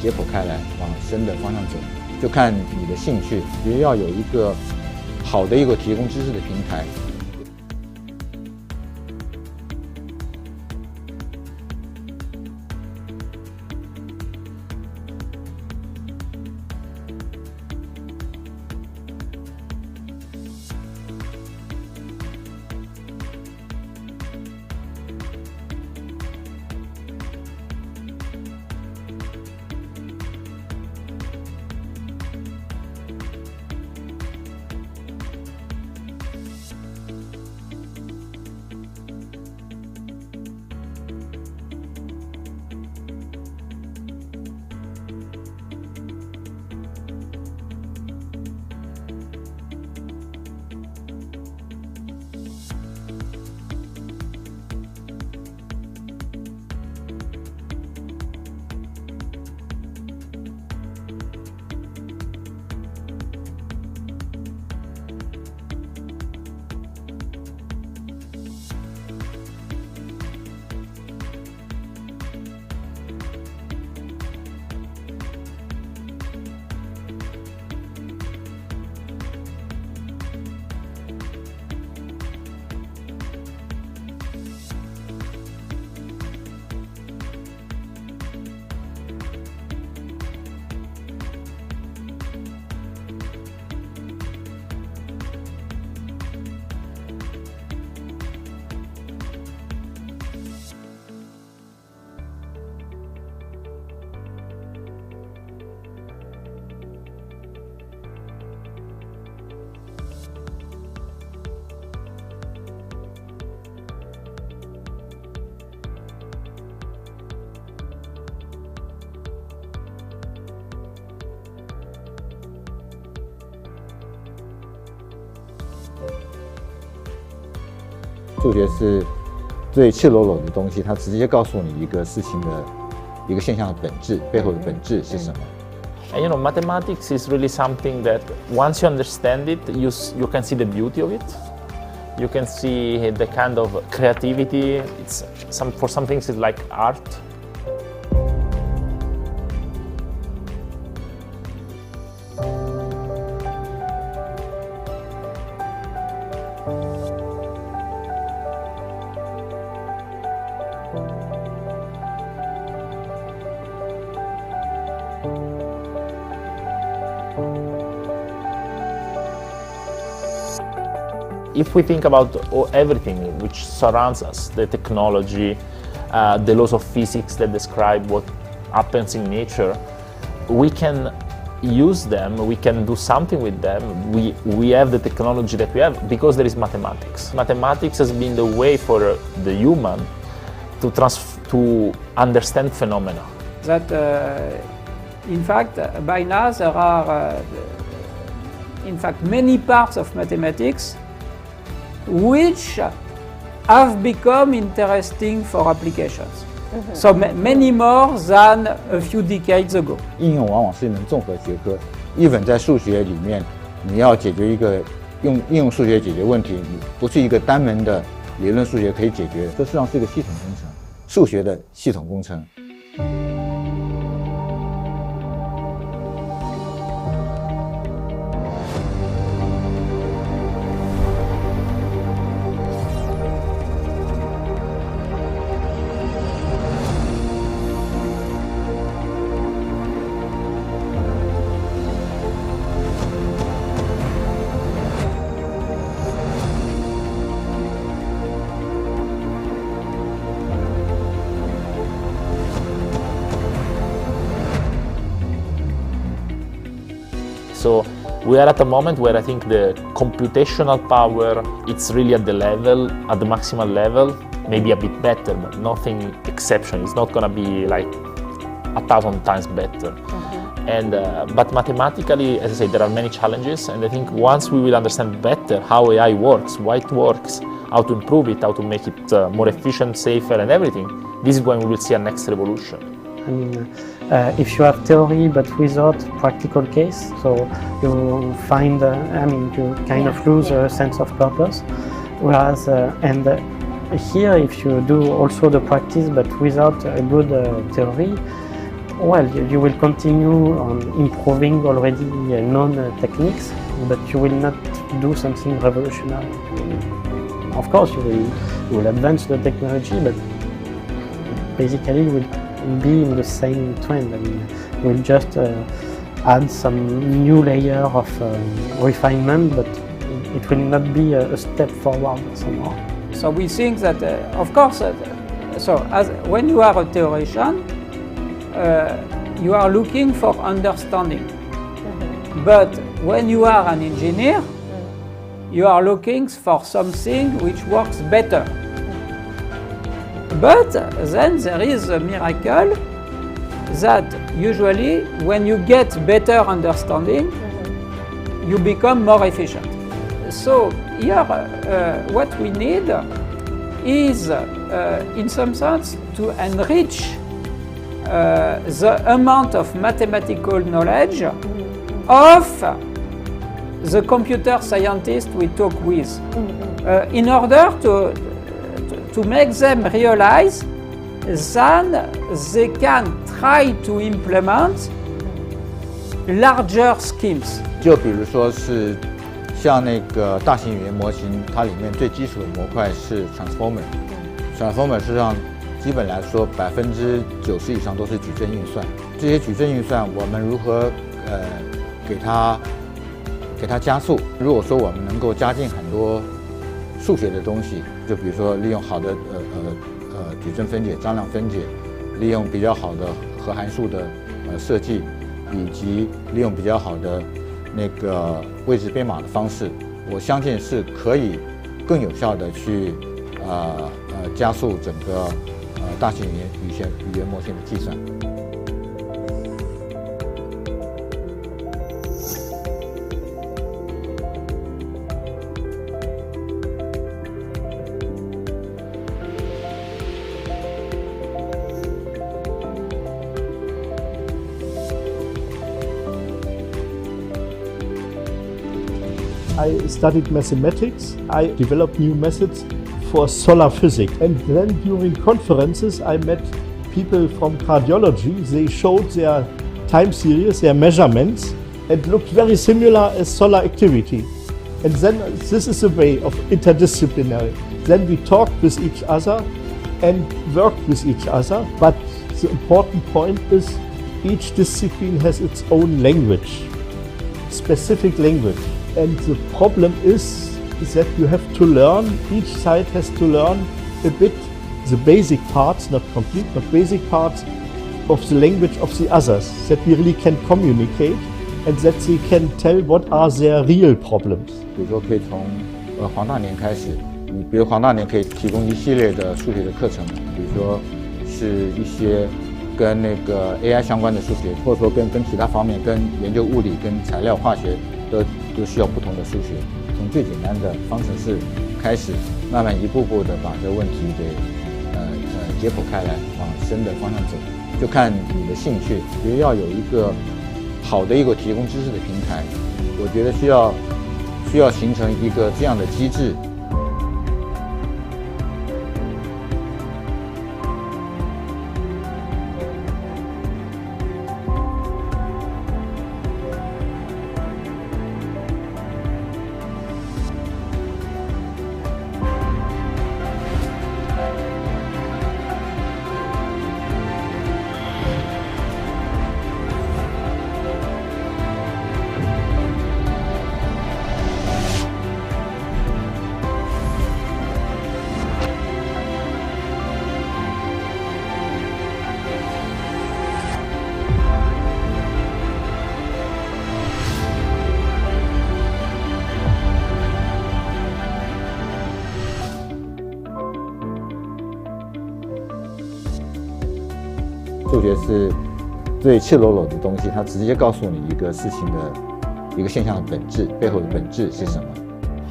解剖开来，往深的方向走，就看你的兴趣。也要有一个好的一个提供知识的平台。数学是最赤裸裸的东西，它直接告诉你一个事情的一个现象的本质，背后的本质是什么。And mathematics is really something that once you understand it, you can see the beauty of it. You can see the kind of creativity. For some things, it's like art. If we think about everything which surrounds us, the technology, the laws of physics that describe what happens in nature, we can use them, we can do something with them. We have the technology that we have because there is mathematics. Mathematics has been the way for the human to understand phenomena. That, in fact, by now there are, in fact, many parts of mathematics which have become interesting for applications. So many more than a few decades ago. 应用往往是一门综合学科。even在数学里面，你要解决一个应用数学解决问题，你不是一个单门的理论数学可以解决，这实际上是一个系统工程，数学的系统工程。So we are at a moment where I think the computational power, it's really at the maximal level, maybe a bit better, but nothing exceptional. It's not going to be like 1,000 times better. But mathematically, as I say, there are many challenges, and I think once we will understand better how AI works, why it works, how to improve it, how to make it more efficient, safer, and everything, this is when we will see a next revolution. I mean, if you have theory but without practical case, so you find, you kind of lose a sense of purpose. Whereas, here, if you do also the practice but without a good theory, Well, you will continue on improving already known techniques, but you will not do something revolutionary. Of course, you will advance the technology, but basically you will be in the same trend. I mean, you will just add some new layer of refinement, but it will not be a step forward somehow. So we think that, of course, when you are a theoretician, you are looking for understanding. But when you are an engineer, you are looking for something which works better. But then there is a miracle that usually when you get better understanding, you become more efficient. So here what we need is in some sense to enrich the amount of mathematical knowledge of the computer scientists we talk with, in order to make them realize that they can try to implement larger schemes. 就比如说是像那个大型语言模型，它里面最基础的模块是 transformer。transformer 实际上基本来说90%以上都是矩阵运算。这些矩阵运算我们如何给它加速？如果说我们能够加进很多数学的东西，就比如说利用好的矩阵分解、张量分解，利用比较好的核函数的设计，以及利用比较好的那个位置编码的方式，我相信是可以更有效的去加速整个大型语言模型的计算。I studied mathematics. I developed new methods for solar physics. And then during conferences, I met people from cardiology. They showed their time series, their measurements, and looked very similar as solar activity. And then this is a way of interdisciplinary. Then we talked with each other and worked with each other. But the important point is each discipline has its own language, specific language. And the problem is that you have to learn, each side has to learn a bit the basic parts, not complete, but basic parts of the language of the others, that we really can communicate and that they can tell what are their real problems. 比如说可以从黄大年开始，比如黄大年可以提供一系列的数学的课程，比如说是一些跟那个 AI 相关的数学，或者说跟其他方面，跟研究物理、跟材料、化学都需要不同的数学。从最简单的方程式开始，慢慢一步步的把这个问题给解剖开来，往深的方向走。就看你的兴趣。觉得要有一个好的一个提供知识的平台，我觉得需要形成一个这样的机制。数学是最赤裸裸的东西，它直接告诉你一个事情的一个现象的本质，背后的本质是什么。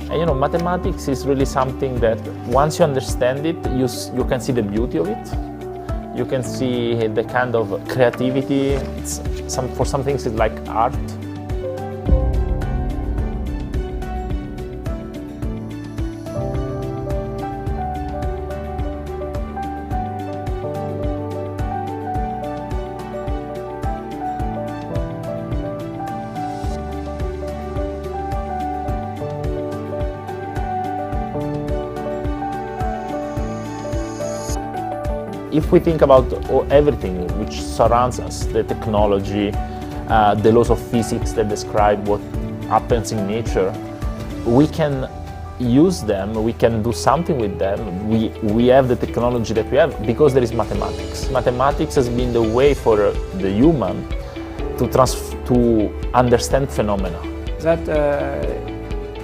And, mathematics is really something that once you understand it, you can see the beauty of it. You can see the kind of creativity. For some things, it's like art. If we think about everything which surrounds us, the technology, the laws of physics that describe what happens in nature, we can use them, we can do something with them. We have the technology that we have because there is mathematics. Mathematics has been the way for the human to understand phenomena. That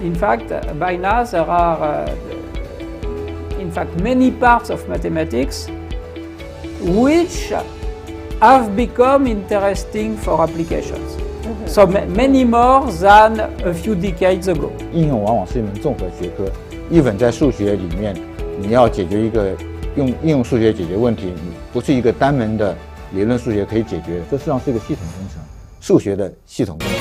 in fact, by now there are in fact many parts of mathematics which have become interesting for applications. So many more than a few decades ago. 应用往往是一门综合学科。even在数学里面，你要解决一个应用数学解决问题，你不是一个单门的理论数学可以解决，这实际上是一个系统工程，数学的系统工程。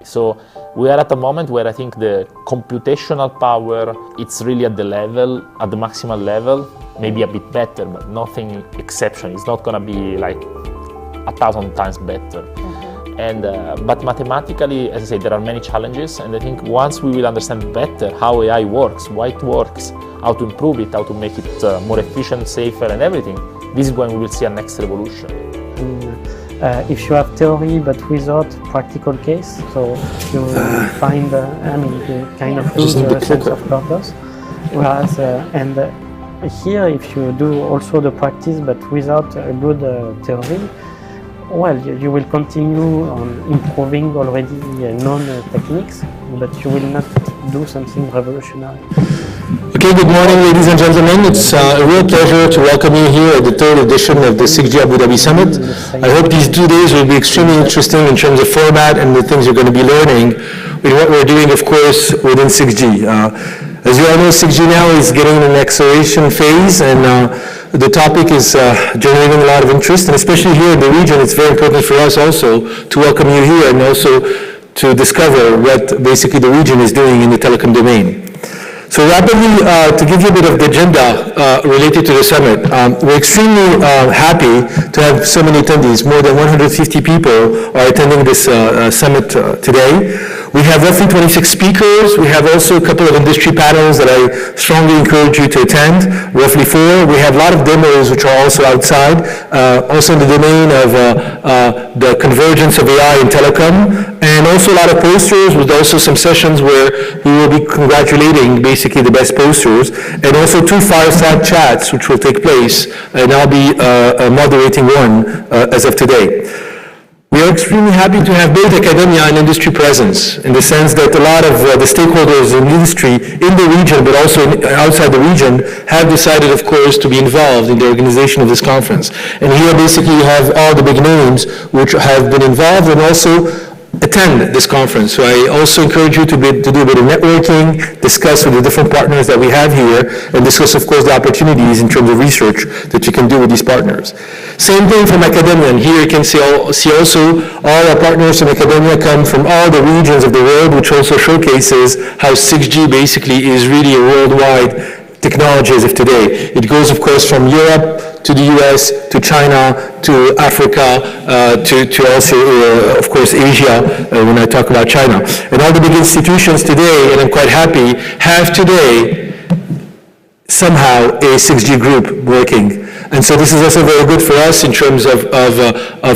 So we are at a moment where I think the computational power, it's really at the maximal level, maybe a bit better, but nothing exceptional. It's not going to be like 1,000 times better. But mathematically, as I say, there are many challenges, and I think once we will understand better how AI works, why it works, how to improve it, how to make it more efficient, safer, and everything, this is when we will see a next revolution. If you have theory but without practical case, so you find, you kind of lose your sense of purpose. Whereas, here, if you do also the practice but without a good theory, well, you will continue on improving already known techniques, but you will not do something revolutionary. Okay, good morning, ladies and gentlemen. It's a real pleasure to welcome you here at the third edition of the 6G Abu Dhabi Summit. I hope these 2 days will be extremely interesting in terms of format and the things you're going to be learning with what we're doing, of course, within 6G. As you all know, 6G now is getting in an acceleration phase, and the topic is generating a lot of interest, and especially here in the region, it's very important for us also to welcome you here and also to discover what basically the region is doing in the telecom domain. So rapidly, to give you a bit of the agenda related to the summit, we're extremely happy to have so many attendees. More than 150 people are attending this summit today. We have roughly 26 speakers. We have also a couple of industry panels that I strongly encourage you to attend, roughly 4. We have a lot of demos which are also outside, also in the domain of the convergence of AI in telecom, and also a lot of posters with also some sessions where we will be congratulating basically the best posters, and also 2 fireside chats which will take place, and I'll be moderating one as of today. We are extremely happy to have both academia and industry presence, in the sense that a lot of the stakeholders in the industry in the region, but also outside the region, have decided, of course, to be involved in the organization of this conference. And here basically you have all the big names which have been involved and also attend this conference. So I also encourage you to do a bit of networking, discuss with the different partners that we have here, and discuss, of course, the opportunities in terms of research that you can do with these partners. Same thing from academia, and here you can see also all our partners from academia come from all the regions of the world, which also showcases how 6G basically is really a worldwide technology as of today. It goes, of course, from Europe to the US, to China, to Africa, to also, of course, Asia, when I talk about China. And all the big institutions today, and I'm quite happy, have today somehow a 6G group working. And so this is also very good for us in terms of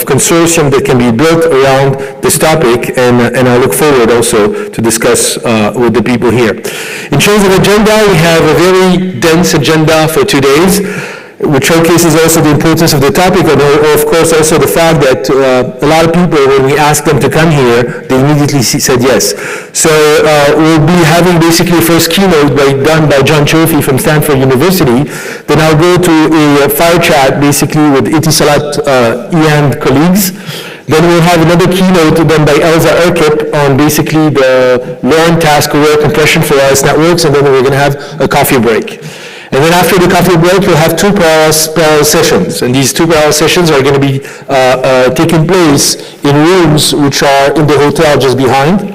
consortium that can be built around this topic, and I look forward also to discuss with the people here. In terms of agenda, we have a very dense agenda for 2 days. which showcases also the importance of the topic, and of course also the fact that a lot of people, when we asked them to come here, they immediately said yes. So we'll be having basically a first keynote done by John Chofie from Stanford University. Then I'll go to a fire chat basically with Etisalat and colleagues. Then we'll have another keynote done by Elza Erkip on basically the learn, task, aware compression for wireless networks, and then we're going to have a coffee break. And then after the coffee break, we'll have two parallel sessions. And these two parallel sessions are going to be taking place in rooms which are in the hotel just behind.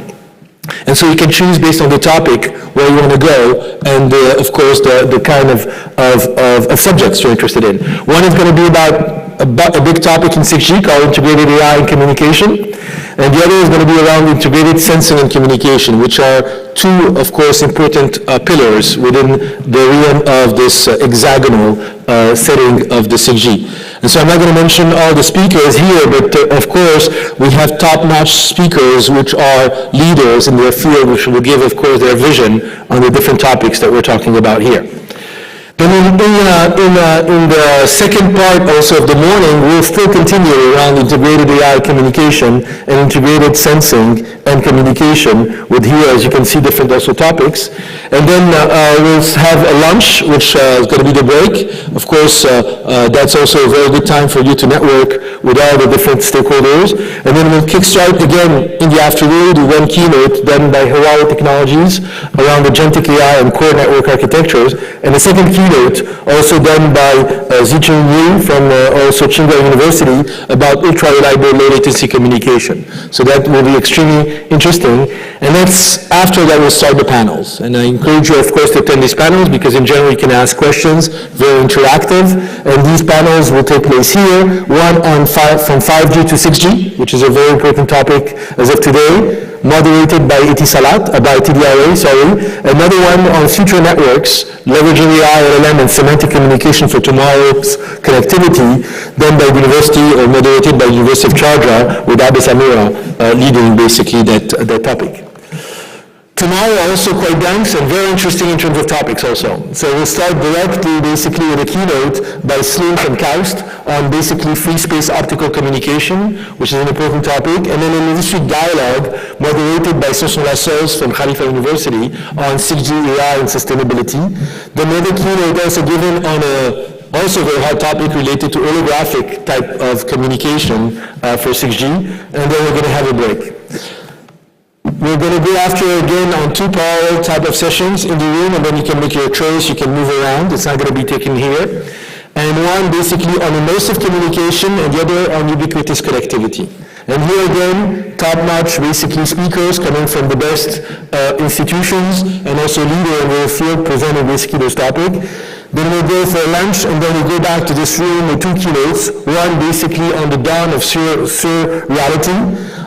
And so you can choose based on the topic where you want to go, and of course the kind of subjects you're interested in. One is going to be about a big topic in 6G called integrated AI and communication. And the other is going to be around integrated sensing and communication, which are two, of course, important pillars within the realm of this hexagonal setting of the 6G. And so I'm not going to mention all the speakers here, but of course, we have top-notch speakers which are leaders in their field, which will give, of course, their vision on the different topics that we're talking about here. Then in the second part also of the morning, we'll still continue around integrated AI communication and integrated sensing and communication with here, as you can see, different also topics. And then we'll have a lunch, which is going to be the break. Of course, that's also a very good time for you to network with all the different stakeholders. And then we'll kickstart again in the afternoon with one keynote done by Herald Technologies around agentic AI and core network architectures. And the second keynote also done by Zicheng Yu from also Tsinghua University about ultra-reliable low-latency communication. So that will be extremely interesting. And that's after that we'll start the panels. And I encourage you, of course, to attend these panels because in general you can ask questions, very interactive. And these panels will take place here, one on from 5G to 6G, which is a very important topic as of today, moderated by TDRA, sorry. Another one on future networks, leveraging AI, LLM, and semantic communication for tomorrow's connectivity, done by the university or moderated by the University of Sharjah with Abbas Amira leading basically that topic. Tomorrow also quite dense and very interesting in terms of topics also. So we'll start directly basically with a keynote by Slim from KAUST on basically free space optical communication, which is an important topic, and then an industry dialogue moderated by Soson Lassos from Khalifa University on 6G AI and sustainability. Then another keynote also given on a also very hot topic related to holographic type of communication for 6G, and then we're going to have a break. We're going to go after again on two parallel type of sessions in the room, and then you can make your choice, you can move around. It's not going to be taken here. And one basically on immersive communication and the other on ubiquitous connectivity. And here again, top-notch basically speakers coming from the best institutions and also leader in their field presenting basically those topics. Then we'll go for lunch, and then we'll go back to this room with two keynotes. One basically on the dawn of reality,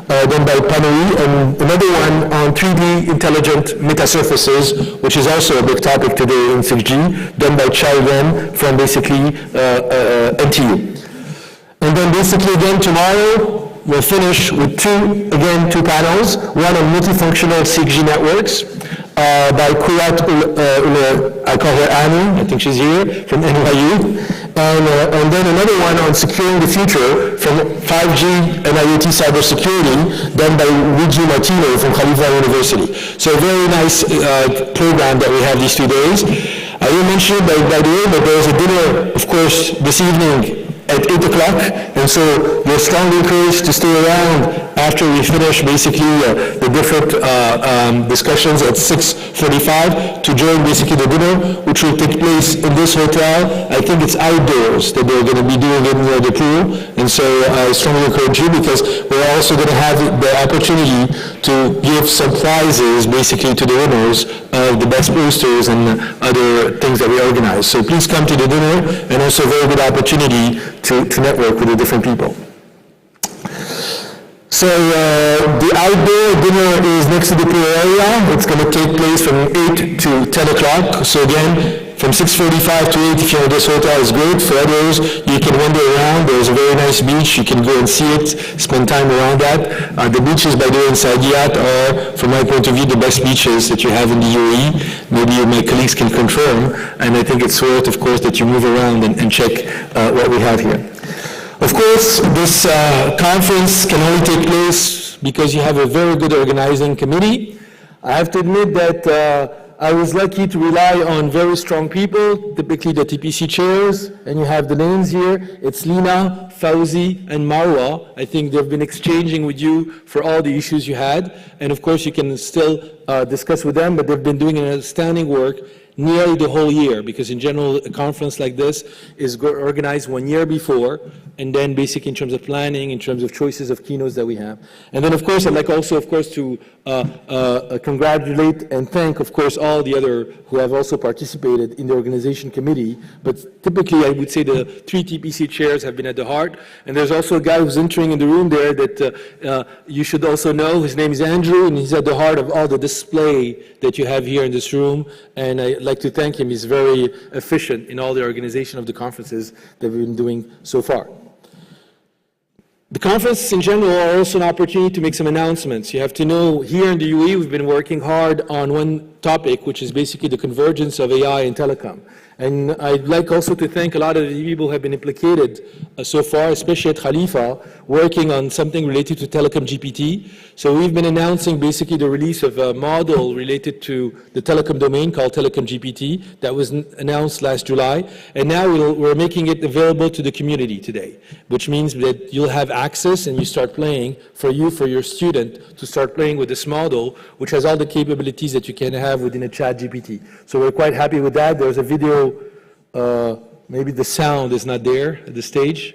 done by Panui, and another one on 3D intelligent metasurfaces, which is also a big topic today in 6G, done by Chai Ren from basically NTU. And then basically again tomorrow, we'll finish with two panels, one on multifunctional 6G networks, by Kurat, I call her Anu, I think she's here, from NYU. And then another one on securing the future from 5G and IoT cybersecurity, done by Luigi Martino from Khalifa University. So a very nice program that we have these 2 days. I will mention by the way, but there's a dinner, of course, this evening at 8 o'clock, and so you're strongly encouraged to stay around after we finish basically the different discussions at 6:45 to join basically the dinner, which will take place in this hotel. I think it's outdoors that they're going to be doing it near the pool, and so I strongly encourage you because we're also going to have the opportunity to give some prizes basically to the winners of the best posters and other things that we organize. So please come to the dinner, and also a very good opportunity to network with the different people. So the outdoor dinner is next to the pool area. It's going to take place from 8 to 10 o'clock. So again, from 6:45 to 8, if you're in this hotel, is good. For others, you can wander around. There's a very nice beach. You can go and see it, spend time around that. The beaches, by the way, in Saadiyat are, from my point of view, the best beaches that you have in the UAE. Maybe my colleagues can confirm, and I think it's worth, of course, that you move around and check what we have here. Of course, this conference can only take place because you have a very good organizing committee. I have to admit that I was lucky to rely on very strong people, typically the TPC chairs, and you have the names here. It's Lina, Fauzi, and Marwa. I think they've been exchanging with you for all the issues you had, and of course you can still discuss with them, but they've been doing an outstanding work nearly the whole year, because in general a conference like this is organized 1 year before, and then basically in terms of planning, in terms of choices of keynotes that we have. And then of course I'd like also of course to congratulate and thank of course all the other who have also participated in the organization committee, but typically I would say the 3 TPC chairs have been at the heart, and there's also a guy who's entering in the room there that you should also know. His name is Andrew, and he's at the heart of all the display that you have here in this room, and I'd like to thank him. He's very efficient in all the organization of the conferences that we've been doing so far. The conference in general are also an opportunity to make some announcements. You have to know, here in the UAE, we've been working hard on one topic, which is basically the convergence of AI and telecom. And I'd like also to thank a lot of the people who have been implicated so far, especially at Khalifa, working on something related to telecom GPT. So we've been announcing basically the release of a model related to the telecom domain called Telecom GPT that was announced last July. And now we're making it available to the community today, which means that you'll have access and you start playing for your student to start playing with this model, which has all the capabilities that you can have within a chat GPT. So we're quite happy with that. There's a video. Maybe the sound is not there at the stage.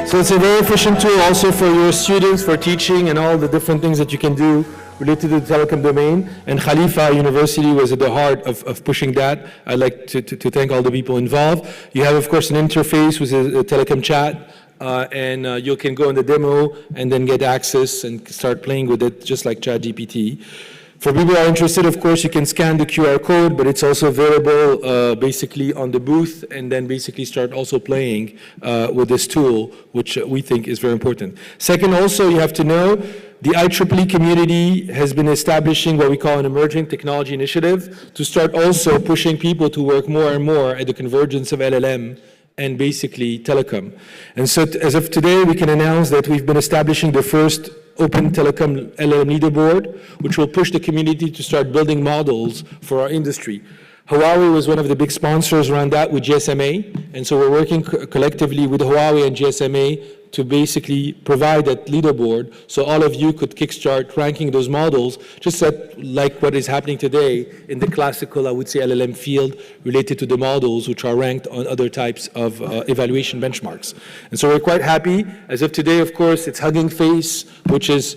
So it's a very efficient tool also for your students, for teaching and all the different things that you can do related to the telecom domain. And Khalifa University was at the heart of pushing that. I'd like to thank all the people involved. You have, of course, an interface with a telecom chat, and you can go on the demo and then get access and start playing with it just like ChatGPT. For people who are interested, of course, you can scan the QR code, but it's also available basically on the booth, and then basically start also playing with this tool, which we think is very important. Second, also, you have to know the IEEE community has been establishing what we call an emerging technology initiative to start also pushing people to work more and more at the convergence of LLM and basically telecom. And so as of today, we can announce that we've been establishing the first open telecom LLM leaderboard, which will push the community to start building models for our industry. Huawei was one of the big sponsors around that with GSMA, and so we're working collectively with Huawei and GSMA to basically provide that leaderboard so all of you could kickstart ranking those models, just like what is happening today in the classical, I would say, LLM field related to the models which are ranked on other types of evaluation benchmarks. And so we're quite happy. As of today, of course, it's Hugging Face, which is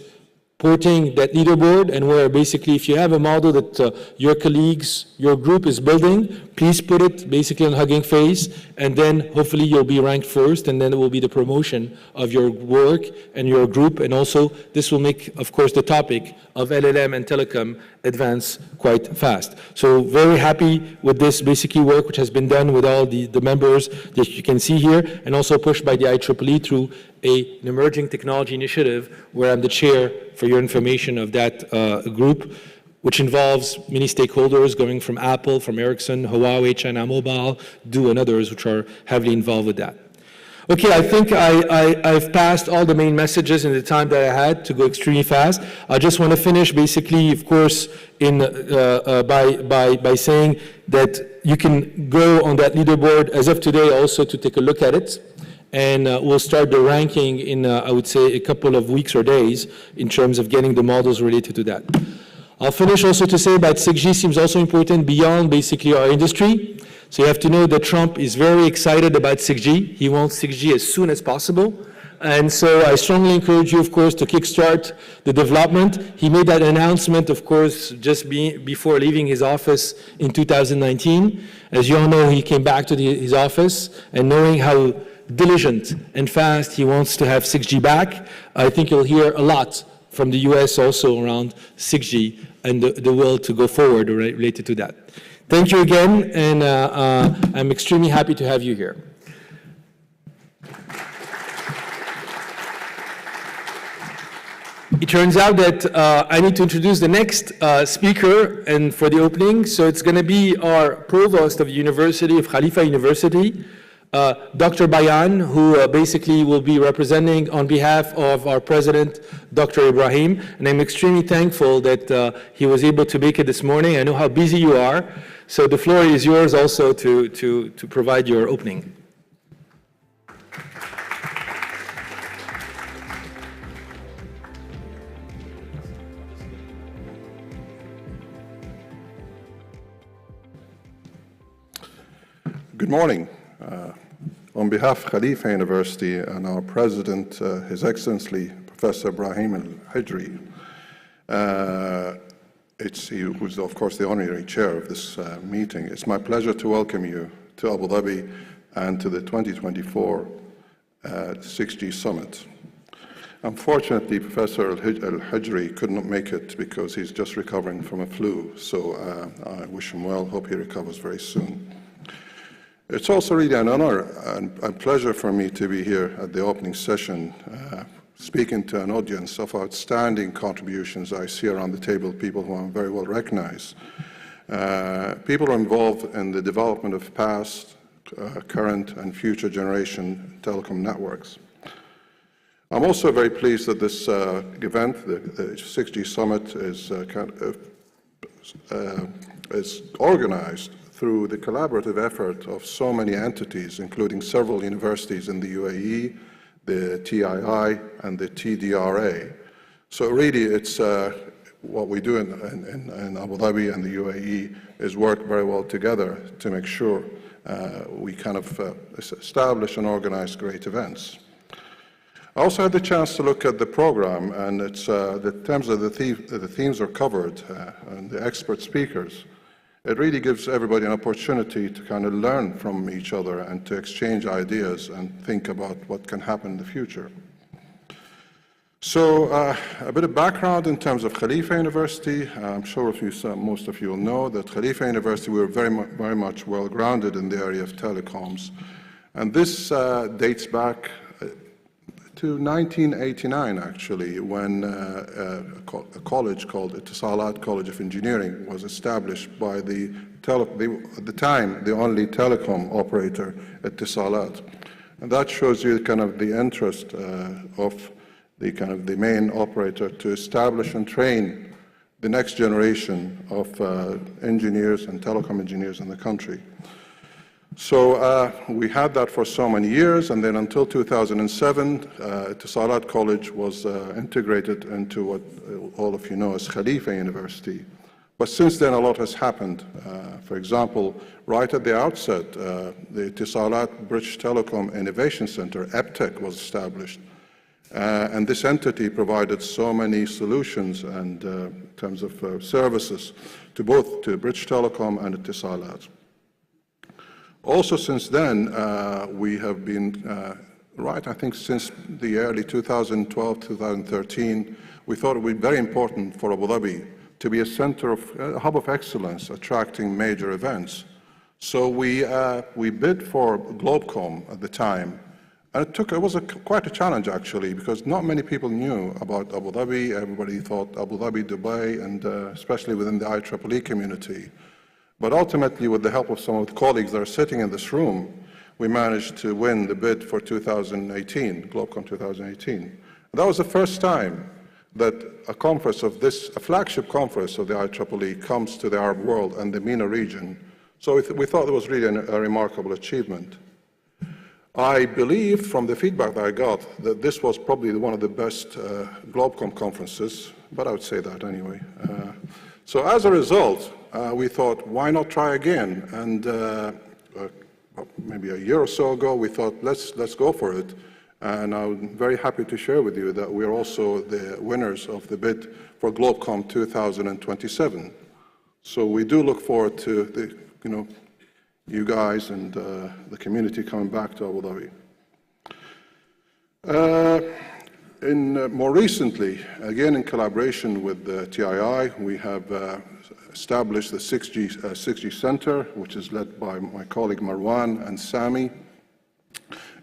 porting that leaderboard, and where basically if you have a model that your colleagues, your group is building, please put it basically on Hugging Face, and then hopefully you'll be ranked first, and then it will be the promotion of your work and your group, and also this will make, of course, the topic of LLM and telecom advance quite fast. So very happy with this basically work which has been done with all the members that you can see here, and also pushed by the IEEE through an emerging technology initiative where I'm the chair for your information of that group, which involves many stakeholders going from Apple, from Ericsson, Huawei, China Mobile, Do, and others which are heavily involved with that. Okay, I think I've passed all the main messages in the time that I had to go extremely fast. I just want to finish basically, of course, by saying that you can go on that leaderboard as of today also to take a look at it. And we'll start the ranking in, I would say, a couple of weeks or days in terms of getting the models related to that. I'll finish also to say that 6G seems also important beyond basically our industry. So you have to know that Trump is very excited about 6G. He wants 6G as soon as possible. And so I strongly encourage you, of course, to kickstart the development. He made that announcement, of course, just before leaving his office in 2019. As you all know, he came back to his office, and knowing how diligent and fast he wants to have 6G back, I think you'll hear a lot from the US also around 6G and the will to go forward related to that. Thank you again, and I'm extremely happy to have you here. It turns out that I need to introduce the next speaker and for the opening. So it's going to be our provost of the University of Khalifa University, Dr. Bayan, who basically will be representing on behalf of our president, Dr. Ibrahim. And I'm extremely thankful that he was able to make it this morning. I know how busy you are. So the floor is yours also to provide your opening. Good morning. On behalf of Khalifa University and our president, His Excellency Professor Ibrahim Al-Hijri, who's of course the honorary chair of this meeting, it's my pleasure to welcome you to Abu Dhabi and to the 2024 6G Summit. Unfortunately, Professor Al-Hijri could not make it because he's just recovering from a flu, so I wish him well, hope he recovers very soon. It's also really an honor and a pleasure for me to be here at the opening session, speaking to an audience of outstanding contributions I see around the table, people who I very well recognize. People are involved in the development of past, current, and future generation telecom networks. I'm also very pleased that this event, the 6G Summit, is organized through the collaborative effort of so many entities, including several universities in the UAE, the TII, and the TDRA. So really, it's what we do in Abu Dhabi and the UAE is work very well together to make sure we kind of establish and organize great events. I also had the chance to look at the program, and it's the terms of the themes are covered and the expert speakers. It really gives everybody an opportunity to kind of learn from each other and to exchange ideas and think about what can happen in the future. So a bit of background in terms of Khalifa University. I'm sure most of you will know that Khalifa University, we're very much well-grounded in the area of telecoms. And this dates back to 1989, actually, when a college called Ittisalat College of Engineering was established by at the time, the only telecom operator, Ittisalat. And that shows you kind of the interest of the main operator to establish and train the next generation of engineers and telecom engineers in the country. So we had that for so many years, and then until 2007, Ittisalat College was integrated into what all of you know as Khalifa University. But since then, a lot has happened. For example, right at the outset, the Ittisalat British Telecom Innovation Center, EPTEC, was established. And this entity provided so many solutions and in terms of services to both British Telecom and Ittisalat. Also, since then, we have been, I think since the early 2012, 2013, we thought it would be very important for Abu Dhabi to be a hub of excellence, attracting major events. So we bid for Globecom at the time, and it was quite a challenge, actually, because not many people knew about Abu Dhabi. Everybody thought Abu Dhabi, Dubai, and especially within the IEEE community. But ultimately, with the help of some of the colleagues that are sitting in this room, we managed to win the bid for 2018, Globecom 2018. And that was the first time that a flagship conference of the IEEE comes to the Arab world and the MENA region. So we thought it was really a remarkable achievement. I believe from the feedback that I got that this was probably one of the best Globecom conferences, but I would say that anyway. So as a result, we thought, why not try again? And maybe a year or so ago, we thought, let's go for it. And I'm very happy to share with you that we're also the winners of the bid for GlobeCom 2027. So we do look forward to you guys and the community coming back to Abu Dhabi. More recently, again in collaboration with TII, we have established the 6G Center, which is led by my colleague Marwan and Sami.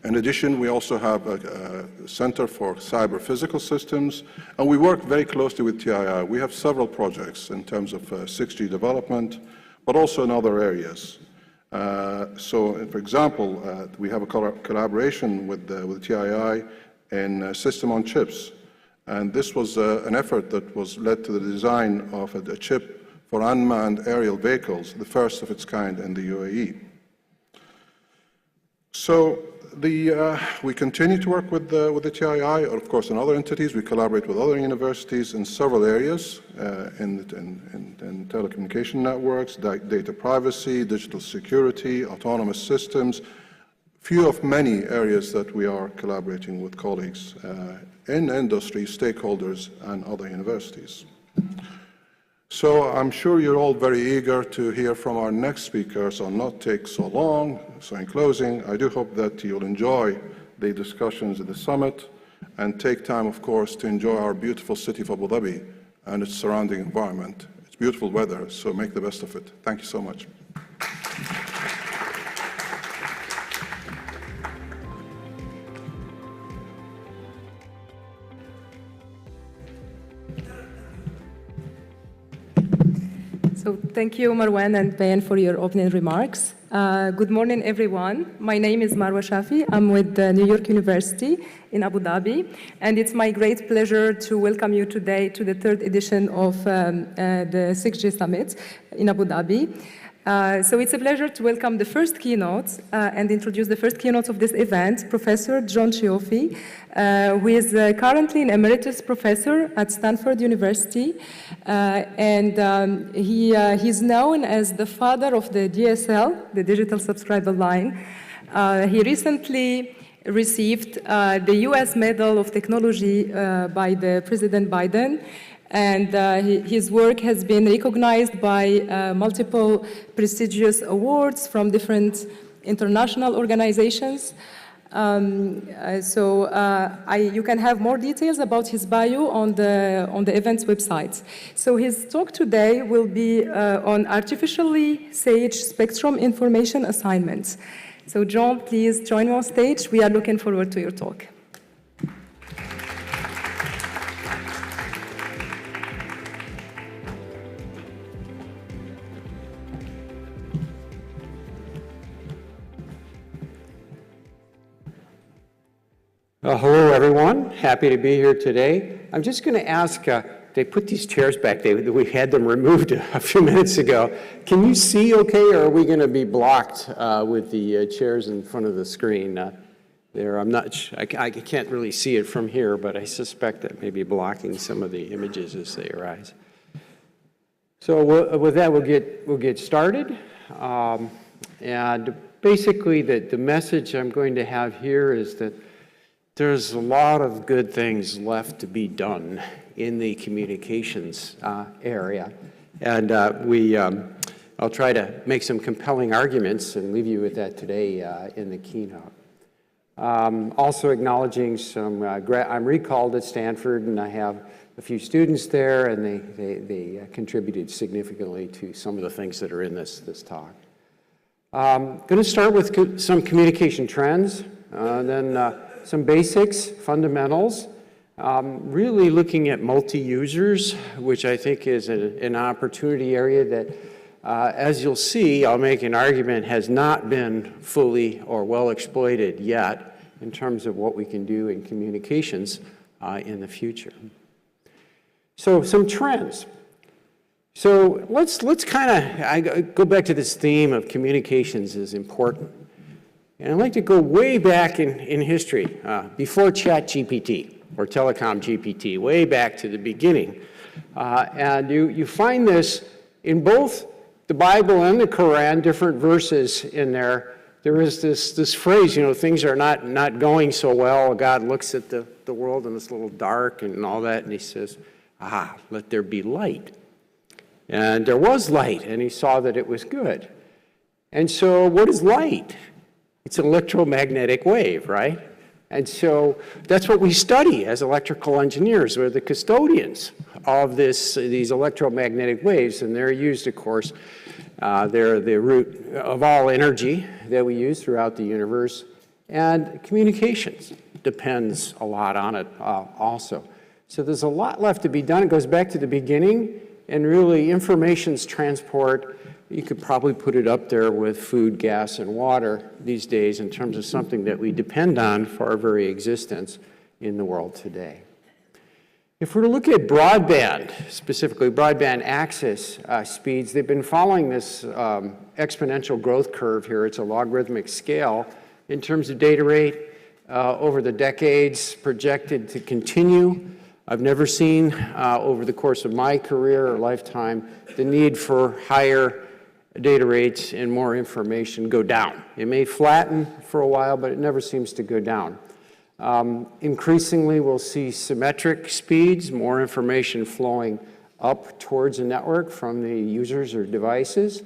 In addition, we also have a Center for Cyber Physical Systems, and we work very closely with TII. We have several projects in terms of 6G development, but also in other areas. So, for example, we have a collaboration with TII in System on Chips. And this was an effort that was led to the design of a chip for unmanned aerial vehicles, the first of its kind in the UAE. So we continue to work with the TII, or of course in other entities. We collaborate with other universities in several areas, in telecommunication networks, data privacy, digital security, autonomous systems, few of many areas that we are collaborating with colleagues in industry, stakeholders, and other universities. So I'm sure you're all very eager to hear from our next speaker, so I'll not take so long. So in closing, I do hope that you'll enjoy the discussions at the summit and take time, of course, to enjoy our beautiful city of Abu Dhabi and its surrounding environment. It's beautiful weather, so make the best of it. Thank you so much. So thank you, Marwan and Ben, for your opening remarks. Good morning, everyone. My name is Marwa Shafi. I'm with New York University in Abu Dhabi, and it's my great pleasure to welcome you today to the third edition of the 6G Summit in Abu Dhabi. So it's a pleasure to welcome the first keynote and introduce the first keynote of this event, Professor John Cioffi, who is currently an emeritus professor at Stanford University, and he's known as the father of the DSL, the Digital Subscriber Line. He recently received the US Medal of Technology by the President Biden, and his work has been recognized by multiple prestigious awards from different international organizations. You can have more details about his bio on the event's website. So his talk today will be on artificially sage spectrum information assignments. So John, please join me on stage. We are looking forward to your talk. Hello, everyone. Happy to be here today. I'm just going to ask, they put these chairs back. We had them removed a few minutes ago. Can you see okay, or are we going to be blocked with the chairs in front of the screen there? I'm not, I can't really see it from here, but I suspect that may be blocking some of the images as they arise. So with that, we'll get started. And basically, the message I'm going to have here is that there's a lot of good things left to be done in the communications area. And I'll try to make some compelling arguments and leave you with that today in the keynote. Also acknowledging some, I'm recalled at Stanford, and I have a few students there, and they contributed significantly to some of the things that are in this talk. Going to start with some communication trends, then some basics, fundamentals, really looking at multi-users, which I think is an opportunity area that, as you'll see, I'll make an argument, has not been fully or well exploited yet in terms of what we can do in communications in the future. So some trends. So let's kind of go back to this theme of communications is important. And I'd like to go way back in history, before ChatGPT or Telecom GPT, way back to the beginning. And you find this in both the Bible and the Quran, different verses in there there is this phrase, you know, things are not going so well. God looks at the world and it's a little dark and all that, and he says, let there be light. And there was light, and he saw that it was good. And so what is light? It's an electromagnetic wave, right? And so that's what we study as electrical engineers. We're the custodians of these electromagnetic waves, and they're used, of course, they're the root of all energy that we use throughout the universe. And communications depends a lot on it also. So there's a lot left to be done. It goes back to the beginning, and really information's transport, you could probably put it up there with food, gas, and water these days in terms of something that we depend on for our very existence in the world today. If we're to look at broadband, specifically broadband access speeds, they've been following this exponential growth curve here. It's a logarithmic scale in terms of data rate over the decades, projected to continue. I've never seen over the course of my career or lifetime the need for higher data rates and more information go down. It may flatten for a while, but it never seems to go down. Increasingly, we'll see symmetric speeds, more information flowing up towards the network from the users or devices.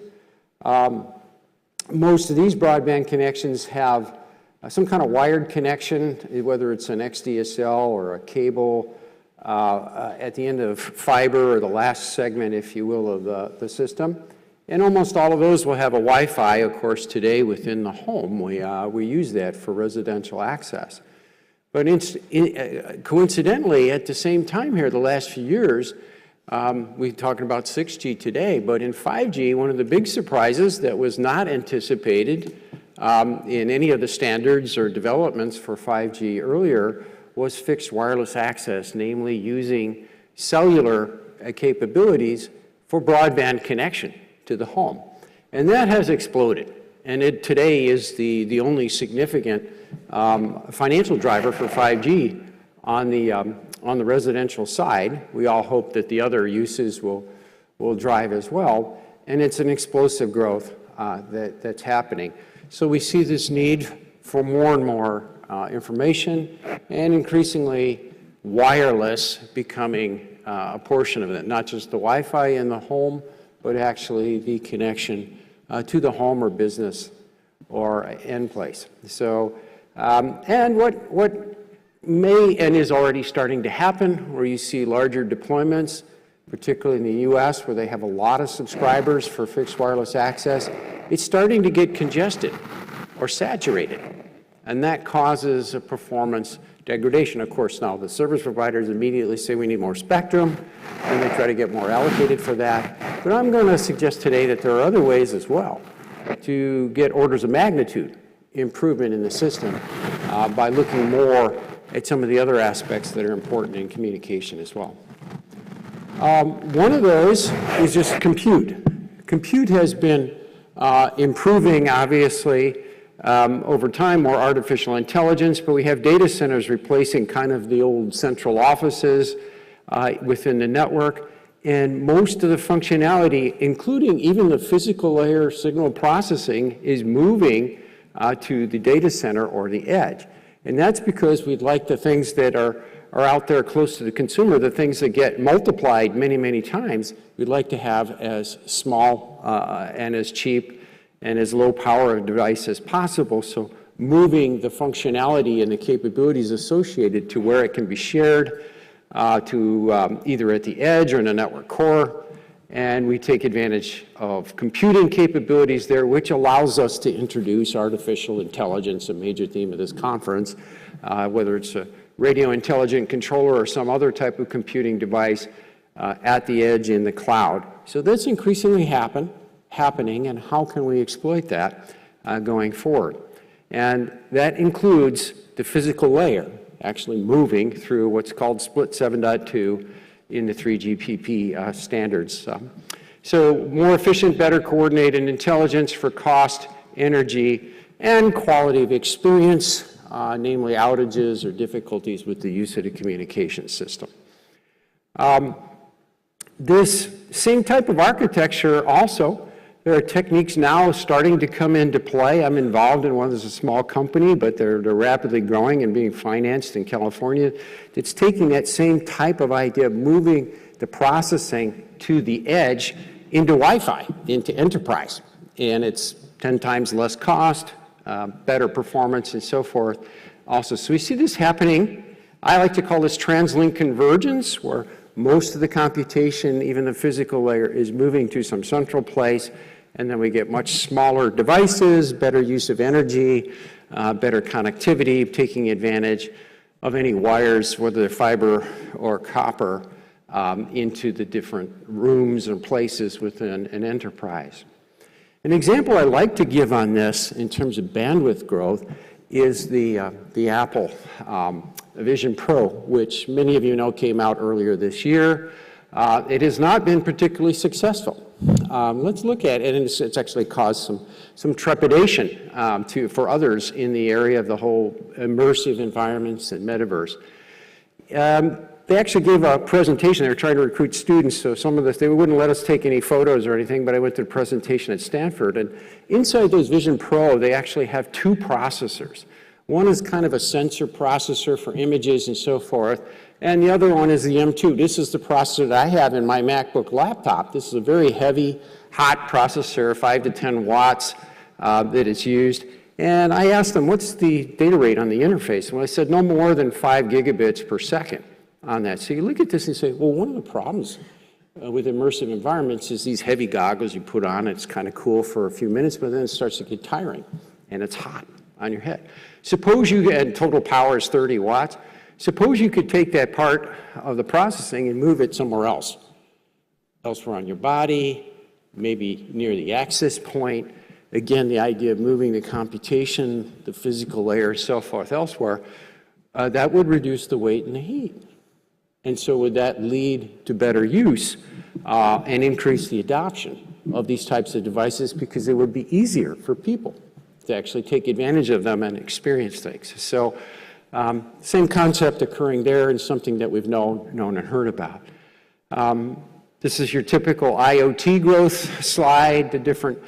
Most of these broadband connections have some kind of wired connection, whether it's an XDSL or a cable at the end of fiber or the last segment, if you will, of the system. And almost all of those will have a Wi-Fi, of course, today within the home. We use that for residential access. But coincidentally, at the same time here, the last few years, we're talking about 6G today, but in 5G, one of the big surprises that was not anticipated in any of the standards or developments for 5G earlier was fixed wireless access, namely using cellular capabilities for broadband connection to the home. And that has exploded. And it today is the only significant financial driver for 5G on the residential side. We all hope that the other uses will drive as well. And it's an explosive growth that's happening. So we see this need for more and more information, and increasingly wireless becoming a portion of it, not just the Wi-Fi in the home, but actually the connection to the home or business or end place. So, and what may and is already starting to happen, where you see larger deployments, particularly in the US, where they have a lot of subscribers for fixed wireless access, it's starting to get congested or saturated. And that causes a performance degradation. Of course, now the service providers immediately say we need more spectrum, and they try to get more allocated for that. But I'm going to suggest today that there are other ways as well to get orders of magnitude improvement in the system by looking more at some of the other aspects that are important in communication as well. One of those is just compute. Compute has been improving, obviously, over time, more artificial intelligence, but we have data centers replacing kind of the old central offices within the network. And most of the functionality, including even the physical layer signal processing, is moving to the data center or the edge. And that's because we'd like the things that are out there close to the consumer, the things that get multiplied many, many times, we'd like to have as small and as cheap and as low power a device as possible. So moving the functionality and the capabilities associated to where it can be shared to either at the edge or in a network core. And we take advantage of computing capabilities there, which allows us to introduce artificial intelligence, a major theme of this conference, whether it's a radio intelligent controller or some other type of computing device at the edge in the cloud. So that's increasingly happening, and how can we exploit that going forward? And that includes the physical layer, actually moving through what's called split 7.2 in the 3GPP standards. So more efficient, better coordinated intelligence for cost, energy, and quality of experience, namely outages or difficulties with the use of the communication system. This same type of architecture also There are techniques now starting to come into play. I'm involved in one that's a small company, but they're rapidly growing and being financed in California. It's taking that same type of idea of moving the processing to the edge into Wi-Fi, into enterprise. And it's 10 times less cost, better performance, and so forth. Also, so we see this happening. I like to call this translink convergence, where most of the computation, even the physical layer, is moving to some central place, and then we get much smaller devices, better use of energy, better connectivity, taking advantage of any wires, whether they're fiber or copper, into the different rooms and places within an enterprise. An example I like to give on this in terms of bandwidth growth is the Apple Vision Pro, which many of you know came out earlier this year. It has not been particularly successful. Let's look at it, and it's actually caused some trepidation for others in the area of the whole immersive environments and metaverse. They actually gave a presentation. They were trying to recruit students, so some of this, they wouldn't let us take any photos or anything, but I went to a presentation at Stanford, and inside those Vision Pro, they actually have two processors. One is kind of a sensor processor for images and so forth, and the other one is the M2. This is the processor that I have in my MacBook laptop. This is a very heavy, hot processor, 5 to 10 watts that is used. And I asked them, what's the data rate on the interface? And I said, no more than 5 gigabits per second on that. So you look at this and say, well, one of the problems with immersive environments is these heavy goggles you put on. It's kind of cool for a few minutes, but then it starts to get tiring, and it's hot on your head. Suppose you had total power is 30 watts. Suppose you could take that part of the processing and move it somewhere else. Elsewhere on your body, maybe near the access point. Again, the idea of moving the computation, the physical layer, so forth, elsewhere, that would reduce the weight and the heat. And so would that lead to better use and increase the adoption of these types of devices, because it would be easier for people to actually take advantage of them and experience things. So same concept occurring there, and something that we've known and heard about. This is your typical IoT growth slide, the different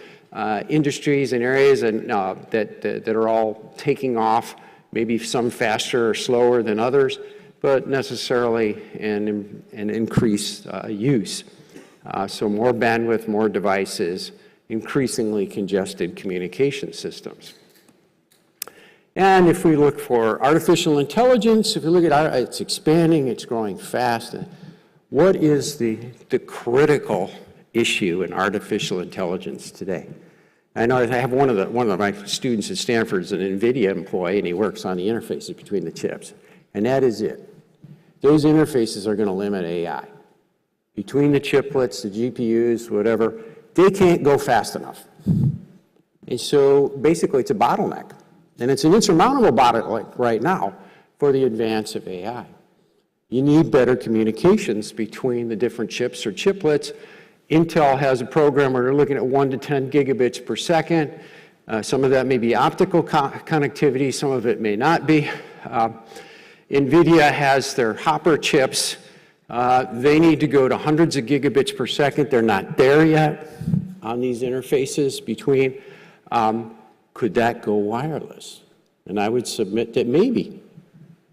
industries and areas and, that are all taking off, maybe some faster or slower than others, but necessarily an increased use. So more bandwidth, more devices, increasingly congested communication systems. And if we look for artificial intelligence, if you look at it, it's expanding, it's growing fast. What is the critical issue in artificial intelligence today? I know I have one of my students at Stanford is an NVIDIA employee, and he works on the interfaces between the chips. And that is it. Those interfaces are going to limit AI. Between the chiplets, the GPUs, whatever, they can't go fast enough. And so basically it's a bottleneck. And it's an insurmountable bottleneck right now for the advance of AI. You need better communications between the different chips or chiplets. Intel has a program where they're looking at 1 to 10 gigabits per second. Some of that may be optical connectivity, some of it may not be. NVIDIA has their Hopper chips. They need to go to hundreds of gigabits per second. They're not there yet on these interfaces between. Could that go wireless? And I would submit that maybe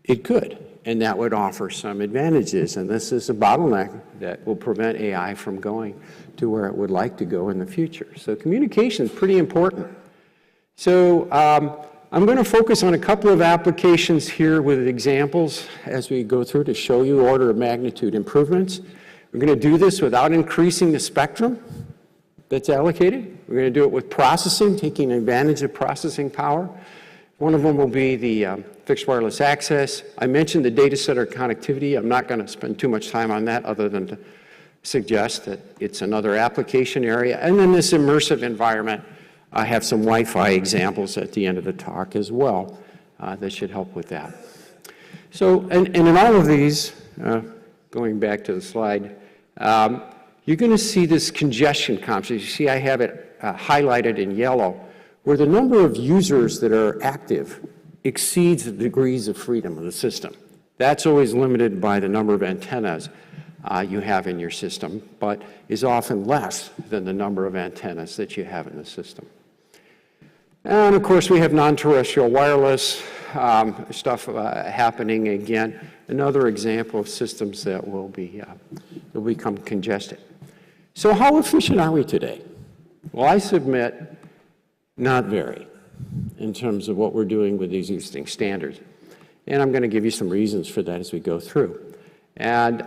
it could, and that would offer some advantages. And this is a bottleneck that will prevent AI from going to where it would like to go in the future. So communication is pretty important. So I'm going to focus on a couple of applications here with examples as we go through to show you order of magnitude improvements. We're going to do this without increasing the spectrum that's allocated. We're going to do it with processing, taking advantage of processing power. One of them will be the fixed wireless access. I mentioned the data center connectivity. I'm not going to spend too much time on that other than to suggest that it's another application area. And then this immersive environment. I have some Wi-Fi examples at the end of the talk as well that should help with that. So, and in all of these, going back to the slide, you're going to see this congestion concept. You see I have it highlighted in yellow, where the number of users that are active exceeds the degrees of freedom of the system. That's always limited by the number of antennas you have in your system, but is often less than the number of antennas that you have in the system. And of course, we have non-terrestrial wireless stuff happening again. Another example of systems that will become congested. So how efficient are we today? Well, I submit not very in terms of what we're doing with these existing standards. And I'm going to give you some reasons for that as we go through. And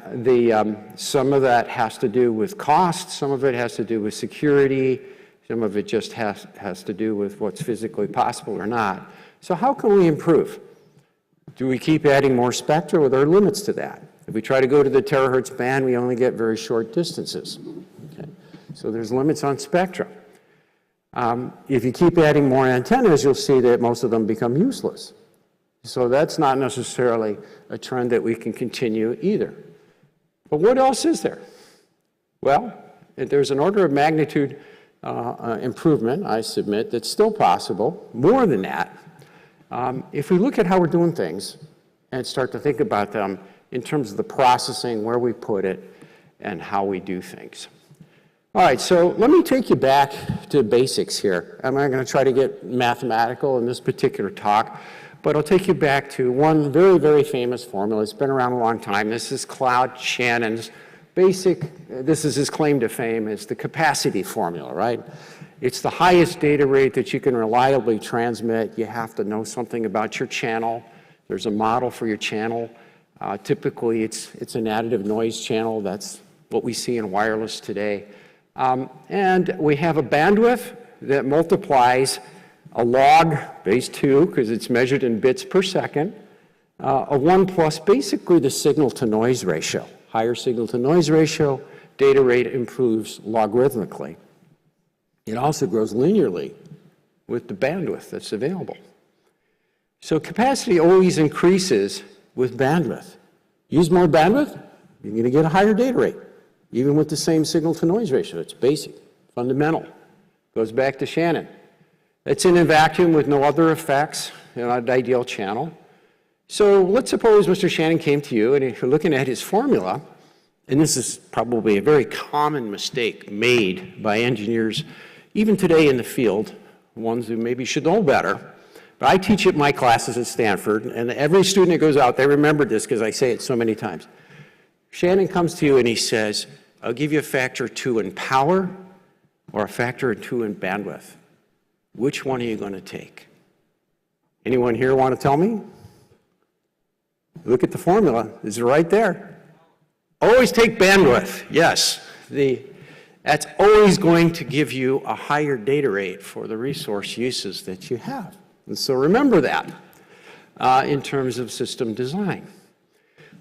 some of that has to do with cost, some of it has to do with security, some of it just has to do with what's physically possible or not. So how can we improve? Do we keep adding more spectra? Well, there are limits to that. If we try to go to the terahertz band, we only get very short distances. Okay? So there's limits on spectra. If you keep adding more antennas, you'll see that most of them become useless. So that's not necessarily a trend that we can continue either. But what else is there? Well, there's an order of magnitude improvement, I submit, that's still possible, more than that. If we look at how we're doing things and start to think about them in terms of the processing, where we put it, and how we do things. All right, so let me take you back to basics here. I'm not going to try to get mathematical in this particular talk, but I'll take you back to one very, very famous formula. It's been around a long time. This is Claude Shannon's this is his claim to fame, is the capacity formula, right? It's the highest data rate that you can reliably transmit. You have to know something about your channel. There's a model for your channel. Typically, it's an additive noise channel. That's what we see in wireless today. And we have a bandwidth that multiplies a log base 2, because it's measured in bits per second, a 1 plus basically the signal-to-noise ratio. Higher signal-to-noise ratio, data rate improves logarithmically. It also grows linearly with the bandwidth that's available. So capacity always increases with bandwidth. Use more bandwidth, you're going to get a higher data rate, even with the same signal-to-noise ratio. It's basic, fundamental. Goes back to Shannon. It's in a vacuum with no other effects, an ideal channel. So let's suppose Mr. Shannon came to you, and if you're looking at his formula, and this is probably a very common mistake made by engineers, even today in the field, ones who maybe should know better. But I teach it in my classes at Stanford, and every student that goes out, they remember this because I say it so many times. Shannon comes to you and he says, I'll give you a factor 2 in power or a factor 2 in bandwidth. Which one are you going to take? Anyone here want to tell me? Look at the formula. It's right there. Always take bandwidth. Yes. That's always going to give you a higher data rate for the resource uses that you have. And so remember that in terms of system design.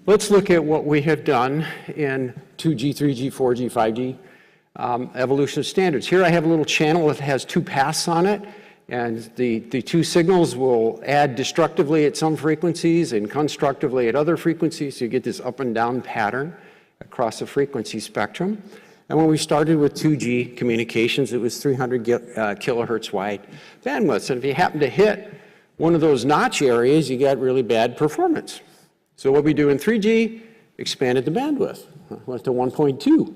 Let's look at what we have done in 2G, 3G, 4G, 5G evolution of standards. Here I have a little channel that has 2 paths on it. And the 2 signals will add destructively at some frequencies and constructively at other frequencies. So you get this up and down pattern across the frequency spectrum. And when we started with 2G communications, it was 300 kilohertz wide bandwidths. And if you happen to hit one of those notch areas, you got really bad performance. So what we do in 3G, expanded the bandwidth, went to 1.2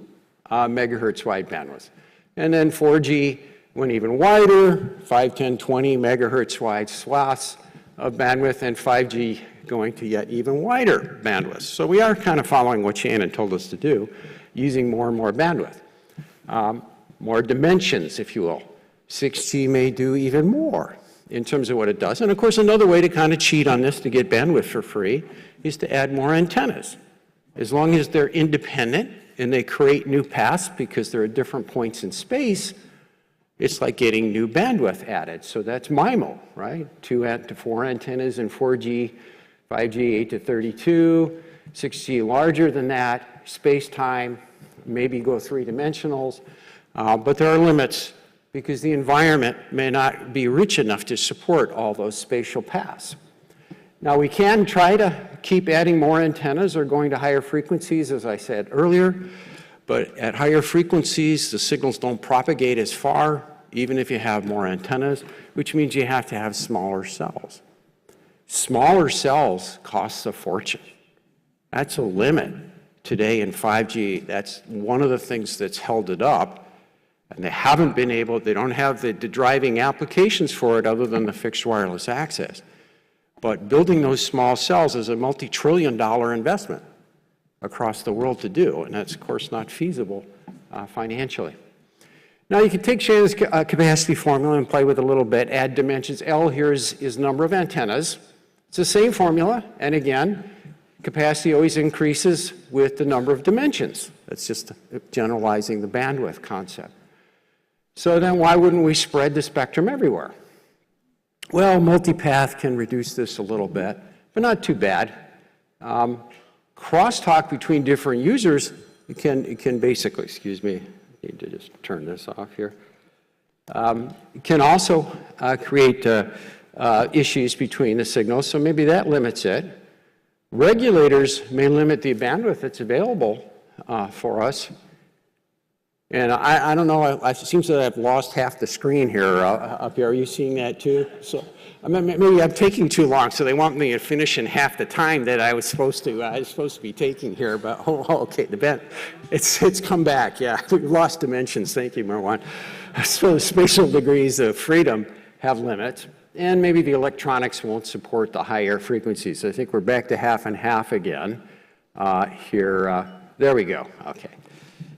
megahertz wide bandwidth. And then 4G went even wider, 5, 10, 20 megahertz wide swaths of bandwidth, and 5G going to yet even wider bandwidths. So we are kind of following what Shannon told us to do, using more and more bandwidth. More dimensions, if you will. 6G may do even more in terms of what it does. And of course, another way to kind of cheat on this to get bandwidth for free is to add more antennas. As long as they're independent and they create new paths because they're at different points in space, it's like getting new bandwidth added. So that's MIMO, right? 2 to 4 antennas in 4G, 5G 8 to 32, 6G larger than that, space-time, maybe go 3-dimensionals. But there are limits because the environment may not be rich enough to support all those spatial paths. Now we can try to keep adding more antennas or going to higher frequencies, as I said earlier. But at higher frequencies, the signals don't propagate as far, even if you have more antennas, which means you have to have smaller cells. Smaller cells cost a fortune. That's a limit today in 5G, that's one of the things that's held it up. And they haven't been able, they don't have the driving applications for it other than the fixed wireless access. But building those small cells is a multi-trillion-dollar investment across the world to do, and that's, of course, not feasible financially. Now, you can take Shannon's capacity formula and play with it a little bit, add dimensions. L here is number of antennas. It's the same formula, and again, capacity always increases with the number of dimensions. That's just generalizing the bandwidth concept. So then why wouldn't we spread the spectrum everywhere? Well, multipath can reduce this a little bit, but not too bad. Crosstalk between different users, it can basically, excuse me, I need to just turn this off here. It can also create issues between the signals, so maybe that limits it. Regulators may limit the bandwidth that's available for us. And I don't know, it seems that I've lost half the screen here up here. Are you seeing that too? So maybe I'm taking too long, so they want me to finish in half the time that I was supposed to be taking here, but okay, it's come back, yeah. We've lost dimensions, thank you, Marwan. So spatial degrees of freedom have limits, and maybe the electronics won't support the higher frequencies. So I think we're back to half and half again here. There we go, okay.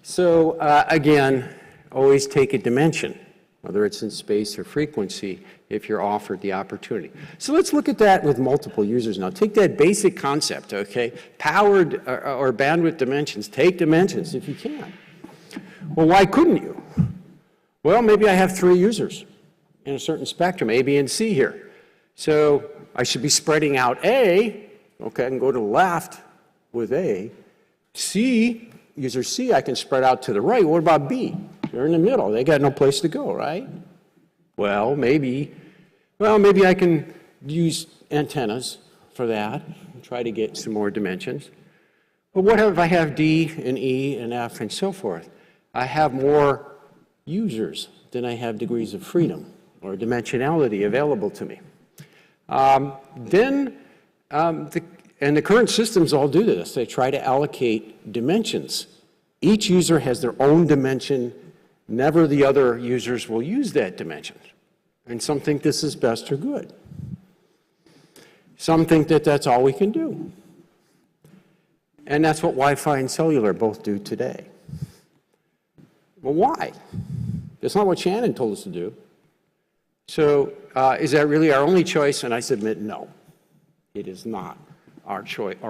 So again, always take a dimension, whether it's in space or frequency, if you're offered the opportunity. So let's look at that with multiple users now. Take that basic concept, okay? Powered or bandwidth dimensions. Take dimensions if you can. Well, why couldn't you? Well, maybe I have 3 users in a certain spectrum, A, B, and C here. So I should be spreading out A. Okay, I can go to the left with A. C, user C, I can spread out to the right. What about B? They're in the middle. They got no place to go, right? Well, maybe I can use antennas for that and try to get some more dimensions. But what if I have D and E and F and so forth? I have more users than I have degrees of freedom or dimensionality available to me. And the current systems all do this. They try to allocate dimensions. Each user has their own dimension. Never the other users will use that dimension. And some think this is best or good. Some think that that's all we can do. And that's what Wi-Fi and cellular both do today. Well, why? That's not what Shannon told us to do. So is that really our only choice? And I submit no. It is not our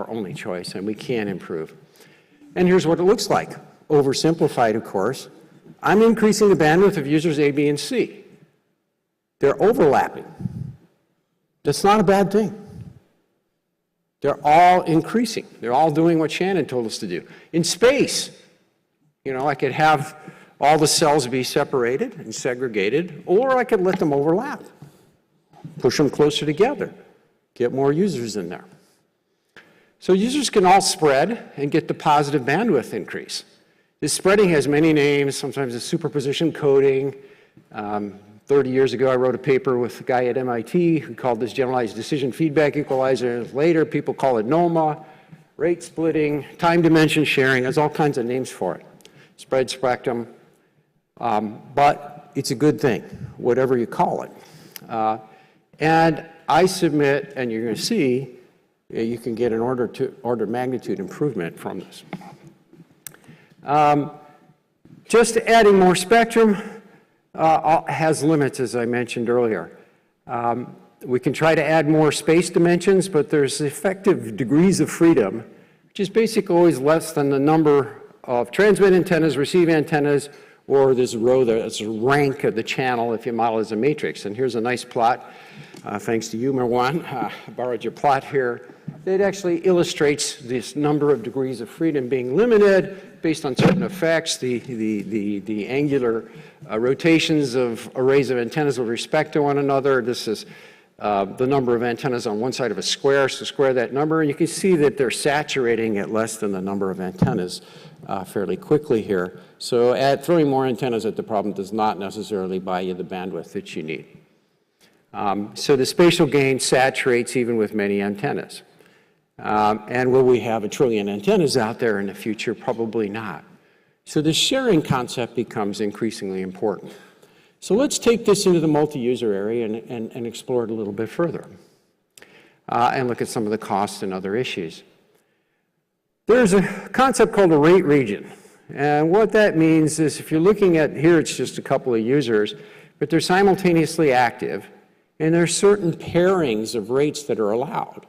only choice, and we can improve. And here's what it looks like. Oversimplified, of course. I'm increasing the bandwidth of users A, B, and C. They're overlapping. That's not a bad thing. They're all increasing. They're all doing what Shannon told us to do. In space, you know, I could have all the cells be separated and segregated, or I could let them overlap. Push them closer together. Get more users in there. So users can all spread and get the positive bandwidth increase. This spreading has many names. Sometimes it's superposition coding. 30 years ago, I wrote a paper with a guy at MIT who called this generalized decision feedback equalizer. Later, people call it NOMA, rate splitting, time dimension sharing. There's all kinds of names for it. Spread spectrum. But it's a good thing, whatever you call it. And I submit, and you're going to see, you can get an order of magnitude improvement from this. Just adding more spectrum has limits, as I mentioned earlier. We can try to add more space dimensions, but there's effective degrees of freedom, which is basically always less than the number of transmit antennas, receive antennas, or this row that's a rank of the channel if you model as a matrix. And here's a nice plot, thanks to you, Marwan. I borrowed your plot here. It actually illustrates this number of degrees of freedom being limited based on certain effects, the angular rotations of arrays of antennas with respect to one another. This is the number of antennas on one side of a square, so square that number, and you can see that they're saturating at less than the number of antennas fairly quickly here. So throwing more antennas at the problem does not necessarily buy you the bandwidth that you need. So the spatial gain saturates even with many antennas. And will we have 1 trillion antennas out there in the future? Probably not. So the sharing concept becomes increasingly important. So let's take this into the multi-user area and explore it a little bit further and look at some of the costs and other issues. There's a concept called a rate region. And what that means is if you're looking at, here it's just a couple of users, but they're simultaneously active, and there's certain pairings of rates that are allowed.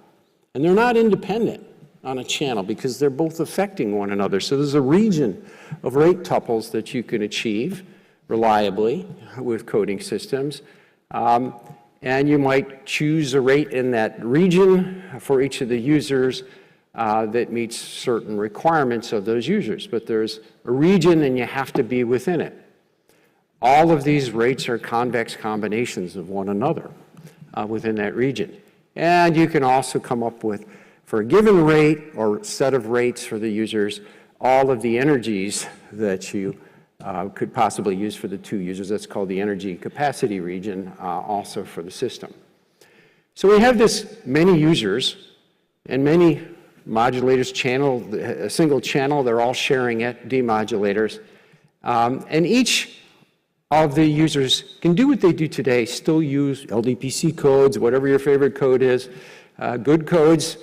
And they're not independent on a channel because they're both affecting one another. So there's a region of rate tuples that you can achieve reliably with coding systems. And you might choose a rate in that region for each of the users that meets certain requirements of those users. But there's a region and you have to be within it. All of these rates are convex combinations of one another within that region. And you can also come up with, for a given rate or set of rates for the users, all of the energies that you could possibly use for the two users. That's called the energy capacity region also for the system. So we have this many users and many modulators, a single channel, they're all sharing it, demodulators. And each of the users can do what they do today, still use LDPC codes, whatever your favorite code is, good codes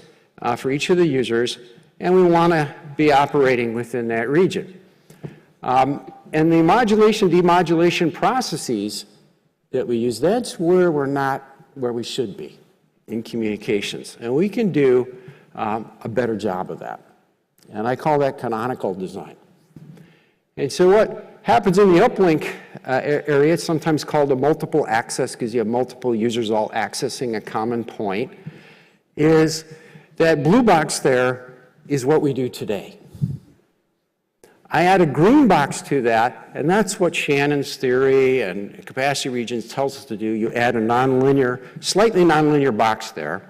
for each of the users, and we want to be operating within that region. And the modulation, demodulation processes that we use, that's where we're not where we should be in communications. And we can do a better job of that. And I call that canonical design. And so what happens in the uplink area, it's sometimes called a multiple access because you have multiple users all accessing a common point, is that blue box there is what we do today. I add a green box to that, and that's what Shannon's theory and capacity regions tells us to do. You add a nonlinear, slightly nonlinear box there,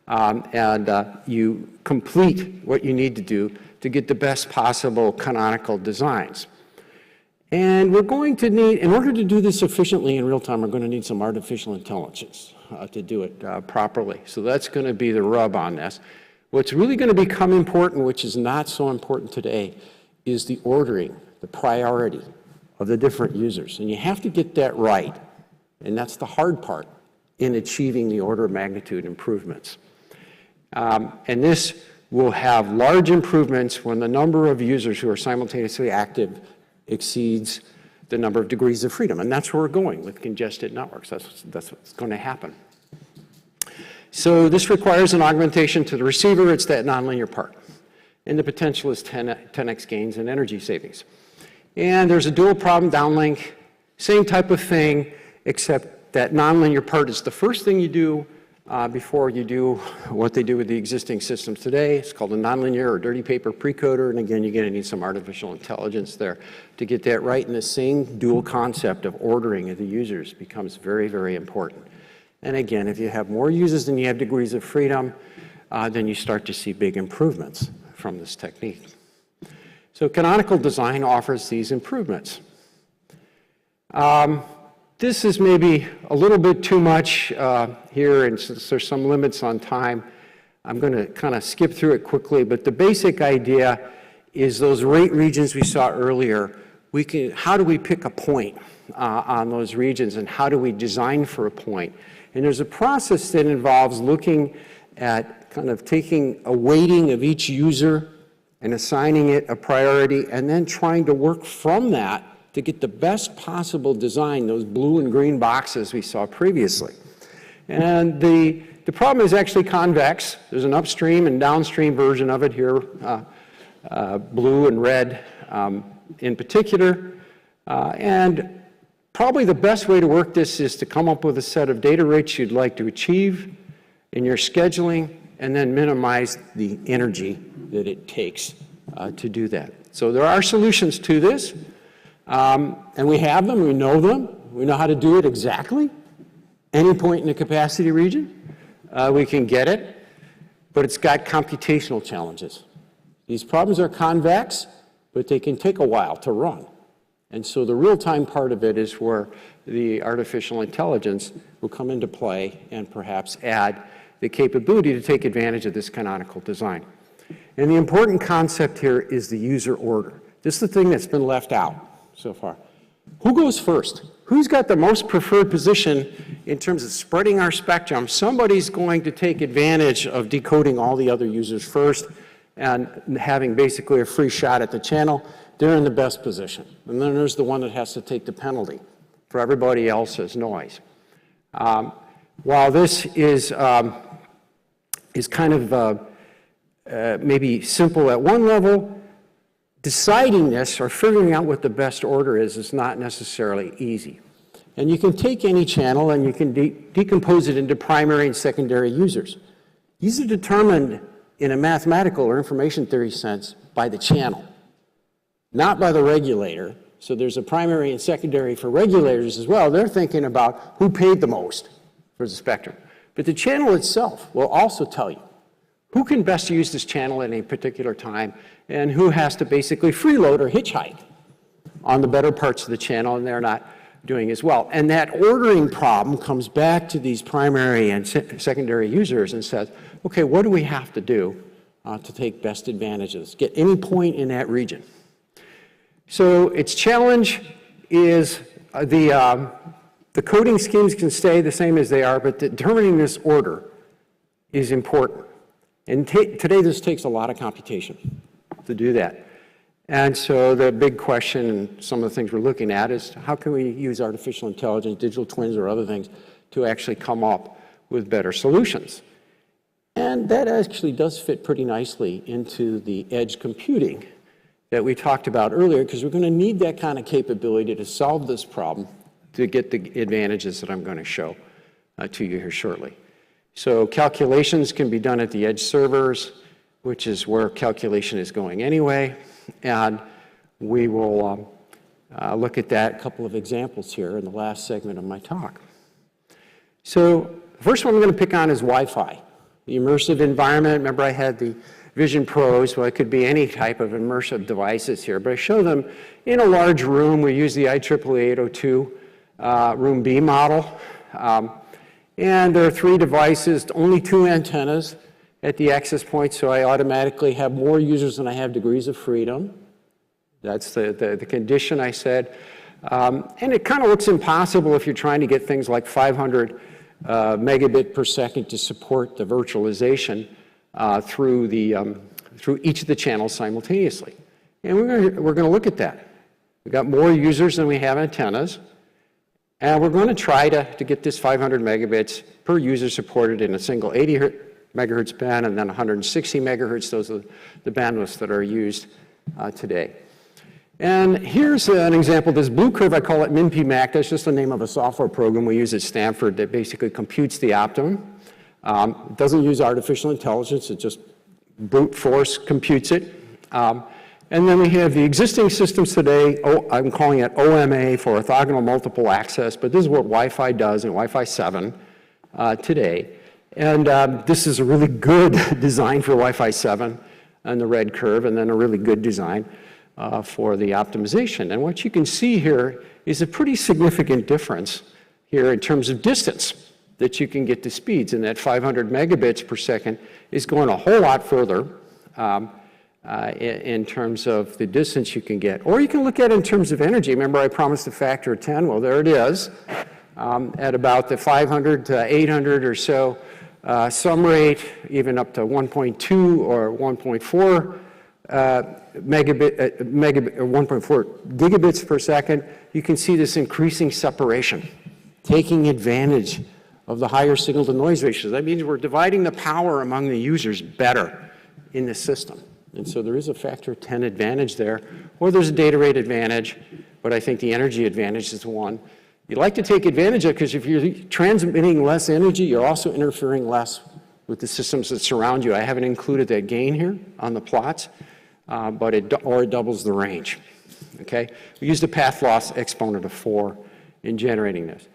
and you complete what you need to do to get the best possible canonical designs. And we're going to need, in order to do this efficiently in real time, we're going to need some artificial intelligence to do it properly. So that's going to be the rub on this. What's really going to become important, which is not so important today, is the ordering, the priority of the different users. And you have to get that right. And that's the hard part in achieving the order of magnitude improvements. And this will have large improvements when the number of users who are simultaneously active exceeds the number of degrees of freedom. And that's where we're going with congested networks. That's what's going to happen. So this requires an augmentation to the receiver. It's that nonlinear part. And the potential is 10x gains in energy savings. And there's a dual problem downlink, same type of thing, except that nonlinear part is the first thing you do before you do what they do with the existing systems today. It's called a nonlinear or dirty paper precoder. And again, you're going to need some artificial intelligence there to get that right. And the same dual concept of ordering of the users becomes very, very important. And again, if you have more users than you have degrees of freedom, then you start to see big improvements from this technique. So canonical design offers these improvements. This is maybe a little bit too much here, and since there's some limits on time, I'm going to kind of skip through it quickly, but the basic idea is those rate regions we saw earlier, how do we pick a point on those regions, and how do we design for a point? And there's a process that involves looking at kind of taking a weighting of each user and assigning it a priority, and then trying to work from that to get the best possible design, those blue and green boxes we saw previously. And the problem is actually convex. There's an upstream and downstream version of it here, blue and red in particular. And probably the best way to work this is to come up with a set of data rates you'd like to achieve in your scheduling, and then minimize the energy that it takes to do that. So there are solutions to this. And we have them, we know how to do it exactly. Any point in the capacity region, we can get it, but it's got computational challenges. These problems are convex, but they can take a while to run. And so the real-time part of it is where the artificial intelligence will come into play and perhaps add the capability to take advantage of this canonical design. And the important concept here is the user order. This is the thing that's been left out so far. Who goes first? Who's got the most preferred position in terms of spreading our spectrum? Somebody's going to take advantage of decoding all the other users first and having basically a free shot at the channel. They're in the best position. And then there's the one that has to take the penalty for everybody else's noise. While this is kind of maybe simple at one level, deciding this or figuring out what the best order is not necessarily easy. And you can take any channel and you can decompose it into primary and secondary users. These are determined in a mathematical or information theory sense by the channel, not by the regulator. So there's a primary and secondary for regulators as well. They're thinking about who paid the most for the spectrum. But the channel itself will also tell you who can best use this channel at a particular time and who has to basically freeload or hitchhike on the better parts of the channel, and they're not doing as well. And that ordering problem comes back to these primary and secondary users and says, okay, what do we have to do to take best advantages, get any point in that region? So its challenge is the coding schemes can stay the same as they are, but determining this order is important. And today this takes a lot of computation to do that. And so the big question and some of the things we're looking at is how can we use artificial intelligence, digital twins or other things to actually come up with better solutions. And that actually does fit pretty nicely into the edge computing that we talked about earlier, because we're going to need that kind of capability to solve this problem to get the advantages that I'm going to show to you here shortly. So calculations can be done at the edge servers, which is where calculation is going anyway. And we will look at that, a couple of examples here in the last segment of my talk. So the first one I'm going to pick on is Wi-Fi. The immersive environment, remember I had the Vision Pros, well it could be any type of immersive devices here, but I show them in a large room. We use the IEEE 802 Room B model. And there are 3 devices, only 2 antennas at the access point, so I automatically have more users than I have degrees of freedom. That's the condition I said. And it kind of looks impossible if you're trying to get things like 500 megabit per second to support the virtualization through each of the channels simultaneously. And we're going to look at that. We've got more users than we have antennas. And we're going to try to get this 500 megabits per user supported in a single 80 megahertz band and then 160 megahertz. Those are the bandwidths that are used today. And here's an example. This blue curve, I call it MinPMac. That's just the name of a software program we use at Stanford that basically computes the optimum. It doesn't use artificial intelligence. It just brute force computes it. And then we have the existing systems today. I'm calling it OMA for orthogonal multiple access, but this is what Wi-Fi does in Wi-Fi 7 today. And this is a really good design for Wi-Fi 7 on the red curve, and then a really good design for the optimization. And what you can see here is a pretty significant difference here in terms of distance that you can get to speeds, and that 500 megabits per second is going a whole lot further in terms of the distance you can get. Or you can look at it in terms of energy. Remember I promised a factor of 10? Well, there it is. At about the 500 to 800 or so sum rate, even up to 1.2 or 1.4 1.4 gigabits per second, you can see this increasing separation, taking advantage of the higher signal-to-noise ratios. That means we're dividing the power among the users better in the system. And so there is a factor of 10 advantage there, or there's a data rate advantage, but I think the energy advantage is the one you'd like to take advantage of, because if you're transmitting less energy, you're also interfering less with the systems that surround you. I haven't included that gain here on the plots, but it doubles the range. Okay? We used a path loss exponent of 4 in generating this.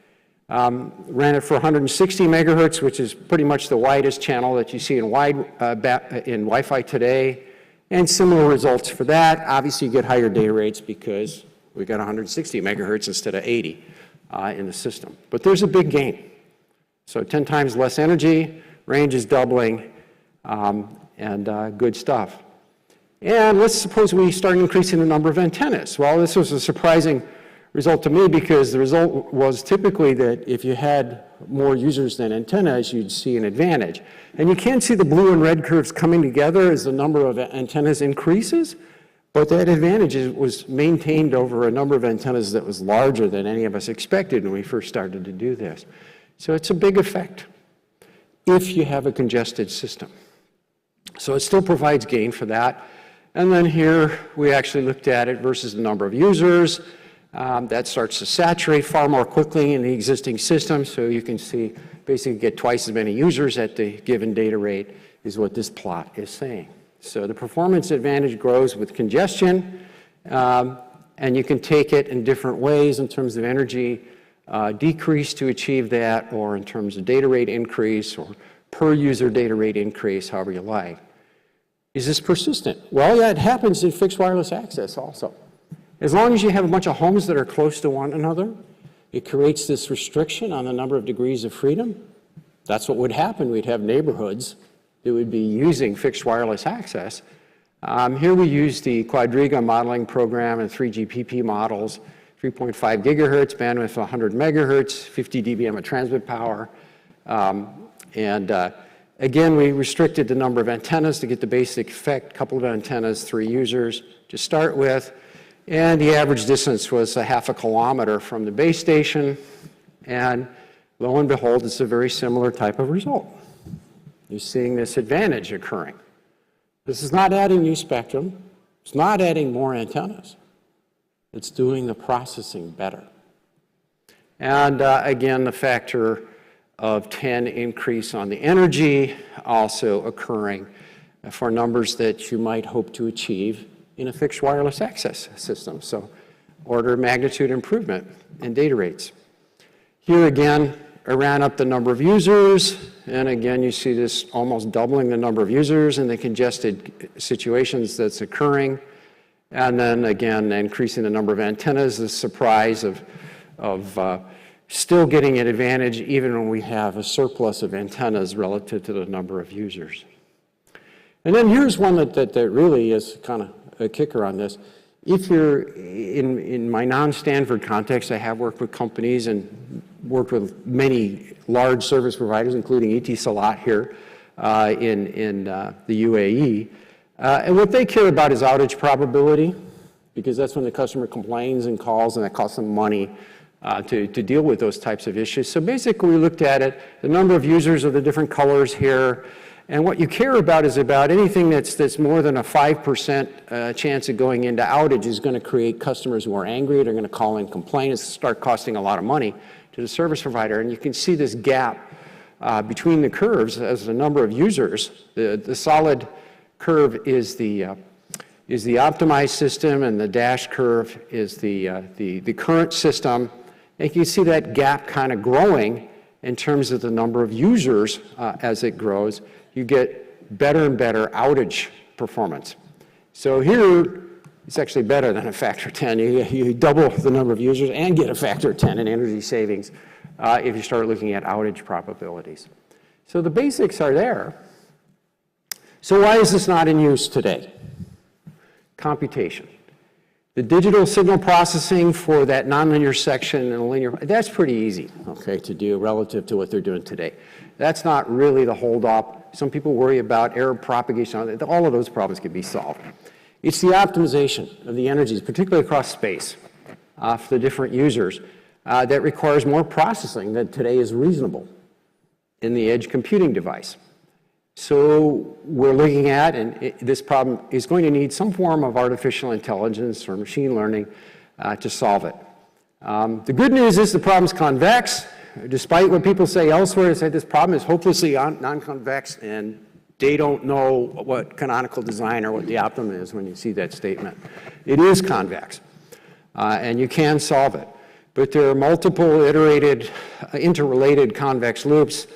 Ran it for 160 megahertz, which is pretty much the widest channel that you see in Wi-Fi today, and similar results for that. Obviously, you get higher data rates because we got 160 megahertz instead of 80 in the system. But there's a big gain. So 10 times less energy, range is doubling, and good stuff. And let's suppose we start increasing the number of antennas. Well, this was a surprising result to me because the result was typically that if you had more users than antennas, you'd see an advantage. And you can see the blue and red curves coming together as the number of antennas increases, but that advantage was maintained over a number of antennas that was larger than any of us expected when we first started to do this. So it's a big effect if you have a congested system. So it still provides gain for that. And then here we actually looked at it versus the number of users. That starts to saturate far more quickly in the existing system. So you can see basically get twice as many users at the given data rate is what this plot is saying. So the performance advantage grows with congestion. And you can take it in different ways in terms of energy decrease to achieve that, or in terms of data rate increase, or per user data rate increase, however you like. Is this persistent? Well, yeah, it happens in fixed wireless access also. As long as you have a bunch of homes that are close to one another, it creates this restriction on the number of degrees of freedom. That's what would happen. We'd have neighborhoods that would be using fixed wireless access. Here we use the Quadriga modeling program and 3GPP models, 3.5 gigahertz, bandwidth 100 megahertz, 50 dBm of transmit power. Again, we restricted the number of antennas to get the basic effect, couple of antennas, 3 users to start with. And the average distance was a half a kilometer from the base station. And lo and behold, it's a very similar type of result. You're seeing this advantage occurring. This is not adding new spectrum. It's not adding more antennas. It's doing the processing better. And again, the factor of 10 increase on the energy also occurring for numbers that you might hope to achieve in a fixed wireless access system. So order of magnitude improvement in data rates. Here again, I ran up the number of users, and again, you see this almost doubling the number of users in the congested situations that's occurring. And then again, increasing the number of antennas, the surprise of still getting an advantage even when we have a surplus of antennas relative to the number of users. And then here's one that really is kind of a kicker on this. If you're in my non-Stanford context, I have worked with companies and worked with many large service providers, including Etisalat here in the UAE. And what they care about is outage probability, because that's when the customer complains and calls, and that costs them money to deal with those types of issues. So basically, we looked at it, the number of users of the different colors here, and what you care about is about anything that's more than a 5% chance of going into outage is going to create customers who are angry. They're going to call in, complain. It's start costing a lot of money to the service provider. And you can see this gap between the curves as the number of users. The solid curve is the optimized system, and the dashed curve is the current system. And you can see that gap kind of growing in terms of the number of users as it grows. You get better and better outage performance. So here, it's actually better than a factor 10. You double the number of users and get a factor 10 in energy savings if you start looking at outage probabilities. So the basics are there. So why is this not in use today? Computation. The digital signal processing for that nonlinear section and a linear, that's pretty easy, okay, to do relative to what they're doing today. That's not really the holdup. Some people worry about error propagation. All of those problems can be solved. It's the optimization of the energies, particularly across space, for the different users, that requires more processing than today is reasonable in the edge computing device. So we're looking at, and this problem is going to need some form of artificial intelligence or machine learning to solve it. The good news is the problem's convex. Despite what people say elsewhere, they say this problem is hopelessly non-convex, and they don't know what canonical design or what the optimum is when you see that statement. It is convex, and you can solve it. But there are multiple interrelated convex loops.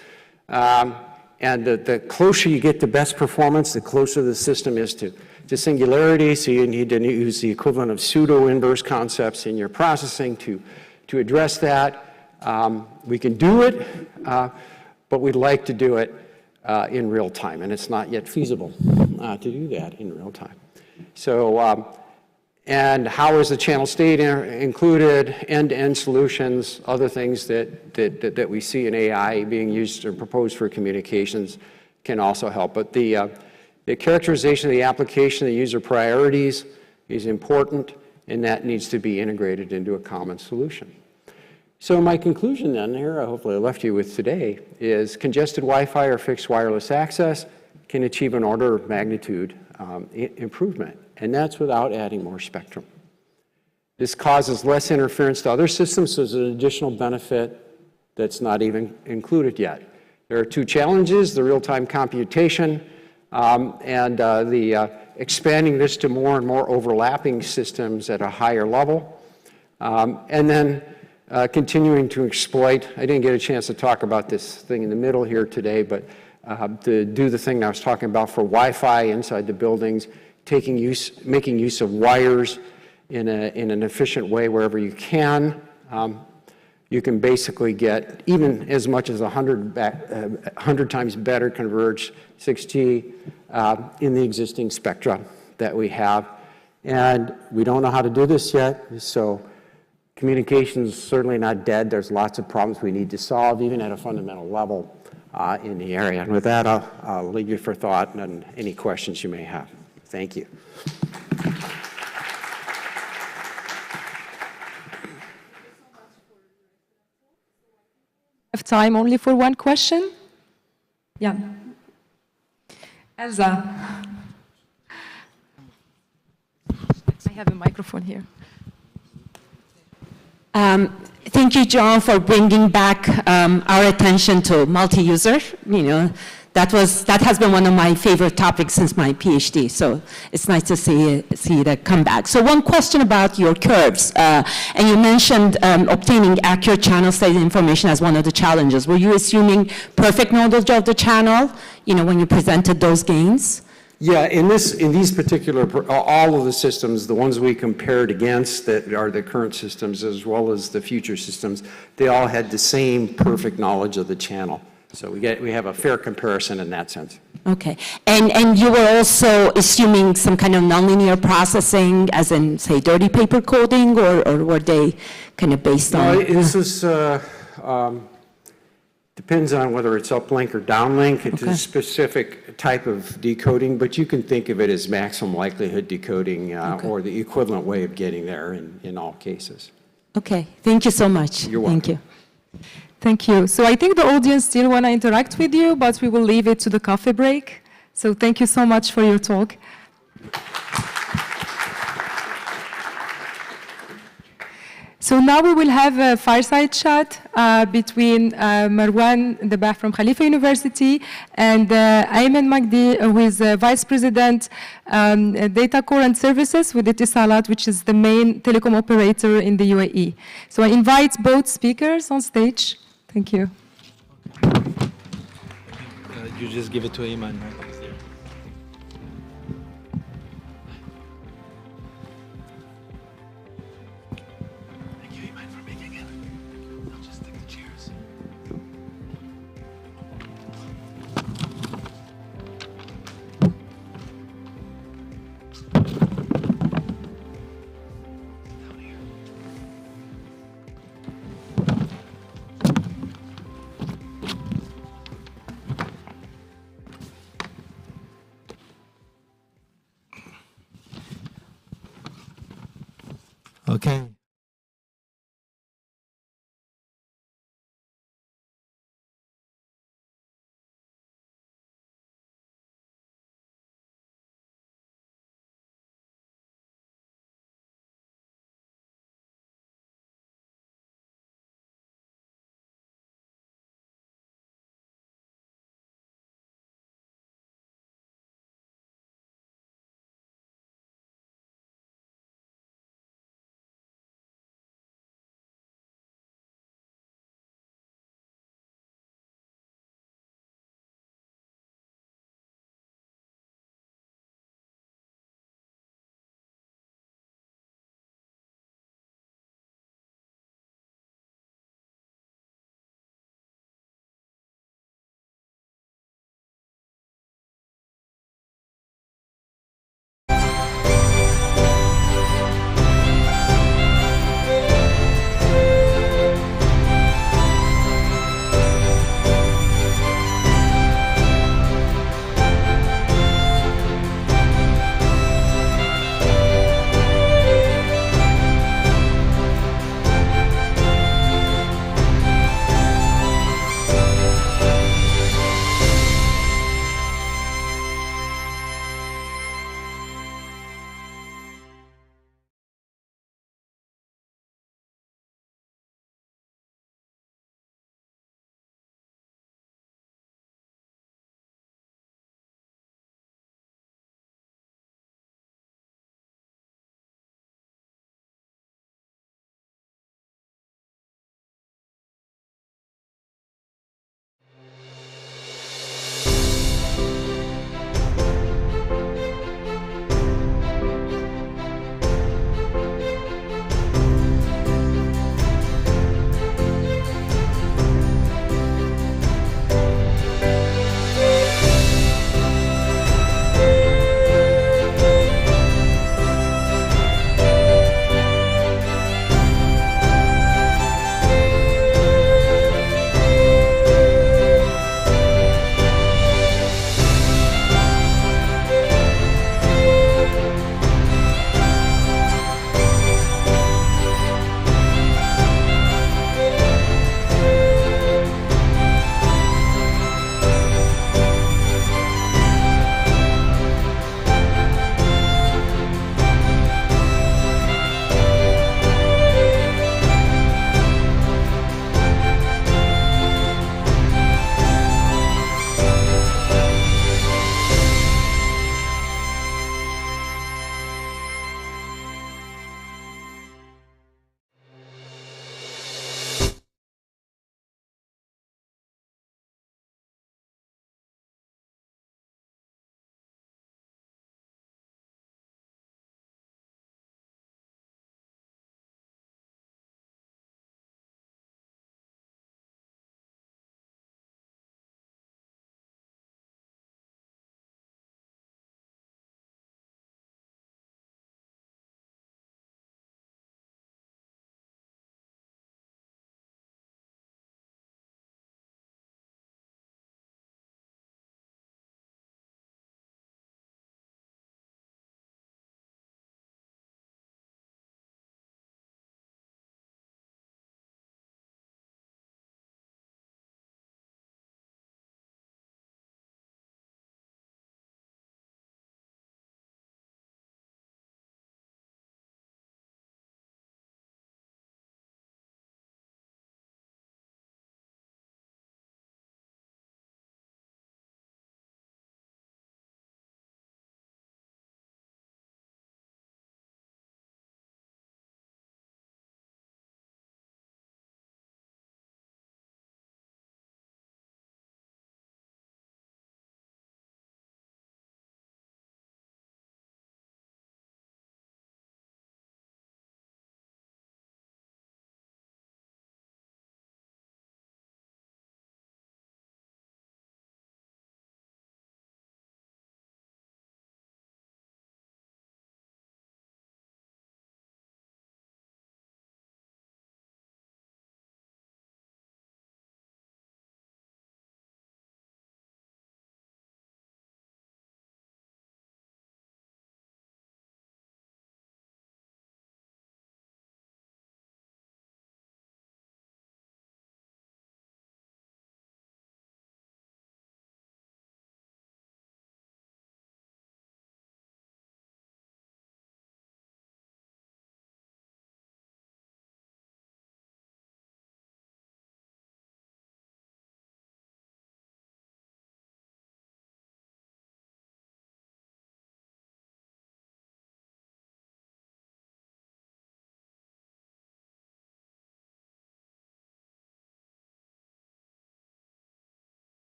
And the closer you get to best performance, the closer the system is to singularity. So you need to use the equivalent of pseudo-inverse concepts in your processing to address that. We can do it, but we'd like to do it in real time, and it's not yet feasible to do that in real time. So, and how is the channel state included, end-to-end solutions, other things that we see in AI being used or proposed for communications can also help. But the characterization of the application, the user priorities is important, and that needs to be integrated into a common solution. So my conclusion then here, hopefully I left you with today, is congested Wi-Fi or fixed wireless access can achieve an order of magnitude improvement, and that's without adding more spectrum. This causes less interference to other systems, so there's an additional benefit that's not even included yet. There are two challenges: the real-time computation and the expanding this to more and more overlapping systems at a higher level, and then continuing to exploit. I didn't get a chance to talk about this thing in the middle here today, but to do the thing I was talking about for Wi-Fi inside the buildings, making use of wires in an efficient way wherever you can. You can basically get even as much as 100 times better converged 6G in the existing spectrum that we have. And we don't know how to do this yet, so communications is certainly not dead. There's lots of problems we need to solve, even at a fundamental level in the area. And with that, I'll leave you for thought and any questions you may have. Thank you. Have time only for one question? Yeah. Elsa. I have a microphone here. Thank you, John, for bringing back our attention to multi-user. You know, that has been one of my favorite topics since my PhD. So it's nice to see it come back. So one question about your curves, and you mentioned obtaining accurate channel state information as one of the challenges. Were you assuming perfect knowledge of the channel, you know, when you presented those gains? Yeah, in these particular, all of the systems, the ones we compared against that are the current systems as well as the future systems, they all had the same perfect knowledge of the channel. So we have a fair comparison in that sense. Okay, and you were also assuming some kind of nonlinear processing, as in, say, dirty paper coding, or were they kind of based on? No, this is depends on whether it's uplink or downlink. It's a specific type of decoding, but you can think of it as maximum likelihood decoding or the equivalent way of getting there in all cases. Okay, thank you so much. You're welcome. Thank you. Thank you. So I think the audience still want to interact with you, but we will leave it to the coffee break. So thank you so much for your talk. So now we will have a fireside chat between Marwan Dabah from Khalifa University and Ayman Magdi, who is Vice President Data Core and Services with Etisalat, which is the main telecom operator in the UAE. So I invite both speakers on stage. Thank you. You just give it to Ayman, right? Okay.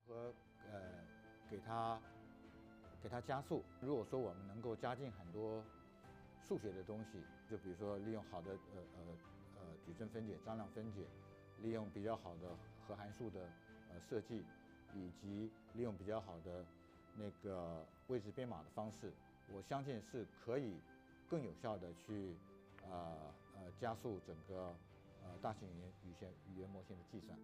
和给它加速。如果说我们能够加进很多数学的东西，就比如说利用好的矩阵分解、张量分解，利用比较好的核函数的设计，以及利用比较好的那个位置编码的方式，我相信是可以更有效的去加速整个大型语言模型的计算。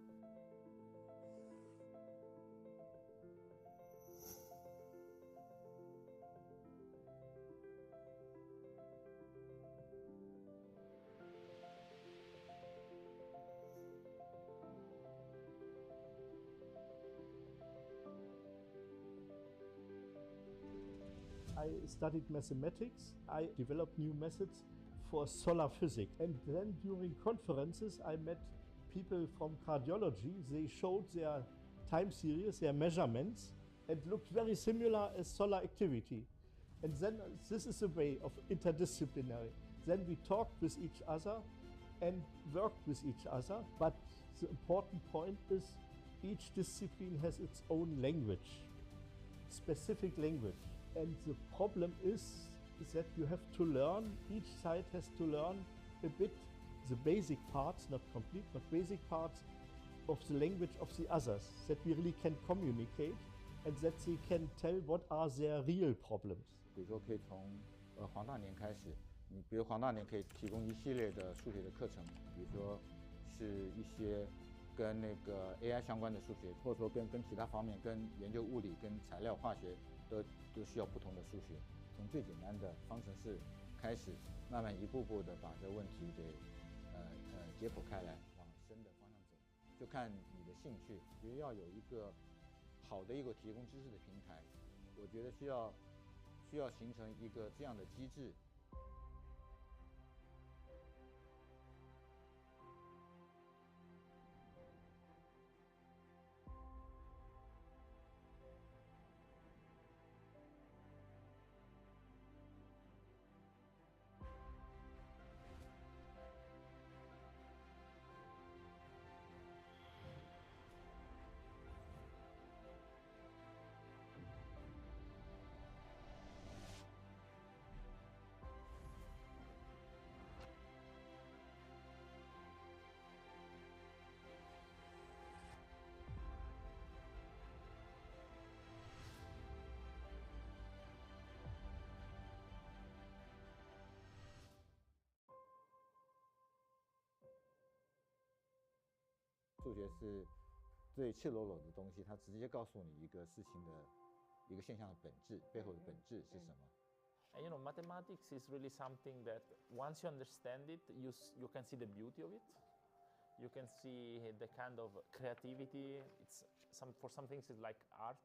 I studied mathematics. I developed new methods for solar physics. And then during conferences, I met people from cardiology. They showed their time series, their measurements, and looked very similar as solar activity. And then this is a way of interdisciplinary. Then we talked with each other and worked with each other. But the important point is each discipline has its own language, specific language. And the problem is that you have to learn, each side has to learn a bit the basic parts, not complete, but basic parts of the language of the others, that we really can communicate and that they can tell what are their real problems. 比如说可以从黄大年开始，比如黄大年可以提供一系列的数学的课程，比如说是一些跟那个 AI 相关的数学，或者说跟其他方面，跟研究物理、跟材料化学都需要不同的数学。从最简单的方程式开始，慢慢一步步的把这个问题给解剖开来，往深的方向走。就看你的兴趣。觉得要有一个好的一个提供知识的平台，我觉得需要形成一个这样的机制。数学是最赤裸裸的东西，它直接告诉你一个事情的一个现象的本质，背后的本质是什么。And you know, mathematics is really something that once you understand it, you can see the beauty of it. You can see the kind of creativity. For some things it's like art.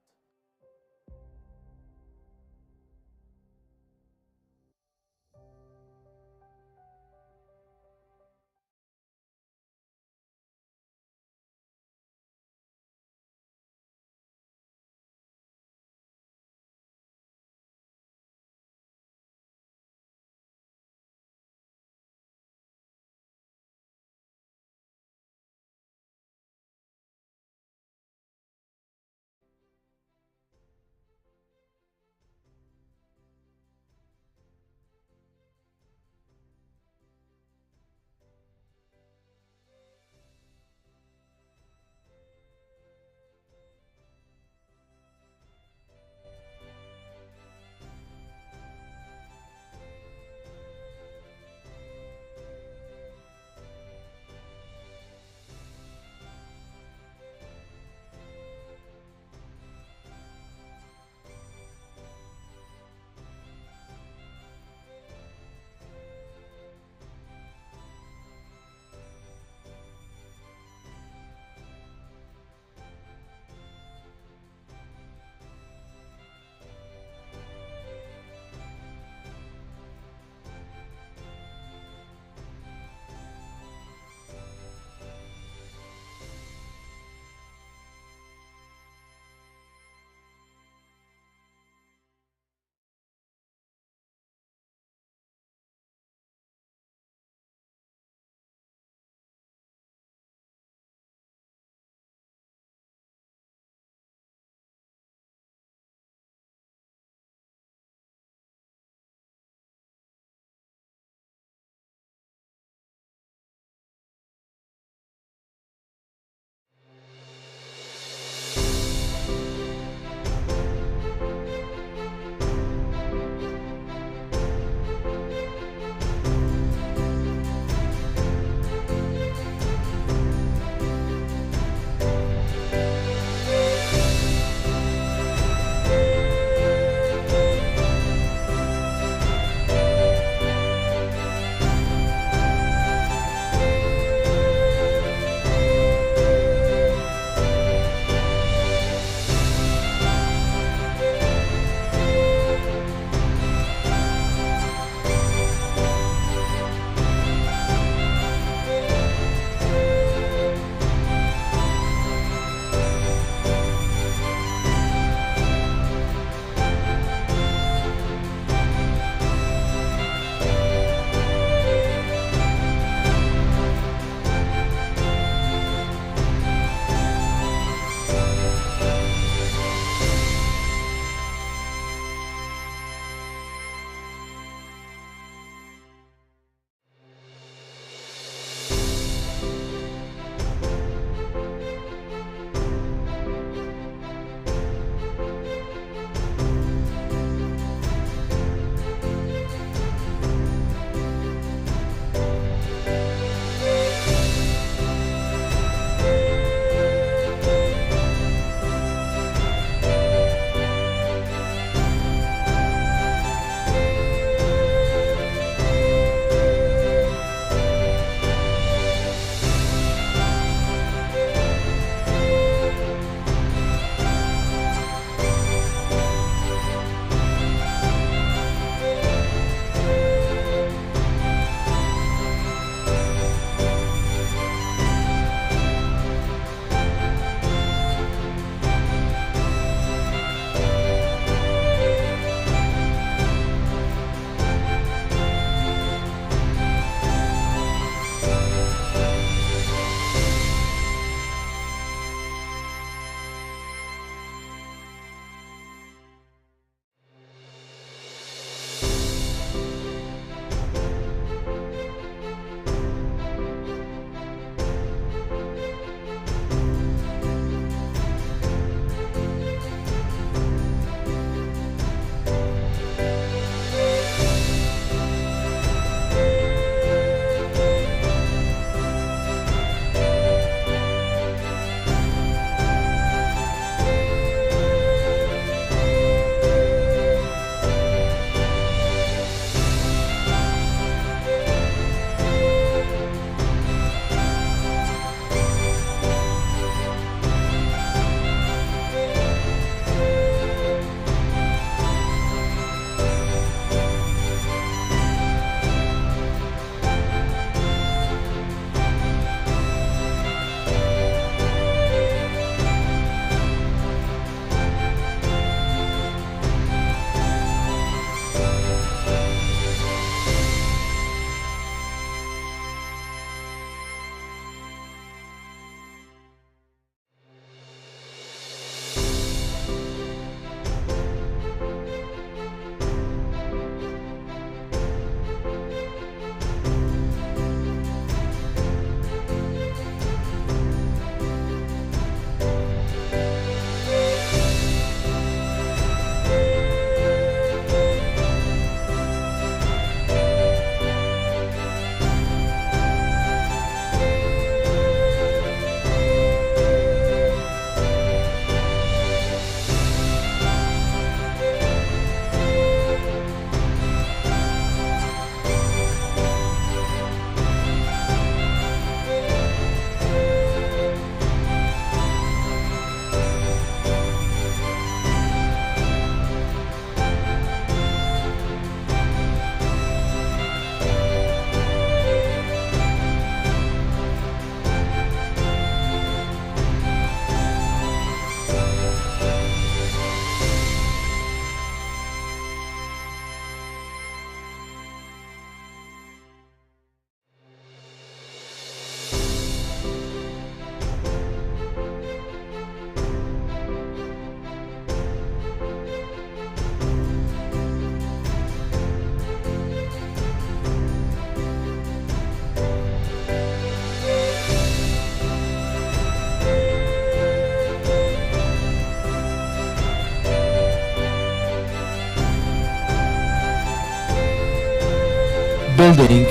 building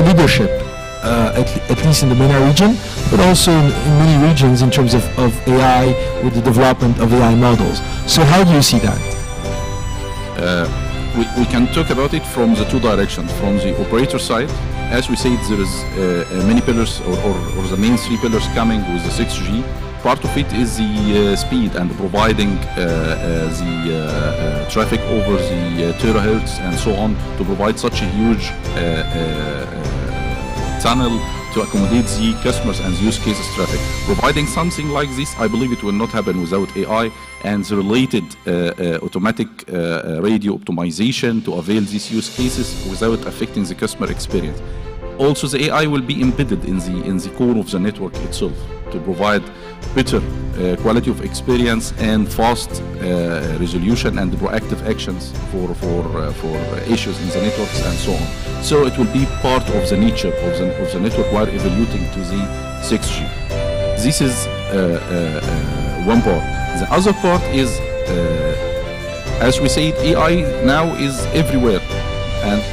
leadership, at least in the MENA region, but also in many regions in terms of AI with the development of AI models. So how do you see that? We can talk about it from the two directions. From the operator side, as we said, there is many pillars or the main three pillars coming with the 6G. Part of it is the speed and providing the traffic over the terahertz and so on to provide such a huge tunnel to accommodate the customers and the use cases traffic. Providing something like this, I believe it will not happen without AI and the related automatic radio optimization to avail these use cases without affecting the customer experience. Also, the AI will be embedded in the core of the network itself to provide better quality of experience and fast resolution and proactive actions for issues in the networks and so on. So it will be part of the nature of the network while evoluting to the 6G. This is one part. The other part is, as we said, AI now is everywhere, and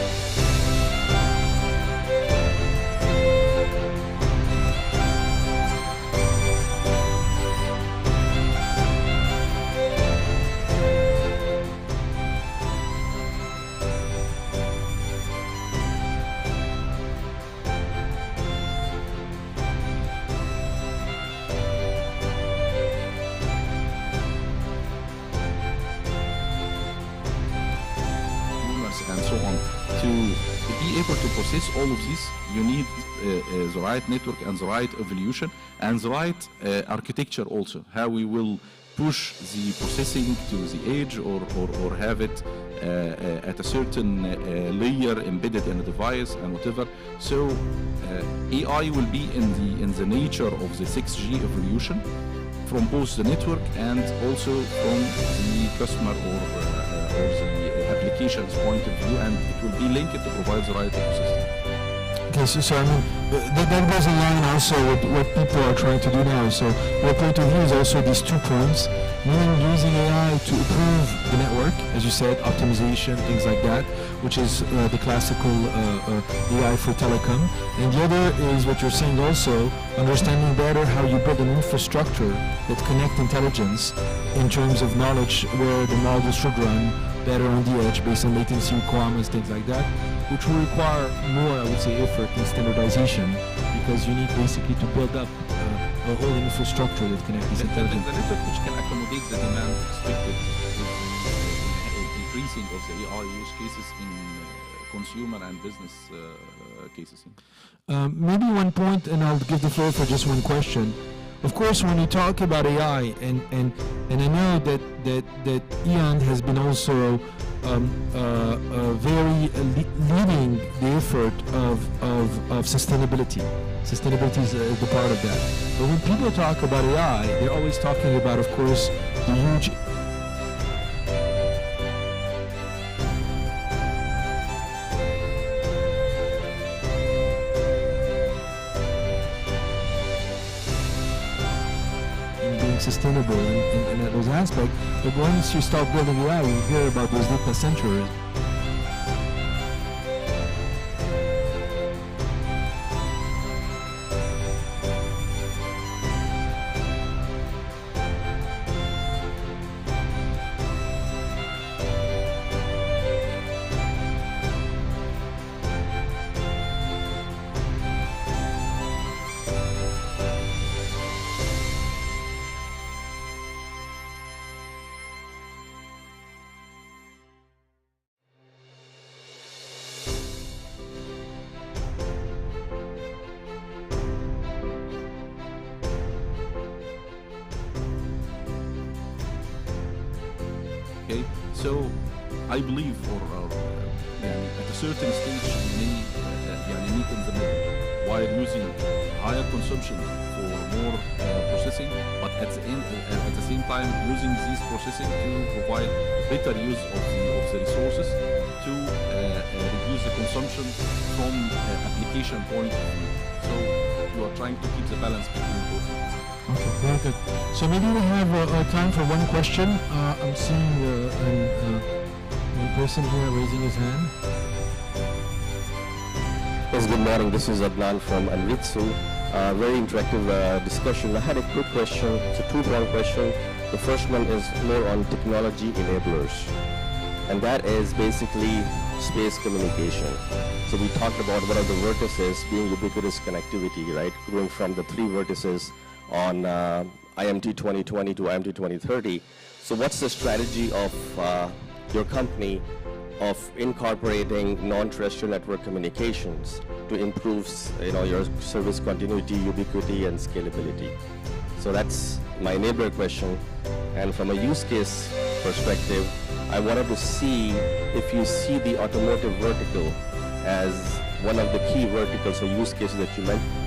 so on. To be able to process all of this, you need the right network and the right evolution and the right architecture also. How we will push the processing to the edge or have it at a certain layer embedded in a device and whatever. So AI will be in the nature of the 6G evolution from both the network and also from the customer or the application's point of view, and it will be linked to provide the right ecosystem. Okay, so I mean, that goes in line also with what people are trying to do now. So your point of view is also these 2 points, meaning using AI to improve the network, as you said, optimization, things like that, which is the classical AI for telecom. And the other is what you're saying also, understanding better how you build an infrastructure that connect intelligence in terms of knowledge where the model should run better on the edge based on latency requirements, things like that, which will require more, I would say, effort in standardization, because you need basically to build up a whole infrastructure that connects these intelligence. The network which can accommodate the demand expected with the increasing of the AI use cases in consumer and business cases. Maybe one point, and I'll give the floor for just one question. Of course, when you talk about AI, and I know that Ian has been also very leading the effort of sustainability. Sustainability is the part of that. But when people talk about AI, they're always talking about, of course, the huge sustainable in those aspects, but once you start building AI, you hear about those data centers. Okay, so I believe at a certain stage we may meet in the middle while using higher consumption for more processing, but at the same time using this processing to provide better use of the resources to reduce the consumption from application point of view. So you are trying to keep the balance between both. Okay, very good. So maybe we have time for one question. I'm seeing one person here raising his hand. Yes, good morning. This is Adnan from Amritsu. Very interactive discussion. I had a quick question. It's a two-pronged question. The first one is more on technology enablers, and that is basically space communication. So we talked about one of the vertices being ubiquitous connectivity, right? Going from the 3 vertices on IMT 2020 to IMT 2030. So what's the strategy of your company of incorporating non-terrestrial network communications to improve, your service continuity, ubiquity, and scalability? So that's my enabler question. And from a use case perspective, I wanted to see if you see the automotive vertical as one of the key verticals or use cases that you mentioned.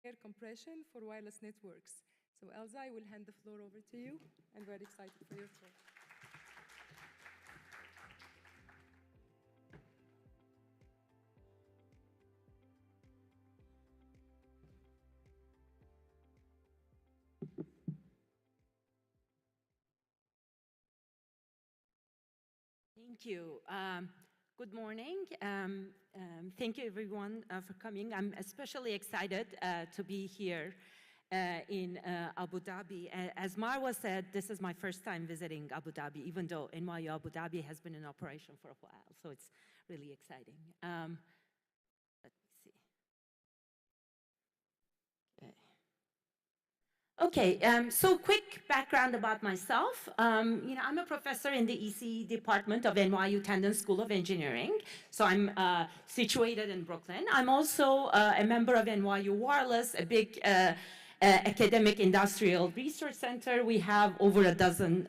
Air compression for wireless networks. So Elsa, I will hand the floor over to you, and we're excited for your talk. Thank you. Good morning. Thank you everyone for coming. I'm especially excited to be here in Abu Dhabi. As Marwa said, this is my first time visiting Abu Dhabi, even though NYU Abu Dhabi has been in operation for a while, so it's really exciting. Let me see. Okay, so quick background about myself. I'm a professor in the EC department of NYU Tandon School of Engineering. So I'm situated in Brooklyn. I'm also a member of NYU Wireless, a big academic industrial research center. We have over a dozen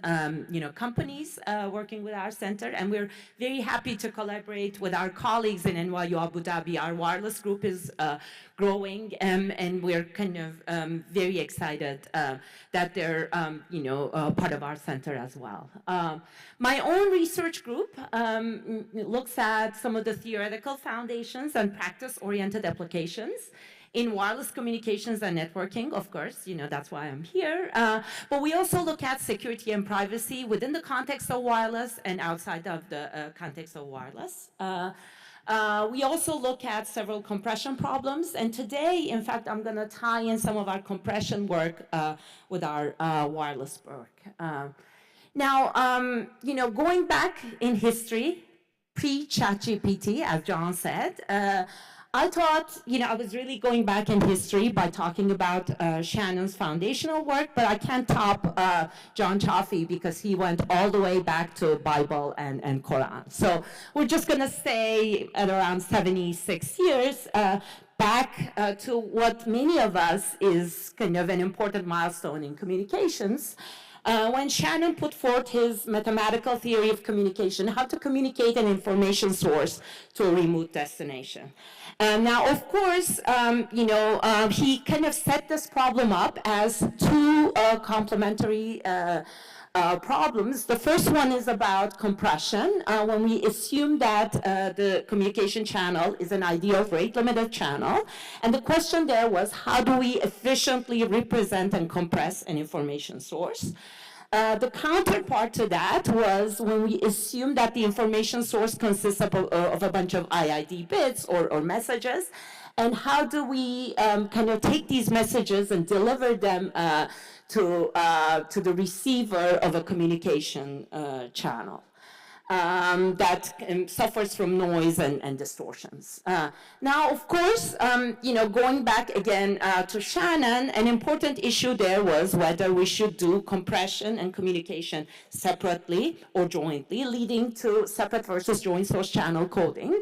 companies working with our center, and we're very happy to collaborate with our colleagues in NYU Abu Dhabi. Our wireless group is growing, and we're kind of very excited that they're part of our center as well. My own research group looks at some of the theoretical foundations and practice-oriented applications in wireless communications and networking, of course, that's why I'm here. But we also look at security and privacy within the context of wireless and outside of the context of wireless. We also look at several compression problems, and today, in fact, I'm going to tie in some of our compression work with our wireless work. Now, going back in history, pre-ChatGPT, as John said, I thought, I was really going back in history by talking about Shannon's foundational work, but I can't top John Chaffee because he went all the way back to Bible and Quran. So we're just going to stay at around 76 years back to what many of us is kind of an important milestone in communications. When Shannon put forth his mathematical theory of communication, how to communicate an information source to a remote destination. Now, of course, he kind of set this problem up as two complementary problems. The first one is about compression, when we assume that the communication channel is an ideal rate-limited channel. And the question there was, how do we efficiently represent and compress an information source? The counterpart to that was when we assume that the information source consists of a bunch of IID bits or messages, and how do we kind of take these messages and deliver them to the receiver of a communication channel that suffers from noise and distortions. Now, of course, going back again to Shannon, an important issue there was whether we should do compression and communication separately or jointly, leading to separate versus joint source channel coding,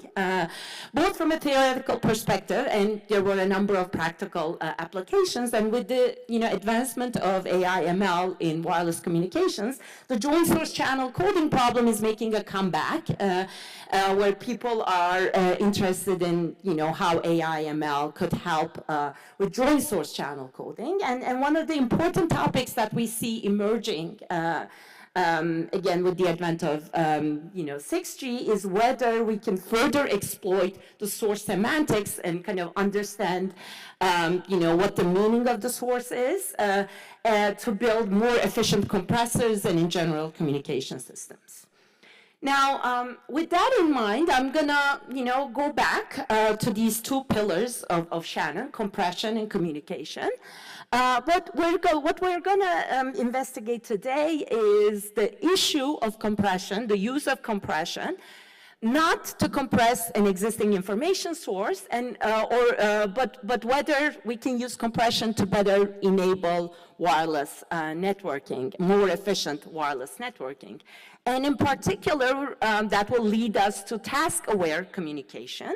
both from a theoretical perspective, and there were a number of practical applications. And with the advancement of AI ML in wireless communications, the joint source channel coding problem is making a comeback, where people are interested in how AI ML could help with joint source channel coding. And one of the important topics that we see emerging again with the advent of 6G is whether we can further exploit the source semantics and kind of understand what the meaning of the source is to build more efficient compressors and in general communication systems. Now, with that in mind, I'm gonna, go back to these two pillars of Shannon, compression and communication. But what we're gonna investigate today is the issue of compression, the use of compression, not to compress an existing information source, and but whether we can use compression to better enable wireless networking, more efficient wireless networking. And in particular, that will lead us to task-aware communication,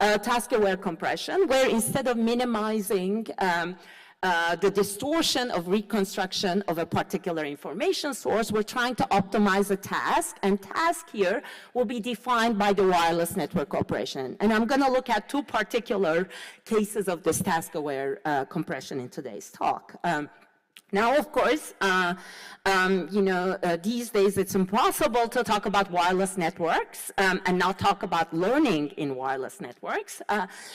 task-aware compression, where instead of minimizing the distortion of reconstruction of a particular information source, we're trying to optimize a task, and task here will be defined by the wireless network operation. And I'm going to look at two particular cases of this task-aware compression in today's talk. Now, of course, these days it's impossible to talk about wireless networks and not talk about learning in wireless networks.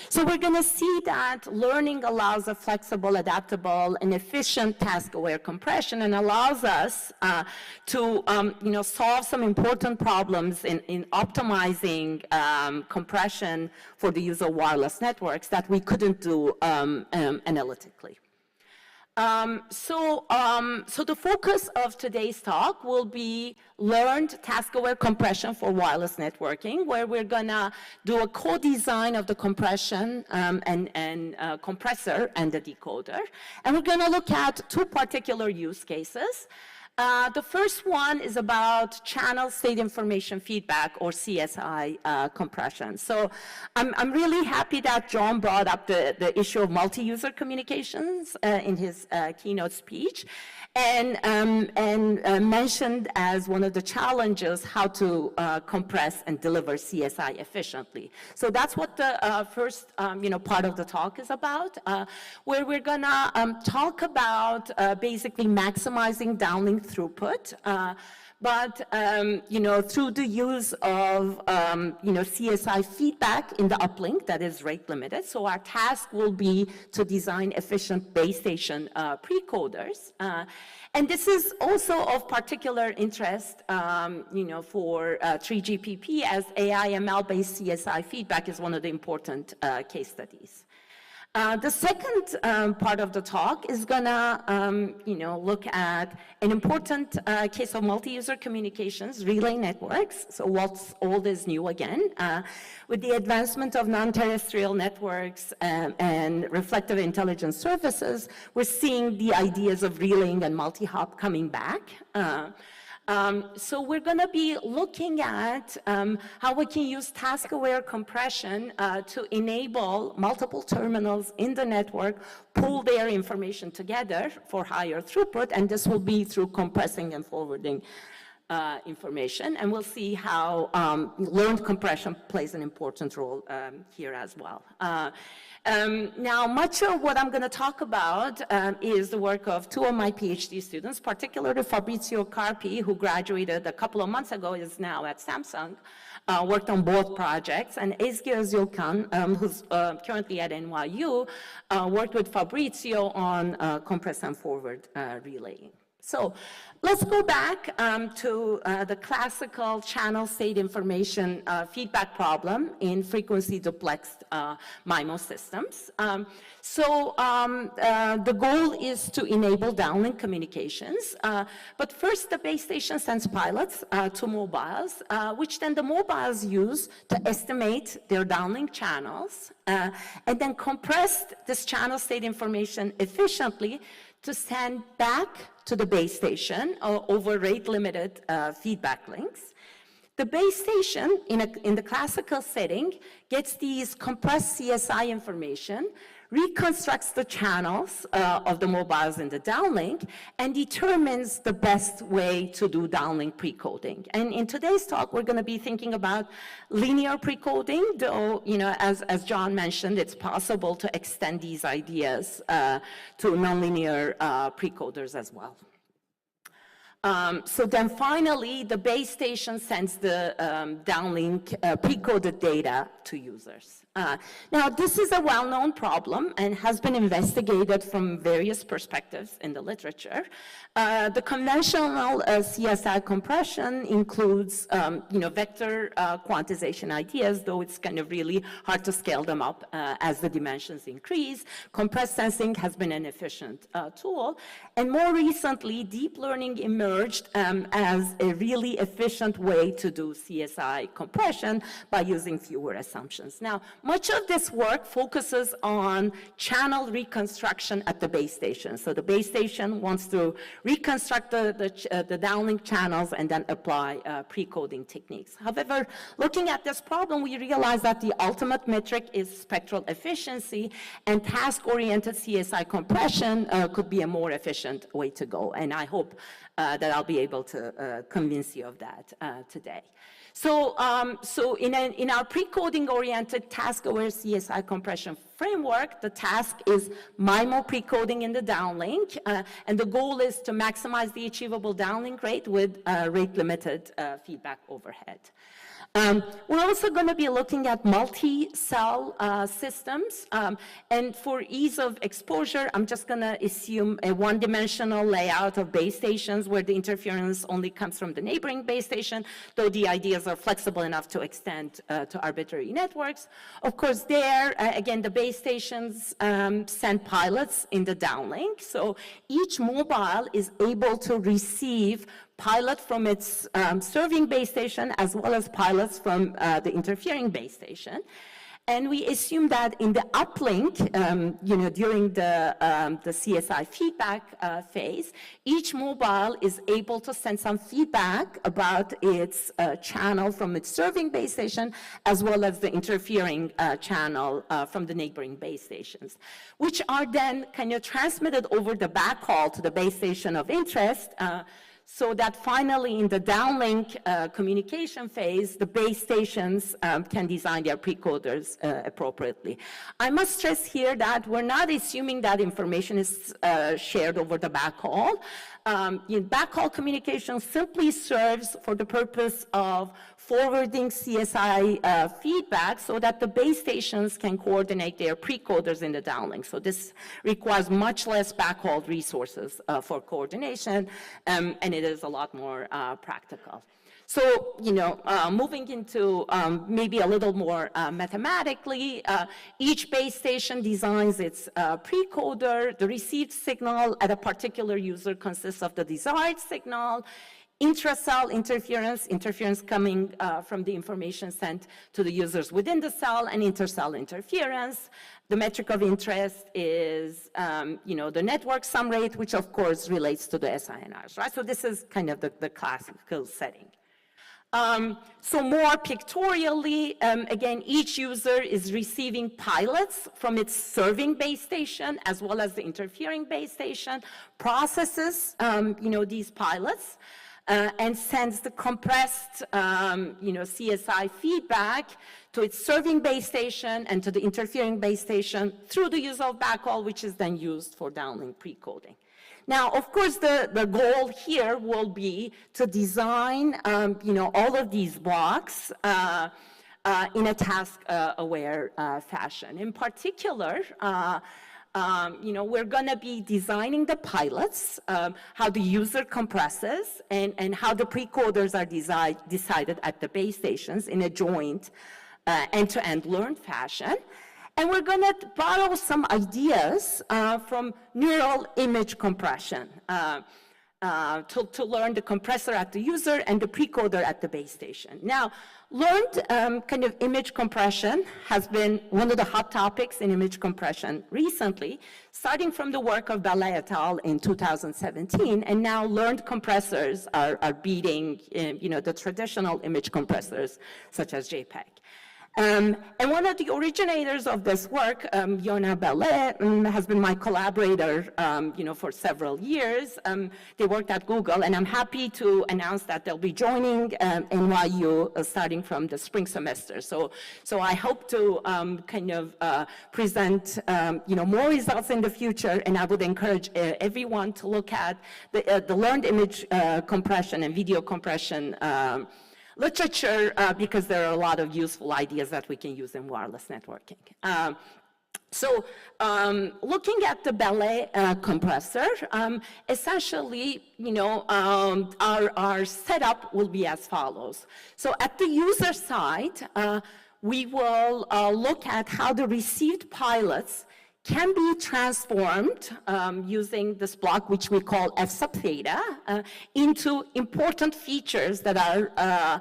So we're going to see that learning allows a flexible, adaptable, and efficient task-aware compression, and allows us to solve some important problems in optimizing compression for the use of wireless networks that we couldn't do analytically. So the focus of today's talk will be learned task-aware compression for wireless networking, where we're gonna do a co-design of the compression and compressor and the decoder. And we're gonna look at two particular use cases. The first one is about channel state information feedback, or CSI compression. So I'm really happy that John brought up the issue of multi-user communications in his keynote speech, and mentioned as one of the challenges how to compress and deliver CSI efficiently. So that's what the first part of the talk is about, where we're gonna talk about basically maximizing downlink throughput but through the use of CSI feedback in the uplink that is rate limited. So our task will be to design efficient base station precoders. And this is also of particular interest, for 3GPP, as AI/ML-based CSI feedback is one of the important case studies. The second part of the talk is gonna, look at an important case of multi-user communications, relay networks. So what's old is new again. With the advancement of non-terrestrial networks and reflective intelligence services, we're seeing the ideas of relaying and multi-hop coming back. So we're going to be looking at how we can use task-aware compression to enable multiple terminals in the network pull their information together for higher throughput, and this will be through compressing and forwarding information, and we'll see how learned compression plays an important role here as well. Now, much of what I'm going to talk about is the work of two of my PhD students, particularly Fabrizio Carpi, who graduated a couple of months ago, is now at Samsung, worked on both projects, and Ezgi Özilkan, who's currently at NYU, worked with Fabrizio on compress and forward relaying. So let's go back to the classical channel state information feedback problem in frequency duplexed MIMO systems. The goal is to enable downlink communications. But first, the base station sends pilots to mobiles, which then the mobiles use to estimate their downlink channels, and then compress this channel state information efficiently to send back to the base station over rate-limited feedback links. The base station, in the classical setting, gets these compressed CSI information, reconstructs the channels of the mobiles in the downlink, and determines the best way to do downlink precoding. And in today's talk, we're going to be thinking about linear precoding, though, as John mentioned, it's possible to extend these ideas to nonlinear precoders as well. So then finally, the base station sends the downlink precoded data to users. Now, this is a well-known problem and has been investigated from various perspectives in the literature. The conventional CSI compression includes, vector quantization ideas, though it's kind of really hard to scale them up as the dimensions increase. Compressed sensing has been an efficient tool. And more recently, deep learning emerged as a really efficient way to do CSI compression by using fewer assumptions. Now, much of this work focuses on channel reconstruction at the base station. So the base station wants to reconstruct the downlink channels and then apply precoding techniques. However, looking at this problem, we realize that the ultimate metric is spectral efficiency, and task-oriented CSI compression could be a more efficient way to go. And I hope that I'll be able to convince you of that today. So in our precoding-oriented task-aware CSI compression framework, the task is MIMO precoding in the downlink, and the goal is to maximize the achievable downlink rate with rate-limited feedback overhead. We're also going to be looking at multi-cell systems, and for ease of exposure, I'm just going to assume a one-dimensional layout of base stations where the interference only comes from the neighboring base station, though the ideas are flexible enough to extend to arbitrary networks. Of course, there, again, the base stations send pilots in the downlink, so each mobile is able to receive pilot from its serving base station as well as pilots from the interfering base station. And we assume that in the uplink, during the CSI feedback phase, each mobile is able to send some feedback about its channel from its serving base station, as well as the interfering channel from the neighboring base stations, which are then kind of transmitted over the backhaul to the base station of interest, so that finally in the downlink communication phase, the base stations can design their precoders appropriately. I must stress here that we're not assuming that information is shared over the backhaul. Backhaul communication simply serves for the purpose of forwarding CSI feedback so that the base stations can coordinate their precoders in the downlink. So this requires much less backhaul resources for coordination, and it is a lot more practical. So, moving into maybe a little more mathematically, each base station designs its precoder. The received signal at a particular user consists of the desired signal, intra-cell interference coming from the information sent to the users within the cell, and inter-cell interference. The metric of interest is, the network sum rate, which of course relates to the SINRs, right? So this is kind of the classical setting. So more pictorially, again, each user is receiving pilots from its serving base station as well as the interfering base station, processes, these pilots, and sends the compressed, CSI feedback to its serving base station and to the interfering base station through the use of backhaul, which is then used for downlink precoding. Now, of course, the goal here will be to design, all of these blocks in a task-aware fashion. In particular, we're going to be designing the pilots, how the user compresses, and how the precoders are decided at the base stations in a joint end-to-end learned fashion. And we're going to borrow some ideas from neural image compression to learn the compressor at the user and the precoder at the base station. Now, learned kind of image compression has been one of the hot topics in image compression recently, starting from the work of Ballet et al. In 2017, and now learned compressors are beating, the traditional image compressors such as JPEG. And one of the originators of this work, Yona Ballet, has been my collaborator, for several years. They worked at Google, and I'm happy to announce that they'll be joining NYU starting from the spring semester. So I hope to present, more results in the future, and I would encourage everyone to look at the learned image compression and video compression literature, because there are a lot of useful ideas that we can use in wireless networking. Looking at the Ballet compressor, essentially, our setup will be as follows. So at the user side, we will look at how the received pilots can be transformed using this block, which we call F sub theta, into important features that are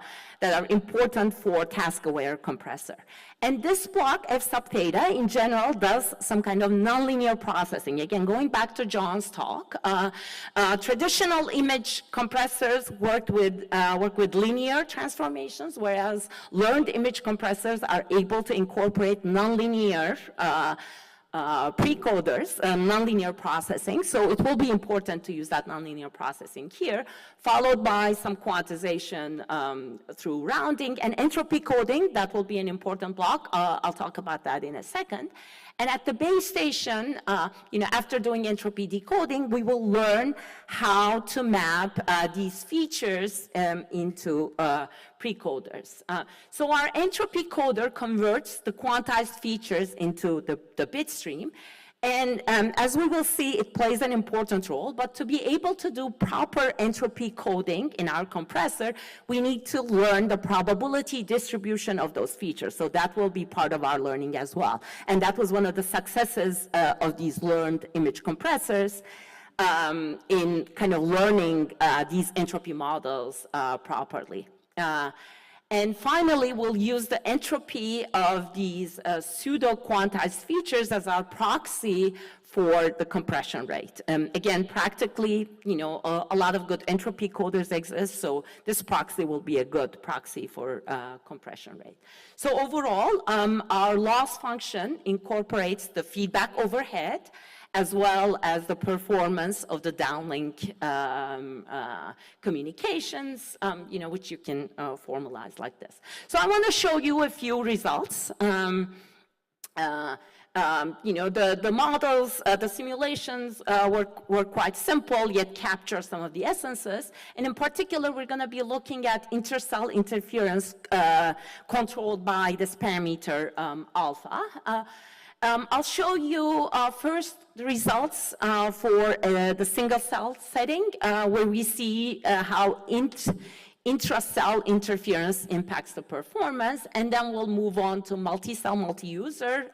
important for task-aware compressor. And this block, F sub theta, in general, does some kind of nonlinear processing. Again, going back to John's talk, traditional image compressors work with linear transformations, whereas learned image compressors are able to incorporate nonlinear precoders, nonlinear processing. So it will be important to use that nonlinear processing here, followed by some quantization through rounding and entropy coding. That will be an important block. I'll talk about that in a second. And at the base station, after doing entropy decoding, we will learn how to map these features into precoders. So our entropy coder converts the quantized features into the bit stream. And as we will see, it plays an important role. But to be able to do proper entropy coding in our compressor, we need to learn the probability distribution of those features. So that will be part of our learning as well. And that was one of the successes of these learned image compressors in kind of learning these entropy models properly. And finally, we'll use the entropy of these pseudo-quantized features as our proxy for the compression rate. Again, practically, a lot of good entropy coders exist, so this proxy will be a good proxy for compression rate. So overall, our loss function incorporates the feedback overhead as well as the performance of the downlink communications, which you can formalize like this. So I want to show you a few results. The models, the simulations were quite simple, yet capture some of the essences. And in particular, we're going to be looking at intercell interference controlled by this parameter alpha. I'll show you first the results for the single cell setting, where we see how intracell interference impacts the performance, and then we'll move on to multi-cell, multi-user,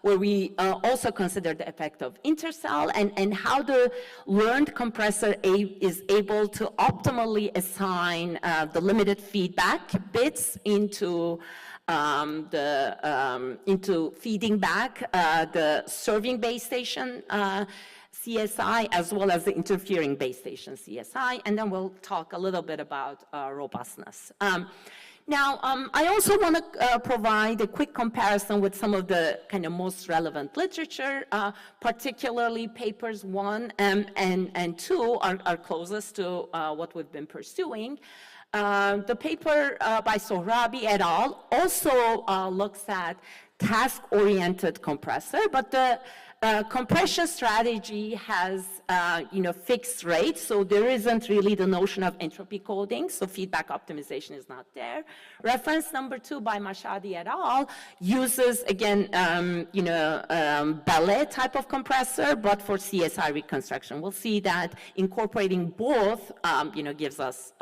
where we also consider the effect of intercell and how the learned compressor is able to optimally assign the limited feedback bits into into feeding back the serving base station CSI, as well as the interfering base station CSI, and then we'll talk a little bit about robustness. Now, I also want to provide a quick comparison with some of the kind of most relevant literature, particularly papers 1 and 2 are closest to what we've been pursuing. The paper by Sohrabi et al. Also looks at task-oriented compressor, but the compression strategy has, fixed rates, so there isn't really the notion of entropy coding, so feedback optimization is not there. Reference number 2 by Mashadi et al. Uses, again, ballet type of compressor, but for CSI reconstruction. We'll see that incorporating both, gives us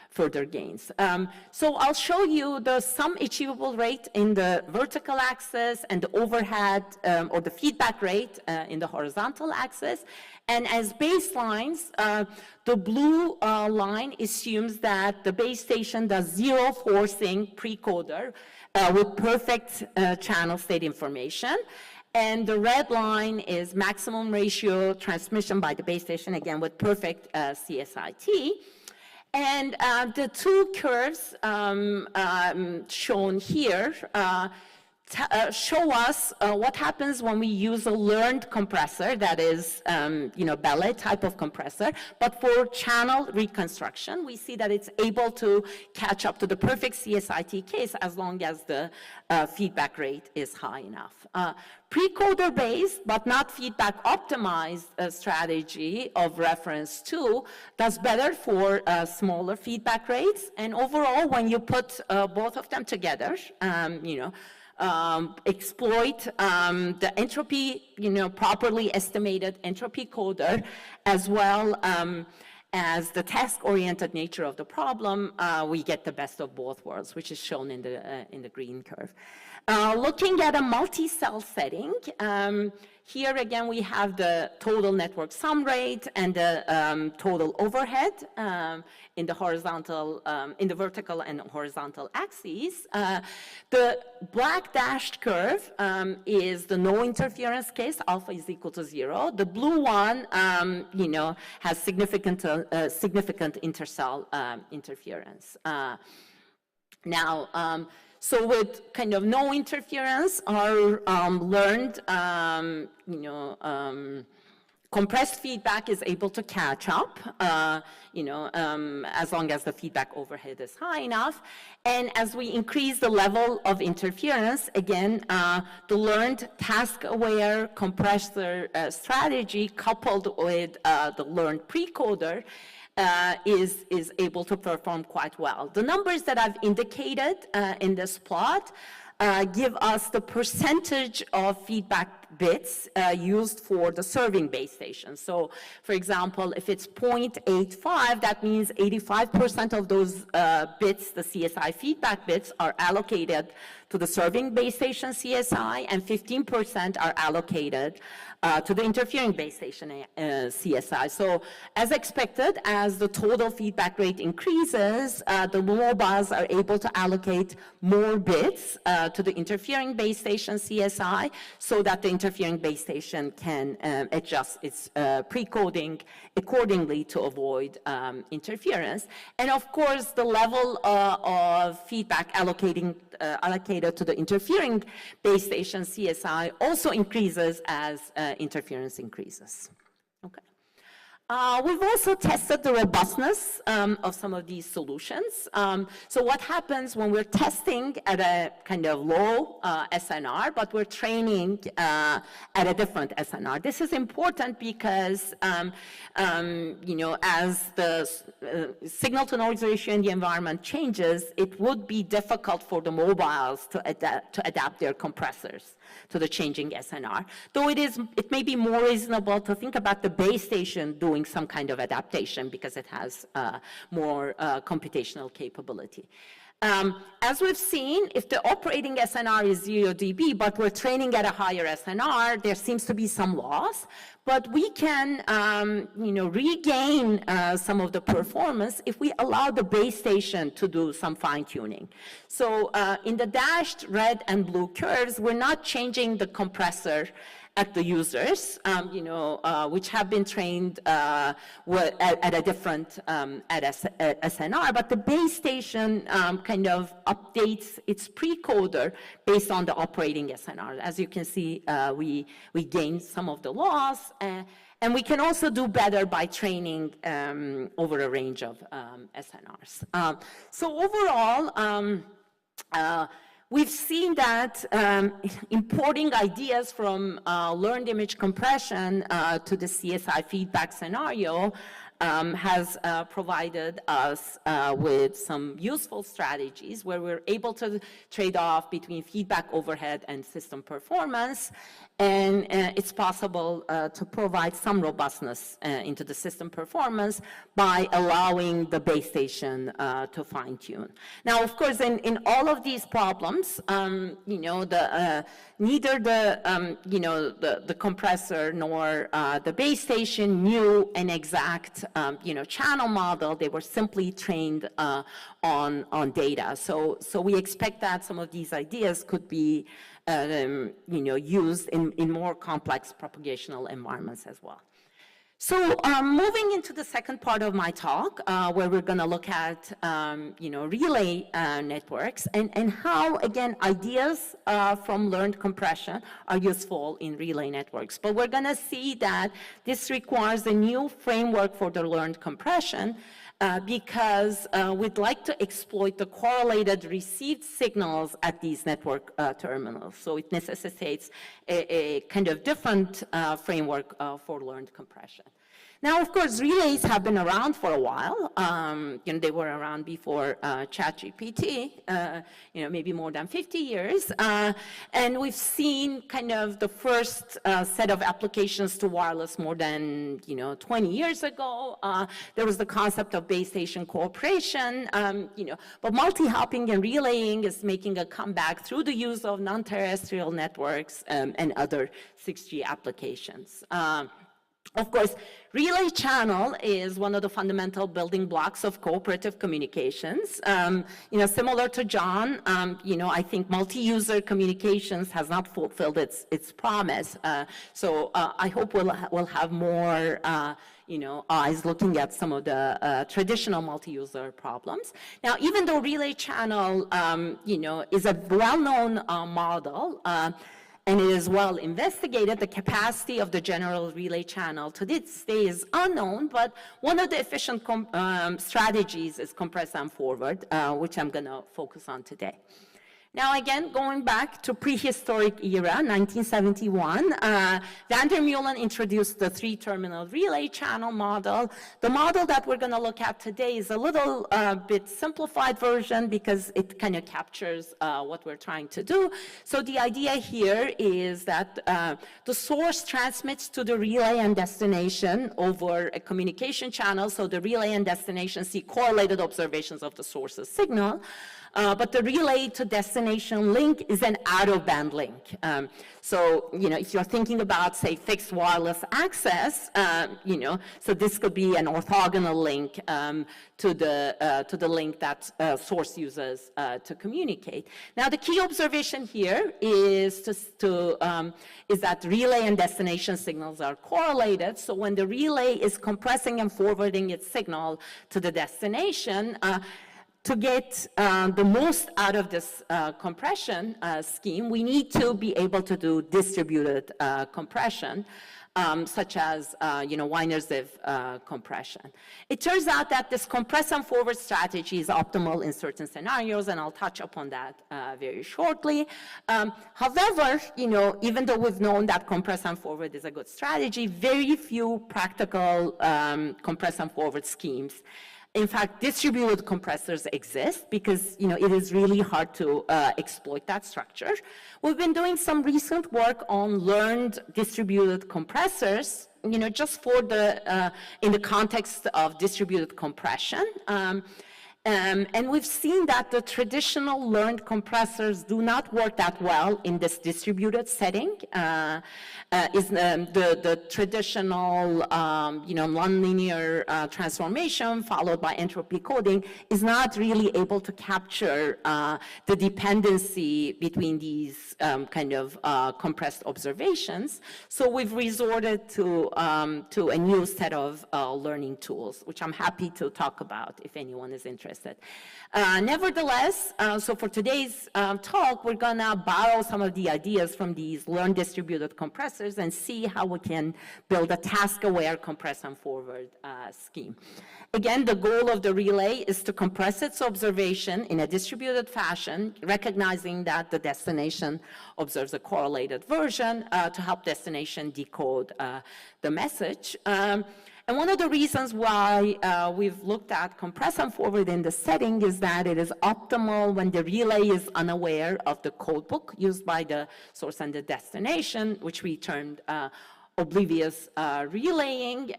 further gains. So I'll show you the sum achievable rate in the vertical axis and the overhead or the feedback rate in the horizontal axis. And as baselines, the blue line assumes that the base station does zero forcing pre-coder with perfect channel state information. And the red line is maximum ratio transmission by the base station, again with perfect CSIT. And the two curves shown here show us what happens when we use a learned compressor, that is, ballet type of compressor, but for channel reconstruction, we see that it's able to catch up to the perfect CSIT case as long as the feedback rate is high enough. Pre-coder based, but not feedback optimized strategy of reference 2 does better for smaller feedback rates. And overall, when you put both of them together, exploit the entropy, properly estimated entropy coder, as well as the task-oriented nature of the problem, we get the best of both worlds, which is shown in the green curve. Looking at a multi-cell setting, here again we have the total network sum rate and the total overhead in the horizontal, in the vertical and horizontal axes. The black dashed curve is the no interference case, alpha is equal to 0. The blue one, has significant intercell interference. So with kind of no interference, our learned, compressed feedback is able to catch up, as long as the feedback overhead is high enough. And as we increase the level of interference, again, the learned task-aware compressor strategy coupled with the learned pre-coder is able to perform quite well. The numbers that I've indicated in this plot give us the percentage of feedback bits used for the serving base station. So, for example, if it's 0.85, that means 85% of those bits, the CSI feedback bits, are allocated to the serving base station CSI, and 15% are allocated to the interfering base station CSI. So, as expected, as the total feedback rate increases, the MOBAs are able to allocate more bits to the interfering base station CSI, so that the interfering base station can adjust its pre-coding accordingly to avoid interference. And of course, the level of feedback allocated to the interfering base station CSI also increases as interference increases. Okay. We've also tested the robustness of some of these solutions. So what happens when we're testing at a kind of low SNR, but we're training at a different SNR? This is important because, you know, as the signal-to-noise ratio in the environment changes, it would be difficult for the mobiles to adapt their compressors to the changing SNR. Though it may be more reasonable to think about the base station doing some kind of adaptation because it has more computational capability. As we've seen, if the operating SNR is 0 dB, but we're training at a higher SNR, there seems to be some loss. But we can, you know, regain some of the performance if we allow the base station to do some fine-tuning. So in the dashed red and blue curves, we're not changing the compressor at the users, you know, which have been trained at a different SNR, but the base station kind of updates its pre-coder based on the operating SNR. As you can see, we gain some of the loss, and we can also do better by training over a range of SNRs. So overall, we've seen that importing ideas from learned image compression to the CSI feedback scenario has provided us with some useful strategies where we're able to trade off between feedback overhead and system performance. And it's possible to provide some robustness into the system performance by allowing the base station to fine-tune. Now, of course, in all of these problems, you know, neither the compressor nor the base station knew an exact you know, channel model. They were simply trained on data. So we expect that some of these ideas could be you know, used in more complex propagational environments as well. So moving into the second part of my talk, where we're going to look at you know, relay networks and how, again, ideas from learned compression are useful in relay networks. But we're going to see that this requires a new framework for the learned compression because we'd like to exploit the correlated received signals at these network terminals. So it necessitates a kind of different framework for learned compression. Now, of course, relays have been around for a while. You know, they were around before ChatGPT, you know, maybe more than 50 years. And we've seen kind of the first set of applications to wireless more than, you know, 20 years ago. There was the concept of base station cooperation, you know, but multi-hopping and relaying is making a comeback through the use of non-terrestrial networks and other 6G applications. Of course, relay channel is one of the fundamental building blocks of cooperative communications. You know, similar to John, you know, I think multi-user communications has not fulfilled its promise. So I hope we'll have more you know, eyes looking at some of the traditional multi-user problems. Now, even though relay channel, you know, is a well-known model, and it is well investigated, the capacity of the general relay channel to this day is unknown, but one of the efficient strategies is compress and forward, which I'm going to focus on today. Now, again, going back to prehistoric era, 1971, van der Meulen introduced the three-terminal relay channel model. The model that we're going to look at today is a little bit simplified version because it kind of captures what we're trying to do. So the idea here is that the source transmits to the relay and destination over a communication channel. So the relay and destination see correlated observations of the source's signal. But the relay to destination link is an out-of-band link. So, if you're thinking about, say, fixed wireless access, so this could be an orthogonal link to the link that source uses to communicate. Now, the key observation here is that relay and destination signals are correlated. So when the relay is compressing and forwarding its signal to the destination, to get the most out of this compression scheme, we need to be able to do distributed compression, such as Wiener-Ziv compression. It turns out that this compress and forward strategy is optimal in certain scenarios, and I'll touch upon that very shortly. However, even though we've known that compress and forward is a good strategy, very few practical compress and forward schemes. In fact, distributed compressors exist because, it is really hard to exploit that structure. We've been doing some recent work on learned distributed compressors, just for in the context of distributed compression. And we've seen that the traditional learned compressors do not work that well in this distributed setting. The traditional, nonlinear transformation followed by entropy coding is not really able to capture the dependency between these compressed observations. So we've resorted to a new set of learning tools, which I'm happy to talk about if anyone is interested. Nevertheless, so for today's talk, we're gonna borrow some of the ideas from these learned distributed compressors and see how we can build a task-aware compress and forward scheme. Again, the goal of the relay is to compress its observation in a distributed fashion, recognizing that the destination observes a correlated version to help destination decode the message. And one of the reasons why we've looked at compress and forward in the setting is that it is optimal when the relay is unaware of the codebook used by the source and the destination, which we termed oblivious relaying.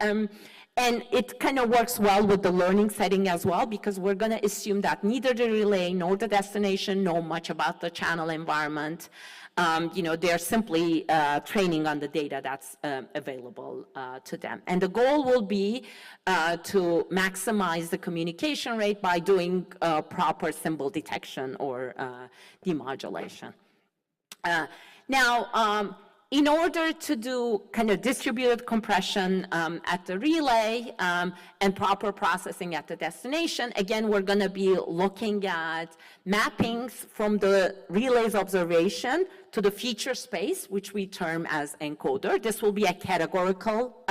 And it kind of works well with the learning setting as well, because we're going to assume that neither the relay nor the destination know much about the channel environment. They're simply training on the data that's available to them. And the goal will be to maximize the communication rate by doing proper symbol detection or demodulation. Now, in order to do kind of distributed compression at the relay and proper processing at the destination, again, we're going to be looking at mappings from the relay's observation to the feature space, which we term as encoder. This will be a categorical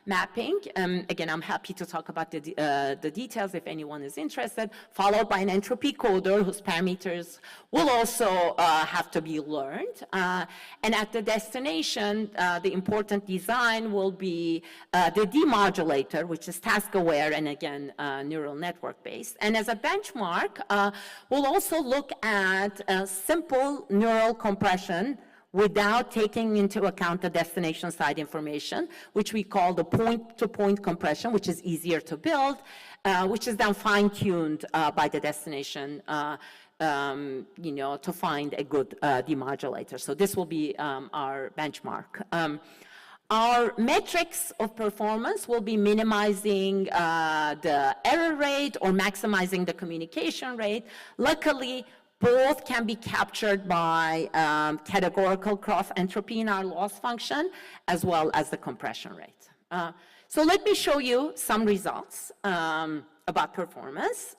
mapping. Again, I'm happy to talk about the details if anyone is interested, followed by an entropy coder whose parameters will also have to be learned. And at the destination, the important design will be the demodulator, which is task-aware and, again, neural network-based. And as a benchmark, we'll also look at simple neural compression without taking into account the destination side information, which we call the point-to-point compression, which is easier to build, which is then fine-tuned by the destination, to find a good demodulator. So this will be our benchmark. Our metrics of performance will be minimizing the error rate or maximizing the communication rate. Luckily, both can be captured by categorical cross entropy in our loss function, as well as the compression rate. So let me show you some results about performance.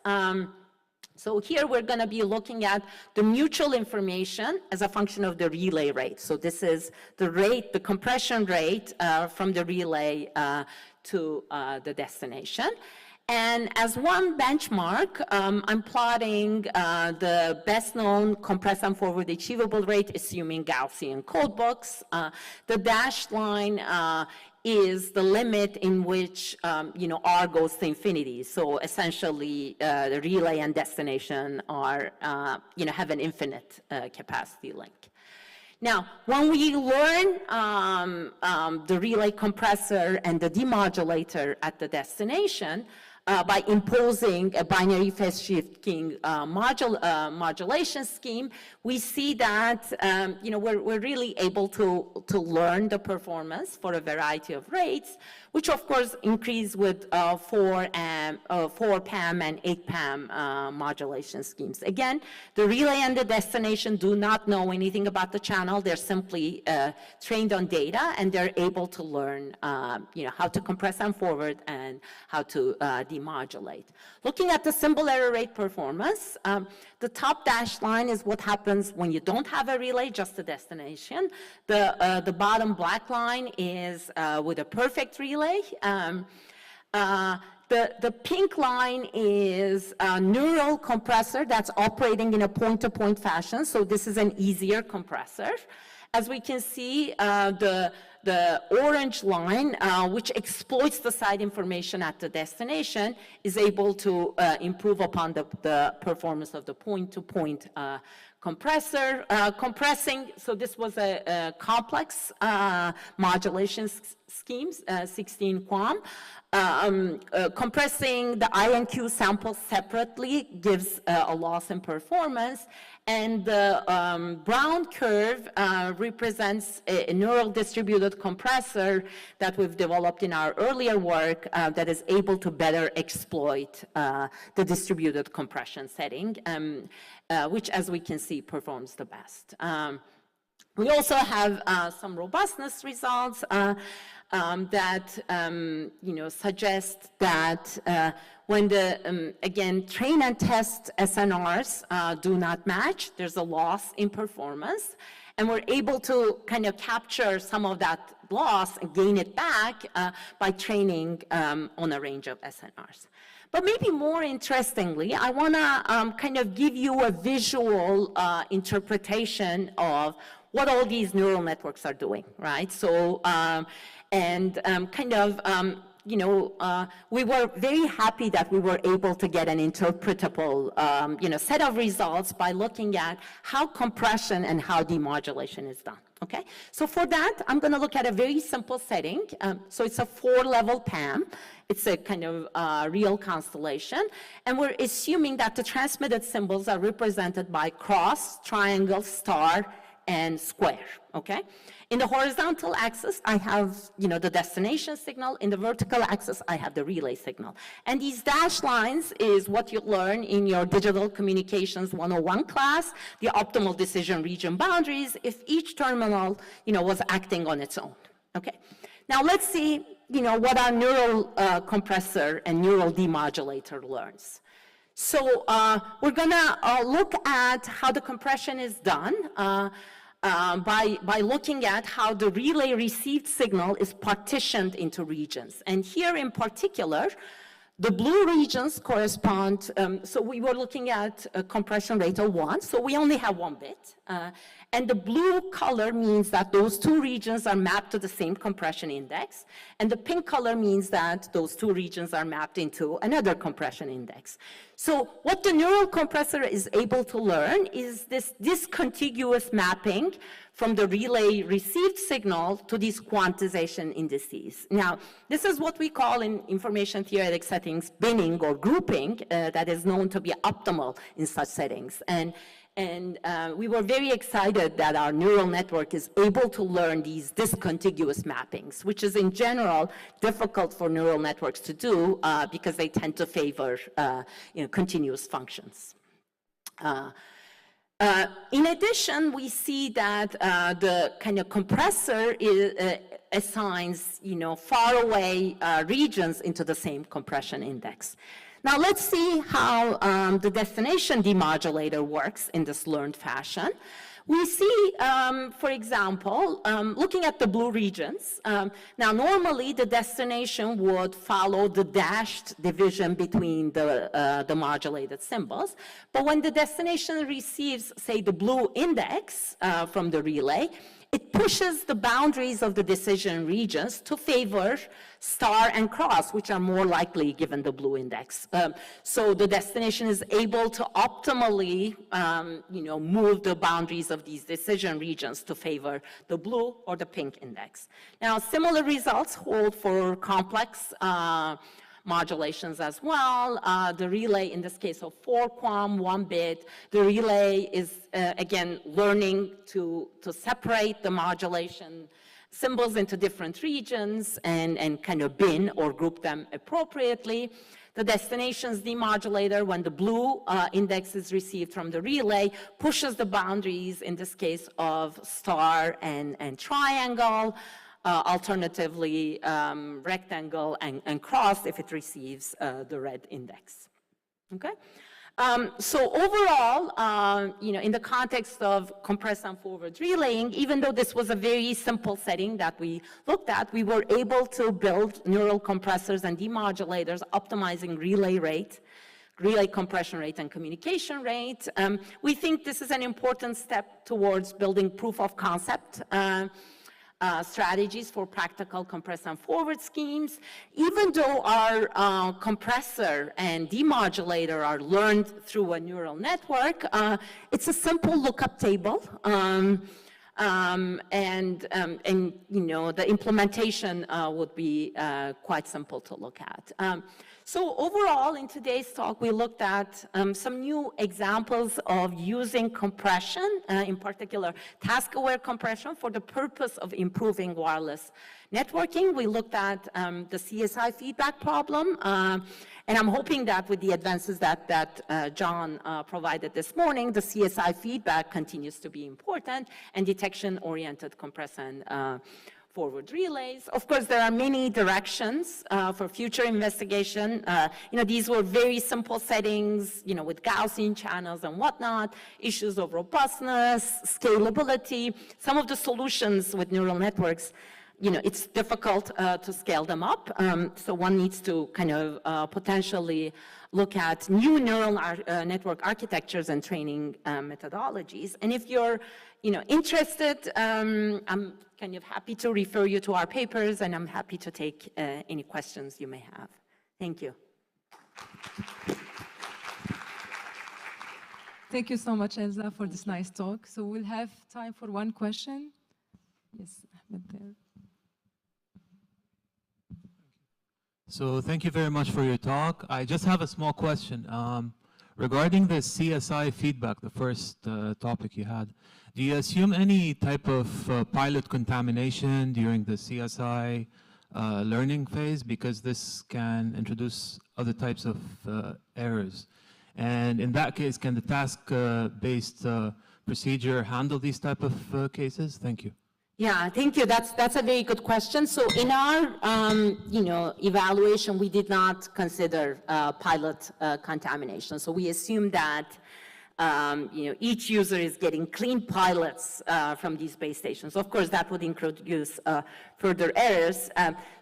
So here we're going to be looking at the mutual information as a function of the relay rate. So this is the rate, the compression rate from the relay to the destination. And as one benchmark, I'm plotting the best-known compress and forward achievable rate, assuming Gaussian codebooks. The dashed line is the limit in which R goes to infinity. So essentially, the relay and destination are have an infinite capacity link. Now, when we learn the relay compressor and the demodulator at the destination, by imposing a binary phase shifting modulation scheme, we see that we're really able to learn the performance for a variety of rates, which of course increase with 4 PAM and 8 PAM modulation schemes. Again, the relay and the destination do not know anything about the channel. They're simply trained on data, and they're able to learn how to compress and forward and how to demodulate. Looking at the symbol error rate performance, the top dashed line is what happens when you don't have a relay, just a destination. The bottom black line is with a perfect relay. The pink line is a neural compressor that's operating in a point-to-point fashion, so this is an easier compressor. As we can see, the orange line, which exploits the site information at the destination, is able to improve upon the performance of the point-to-point compressor. Compressing, so this was a complex modulation schemes, 16 QAM. Compressing the I and Q samples separately gives a loss in performance, and the brown curve represents a neural distributed compressor that we've developed in our earlier work that is able to better exploit the distributed compression setting, which, as we can see, performs the best. We also have some robustness results that suggest that when the, again, train and test SNRs do not match, there's a loss in performance. And we're able to kind of capture some of that loss and gain it back by training on a range of SNRs. But maybe more interestingly, I want to kind of give you a visual interpretation of what all these neural networks are doing, right? So, we were very happy that we were able to get an interpretable, set of results by looking at how compression and how demodulation is done, okay? So for that, I'm going to look at a very simple setting. So it's a 4-level PAM. It's a kind of real constellation. And we're assuming that the transmitted symbols are represented by cross, triangle, star, and square, okay? In the horizontal axis, I have, the destination signal. In the vertical axis, I have the relay signal. And these dashed lines is what you learn in your Digital Communications 101 class, the optimal decision region boundaries, if each terminal, was acting on its own, okay? Now let's see, what our neural compressor and neural demodulator learns. So we're gonna look at how the compression is done by looking at how the relay received signal is partitioned into regions. And here in particular, the blue regions correspond, so we were looking at a compression rate of 1, so we only have 1 bit. And the blue color means that those 2 regions are mapped to the same compression index. And the pink color means that those 2 regions are mapped into another compression index. So what the neural compressor is able to learn is this discontiguous mapping from the relay received signal to these quantization indices. Now, this is what we call in information theoretic settings binning or grouping that is known to be optimal in such settings. And we were very excited that our neural network is able to learn these discontiguous mappings, which is in general difficult for neural networks to do because they tend to favor continuous functions. In addition, we see that the kind of compressor assigns far away regions into the same compression index. Now let's see how the destination demodulator works in this learned fashion. We see, for example, looking at the blue regions. Now normally the destination would follow the dashed division between the modulated symbols. But when the destination receives, say, the blue index from the relay, it pushes the boundaries of the decision regions to favor star and cross, which are more likely given the blue index. So the destination is able to optimally, move the boundaries of these decision regions to favor the blue or the pink index. Now, similar results hold for complex modulations as well. The relay, in this case of 4 QAM, 1 bit, the relay is, again, learning to separate the modulation symbols into different regions and kind of bin or group them appropriately. The destinations demodulator, when the blue index is received from the relay, pushes the boundaries, in this case, of star and triangle, alternatively rectangle and cross if it receives the red index. Okay? So overall, in the context of compressed and forward relaying, even though this was a very simple setting that we looked at, we were able to build neural compressors and demodulators optimizing relay rate, relay compression rate, and communication rate. We think this is an important step towards building proof of concept strategies for practical compress and forward schemes. Even though our compressor and demodulator are learned through a neural network, it's a simple lookup table. The implementation would be quite simple to look at. So overall, in today's talk, we looked at some new examples of using compression, in particular task-aware compression, for the purpose of improving wireless networking. We looked at the CSI feedback problem, and I'm hoping that with the advances that John provided this morning, the CSI feedback continues to be important, and detection-oriented compress and forward relays. Of course, there are many directions for future investigation. These were very simple settings, with Gaussian channels and whatnot, issues of robustness, scalability. Some of the solutions with neural networks, it's difficult to scale them up. So one needs to kind of potentially look at new neural network architectures and training methodologies. And if you're interested, I'm kind of happy to refer you to our papers, and I'm happy to take any questions you may have. Thank you. Thank you so much, Elsa, for this nice talk. So we'll have time for one question. Yes, Ahmed there. So thank you very much for your talk. I just have a small question. Regarding the CSI feedback, the first topic you had, do you assume any type of pilot contamination during the CSI learning phase? Because this can introduce other types of errors. And in that case, can the task-based procedure handle these type of cases? Thank you. Yeah, thank you. That's a very good question. So in our evaluation, we did not consider pilot contamination. So we assume that each user is getting clean pilots from these base stations. Of course, that would introduce further errors.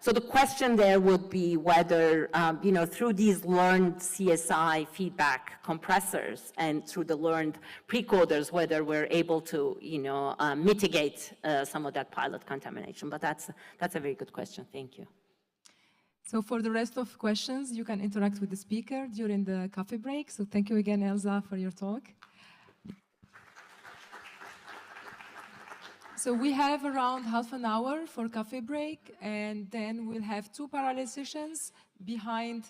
So the question there would be whether, through these learned CSI feedback compressors and through the learned precoders, whether we're able to, mitigate some of that pilot contamination. But that's a very good question. Thank you. So for the rest of questions, you can interact with the speaker during the coffee break. So thank you again, Elsa, for your talk. So we have around half an hour for coffee break, and then we'll have 2 parallel sessions behind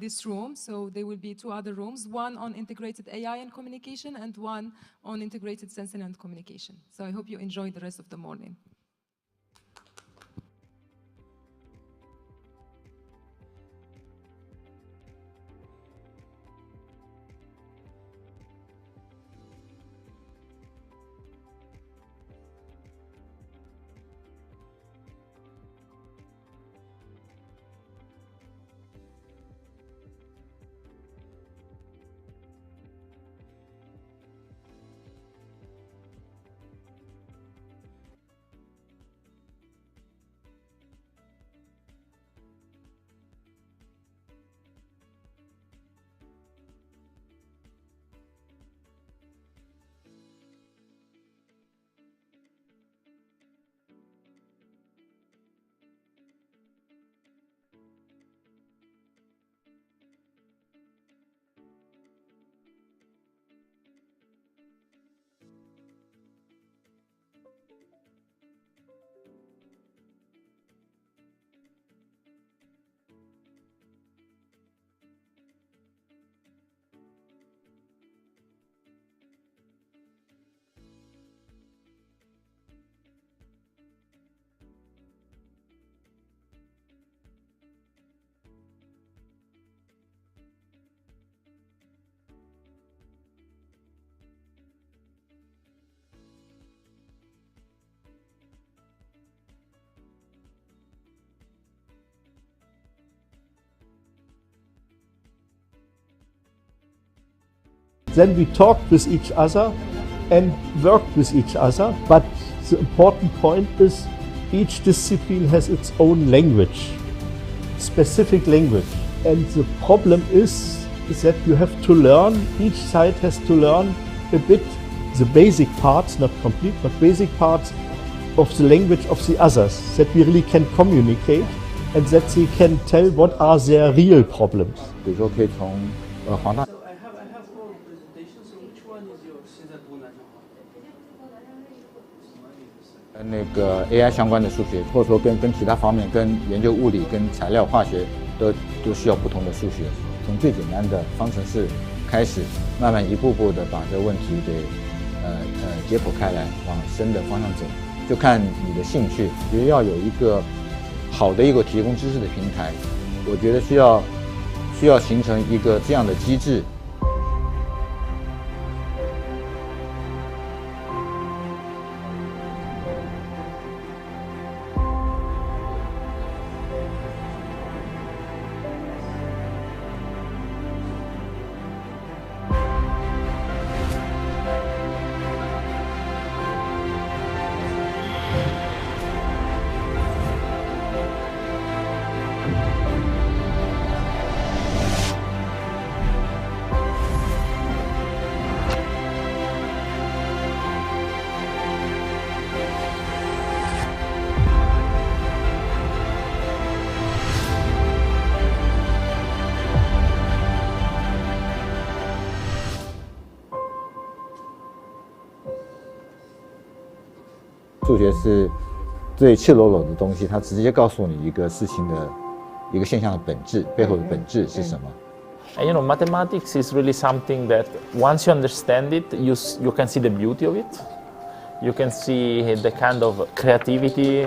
this room. So there will be 2 other rooms, one on integrated AI and communication and one on integrated sensing and communication. So I hope you enjoy the rest of the morning. Then we talked with each other and worked with each other. But the important point is each discipline has its own language, specific language. And the problem is that you have to learn, each side has to learn a bit the basic parts, not complete, but basic parts of the language of the others, that we really can communicate and that they can tell what are their real problems. 比如说可以从黄大。 那个 AI 相关的数学，或者说跟其他方面，跟研究物理、跟材料、化学都需要不同的数学。从最简单的方程式开始，慢慢一步步的把这个问题给解剖开来，往深的方向走。就看你的兴趣。我觉得要有一个好的一个提供知识的平台，我觉得需要形成一个这样的机制。 数学是最赤裸裸的东西，它直接告诉你一个事情的一个现象的本质，背后的本质是什么。 And you know, mathematics is really something that once you understand it, you can see the beauty of it. You can see the kind of creativity.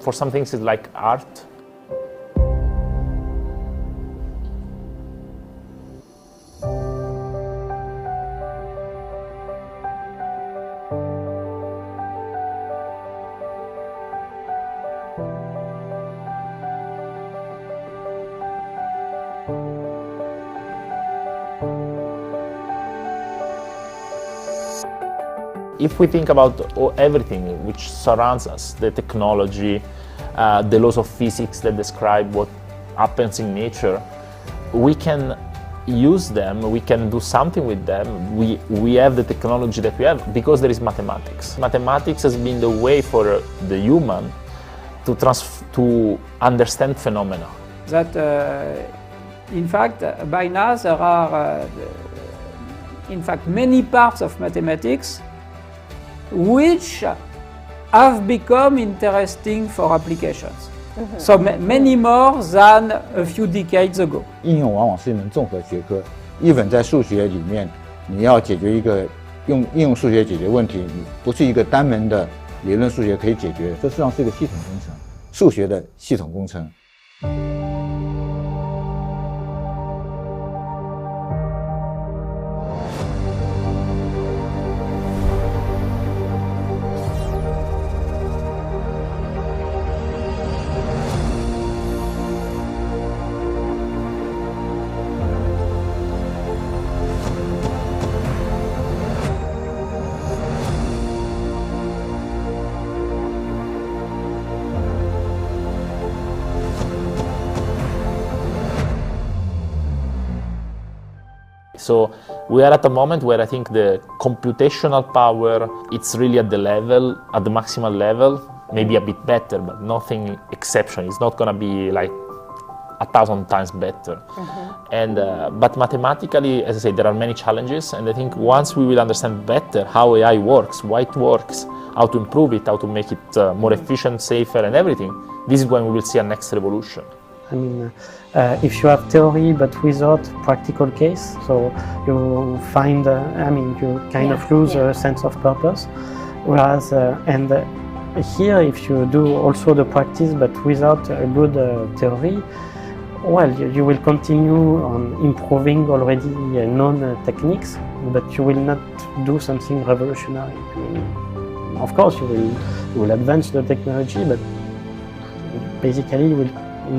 For some things it's like art. If we think about everything which surrounds us, the technology, the laws of physics that describe what happens in nature, we can use them, we can do something with them. We have the technology that we have because there is mathematics. Mathematics has been the way for the human to understand phenomena. That, in fact, by now there are, in fact, many parts of mathematics which have become interesting for applications. So many more than a few decades ago. 应用往往是一门综合学科。even在数学里面，你要解决一个应用数学解决问题，你不是一个单门的理论数学可以解决，这实际上是一个系统工程，数学的系统工程。 So we are at a moment where I think the computational power, it's really at the maximal level, maybe a bit better, but nothing exceptional. It's not going to be like 1,000 times better. And but mathematically, as I say, there are many challenges, and I think once we will understand better how AI works, why it works, how to improve it, how to make it more efficient, safer, and everything, this is when we will see a next revolution. I mean, if you have theory but without practical case, so you find, you kind of lose a sense of purpose. Whereas, here, if you do also the practice but without a good theory, well, you will continue on improving already known techniques, but you will not do something revolutionary. I mean, of course, you will advance the technology, but basically you will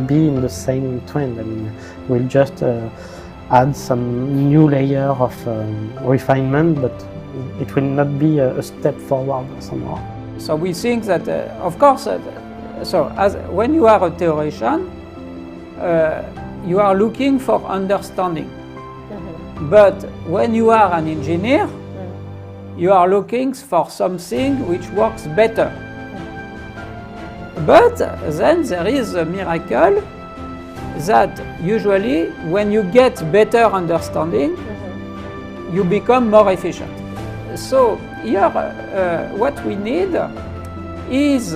be in the same trend. I mean, we'll just add some new layer of refinement, but it will not be a step forward somehow. So we think that, of course, when you are a theoretician, you are looking for understanding. But when you are an engineer, you are looking for something which works better. But then there is a miracle that usually when you get better understanding, you become more efficient. So here what we need is,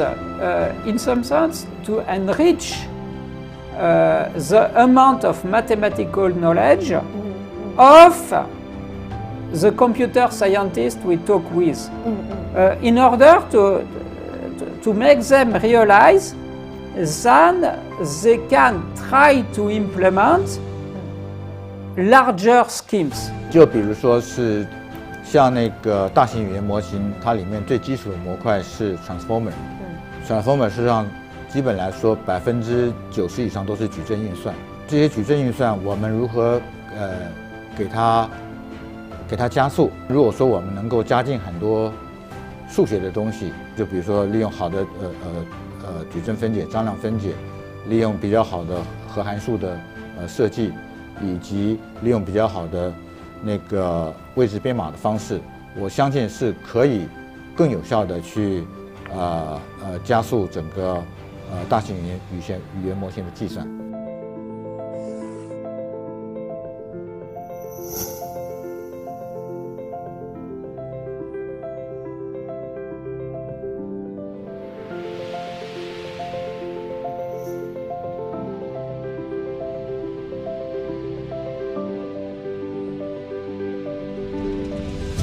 in some sense, to enrich the amount of mathematical knowledge of the computer scientists we talk with, in order to make them realize that they can try to implement larger schemes. 就比如说是像那个大型语言模型，它里面最基础的模块是 transformer。transformer 实际上基本来说90%以上都是矩阵运算。这些矩阵运算我们如何给它加速？如果说我们能够加进很多数学的东西，就比如说利用好的矩阵分解、张量分解，利用比较好的核函数的设计，以及利用比较好的那个位置编码的方式，我相信是可以更有效的去加速整个大型语言模型的计算。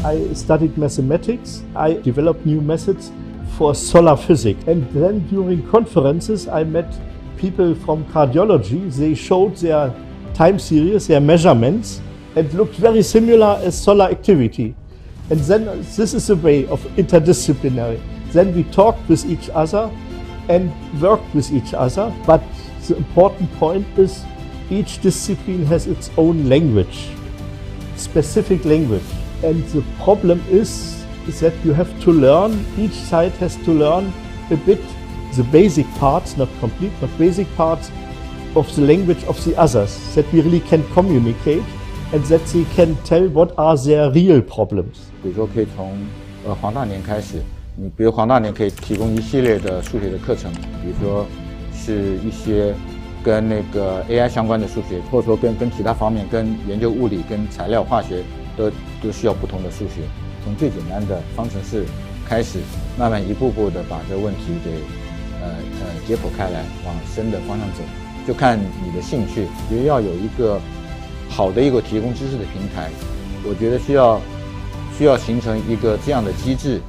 I studied mathematics. I developed new methods for solar physics. And then during conferences, I met people from cardiology. They showed their time series, their measurements, and looked very similar as solar activity. And then this is a way of interdisciplinary. Then we talked with each other and worked with each other. But the important point is each discipline has its own language, specific language. And the problem is that you have to learn, each side has to learn a bit the basic parts, not complete, but basic parts of the language of the others, that we really can communicate and that they can tell what are their real problems. 比如说可以从黄大年开始，比如黄大年可以提供一系列的数学的课程，比如说是一些跟那个 AI 相关的数学，或者说跟其他方面，跟研究物理、跟材料化学都需要不同的数学。从最简单的方程式开始，慢慢一步步的把这个问题给解剖开来，往深的方向走。就看你的兴趣，觉得要有一个好的一个提供知识的平台，我觉得需要形成一个这样的机制。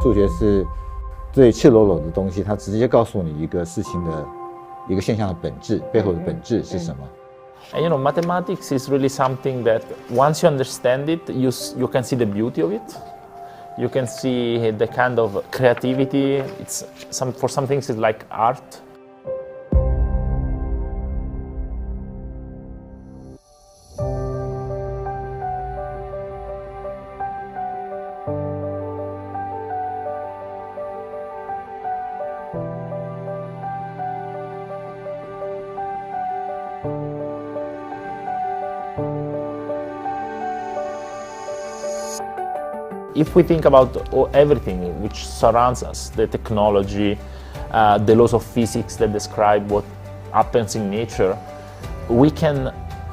数学是最赤裸裸的东西，它直接告诉你一个事情的一个现象的本质，背后的本质是什么。And mathematics is really something that once you understand it, you can see the beauty of it. You can see the kind of creativity. For some things it's like art. If we think about everything which surrounds us, the technology, the laws of physics that describe what happens in nature, we can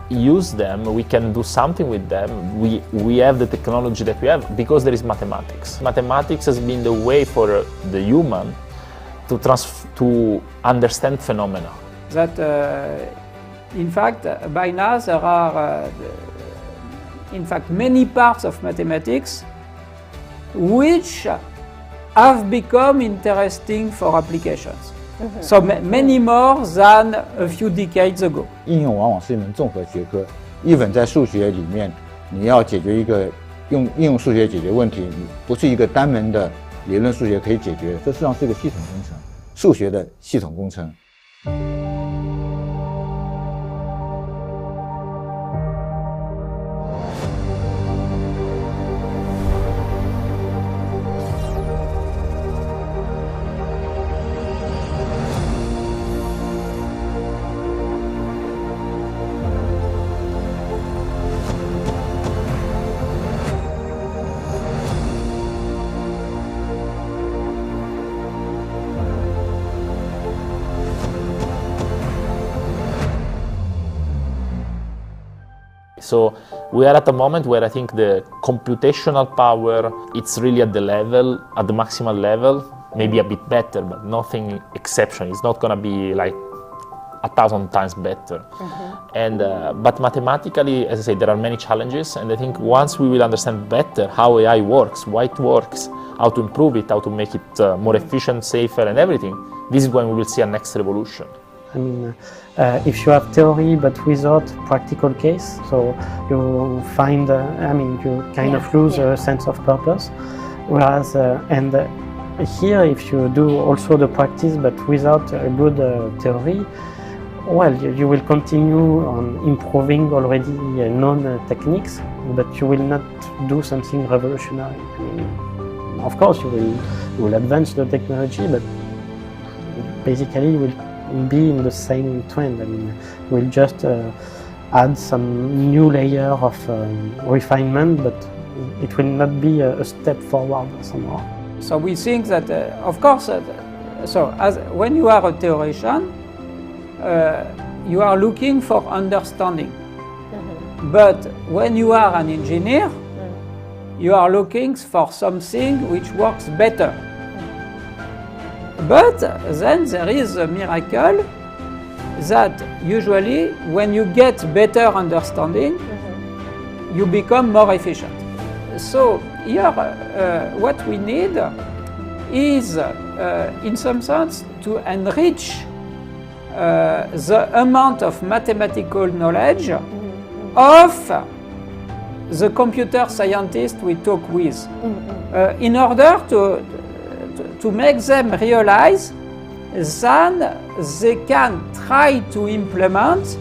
use them, we can do something with them. We have the technology that we have because there is mathematics. Mathematics has been the way for the human to understand phenomena. That in fact, by now there are in fact many parts of mathematics which have become interesting for applications. So many more than a few decades ago. 应用往往是一门综合学科。even 在数学里面，你要解决一个应用数学解决问题，你不是一个单门的理论数学可以解决，这实际上是一个系统工程，数学的系统工程。So we are at a moment where I think the computational power, it's really at the maximal level, maybe a bit better, but nothing exceptional. It's not going to be like 1,000 times better. And but mathematically, as I say, there are many challenges, and I think once we will understand better how AI works, why it works, how to improve it, how to make it more efficient, safer, and everything, this is when we will see a next revolution. I mean, if you have theory but without practical case, so you find, you kind of lose a sense of purpose. Whereas, here, if you do also the practice but without a good theory, well, you will continue on improving already known techniques, but you will not do something revolutionary. I mean, of course, you will advance the technology, but basically you will be in the same trend. I mean, we'll just add some new layer of refinement, but it will not be a step forward somehow. So we think that, of course, when you are a theoretician, you are looking for understanding. But when you are an engineer, you are looking for something which works better. But then there is a miracle that usually when you get better understanding, you become more efficient. So here what we need is in some sense to enrich the amount of mathematical knowledge of the computer scientists we talk with in order to make them realize that they can try to implement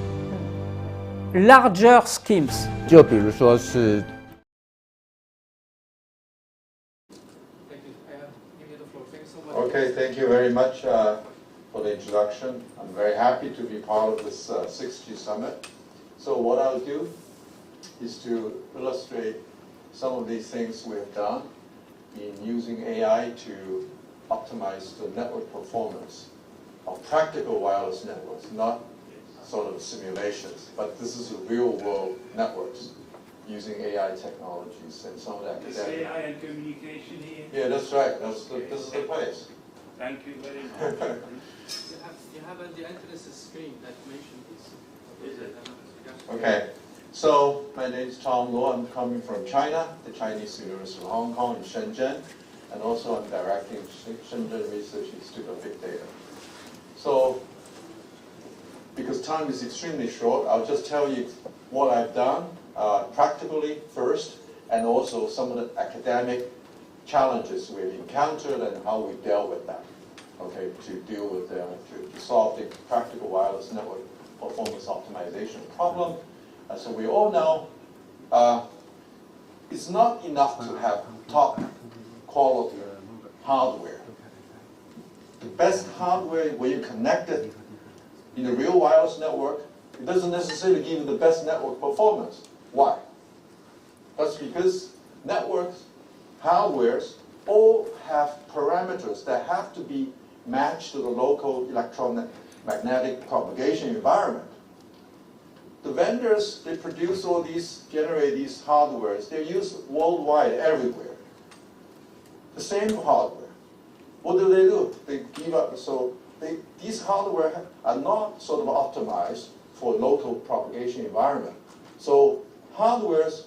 larger schemes. 就比如说是 Okay, thank you very much for the introduction. I'm very happy to be part of this 6G Summit. So what I'll do is to illustrate some of these things we've done in using AI to optimize the network performance of practical wireless networks, not sort of simulations, but this is real-world networks using AI technologies and some of the academic. This AI and communication here? Yeah, that's right. This is the place. Thank you very much. you have at the entrance a screen that mentions this. Is it? Okay. So my name is Tom Luo. I'm coming from China, the Chinese University of Hong Kong in Shenzhen, and also I'm directing Shenzhen Research Institute of Big Data. So because time is extremely short, I'll just tell you what I've done practically first, and also some of the academic challenges we've encountered and how we dealt with that, okay, to deal with to solve the practical wireless network performance optimization problem. So we all know it's not enough to have top quality hardware. The best hardware, when you connect it in a real wireless network, it doesn't necessarily give you the best network performance. Why? That's because networks, hardwares, all have parameters that have to be match to the local electromagnetic propagation environment. The vendors, they produce all these, generate these hardwares. They're used worldwide, everywhere. The same hardware. What do? They give up. So these hardware are not sort of optimized for local propagation environment. So hardwares,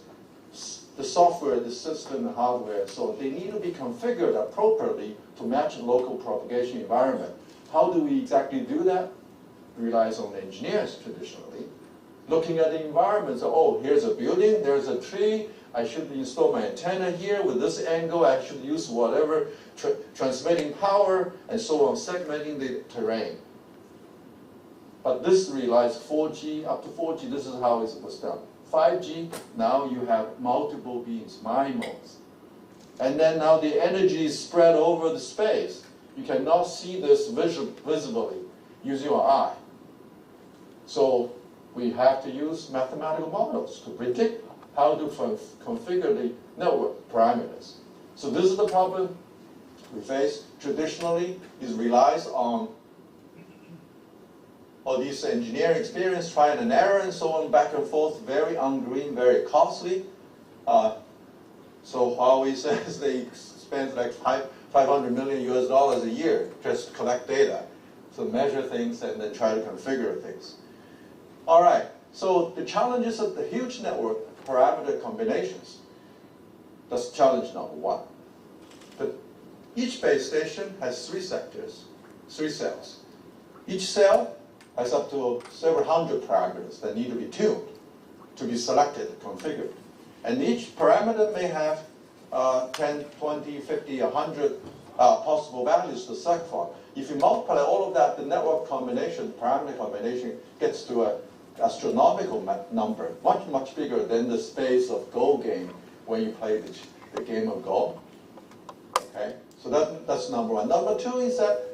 the software, the system, the hardware, so they need to be configured appropriately to match the local propagation environment. How do we exactly do that? We rely on the engineers traditionally. Looking at the environment, so, oh, here's a building, there's a tree, I should install my antenna here with this angle, I should use whatever, transmitting power, and so on, segmenting the terrain. But this relies 4G, up to 4G, this is how it was done. 5G, now you have multiple beams, MIMOs. And then now the energy is spread over the space. You cannot see this visibly using your eye. So we have to use mathematical models to predict how to configure the network parameters. So this is the problem we face. Traditionally, it relies on all these engineering experience, trial and error, and so on, back and forth, very ungreen, very costly. So Huawei says they spend like $500 million US a year just to collect data, to measure things and then try to configure things. All right, so the challenges of the huge network parameter combinations. That's challenge number one. Each base station has 3 sectors, 3 cells. Each cell has up to several hundred parameters that need to be tuned, to be selected, configured. And each parameter may have 10, 20, 50, 100 possible values to select from. If you multiply all of that, the network combination, parameter combination, gets to an astronomical number, much, much bigger than the space of Go game when you play the game of Go. Okay, so that's number one. Number two is that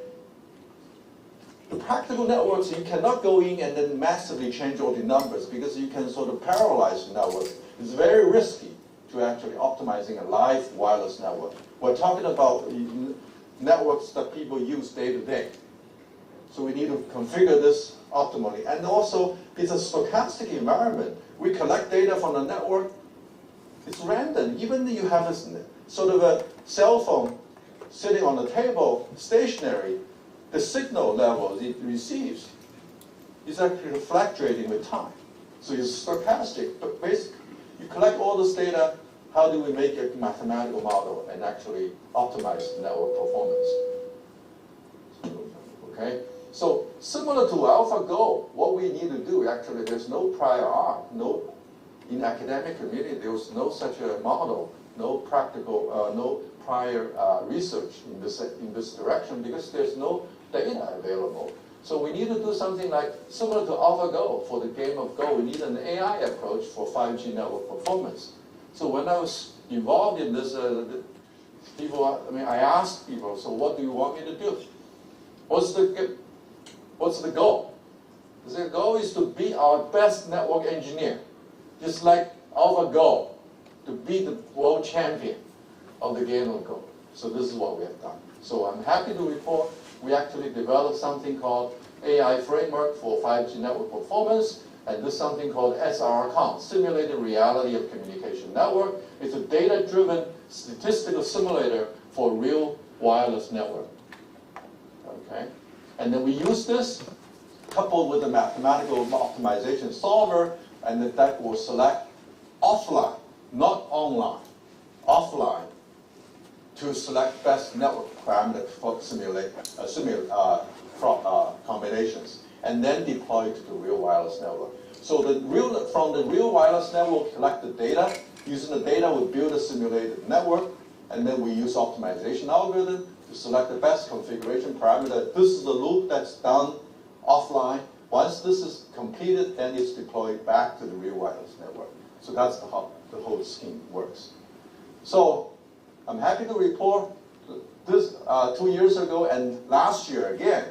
the practical networks, you cannot go in and then massively change all the numbers because you can sort of paralyze the network. It's very risky to actually optimizing a live wireless network. We're talking about networks that people use day to day. So we need to configure this optimally. And also, it's a stochastic environment. We collect data from the network. It's random. Even if you have this sort of a cell phone sitting on the table, stationary, the signal level it receives is actually fluctuating with time. So it's stochastic, but basically, you collect all this data, how do we make a mathematical model and actually optimize network performance? Okay, so similar to AlphaGo, what we need to do, actually, there's no prior art, in academic community, there was no such a model, no practical, no prior research in this direction because there's no data available. So we need to do something like similar to AlphaGo for the game of Go. We need an AI approach for 5G network performance. So when I was involved in this, I asked people, so what do you want me to do? What's the goal? The goal is to be our best network engineer, just like AlphaGo, to be the world champion of the game of Go. So this is what we have done. So I'm happy to report we actually developed something called AI framework for 5G network performance, and this is something called SRCOM, Simulated Reality of Communication Network. It's a data-driven statistical simulator for real wireless network. Okay, and then we use this coupled with the mathematical optimization solver, and that will select offline, not online, offline, to select best network parameters for combinations, and then deploy to the real wireless network. So from the real wireless network, collect the data. Using the data, we build a simulated network, and then we use optimization algorithm to select the best configuration parameter. This is the loop that's done offline. Once this is completed, then it's deployed back to the real wireless network. So that's how the whole scheme works. So I'm happy to report this 2 years ago and last year again,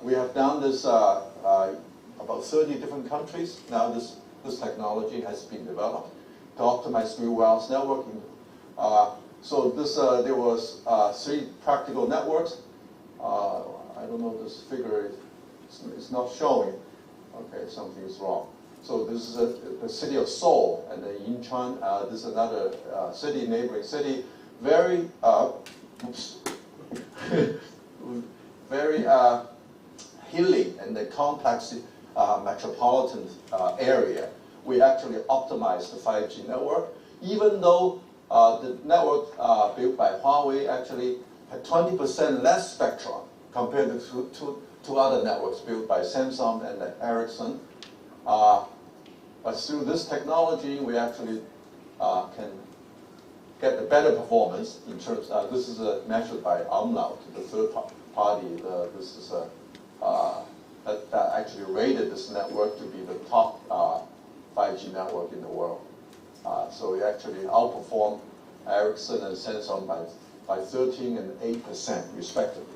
we have done this about 30 different countries. Now this technology has been developed to optimize real wireless networking. So there was 3 practical networks, I don't know, this figure is not showing. Okay, something is wrong. So this is the city of Seoul, and then Incheon. This is another city, neighboring city. Very, very hilly and the complex metropolitan area. We actually optimized the 5G network, even though the network built by Huawei actually had 20% less spectrum compared to other networks built by Samsung and Ericsson. But through this technology, we actually can get a better performance in terms. This is measured by Umlaut, the third party. This is that actually rated this network to be the top 5G network in the world. So we actually outperformed Ericsson and Samsung by 13% and 8% respectively.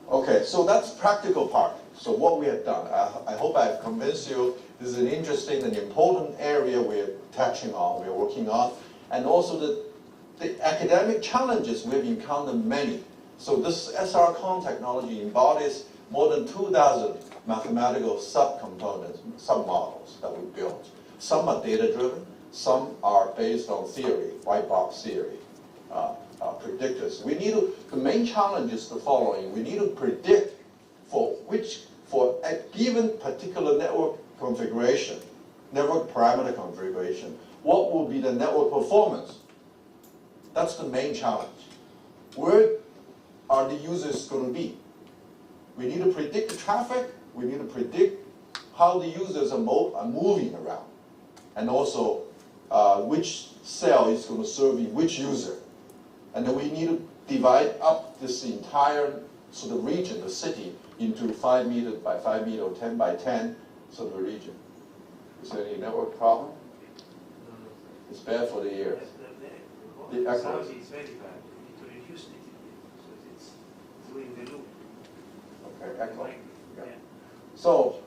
Okay, so that's practical part. So what we have done, I hope I've convinced you this is an interesting and important area we're touching on, we're working on, and also the academic challenges we've encountered many. So this SRCON technology embodies more than 2,000 mathematical subcomponents, submodels that we built. Some are data-driven, some are based on theory, white box theory, predictors. The main challenge is the following. We need to predict for a given particular network configuration, network parameter configuration, what will be the network performance? That's the main challenge. Where are the users going to be? We need to predict the traffic. We need to predict how the users are moving around, and also which cell is going to serve which user. And then we need to divide up this entire sort of region, the city, into 5 meter by 5 meter or 10 by 10 sort of region. Is there any network problem? It's bad for the ear. The echo. Sound is very bad. You need to reduce it so it's doing the loop. Okay, echo. Yeah. So,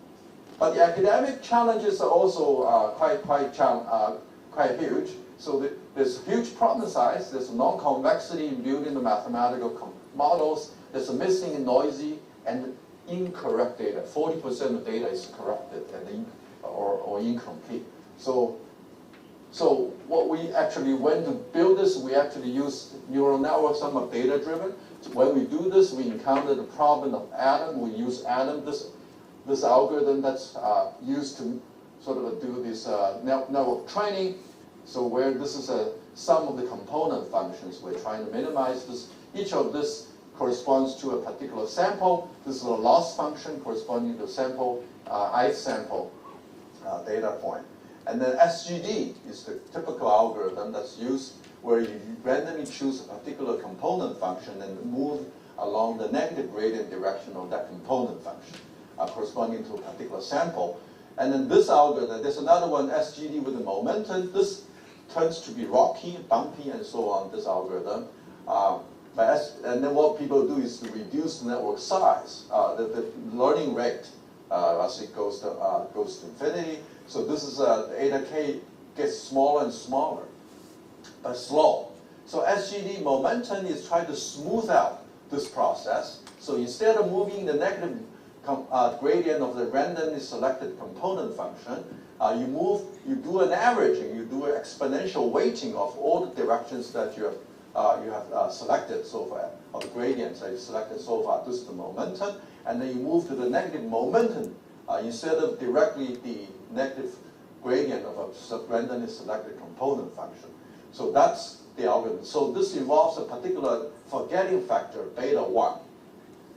but the academic challenges are also quite huge. So there's huge problem size. There's non-convexity in building the mathematical models. There's a missing and noisy and incorrect data. 40% of data is corrupted and or incomplete. So what we actually went to build this, we actually use neural networks. Some are data-driven. So when we do this, we encounter the problem of Adam. We use Adam, this algorithm that's used to sort of do this network training. So where this is some of the component functions, we're trying to minimize this. Each of this corresponds to a particular sample. This is a loss function corresponding to sample, ith sample data point. And then SGD is the typical algorithm that's used where you randomly choose a particular component function and move along the negative gradient direction of that component function corresponding to a particular sample. And then this algorithm, there's another one, SGD with the momentum. This tends to be rocky, bumpy, and so on, this algorithm. And then what people do is to reduce the network size, the learning rate as it goes to infinity. So this is eta k gets smaller and smaller, but slow. So SGD momentum is trying to smooth out this process. So instead of moving the negative gradient of the randomly selected component function, you do an averaging, you do an exponential weighting of all the directions that you have selected so far, or the gradients that you selected so far. This is the momentum, and then you move to the negative momentum instead of directly the negative gradient of a randomly selected component function. So that's the algorithm. So this involves a particular forgetting factor, beta 1.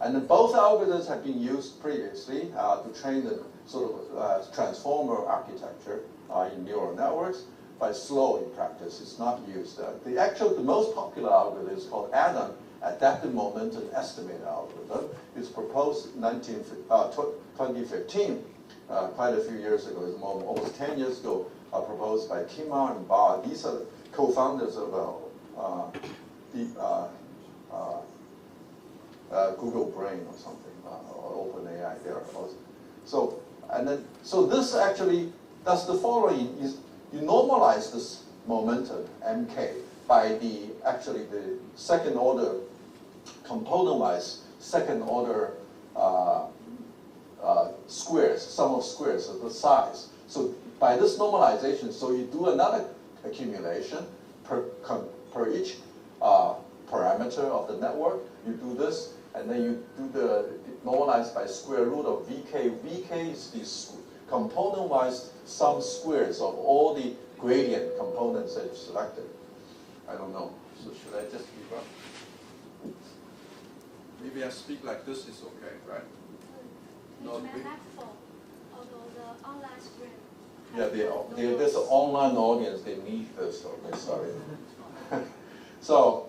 And then both algorithms have been used previously to train the sort of transformer architecture in neural networks, but it's slow in practice. It's not used. The most popular algorithm is called ADAM, Adaptive Momentum Estimator algorithm. It's proposed in 2015, quite a few years ago. It's almost 10 years ago, proposed by Kimar and Ba. These are the co-founders of Google Brain or something, or OpenAI. So this actually does the following: is you normalize this momentum mk by the second order component-wise second-order squares, sum of squares of the size. So by this normalization, so you do another accumulation per each parameter of the network. You do this, and then you do the normalized by square root of VK. VK is the component-wise sum squares of all the gradient components that you selected. I don't know. So should I just give up? Maybe I speak like this is okay, right? No, yeah, there's an online audience. They need this. Okay, sorry. So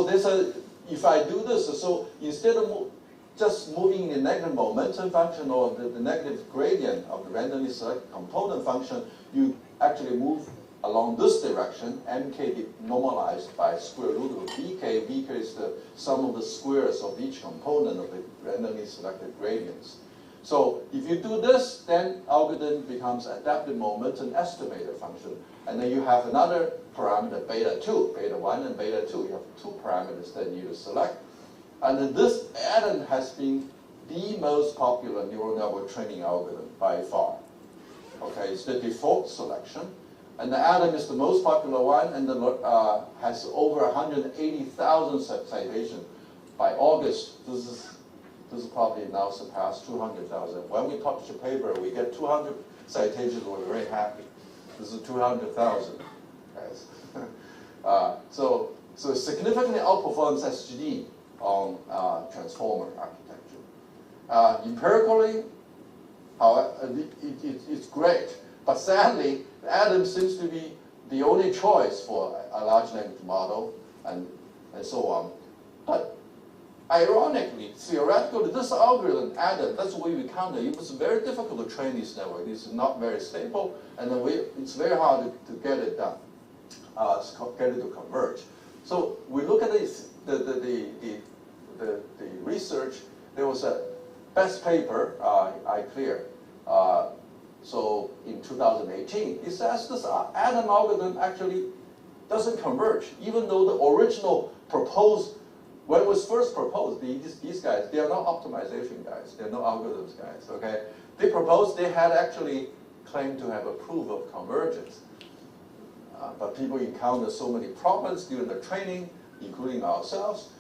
there's a. If I do this, so instead of just moving the negative momentum function or the negative gradient of the randomly selected component function, you actually move along this direction. MK normalized by square root of VK. VK is the sum of the squares of each component of the randomly selected gradients. So if you do this, then algorithm becomes adaptive momentum estimator function. And then you have another parameter, beta 2, beta 1 and beta 2. You have two parameters that you select. And then this Adam has been the most popular neural network training algorithm by far. Okay, it's the default selection. And the Adam is the most popular one, and has over 180,000 citations. By August, this is probably now surpassed 200,000. When we publish a paper, we get 200 citations, we're very happy. This is 200,000, guys. So it significantly outperforms SGD on transformer architecture. Empirically, however, it's great, but sadly, Adam seems to be the only choice for a large language model and so on. But ironically, theoretically, this algorithm, Adam, that's the way we count it. It was very difficult to train this network. It's not very stable, and then it's very hard to get it done, get it to converge. So we look at this, the research. There was a best paper I cleared. So in 2018, it says this Adam algorithm actually doesn't converge, even though the original proposed. When it was first proposed, these guys, they are not optimization guys. They're not algorithms guys, okay? They proposed, they had actually claimed to have a proof of convergence. But people encountered so many problems during the training, including ourselves.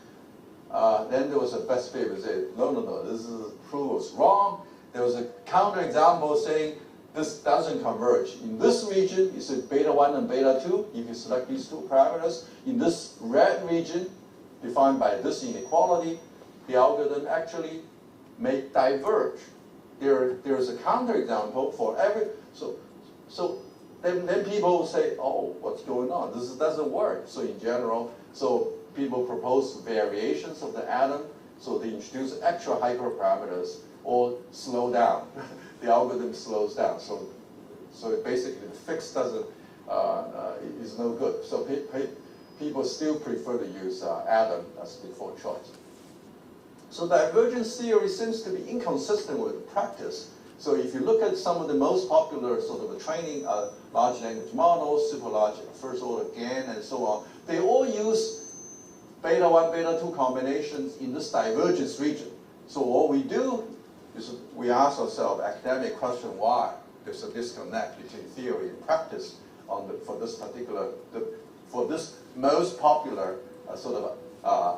Then there was a best paper that said, no, this proof was wrong. There was a counterexample saying, this doesn't converge. In this region, it's a beta 1 and beta 2, if you select these two parameters. In this red region, defined by this inequality, the algorithm actually may diverge. There's a counterexample for every, so then people will say, oh, what's going on? This doesn't work. So in general, so people propose variations of the Adam, so they introduce extra hyperparameters or slow down. The algorithm slows down. So basically the fix doesn't, is no good. So people still prefer to use Adam as default choice. So divergence theory seems to be inconsistent with practice. So if you look at some of the most popular sort of training large language models, super large first order GAN and so on, they all use beta 1, beta 2 combinations in this divergence region. So what we do is we ask ourselves academic question, why there's a disconnect between theory and practice for this particular, for this most popular sort of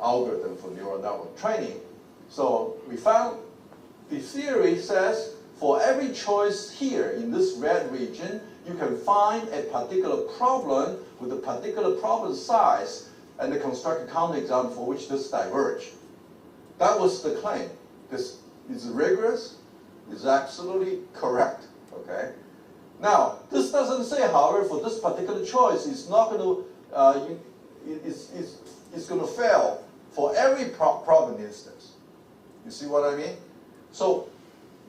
algorithm for neural network training. So we found the theory says for every choice here in this red region, you can find a particular problem with a particular problem size and the constructed counterexample for which this diverge. That was the claim. This is rigorous, is absolutely correct, okay? Now, this doesn't say, however, for this particular choice, it's not going to, it's going to fail for every problem instance. You see what I mean? So,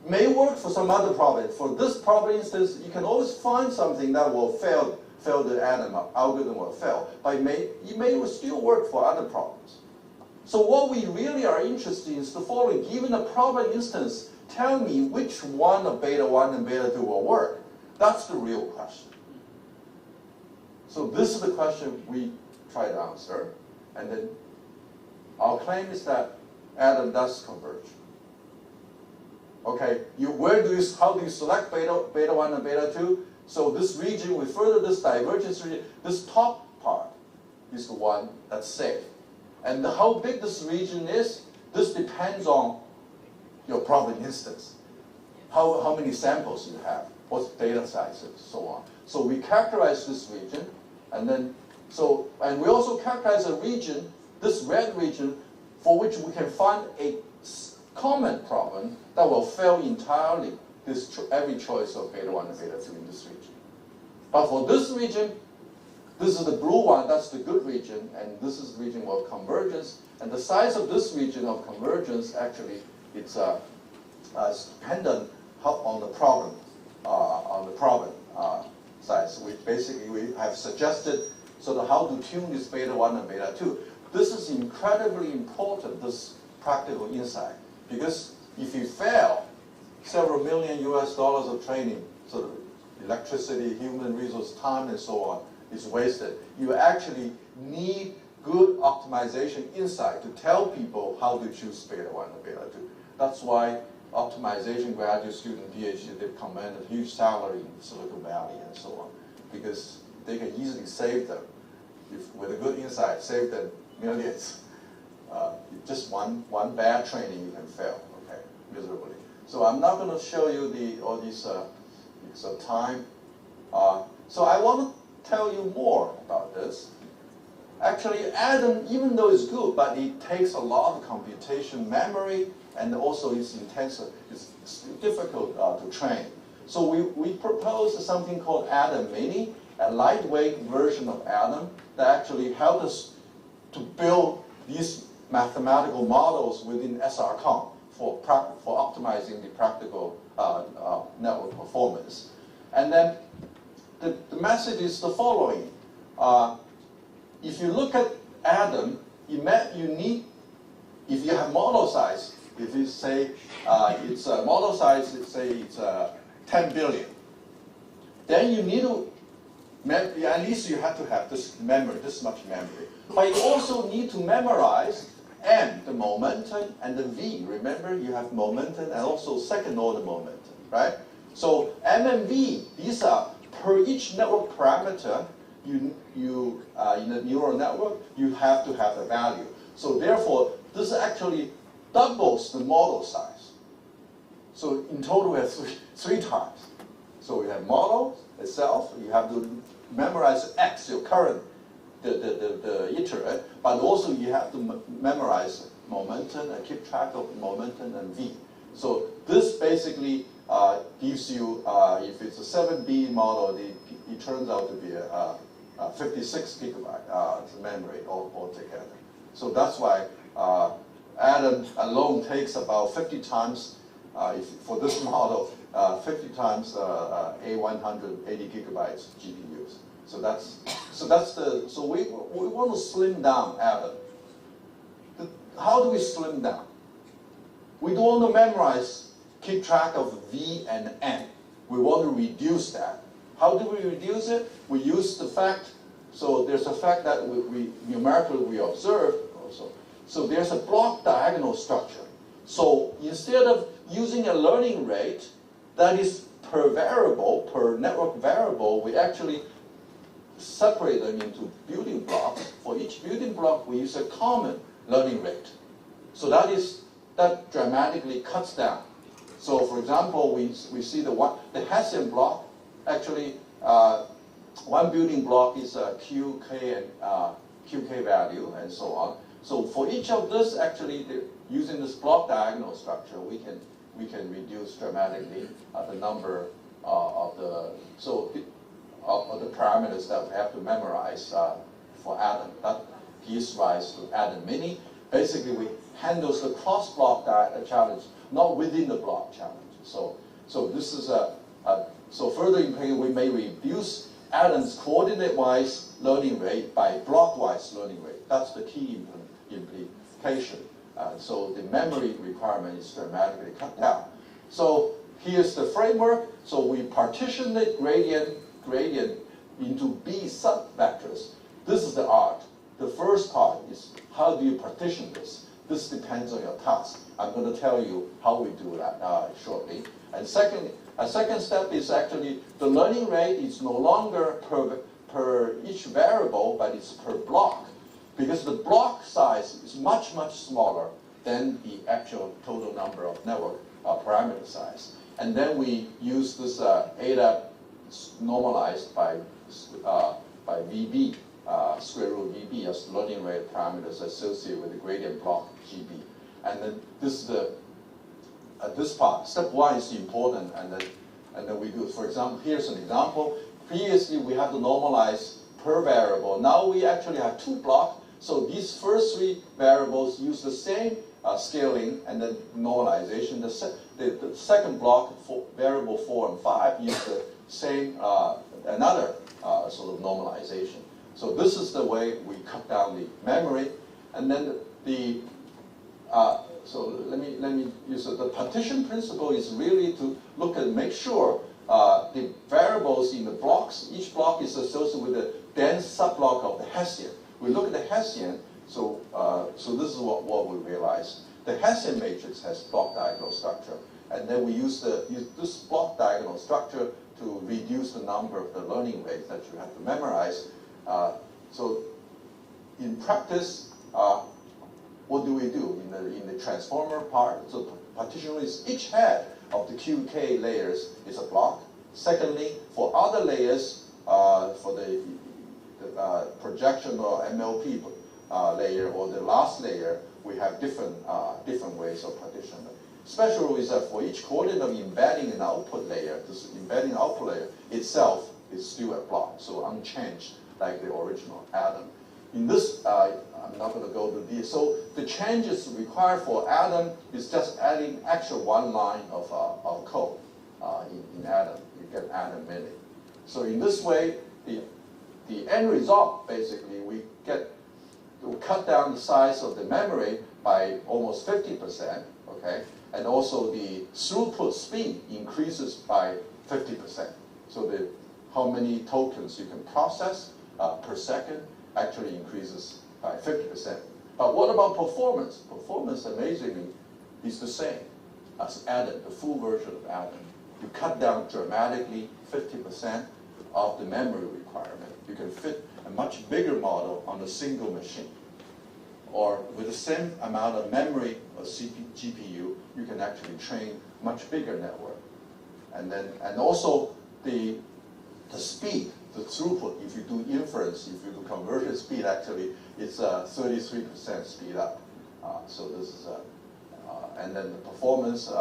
may work for some other problem. For this problem instance, you can always find something that will fail the algorithm will fail, but it may still work for other problems. So what we really are interested in is the following. Given a problem instance, tell me which one of beta 1 and beta 2 will work. That's the real question. So this is the question we try to answer. And then Our claim is that atom does converge. Okay, how do you select beta 1 and beta 2? So this region, we further this divergence region, this top part is the one that's safe. And how big this region is, this depends on your problem instance. How many samples you have, what data sizes, so on. So we characterize this region, and we also characterize a region, this red region, for which we can find a common problem that will fail entirely every choice of beta 1 and beta 2 in this region. But for this region, this is the blue one, that's the good region, and this is the region of convergence. And the size of this region of convergence, actually, it's dependent on the problem size. We have suggested sort of how to tune this beta 1 and beta 2. This is incredibly important, this practical insight, because if you fail, several million US dollars of training, sort of electricity, human resource, time, and so on, is wasted. You actually need good optimization insight to tell people how to choose beta 1 and beta 2. That's why optimization graduate student, PhD, they've commanded huge salary in Silicon Valley and so on, because they can easily save them, with a good insight, save them millions. Just one bad training, you can fail, okay, miserably. So I'm not going to show you all these time. So I want to tell you more about this. Actually, Atom, even though it's good, but it takes a lot of computation memory, and also it's intensive. It's difficult to train. So we proposed something called Atom Mini, a lightweight version of Atom that actually helped us to build these mathematical models within SRCOM for optimizing the practical network performance. And then the message is the following. If you look at Atom, you need, if you have model size, if you say it's a model size, say it's 10 billion, then you need to, at least you have to have this memory, this much memory. But you also need to memorize M, the momentum, and the V. Remember, you have momentum and also second order momentum, right? So M and V, these are per each network parameter, in a neural network, you have to have a value. So therefore, this actually doubles the model size. So in total, we have three times. So we have model itself, you have to memorize X, your current, the iterate, but also you have to memorize momentum and keep track of momentum and V. So this basically gives you, if it's a 7B model, it turns out to be a 56 gigabyte memory altogether. So that's why Atom alone takes about 50 times, for this model, 50 times A180 gigabytes GPUs. So we want to slim down Atom. How do we slim down? We don't want to memorize, keep track of V and N. We want to reduce that. How do we reduce it? We use the fact, so there's a fact that we numerically observe also. So there's a block diagonal structure. So instead of using a learning rate that is per variable, per network variable, we actually separate them into building blocks. For each building block, we use a common learning rate. So that dramatically cuts down. So for example, we see the Hessian block, actually one building block is a QK and QK value and so on. So for each of this, actually, using this block diagonal structure, we can reduce dramatically the number of the parameters that we have to memorize for Atom. That gives rise to Atom Mini. Basically, we handles the cross-block challenge, not within the block challenge. So this is so further we may reduce Atom's coordinate-wise learning rate by block-wise learning rate. That's the key implication. So the memory requirement is dramatically cut down. So here's the framework. So we partition the gradient into B subvectors. This is the art. The first part is how do you partition this? This depends on your task. I'm going to tell you how we do that shortly. And a second step is actually the learning rate is no longer per each variable, but it's per block, because the block size is much, much smaller than the actual total number of network parameter size. And then we use this eta normalized by VB, square root VB as learning rate parameters associated with the gradient block GB. And then this is the this part, step one is important, and then we do, for example, here's an example. Previously we had to normalize per variable. Now we actually have two blocks, so these first three variables use the same scaling and then normalization. The second block, for variable 4 and 5, use the same, another sort of normalization. So this is the way we cut down the memory, and then so let me use it. The partition principle is really to look and make sure the variables in the blocks, each block is associated with a dense subblock of the Hessian. We look at the Hessian, so this is what we realize. The Hessian matrix has block diagonal structure, and then we use this block diagonal structure to reduce the number of the learning rates that you have to memorize. So in practice, what do we do in the transformer part? So partition is each head of the QK layers is a block. Secondly, for other layers, for the projection or MLP layer or the last layer, we have different ways of partitioning. Special rule is that for each coordinate of embedding an output layer, this embedding output layer itself is still a block, so unchanged like the original Atom. In this, I'm not going to go to this. So the changes required for Atom is just adding actual one line of code in Atom. You get Atom Mini. So in this way, the end result, basically, we cut down the size of the memory by almost 50%, okay? And also the throughput speed increases by 50%. So how many tokens you can process per second actually increases by 50%. But what about performance? Performance, amazingly, is the same as Atom, the full version of Atom. You cut down dramatically 50% of the memory requirement. You can fit a much bigger model on a single machine. Or with the same amount of memory or GPU, you can actually train much bigger network. And also the speed, the throughput, if you do inference, if you do conversion speed, actually it's 33% speed up. So this is and then the performance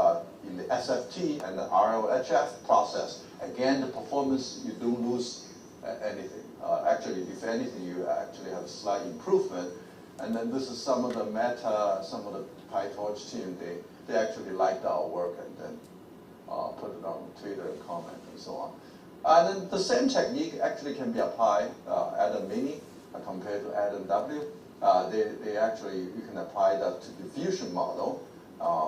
in the SFT and the RLHF process, again, the performance, you don't lose anything. Actually, if anything, you actually have a slight improvement. And then this is some of the some of the PyTorch team, they actually liked our work and then put it on Twitter and comment and so on. And then the same technique actually can be applied Atom Mini compared to Atom W. They actually, you can apply that to diffusion model,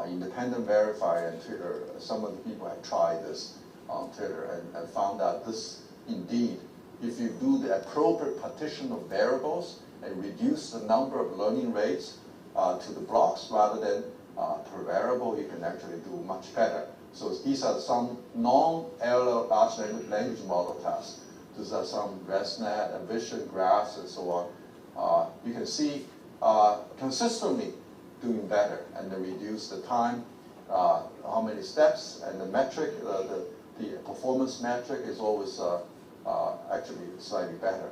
independent verifier and Twitter. Some of the people have tried this on Twitter and found out this indeed, if you do the appropriate partition of variables and reduce the number of learning rates to the blocks rather than per variable, you can actually do much better. So these are some non-LLM large language model tasks. These are some ResNet and vision graphs and so on. You can see consistently doing better and then reduce the time, how many steps, and the metric, the performance metric is always actually slightly better.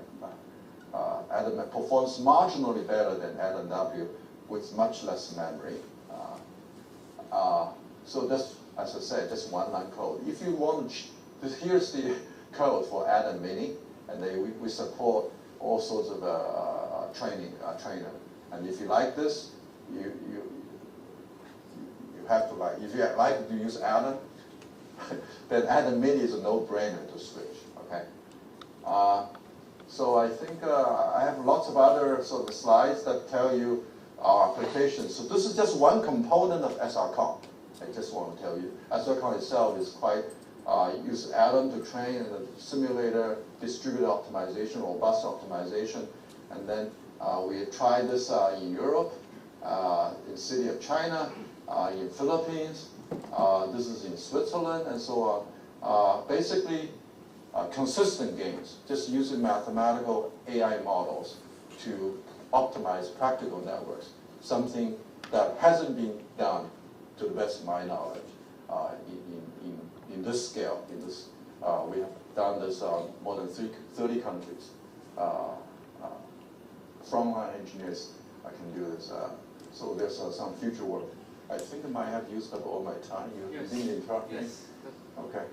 Atom performs marginally better than Atom W with much less memory. So that's, as I said, just one line code. If you want to, here's the code for Atom Mini, and we support all sorts of trainer. And if you like this, you have to like. If you like to use Atom, then Atom Mini is a no-brainer to switch. Okay. So I think I have lots of other sort of slides that tell you our applications. So this is just one component of SRCOM. I just want to tell you, SRCOM itself is quite, use Atom to train and the simulator, distributed optimization, robust optimization, and then We tried this in Europe, in the city of China, in Philippines. This is in Switzerland and so on. Basically, consistent gains, just using mathematical AI models to optimize practical networks, something that hasn't been done, to the best of my knowledge, in this scale. We have done this more than 30 countries. Frontline engineers can do this. So there's some future work. I think I might have used up all my time. You didn't interrupt me? Yes. Okay.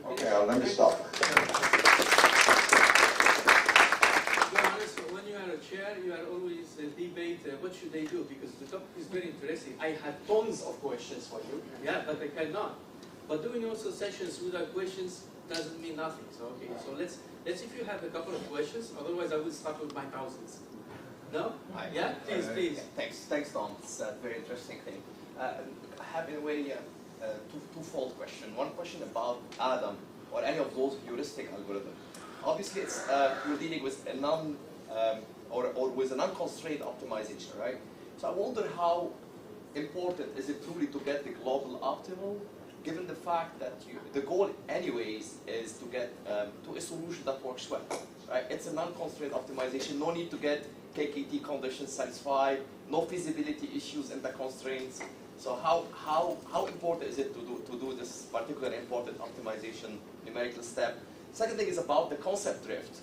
Okay, let me stop. When you are a chair, you are always debate what should they do, because the topic is very interesting. I had tons of questions for you, yeah, but I cannot. But doing also sessions without questions doesn't mean nothing. So okay, so let's if you have a couple of questions. Otherwise, I will start with my thousands. No? Yeah, please. Thanks, Don. It's a very interesting thing. I have in a way twofold question. One question about Adam or any of those heuristic algorithms. Obviously, it's you're dealing with a or with an unconstrained optimization, right? So I wonder how important is it truly to get the global optimal, given the fact that the goal anyways is to get to a solution that works well, right? It's an unconstrained optimization, no need to get KKT conditions satisfied, no feasibility issues in the constraints. So how important is it to do this particular important optimization numerical step? Second thing is about the concept drift.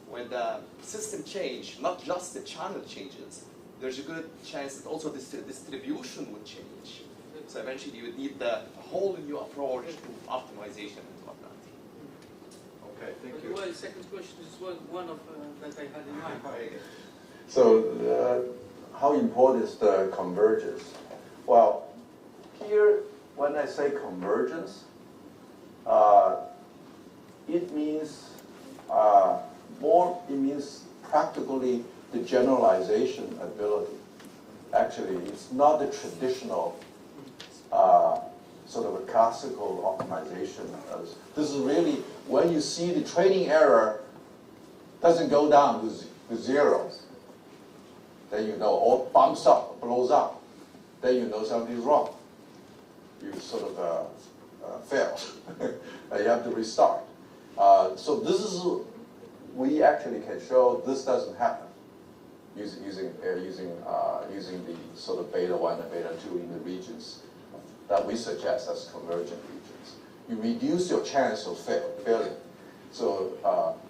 When the system change, not just the channel changes, there's a good chance that also the distribution would change. So eventually you would need a whole new approach to optimization and whatnot. Okay, thank you. Well, the second question is one of that I had in mind. So how important is the convergence? Well, here, when I say convergence, it means it means practically the generalization ability. Actually, it's not the traditional sort of a classical optimization. This is really when you see the training error doesn't go down to zero, then you know, or bumps up, blows up, then you know something's wrong. You sort of failed. You have to restart. So this is, we actually can show this doesn't happen using the sort of beta 1 and beta 2 in the regions that we suggest as convergent regions. You reduce your chance of failure. So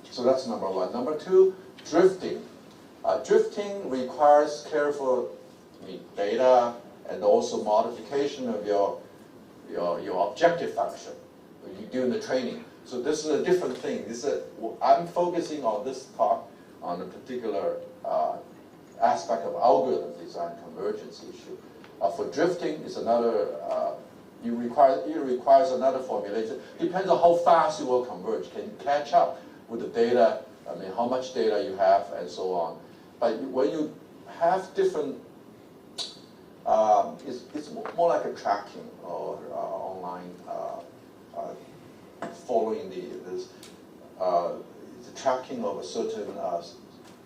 that's number one. Number two, drifting. Drifting requires careful data and also modification of your objective function you do in the training. So this is a different thing. I'm focusing on this talk on a particular aspect of algorithm design convergence issue. For drifting, is another. It requires another formulation. Depends on how fast you will converge. Can you catch up with the data? I mean, how much data you have, and so on. But when you have different, it's more like a tracking or online following the tracking of a certain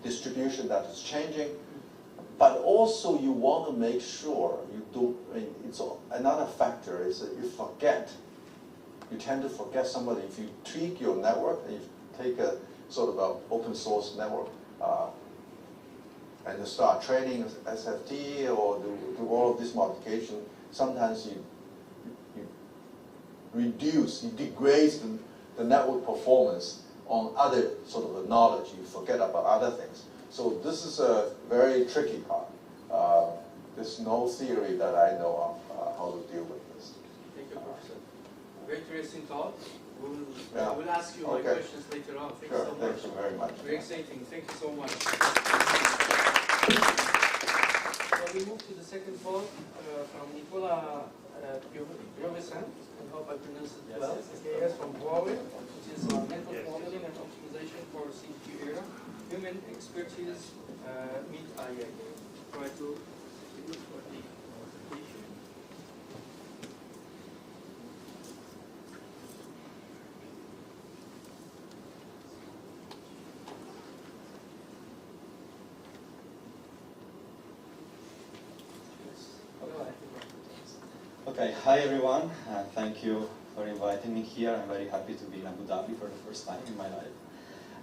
distribution that is changing. But also you want to make sure you do, it's another factor is that you forget. You tend to forget somebody. If you tweak your network and you take a sort of an open source network and you start training SFT or do all of this modification, sometimes you degrade the network performance on other sort of knowledge. You forget about other things. So this is a very tricky part. There's no theory that I know of how to deal with this. Thank you, Professor. Very interesting talk. We'll ask you my questions later on. Thank you so much. Thank you very much. Very exciting. Thank you so much. So we move to the second talk from Nicola Piovesan. I hope I pronounced it well. Yes, from Huawei, which is network modeling and optimization for CQ era. Human expertise meet AI. Try to look for the issue. Hi everyone, thank you for inviting me here. I'm very happy to be in Abu Dhabi for the first time in my life.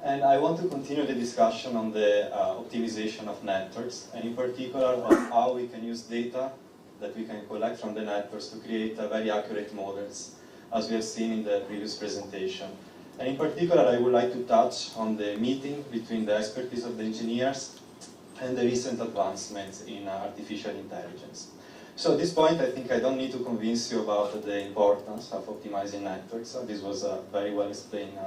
And I want to continue the discussion on the optimization of networks, and in particular of how we can use data that we can collect from the networks to create very accurate models, as we have seen in the previous presentation. And in particular, I would like to touch on the meeting between the expertise of the engineers and the recent advancements in artificial intelligence. So at this point, I think I don't need to convince you about the importance of optimizing networks. This was very well explained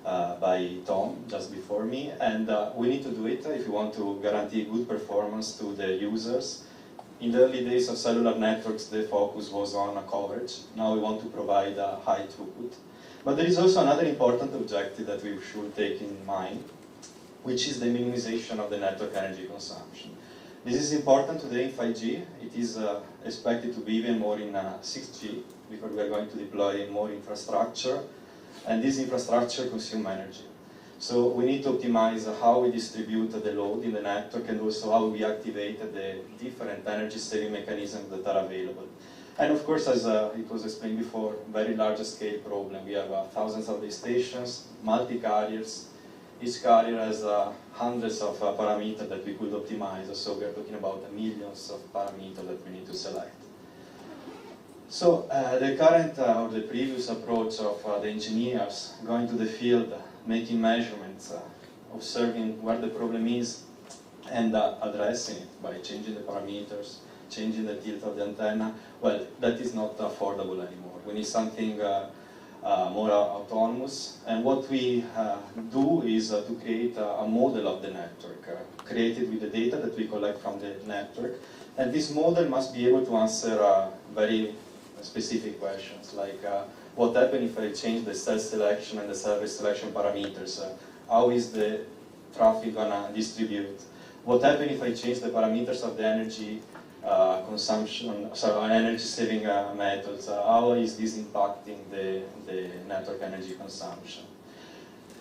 by Tom just before me, and we need to do it if we want to guarantee good performance to the users. In the early days of cellular networks, the focus was on coverage. Now we want to provide high throughput. But there is also another important objective that we should take in mind, which is the minimization of the network energy consumption. This is important today in 5G. It is expected to be even more in 6G, because we are going to deploy more infrastructure, and this infrastructure consumes energy. So we need to optimize how we distribute the load in the network, and also how we activate the different energy-saving mechanisms that are available. And of course, as it was explained before, very large-scale problem. We have thousands of base stations, multi-carriers. Each carrier has hundreds of parameters that we could optimize, so we are talking about millions of parameters that we need to select. So the current or the previous approach of the engineers going to the field, making measurements, observing where the problem is, and addressing it by changing the parameters, changing the tilt of the antenna, well, that is not affordable anymore. We need something more autonomous, and what we do is to create a model of the network, created with the data that we collect from the network, and this model must be able to answer very specific questions, like what happens if I change the cell selection and the service selection parameters? How is the traffic gonna distribute? What happens if I change the parameters of the energy consumption, so energy-saving methods? How is this impacting the network energy consumption?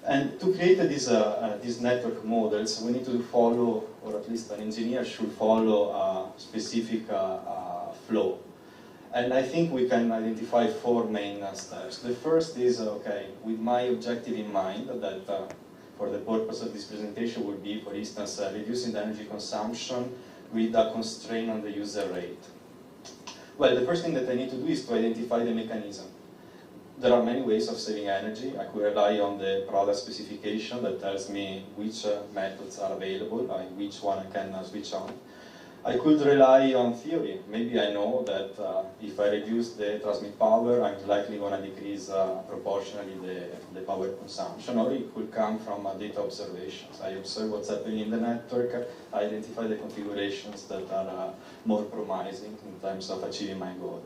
And to create these network models, we need to follow, or at least an engineer should follow, a specific flow. And I think we can identify 4 main steps. The first is, okay, with my objective in mind, that for the purpose of this presentation would be, for instance, reducing the energy consumption with a constraint on the user rate. Well, the first thing that I need to do is to identify the mechanism. There are many ways of saving energy. I could rely on the product specification that tells me which methods are available, which one I can switch on. I could rely on theory. Maybe I know that if I reduce the transmit power, I'm likely going to decrease proportionally the power consumption, or it could come from data observations. I observe what's happening in the network, I identify the configurations that are more promising in terms of achieving my goal.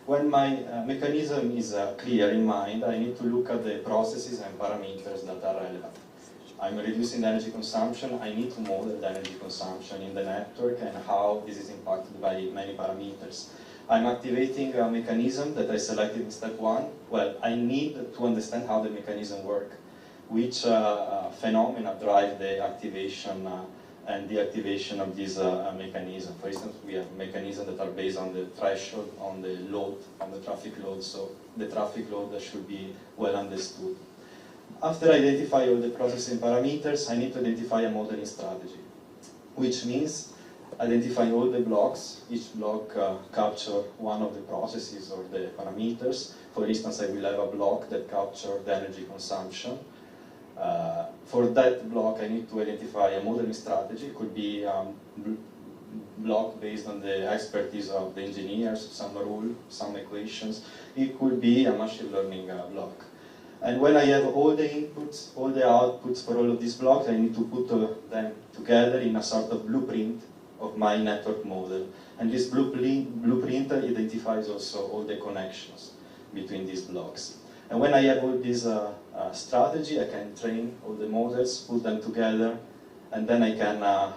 When my mechanism is clear in mind, I need to look at the processes and parameters that are relevant. I'm reducing the energy consumption, I need to model the energy consumption in the network and how this is impacted by many parameters. I'm activating a mechanism that I selected in step 1. Well, I need to understand how the mechanism works, which phenomena drive the activation and deactivation of this mechanism. For instance, we have mechanisms that are based on the threshold, on the load, on the traffic load, so the traffic load should be well understood. After I identify all the processing parameters, I need to identify a modeling strategy, which means identifying all the blocks. Each block captures one of the processes or the parameters. For instance, I will have a block that captures the energy consumption. For that block, I need to identify a modeling strategy. It could be block based on the expertise of the engineers, some rule, some equations. It could be a machine learning block. And when I have all the inputs, all the outputs for all of these blocks, I need to put them together in a sort of blueprint of my network model. And this blueprint identifies also all the connections between these blocks. And when I have all this strategy, I can train all the models, put them together, and then I can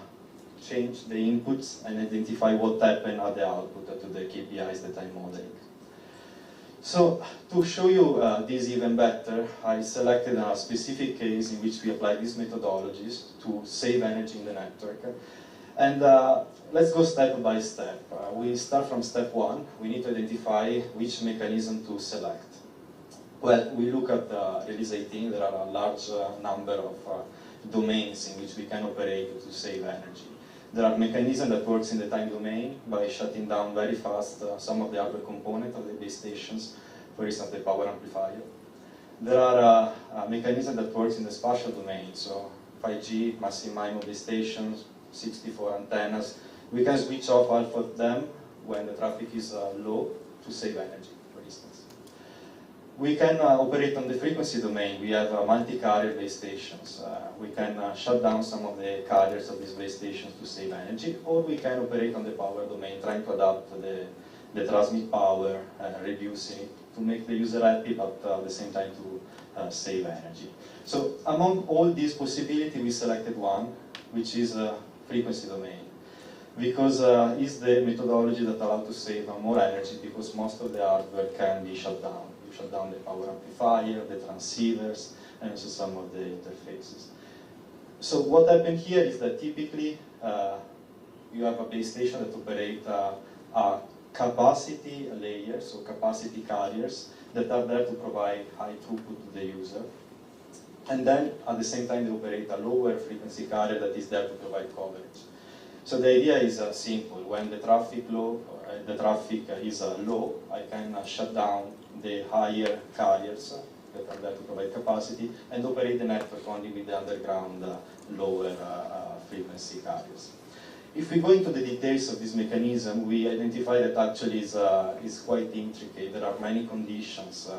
change the inputs and identify what happened at the output to the KPIs that I'm modeling. So to show you this even better, I selected a specific case in which we apply these methodologies to save energy in the network. And let's go step by step. We start from step 1. We need to identify which mechanism to select. Well, we look at release 18. There are a large number of domains in which we can operate to save energy. There are mechanisms that works in the time domain by shutting down very fast some of the hardware components of the base stations, for instance, the power amplifier. There are mechanisms that works in the spatial domain, so 5G, massive MIMO base stations, 64 antennas. We can switch off half of them when the traffic is low to save energy, for instance. We can operate on the frequency domain. We have multi-carrier base stations. We can shut down some of the carriers of these base stations to save energy, or we can operate on the power domain, trying to adapt the transmit power, reducing it to make the user happy, but at the same time to save energy. So among all these possibilities, we selected one, which is frequency domain, because it's the methodology that allows to save more energy, because most of the hardware can be shut down. You shut down the power amplifier, the transceivers, and also some of the interfaces. So what happened here is that typically you have a base station that operates a capacity layer, so capacity carriers that are there to provide high throughput to the user. And then at the same time they operate a lower frequency carrier that is there to provide coverage. So the idea is simple. When the traffic is low, I can shut down the higher carriers that are there to provide capacity and operate the network only with the underground lower frequency carriers. If we go into the details of this mechanism, we identify that actually is quite intricate. There are many conditions.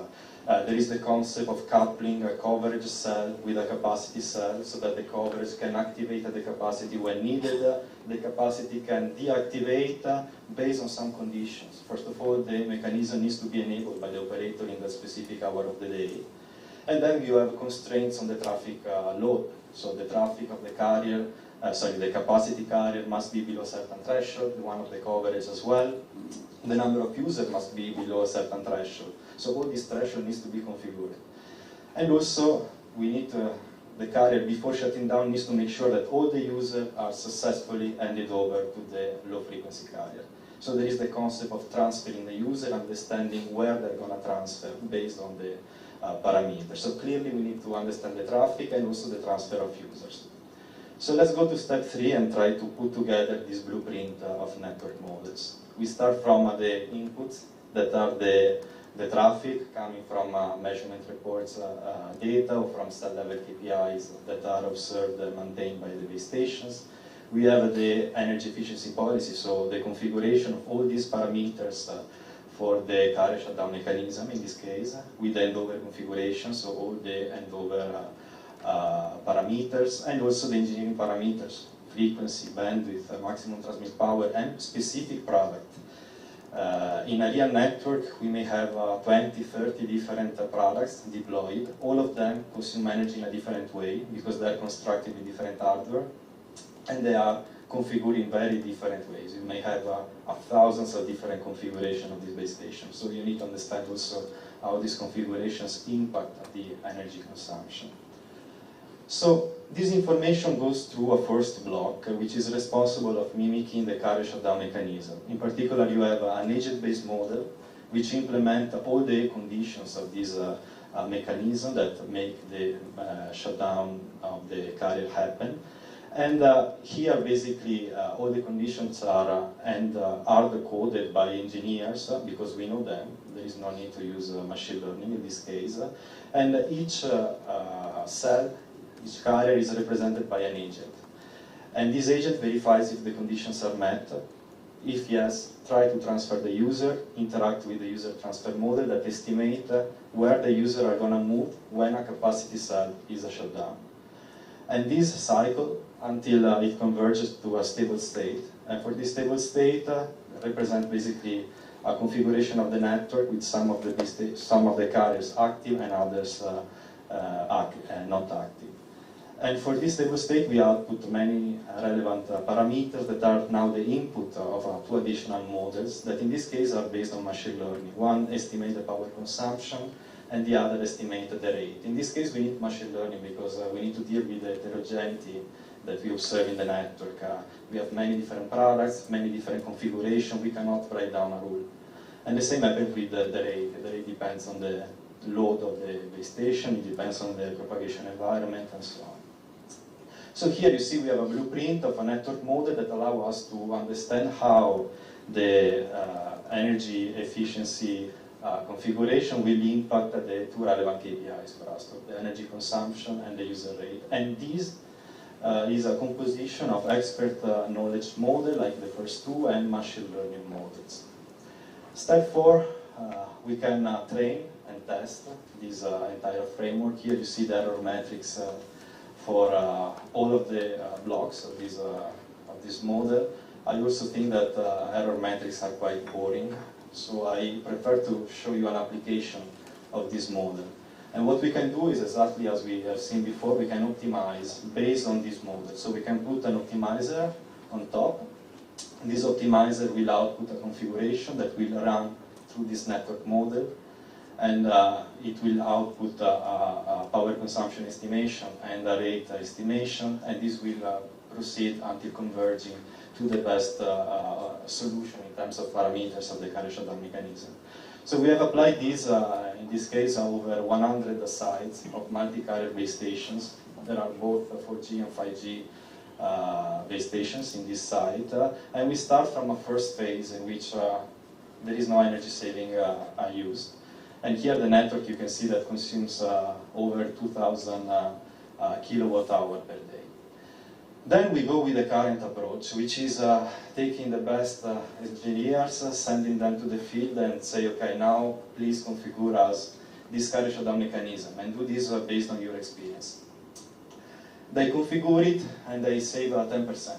There is the concept of coupling a coverage cell with a capacity cell so that the coverage can activate the capacity when needed. The capacity can deactivate based on some conditions. First of all, the mechanism needs to be enabled by the operator in the specific hour of the day. And then you have constraints on the traffic load. So the traffic of the carrier, the capacity carrier must be below a certain threshold, one of the coverage as well. The number of users must be below a certain threshold. So all this threshold needs to be configured. And also, we need the carrier, before shutting down, needs to make sure that all the users are successfully handed over to the low frequency carrier. So there is the concept of transferring the user, understanding where they're going to transfer based on the parameters. So clearly we need to understand the traffic and also the transfer of users. So let's go to step 3 and try to put together this blueprint of network models. We start from the inputs that are the traffic coming from measurement reports data or from cell level KPIs that are observed and maintained by the base stations. We have the energy efficiency policy, so the configuration of all these parameters for the carrier shutdown mechanism in this case, with the handover configuration, so all the handover parameters, and also the engineering parameters, frequency, bandwidth, maximum transmit power, and specific product. In a real network, we may have 20, 30 different products deployed. All of them consume energy in a different way because they're constructed with different hardware and they are configured in very different ways. You may have thousands of different configurations of this base station. So you need to understand also how these configurations impact the energy consumption. So this information goes through a first block, which is responsible of mimicking the carrier shutdown mechanism. In particular, you have an agent-based model, which implements all the conditions of this mechanism that make the shutdown of the carrier happen. And here, basically, all the conditions are hard-coded by engineers because we know them. There is no need to use machine learning in this case. And each cell, each carrier is represented by an agent. And this agent verifies if the conditions are met. If yes, try to transfer the user, interact with the user transfer model that estimate where the user are going to move when a capacity cell is shut down. And this cycle until it converges to a stable state. And for this stable state, represent basically a configuration of the network with some of the carriers active and others not active. And for this stable state, we output many relevant parameters that are now the input of 2 additional models that in this case are based on machine learning. One estimates the power consumption and the other estimates the rate. In this case, we need machine learning because we need to deal with the heterogeneity that we observe in the network. We have many different products, many different configurations. We cannot write down a rule. And the same happens with the rate. The rate depends on the load of the base station, it depends on the propagation environment, and so on. So here you see we have a blueprint of a network model that allows us to understand how the energy efficiency configuration will impact the two relevant KPIs for us, so the energy consumption and the user rate. And this is a composition of expert knowledge model, like the first two, and machine learning models. Step 4, we can train and test this entire framework. Here you see the error metrics for all of the blocks of this model. I also think that error metrics are quite boring, so I prefer to show you an application of this model. And what we can do is exactly as we have seen before, we can optimize based on this model. So we can put an optimizer on top. This optimizer will output a configuration that will run through this network model, and it will output a power consumption estimation and a rate estimation, and this will proceed until converging to the best solution in terms of parameters of the carrier shutdown mechanism. So we have applied this, in this case, over 100 sites of multi-carrier base stations. There are both 4G and 5G base stations in this site, and we start from a first phase in which there is no energy saving used. And here the network, you can see that consumes over 2,000 kilowatt hour per day. Then we go with the current approach, which is taking the best engineers, sending them to the field and say, okay, now please configure us this carrier shutdown mechanism, and do this based on your experience. They configure it and they save 10%.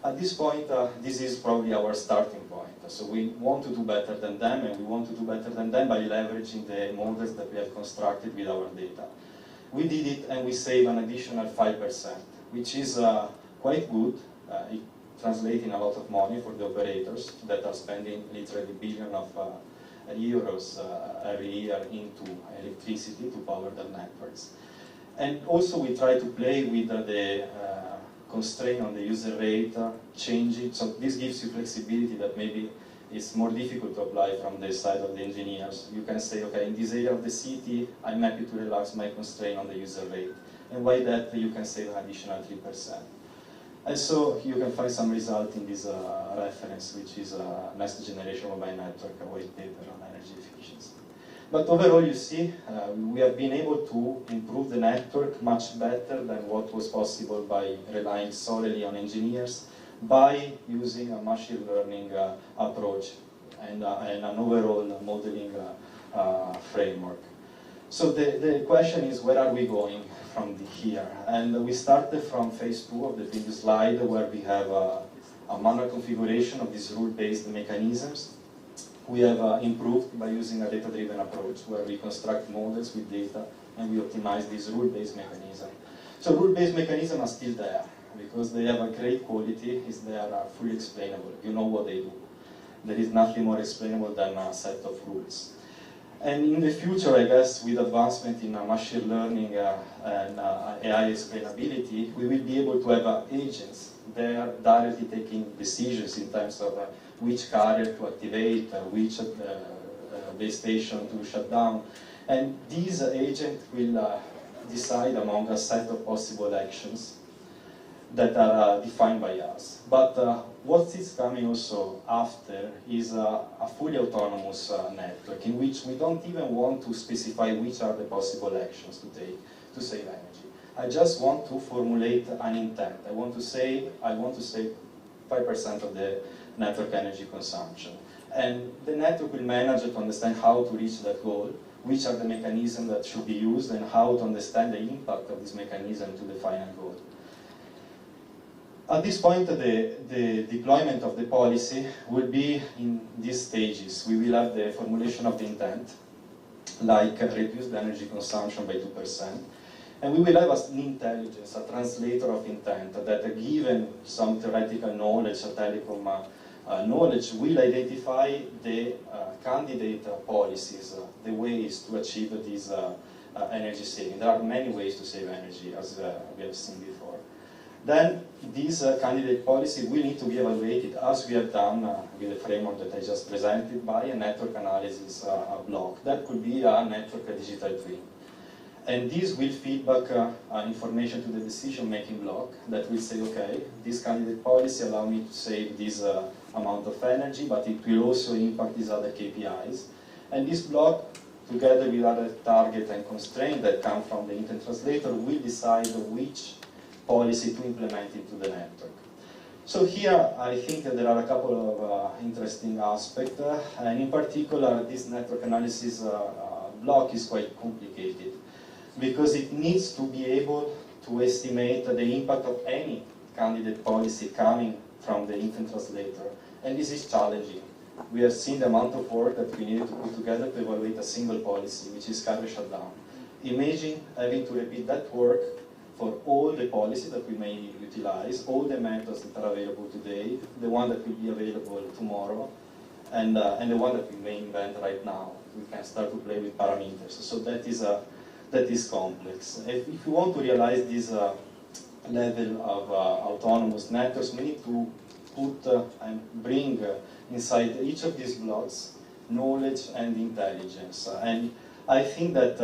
At this point, this is probably our starting point. So we want to do better than them, and we want to do better than them by leveraging the models that we have constructed with our data. We did it and we save an additional 5%, which is quite good. It translates in a lot of money for the operators that are spending literally billions of euros every year into electricity to power their networks. And also we try to play with the constraint on the user rate, change it. So this gives you flexibility that maybe is more difficult to apply from the side of the engineers. You can say, okay, in this area of the city, I'm happy to relax my constraint on the user rate. And by that, you can save an additional 3%. And so you can find some result in this reference, which is a next generation mobile network, a white paper on energy efficiency. But overall, you see, we have been able to improve the network much better than what was possible by relying solely on engineers, by using a machine learning approach and an overall modeling framework. So the question is, where are we going from here? And we started from phase 2 of the previous slide, where we have a manual configuration of these rule-based mechanisms. We have improved by using a data-driven approach, where we construct models with data and we optimize this rule-based mechanism. So rule-based mechanisms are still there, because they have a great quality, they are fully explainable. You know what they do. There is nothing more explainable than a set of rules. And in the future, I guess, with advancement in machine learning and AI explainability, we will be able to have agents there directly taking decisions in terms of which carrier to activate, which base station to shut down. And these agents will decide among a set of possible actions that are defined by us. But what is coming also after is a fully autonomous network, in which we don't even want to specify which are the possible actions to take to save energy. I just want to formulate an intent. I want to say 5% of the network energy consumption. And the network will manage to understand how to reach that goal, which are the mechanisms that should be used, and how to understand the impact of this mechanism to the final goal. At this point, the deployment of the policy will be in these stages. We will have the formulation of the intent, like reduce the energy consumption by 2%. And we will have an intelligence, a translator of intent, that given some theoretical knowledge, a telecom knowledge, will identify the candidate policies, the ways to achieve this energy saving. There are many ways to save energy, as we have seen before. then this candidate policy will need to be evaluated, as we have done with the framework that I just presented, by a network analysis block. That could be a network digital twin. And this will feed back information to the decision-making block that will say, okay, this candidate policy allows me to save this amount of energy, but it will also impact these other KPIs. And this block, together with other target and constraint that come from the intent translator, will decide which policy to implement into the network. So here, I think that there are a couple of interesting aspects, and in particular, this network analysis block is quite complicated, because it needs to be able to estimate the impact of any candidate policy coming from the intent translator, and this is challenging. We have seen the amount of work that we needed to put together to evaluate a single policy, which is carrier shutdown. Imagine having to repeat that work for all the policies that we may utilize, all the methods that are available today, the one that will be available tomorrow, and the one that we may invent right now. We can start to play with parameters. So that is complex. If you want to realize this level of autonomous networks, we need to put and bring inside each of these blocks knowledge and intelligence. And I think that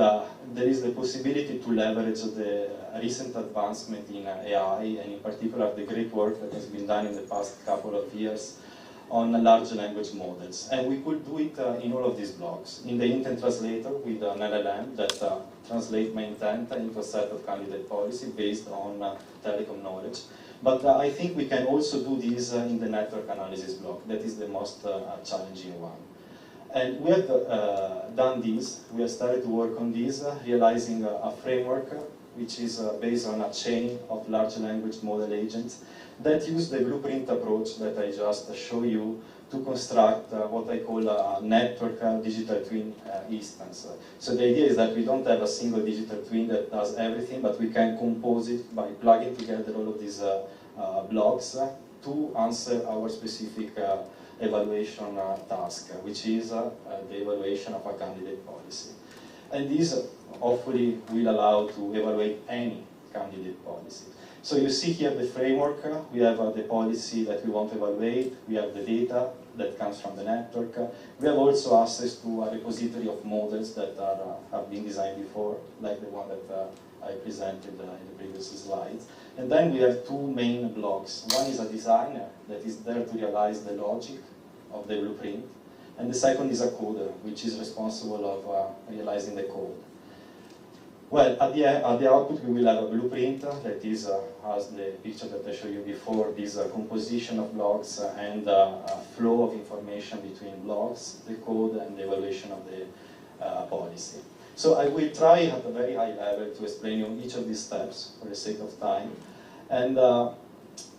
there is the possibility to leverage the recent advancement in AI, and in particular the great work that has been done in the past couple of years on large language models. And we could do it in all of these blocks. In the intent translator with an LLM that translates my intent into a set of candidate policy based on telecom knowledge. But I think we can also do this in the network analysis block. That is the most challenging one. And we have done this. We have started to work on this, realizing a framework which is based on a chain of large language model agents that use the blueprint approach that I just showed you to construct what I call a network digital twin instance. So the idea is that we don't have a single digital twin that does everything, but we can compose it by plugging together all of these blocks to answer our specific evaluation task, which is the evaluation of a candidate policy. And this hopefully will allow to evaluate any candidate policy. So you see here the framework. We have the policy that we want to evaluate. We have the data that comes from the network. We have also access to a repository of models that have been designed before, like the one that I presented in the previous slides. And then we have two main blocks. One is a designer that is there to realize the logic of the blueprint. And the second is a coder, which is responsible of realizing the code. Well, at the output, we will have a blueprint that is, as the picture that I showed you before, this composition of blocks and a flow of information between blocks, the code, and the evaluation of the policy. So I will try at a very high level to explain you each of these steps for the sake of time. And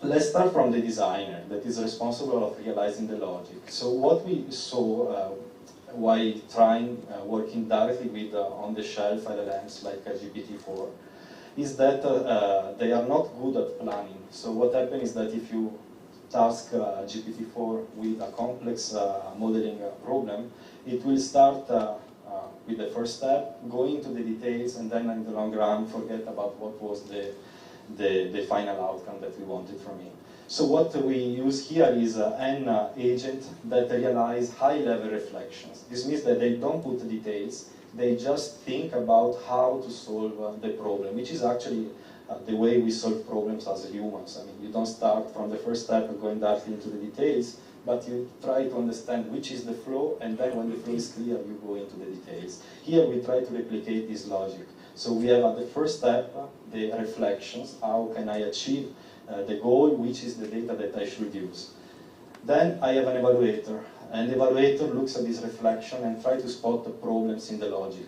let's start from the designer that is responsible of realizing the logic. So what we saw while working directly with on-the-shelf LLMs like GPT-4 is that they are not good at planning. So what happens is that if you task GPT-4 with a complex modeling problem, it will start with the first step, go into the details, and then in the long run forget about what was the final outcome that we wanted from it. So what we use here is an agent that realize high-level reflections. This means that they don't put details, they just think about how to solve the problem, which is actually the way we solve problems as humans. I mean, you don't start from the first step of going directly into the details, but you try to understand which is the flow, and then when the flow is clear, you go into the details. Here we try to replicate this logic. So we have at the first step, the reflections, how can I achieve the goal, which is the data that I should use. Then I have an evaluator, and the evaluator looks at this reflection and tries to spot the problems in the logic.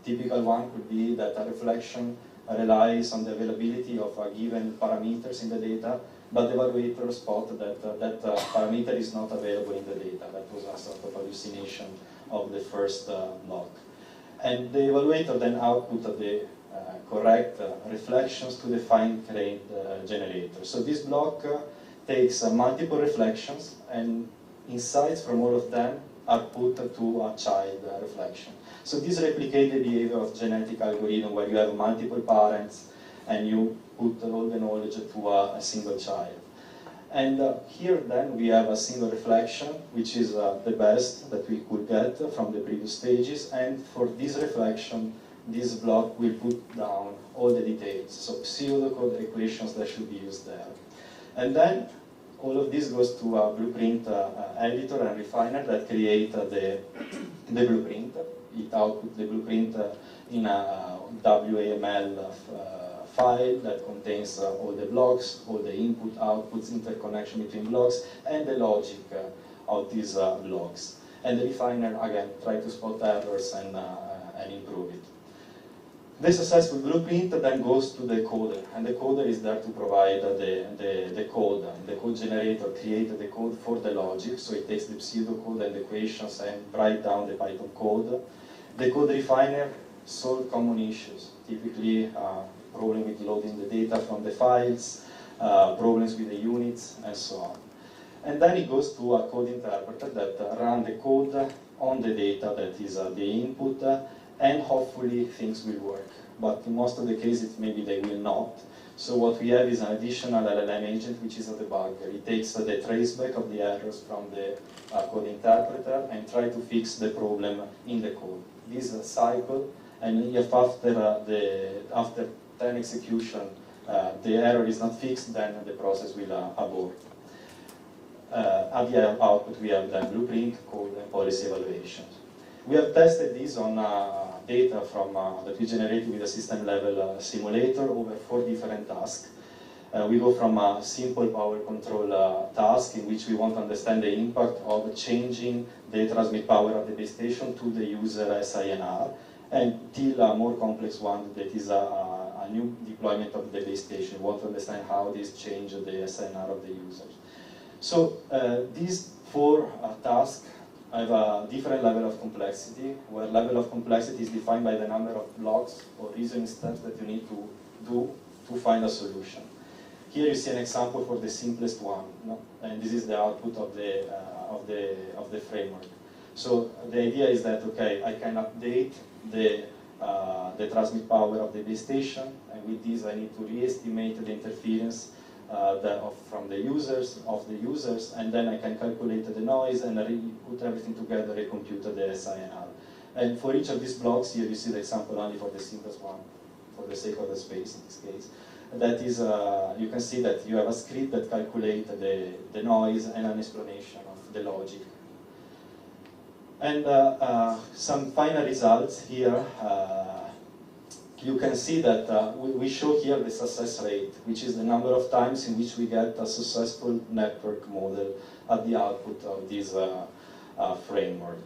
Typical one could be that a reflection relies on the availability of given parameters in the data, but the evaluator spotted that parameter is not available in the data. That was a sort of hallucination of the first block. And the evaluator then output the correct reflections to the fine-grained generator. So this block takes multiple reflections, and insights from all of them are put to a child reflection. So this replicates the behavior of genetic algorithm where you have multiple parents, and you put all the knowledge to a single child. And here then we have a single reflection, which is the best that we could get from the previous stages. And for this reflection, this block will put down all the details, so pseudocode equations that should be used there. And then all of this goes to a blueprint editor and refiner that create the blueprint. It outputs the blueprint in a WAML file that contains all the blocks, all the input, outputs, interconnection between blocks, and the logic of these blocks. And the refiner, again, try to spot errors and improve it. The successful blueprint then goes to the coder, and the coder is there to provide the code. The code generator creates the code for the logic, so it takes the pseudocode and the equations and write down the Python code. The code refiner solves common issues, typically problem with loading the data from the files, problems with the units, and so on. And then it goes to a code interpreter that runs the code on the data that is the input, and hopefully things will work. But in most of the cases, maybe they will not. So what we have is an additional LLM agent, which is a debugger. It takes the traceback of the errors from the code interpreter and try to fix the problem in the code. This is a cycle, and if after 10 execution, the error is not fixed, then the process will abort. At the output, we have the blueprint, code, and policy evaluations. We have tested this on data from that we generated with a system-level simulator over 4 different tasks. We go from a simple power control task in which we want to understand the impact of changing the transmit power of the base station to the user SINR, until a more complex one that is a new deployment of the base station. We want to understand how this changes the SINR of the users. So these 4 tasks have a different level of complexity, where level of complexity is defined by the number of blocks or reasoning steps that you need to do to find a solution. Here you see an example for the simplest one, no? And this is the output of the framework. So the idea is that, okay, I can update the transmit power of the base station, and with this I need to re-estimate the interference from the users, and then I can calculate the noise and put everything together and compute the SINR. And for each of these blocks, here you see the example only for the simplest one, for the sake of the space in this case. That is, you can see that you have a script that calculates the noise and an explanation of the logic. And some final results here. You can see that we show here the success rate, which is the number of times in which we get a successful network model at the output of this framework.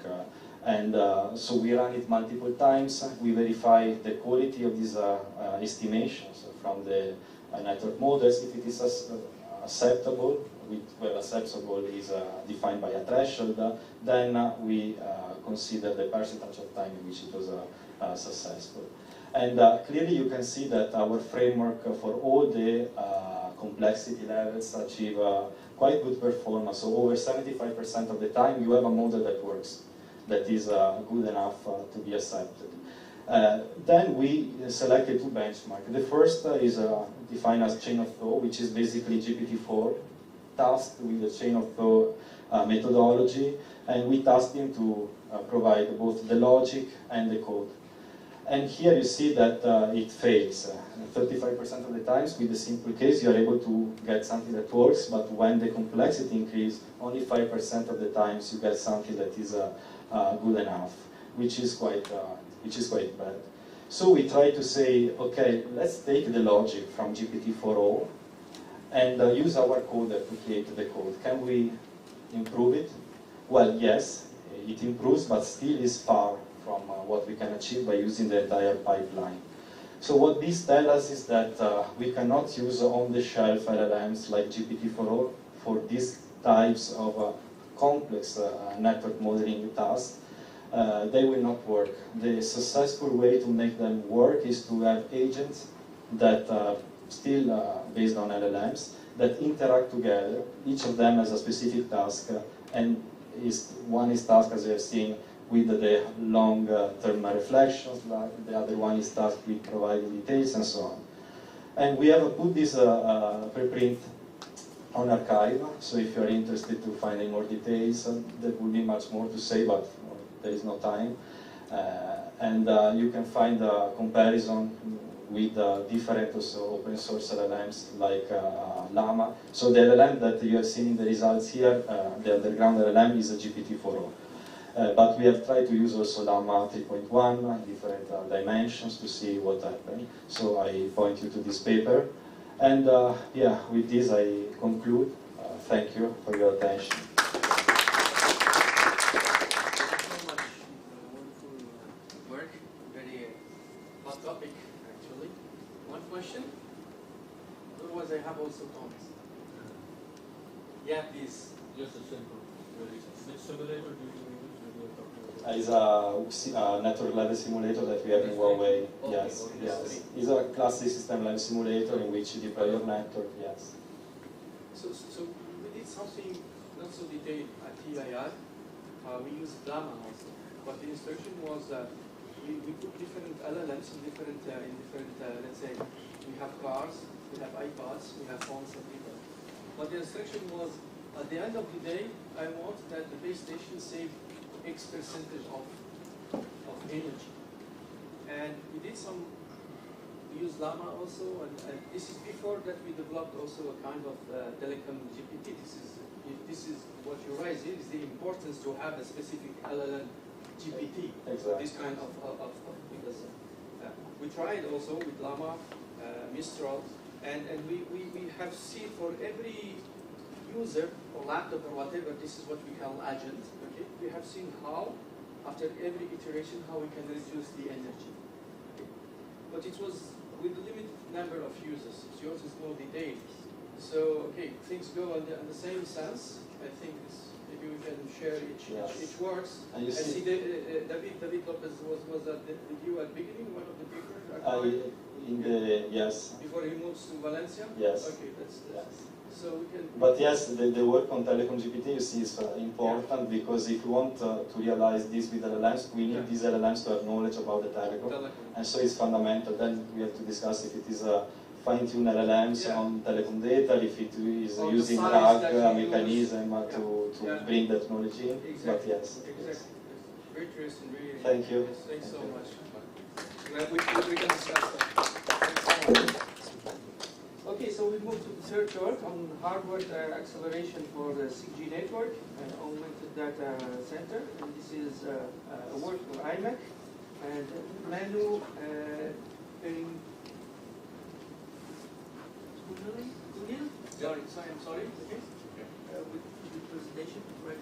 So we run it multiple times. We verify the quality of these estimations from the network models. If it is acceptable, where acceptable is defined by a threshold, then we consider the percentage of time in which it was successful. And clearly you can see that our framework for all the complexity levels achieve quite good performance. So over 75% of the time you have a model that works, that is good enough to be accepted. Then we selected 2 benchmarks. The first is defined as chain of thought, which is basically GPT-4 tasked with the chain of thought methodology, and we tasked him to provide both the logic and the code. And here you see that it fails. 35% of the times with the simple case you are able to get something that works, but when the complexity increases, only 5% of the times you get something that is good enough, which is quite bad. So we try to say, okay, let's take the logic from GPT-4o and use our coder to create the code. Can we improve it? Well, yes, it improves, but still is far from what we can achieve by using the entire pipeline. So what this tells us is that we cannot use on-the-shelf LLMs like GPT-4o for these types of complex network modeling tasks. They will not work. The successful way to make them work is to have agents that still based on LLMs that interact together. Each of them has a specific task, and one is tasked, as you have seen, with the long-term reflections, the other one is tasked with providing details, and so on. And we have put this preprint on archive, so if you're interested to find any more details, there will be much more to say, but there is no time. And you can find a comparison with different also open source LLMs like Llama. So the LLM that you have seen in the results here, the underground LLM is a GPT-4o. But we have tried to use also Llama 3.1, different dimensions to see what happened. So I point you to this paper. And yeah, with this I conclude. Thank you for your attention. Thank you so much. Wonderful work. Very hot topic, actually. One question? Otherwise, I have also comments. Yeah, please. Just a simple. Which simulator do you use? Is a network level simulator that we have in Huawei. Okay, Yes, okay. yes. It's a classic system level simulator in which you deploy your network. Yes. So we did something not so detailed at TIR. We used Llama also, but the instruction was that we put different LLMs in different, let's say, we have cars, we have iPads, we have phones and people. But the instruction was, at the end of the day, I want that the base station save X percentage of energy. And we did we used Llama also, and this is before that we developed also a kind of telecom GPT. This is what you raise here, is the importance to have a specific LLM GPT. Exactly. This kind of because we tried also with Llama, Mistral, and we have seen for every user or laptop or whatever, this is what we call agent. Okay, we have seen how, after every iteration, how we can reduce the energy. Okay. But it was with a limited number of users. Yours is more detailed. So okay, things go on the same sense. I think maybe we can share each works. And you I see David Lopez was that with you at the beginning, one of the papers. Yes. Before he moves to Valencia. Yes. Okay, that's so we can. But yes, the work on telecom GPT you see is important because if you want to realize this with LLMs, we need these LLMs to have knowledge about the telecom, and so it's fundamental. Then we have to discuss if it is a fine-tune LLMs on telecom data, if it is using RAG mechanism to bring that knowledge in. Exactly. But yes. Exactly. Very interesting. Really. Thank you. Thanks so much. We can discuss that. Thanks so much. Okay, so we move to the third work on hardware acceleration for the 6G network and augmented data center. And this is a work for IMEC and Manu Sorry, I'm sorry. Okay. With the presentation, right?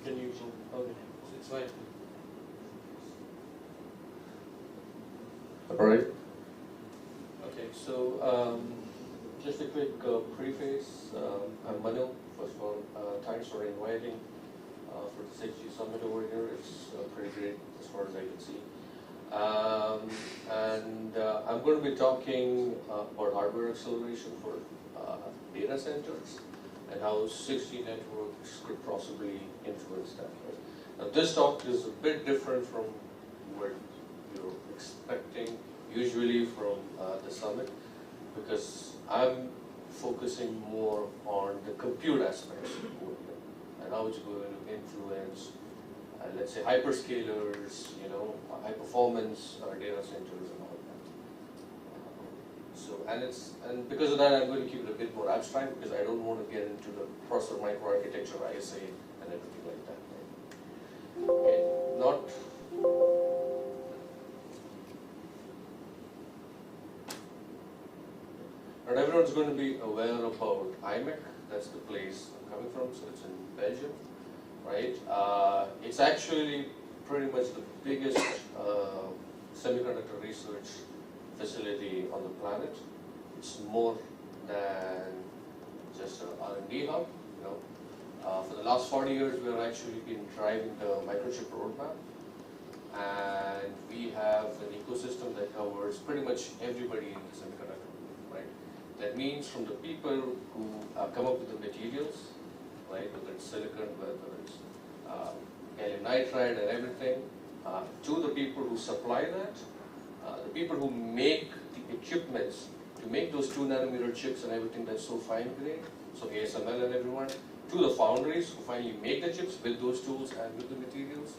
Can you okay? It's fine. All right. Okay, so just a quick preface. I'm Manu. First of all, thanks for inviting for the 6G Summit over here. It's pretty great as far as I can see. And I'm going to be talking about hardware acceleration for data centers and how 6G networks could possibly influence that. Right? Now, this talk is a bit different from what you're expecting usually from the summit, because I'm focusing more on the compute aspects and how it's going to influence let's say hyperscalers, high performance data centers and all that. And because of that, I'm going to keep it a bit more abstract because I don't want to get into the processor microarchitecture, ISA, and everything like that. Right? Okay, not everyone's going to be aware about IMEC. That's the place I'm coming from, so it's in Belgium, right? It's actually pretty much the biggest semiconductor research facility on the planet. It's more than just an R&D hub. For the last 40 years, we've actually been driving the microchip roadmap, and we have an ecosystem that covers pretty much everybody in the semiconductor, right? That means from the people who come up with the materials, right, whether it's silicon, whether it's gallium nitride and everything, to the people who supply that, the people who make the equipments to make those 2 nanometer chips and everything that's so fine grained, so ASML and everyone, to the foundries who finally make the chips with those tools and with the materials,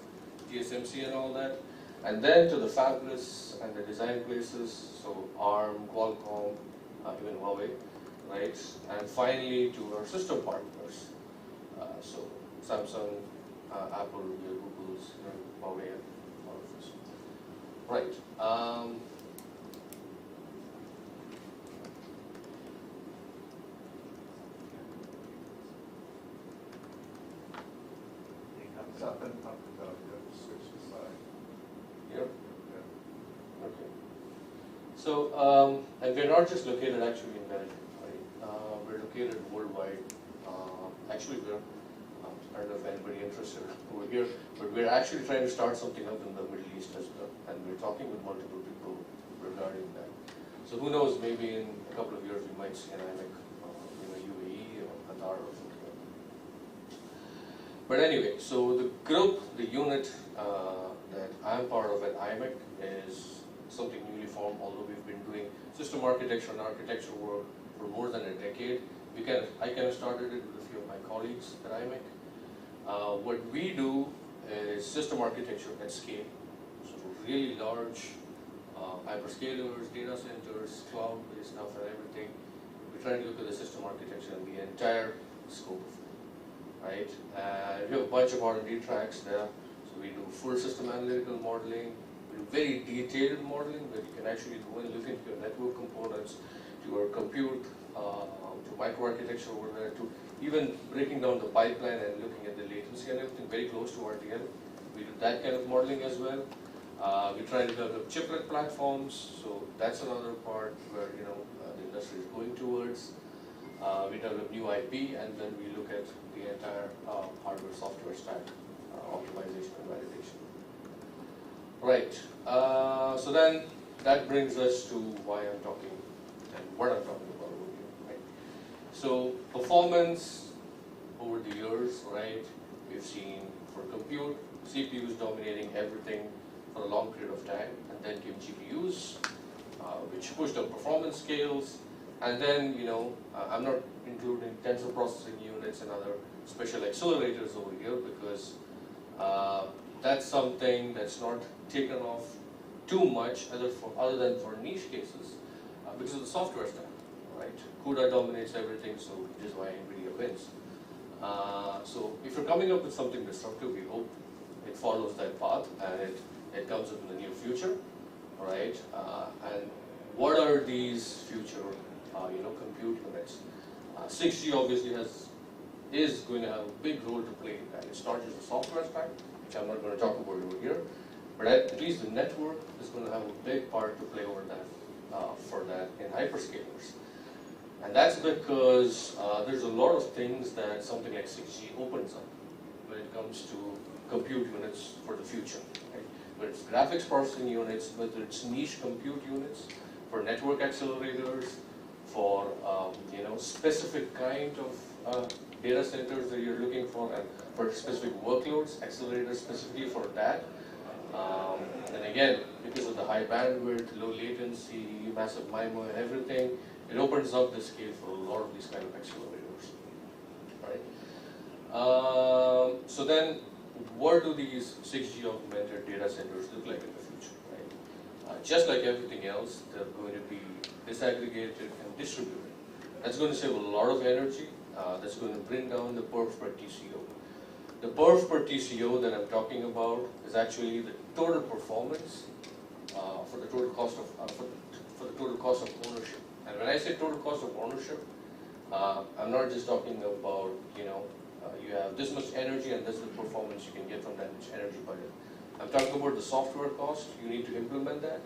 TSMC and all that, and then to the fabless and the design places, so ARM, Qualcomm, even Huawei, right? And finally to our system partners, so Samsung, Apple, Google's, Huawei, and all of this. Right. It's up and down, you have to switch the side. Here? Okay. So, and we're not just located actually in Belgium, right? We're located worldwide. Actually, I don't know if anybody interested over here, but we're actually trying to start something up in the Middle East as well, and we're talking with multiple people regarding that. So who knows, maybe in a couple of years we might see an IMEC, UAE or Qatar or something like that. But anyway, so the group, the unit that I'm part of at IMEC is something newly formed, although we've been doing system architecture and architecture work for more than a decade. I kind of started it with a few of my colleagues at IMEC. What we do is system architecture at scale. So really large hyperscalers, data centers, cloud-based stuff and everything. We try to look at the system architecture and the entire scope of it, right? And we have a bunch of R&D tracks there. So we do full system analytical modeling. We do very detailed modeling where you can actually go and look into your network components, to your compute, to microarchitecture over there, to even breaking down the pipeline and looking at the latency and everything very close to RTL. We do that kind of modeling as well. We try to develop chiplet platforms, so that's another part where the industry is going towards. We develop new IP, and then we look at the entire hardware-software stack, optimization and validation. Right. So then that brings us to why I'm talking and what I'm talking about over here. Right? So performance over the years, right? We've seen for compute, CPUs dominating everything for a long period of time, and then came GPUs, which pushed up performance scales, and then I'm not including tensor processing units and other special accelerators over here because that's something that's not taken off too much other than for niche cases because of the software stack, right? CUDA dominates everything, so which is why NVIDIA wins. So if you're coming up with something disruptive, we hope it follows that path and it comes up in the near future, right? And what are these future, compute units? 6G obviously is going to have a big role to play in that. It's not just the software stack, which I'm not going to talk about over here, but at least the network is going to have a big part to play over that for that in hyperscalers. And that's because there's a lot of things that something like 6G opens up when it comes to compute units for the future. Right? Whether it's graphics processing units, whether it's niche compute units for network accelerators, for specific kind of data centers that you're looking for, and for specific workloads, accelerators specifically for that. And again, because of the high bandwidth, low latency, massive MIMO and everything, it opens up the scale for a lot of these kind of accelerators, right? So then, what do these 6G augmented data centers look like in the future, right? Just like everything else, they're going to be disaggregated and distributed. That's going to save a lot of energy. That's going to bring down the perf per TCO. The perf per TCO that I'm talking about is actually the total performance for the total cost of for the total cost of ownership. And when I say total cost of ownership, I'm not just talking about you have this much energy and this is the performance you can get from that much energy budget. I'm talking about the software cost. You need to implement that.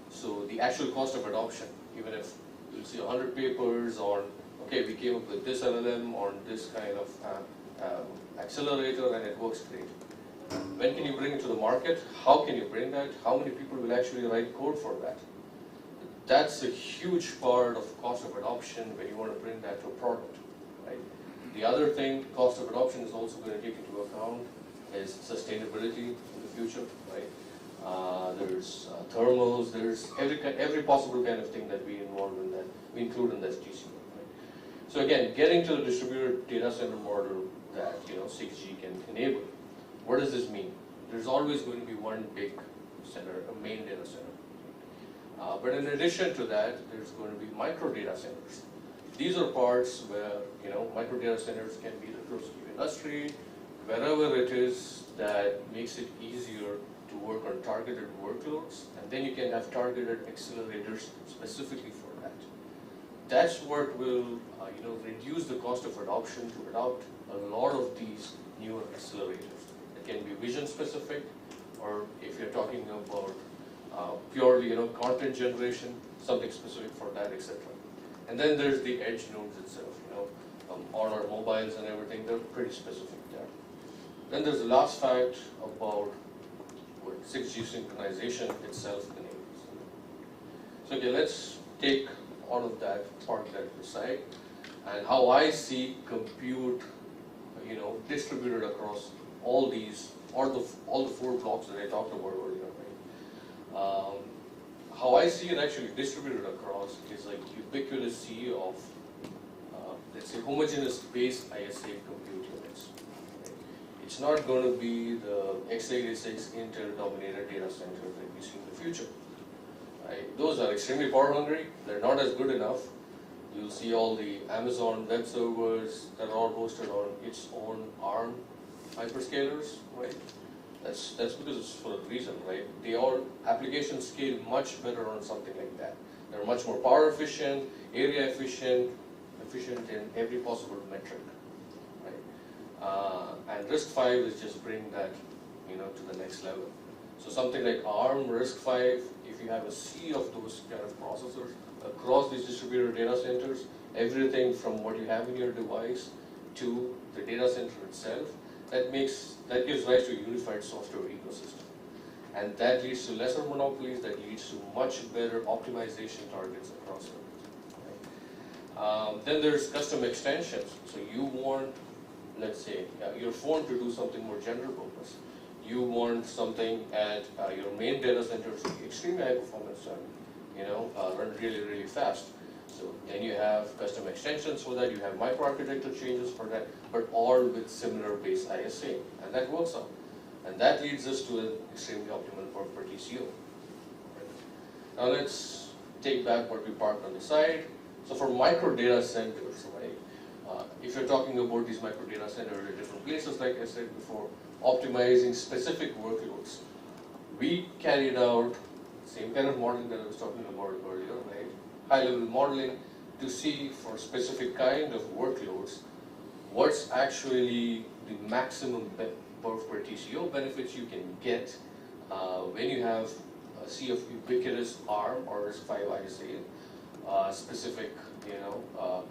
So the actual cost of adoption, even if you'll see 100 papers on, okay, we came up with this LLM on this kind of accelerator and it works great. When can you bring it to the market? How can you bring that? How many people will actually write code for that? That's a huge part of cost of adoption when you want to bring that to a product, right? The other thing, cost of adoption is also going to take into account is sustainability in the future, right? There's thermals, there's every possible kind of thing that we include in that TCO. Right? So again, getting to the distributed data center model that 6G can enable. What does this mean? There's always going to be one big center, a main data center. But in addition to that, there's going to be micro data centers. These are parts where micro data centers can be close to industry, wherever it is that makes it easier to work on targeted workloads, and then you can have targeted accelerators specifically for that. That's what will reduce the cost of adoption to adopt a lot of these newer accelerators. It can be vision specific, or if you're talking about purely content generation, something specific for that, etc. And then there's the edge nodes itself. All our mobiles and everything, they're pretty specific there. Then there's the last fact about what 6G synchronization itself enables. So okay, let's take all of that, park that aside, and how I see compute, distributed across all these, all the 4 blocks that I talked about earlier. Right? How I see it actually distributed across is like ubiquitous sea of, let's say, homogeneous base ISA compute units. Right? It's not going to be the x86 Intel dominated data centers that we see in the future. Right? Those are extremely power hungry. They're not as good enough. You'll see all the Amazon web servers that are all hosted on its own ARM hyperscalers, right? That's because it's for a reason, right? They all applications scale much better on something like that. They're much more power efficient, area efficient in every possible metric, right? And RISC-V is just bring that, to the next level. So something like ARM, RISC-V, if you have a sea of those kind of processors across these distributed data centers, everything from what you have in your device to the data center itself, that gives rise to a unified software ecosystem. And that leads to lesser monopolies, that leads to much better optimization targets across it. Right? Then there's custom extensions. So you want, let's say, your phone to do something more general purpose. You want something at your main data center to be extremely high performance and run really, really fast. So then you have custom extensions for that, you have microarchitecture changes for that, but all with similar base ISA, and that works out. And that leads us to an extremely optimal perf per TCO. Right? Now let's take back what we parked on the side. So for micro data centers, right, if you're talking about these micro data centers at different places, like I said before, optimizing specific workloads, we carried out same kind of modeling that I was talking about earlier, right? High-level modeling to see for specific kind of workloads what's actually the maximum perf per TCO benefits you can get when you have a sea of ubiquitous ARM or RISC-V ISA specific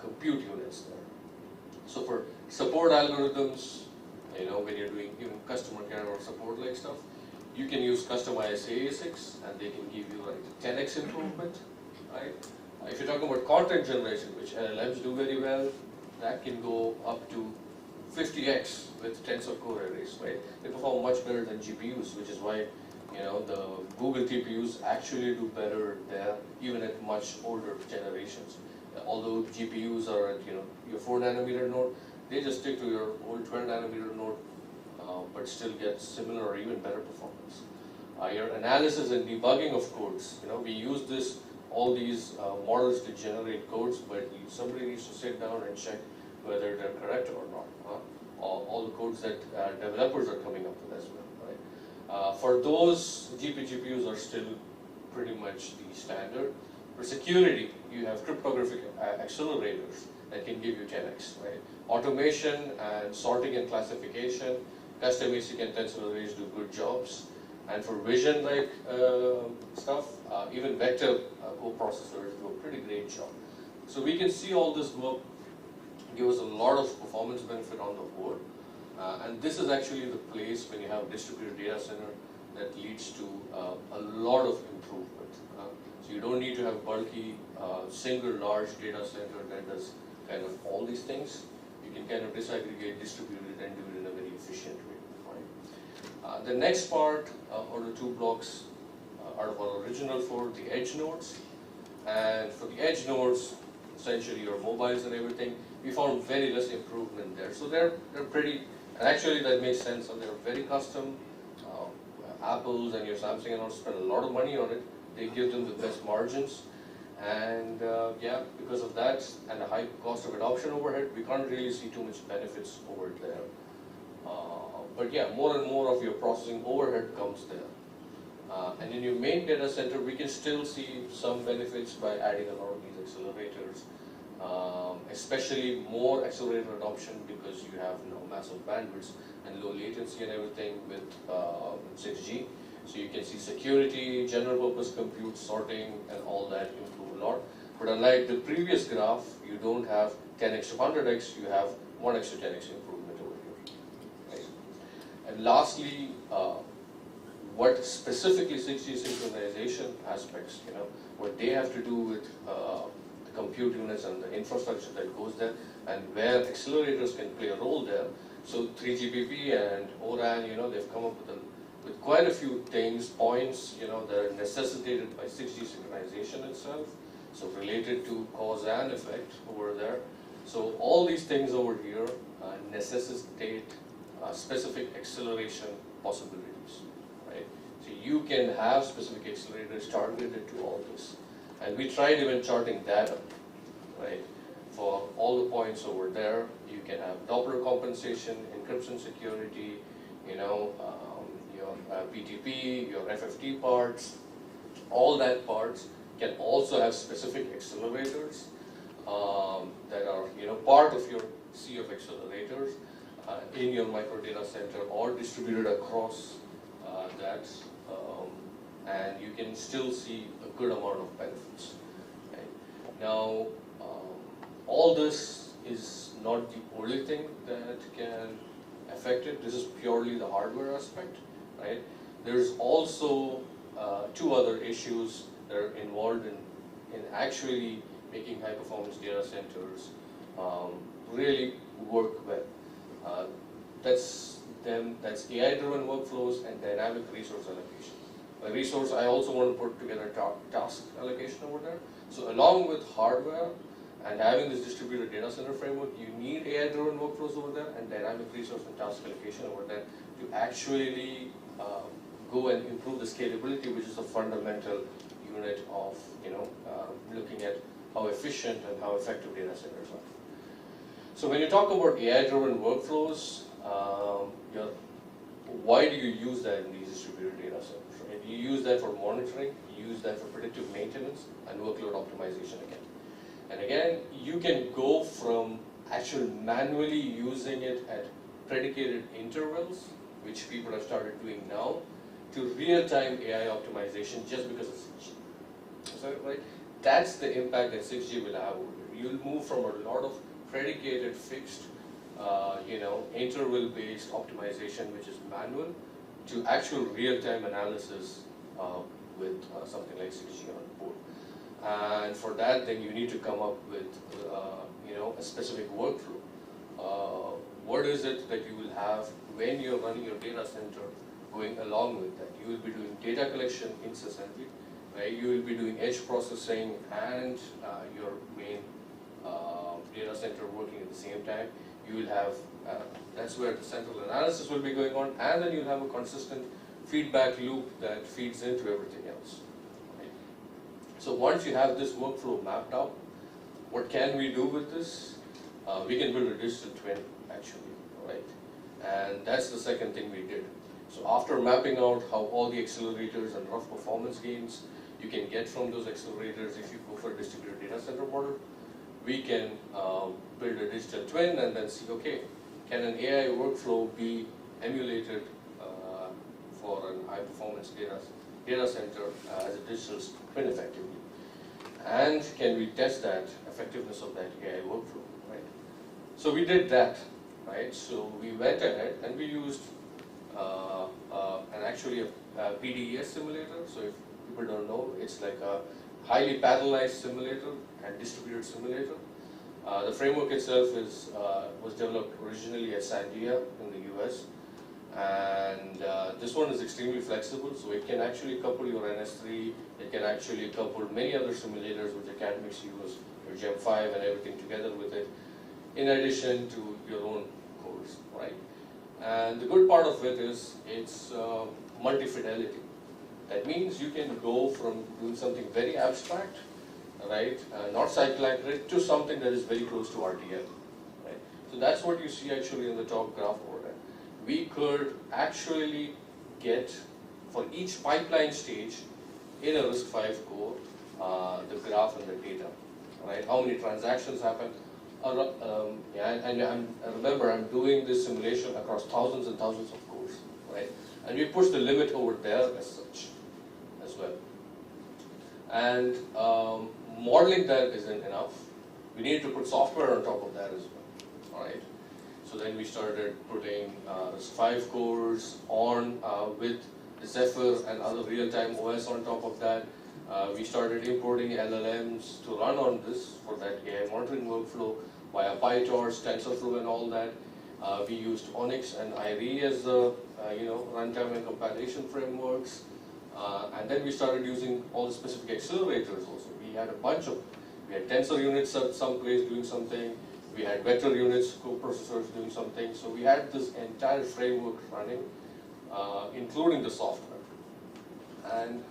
compute units there. So for support algorithms, when you're doing even customer care or support like stuff, you can use custom ISA ASICs and they can give you like 10x improvement, right? If you're talking about content generation, which LLMs do very well, that can go up to 50x with tensor core arrays, right? They perform much better than GPUs, which is why the Google TPUs actually do better there, even at much older generations. Although GPUs are at your 4 nanometer node, they just stick to your old 12 nanometer node but still get similar or even better performance. Your analysis and debugging of codes, we use all these models to generate codes, but somebody needs to sit down and check whether they're correct or not. All the codes that developers are coming up with as well, right? For those, GPUs are still pretty much the standard. For security, you have cryptographic accelerators that can give you 10x, right? Automation and sorting and classification, custom ASIC and tensor arrays do good jobs. And for vision-like stuff, even vector coprocessors do a pretty great job. So we can see all this work give us a lot of performance benefit on the board. And this is actually the place when you have distributed data center that leads to a lot of improvement. So you don't need to have bulky, single large data center that does kind of all these things. You can kind of disaggregate, distribute it, and do it in a very efficient way. Right? The next part, or the two blocks, are of our original for the edge nodes. And for the edge nodes, essentially your mobiles and everything, we found very less improvement there. So they're pretty, and actually that makes sense, and they're very custom. Apple's and your Samsung and all spend a lot of money on it. They give them the best margins. And yeah, because of that and the high cost of adoption overhead, we can't really see too much benefits over there. But yeah, more and more of your processing overhead comes there. And in your main data center, we can still see some benefits by adding a lot of these accelerators, especially more accelerator adoption because you have massive bandwidths and low latency and everything with 6G. So you can see security, general purpose compute, sorting, and all that improve a lot. But unlike the previous graph, you don't have 10x to 100x, you have 1x to 10x improvement over here. Right? And lastly, what specifically 6G synchronization aspects, what they have to do with the compute units and the infrastructure that goes there, and where accelerators can play a role there. So 3GPP and ORAN, they've come up with quite a few points, that are necessitated by 6G synchronization itself, so related to cause and effect over there. So all these things over here necessitate specific acceleration possibilities, right? So you can have specific accelerators targeted to all this. And we tried even charting data, right? For all the points over there, you can have Doppler compensation, encryption security, your PTP, your FFT parts, all that parts can also have specific accelerators that are part of your sea of accelerators in your micro data center or distributed across that, and you can still see a good amount of benefits. Okay. Now, all this is not the only thing that can affect it. This is purely the hardware aspect, right? There's also two other issues that are involved in actually making high-performance data centers really work well. That's AI-driven workflows and dynamic resource allocation. By resource, I also want to put together task allocation over there. So along with hardware and having this distributed data center framework, you need AI-driven workflows over there and dynamic resource and task allocation over there to actually go and improve the scalability, which is a fundamental unit of looking at how efficient and how effective data centers are. So when you talk about AI-driven workflows, why do you use that in these distributed data centers? Right? You use that for monitoring, you use that for predictive maintenance and workload optimization again. And again, you can go from actually manually using it at predicated intervals, which people have started doing now, to real-time AI optimization just because of 6G. Is that right? That's the impact that 6G will have over here. You'll move from a lot of predicated, fixed, interval-based optimization, which is manual, to actual real-time analysis with something like 6G on board. And for that, then you need to come up with, a specific workflow. What is it that you will have when you're running your data center going along with that? You will be doing data collection incessantly, right? You will be doing edge processing and your main data center working at the same time. you will have, that's where the central analysis will be going on, and then you'll have a consistent feedback loop that feeds into everything else. Right? So once you have this workflow mapped out, what can we do with this? We can build a digital twin, actually, right? And that's the second thing we did. So after mapping out how all the accelerators and rough performance gains you can get from those accelerators if you go for a distributed data center model, we can build a digital twin and then see, okay, can an AI workflow be emulated for an high performance data center as a digital twin effectively? And can we test that effectiveness of that AI workflow, right? So we did that, right? So we went ahead and we used actually a PDES simulator. So if people don't know, it's like a highly parallelized simulator and distributed simulator. The framework itself was developed originally at Sandia in the US. And this one is extremely flexible, so it can actually couple your NS3, it can actually couple many other simulators which academics use, your Gem5 and everything together with it, in addition to your own course, right? And the good part of it is it's multi-fidelity. That means you can go from doing something very abstract, right, not cycle accurate, to something that is very close to RTL, right? So that's what you see actually in the top graph over there. We could actually get, for each pipeline stage in a RISC-V core, the graph and the data, right? How many transactions happen? And remember, I'm doing this simulation across thousands and thousands of cores, right? And we push the limit over there as such, as well. And modeling that isn't enough. We need to put software on top of that as well, all right? So then we started putting RISC-V cores on with Zephyr and other real-time OS on top of that. We started importing LLMs to run on this for that AI monitoring workflow via PyTorch, TensorFlow, and all that. We used Onyx and IRE as the runtime and compilation frameworks. And then we started using all the specific accelerators also. We had a bunch of, we had tensor units at some place doing something. We had vector units, co-processors doing something. So we had this entire framework running, including the software. And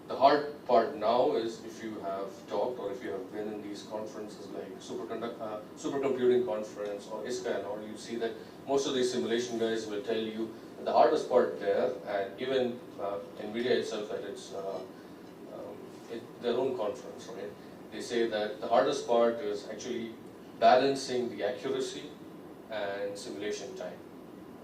the hard part now is if you have talked or if you have been in these conferences like Supercomputing Conference or ISCA and all, you see that most of these simulation guys will tell you that the hardest part there, and even NVIDIA itself at its their own conference, right? They say that the hardest part is actually balancing the accuracy and simulation time,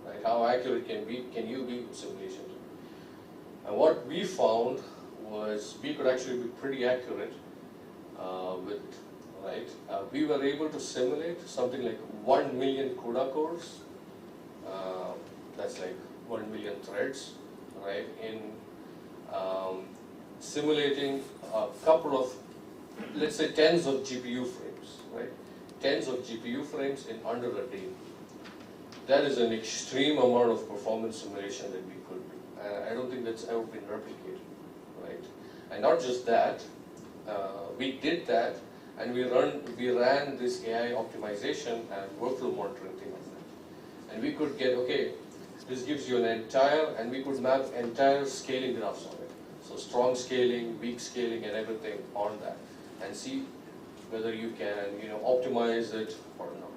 right? How accurate can you be with simulation time? And what we found was we could actually be pretty accurate with, right? We were able to simulate something like 1 million CUDA cores. That's like 1 million threads, right? In simulating a couple of, let's say, tens of GPU frames, right? Tens of GPU frames in under a day. That is an extreme amount of performance simulation that we could do. And I don't think that's ever been replicated, right? And not just that, we did that, and we ran this AI optimization and workflow monitoring thing on that. And we could get, okay, this gives you an entire, and we could map entire scaling graphs on it. So strong scaling, weak scaling, and everything on that, and see whether you can, optimize it or not.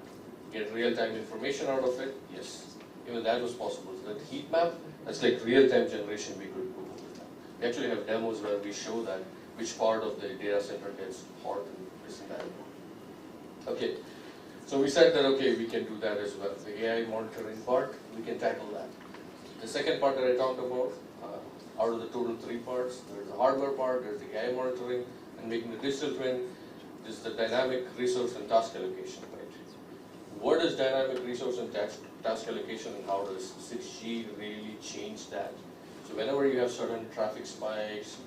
Get real-time information out of it, yes. Even that was possible. So that heat map, that's like real-time generation we could do with that. We actually have demos where we show that which part of the data center gets hot and this and that. Okay, so we said that, okay, we can do that as well. The AI monitoring part, we can tackle that. The second part that I talked about, out of the total 3 parts, there's the hardware part, there's the AI monitoring, and making the digital twin, is the dynamic resource and task allocation, right? What is dynamic resource and task allocation, and how does 6G really change that? So whenever you have certain traffic spikes,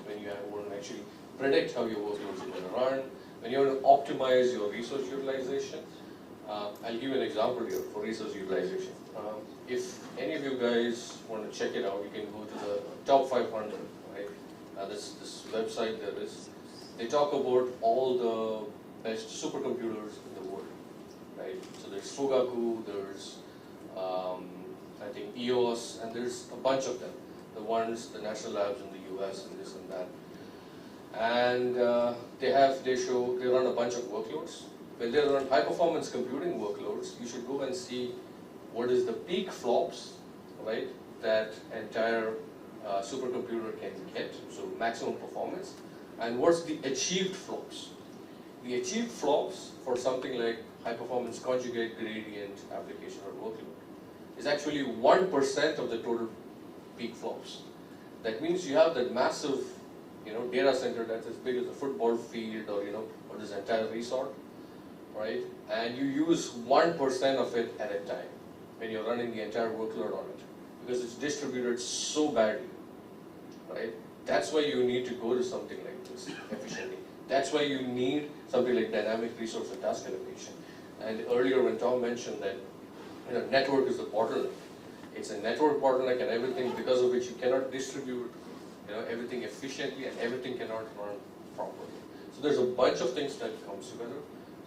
when you want to actually predict how your workloads are going to run, when you want to optimize your resource utilization, I'll give you an example here for resource utilization. If any of you guys want to check it out, you can go to the top 500, right? This website they talk about all the best supercomputers in the world, right? So there's Fugaku, there's I think EOS, and there's a bunch of them. The ones, the national labs in the US and this and that. And they run a bunch of workloads. When they run high performance computing workloads, you should go and see what is the peak flops, right, that entire supercomputer can get, so maximum performance, and what's the achieved flops. The achieved flops for something like high performance conjugate gradient application or workload is actually 1% of the total peak flops. That means you have that massive, data center that's as big as a football field or this entire resort, right? And you use 1% of it at a time when you're running the entire workload on it, because it's distributed so badly, right? That's why you need to go to something like this efficiently. That's why you need something like dynamic resource and task allocation. And earlier when Tom mentioned that network is the bottleneck. It's a network bottleneck and everything because of which you cannot distribute everything efficiently and everything cannot run properly. So there's a bunch of things that comes together,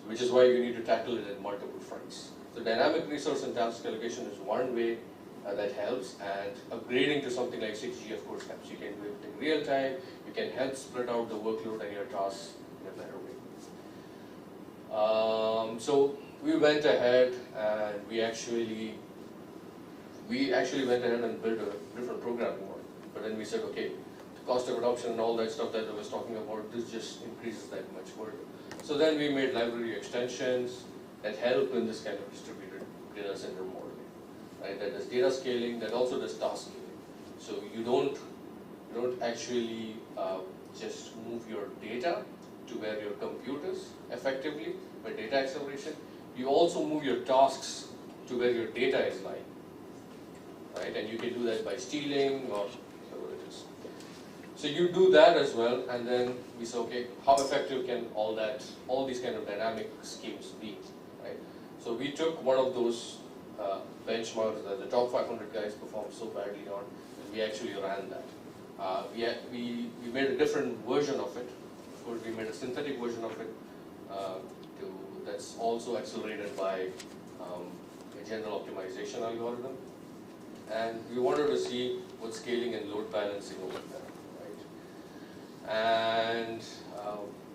which is why you need to tackle it at multiple fronts. So dynamic resource and task allocation is one way that helps, and upgrading to something like 6G of course helps. You can do it in real time, you can help split out the workload and your tasks in a better way. So we went ahead and we actually went ahead and built a different programming model. But then we said, okay, the cost of adoption and all that stuff that I was talking about, this just increases that much further. So then we made library extensions that help in this kind of distributed data center modeling, right? That does data scaling, that also does task scaling. So you don't actually just move your data to where your compute is effectively by data acceleration. You also move your tasks to where your data is lying, right? And you can do that by stealing or whatever it is. So you do that as well, and then we say, okay, how effective can all these kind of dynamic schemes be, right? So we took one of those benchmarks that the top 500 guys performed so badly on, and we actually ran that. We made a different version of it. Of course, we made a synthetic version of it that's also accelerated by a general optimization algorithm. And we wanted to see what scaling and load balancing over there, right? And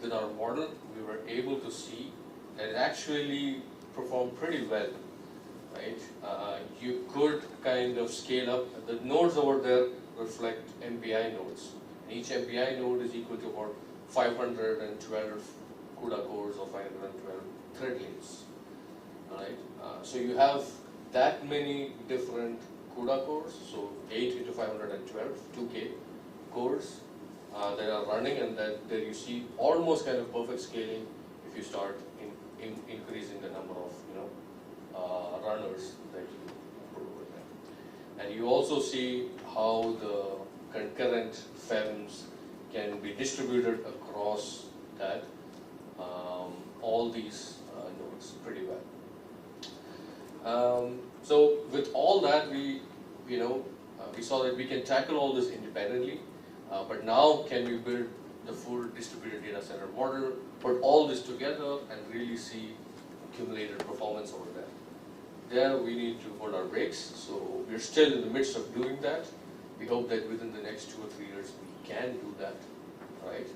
with our model, we were able to see that it actually performed pretty well, right? You could kind of scale up. The nodes over there reflect MPI nodes. And each MPI node is equal to about 512 CUDA cores or 512 thread lanes, right? So you have that many different CUDA cores, so 8 into 512, 2K cores that are running, and that there you see almost kind of perfect scaling if you start increasing the number of runners that you put over there. And you also see how the concurrent FEMs can be distributed across that, all these nodes pretty well. So with all that, we saw that we can tackle all this independently, but now can we build the full distributed data center model, put all this together and really see accumulated performance over there. There we need to hold our brakes, so we're still in the midst of doing that. We hope that within the next 2 or 3 years we can do that, right?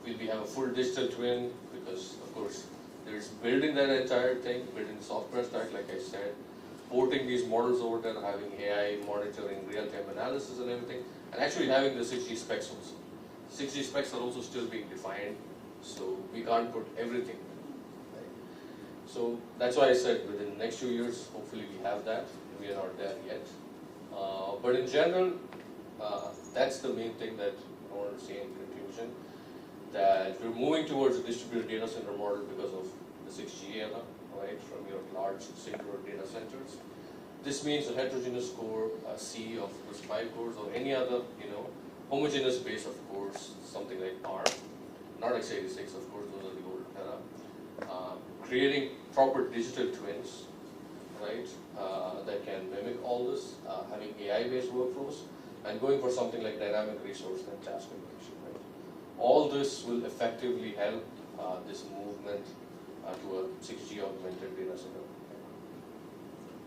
We have a full digital twin because, of course, there's building that entire thing, building the software stack, like I said, porting these models over there, having AI monitoring, real-time analysis and everything, and actually having the 6G specs also. 6G specs are also still being defined, so we can't put everything in, right? So that's why I said within the next 2 years, hopefully we have that. We are not there yet. But in general, that's the main thing that I wanted to say in conclusion, that we're moving towards a distributed data center model because of the 6G era, right, from your large singular data centers. This means a heterogeneous core, a C of those 5 cores, or any other, homogeneous base of cores, something like ARM, not x86, of course, those are the old era. Creating proper digital twins, right, that can mimic all this, having AI-based workflows, and going for something like dynamic resource and task allocation, right? All this will effectively help this movement to a 6G augmented data center.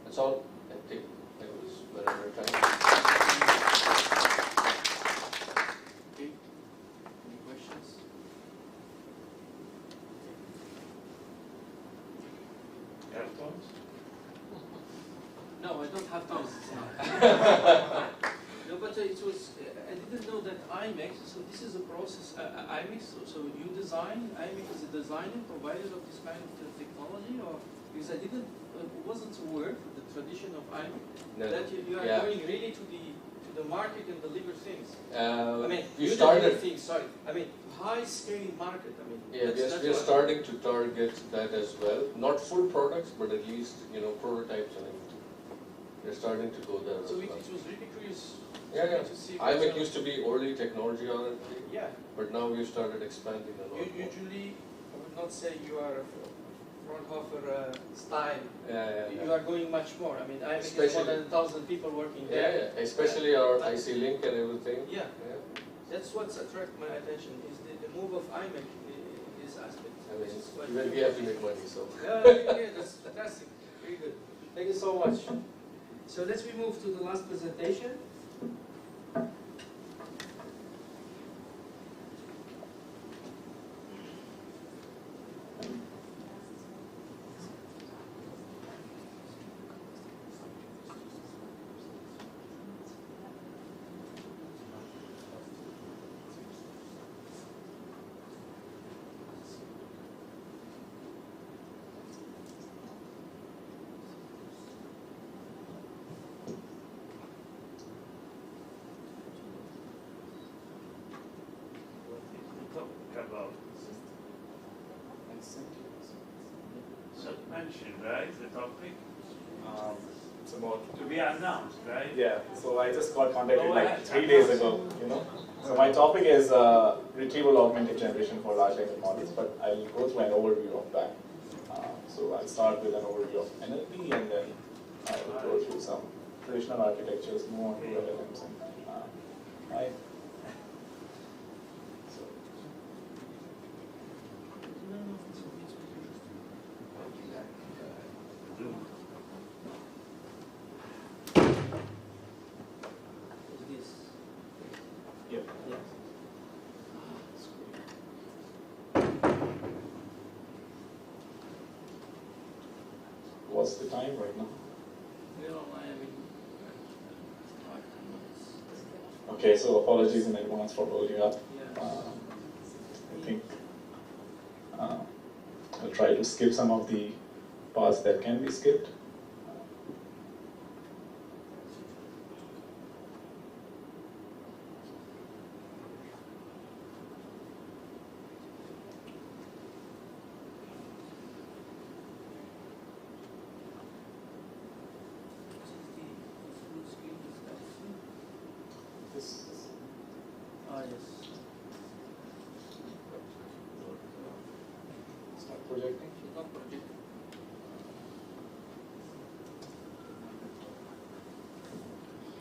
That's all. I think it was very, very time. Okay. Any questions? You have thumbs? No, I don't have thumbs. No, but it was, I didn't know that IMEX, so this is a process, IMEX, so you design, IMEX is a designer, provider of this kind of technology, or, because I didn't, wasn't aware of the tradition of IMEX, No, that you are going really to the market and deliver things. I mean, we you started deliver things, sorry, I mean, high scale market, I mean. Yeah, we are starting to target that as well. Not full products, but at least, prototypes and everything. We're starting to go there. So it was really curious. Yeah. To see IMEC used to be early technology on it. Yeah. But now we've started expanding a lot more. Usually, I would not say you are Fraunhofer style. Yeah. You are going much more. I mean, IMEC is Especially- more than 1,000 people working there. Yeah. Especially our IC Link and everything. Yeah. That's what's attracted my attention, is the move of IMEC in this aspect. I mean, which is quite even we have to make money, so. Yeah, that's fantastic. Very good. Thank you so much. So let's move to the last presentation. About mentioned, right? The topic. It's about To be announced, right? yeah. So I just got contacted Go like ahead. 3 days ago. So my topic is retrieval augmented generation for large language models, but I'll go through an overview of that. So I'll start with an overview of NLP, and then I'll go through some traditional architectures, move on to LLMs, and I. What's the time right now? Okay, so apologies in advance for holding up. I think I'll try to skip some of the parts that can be skipped. Start projecting. Not projecting.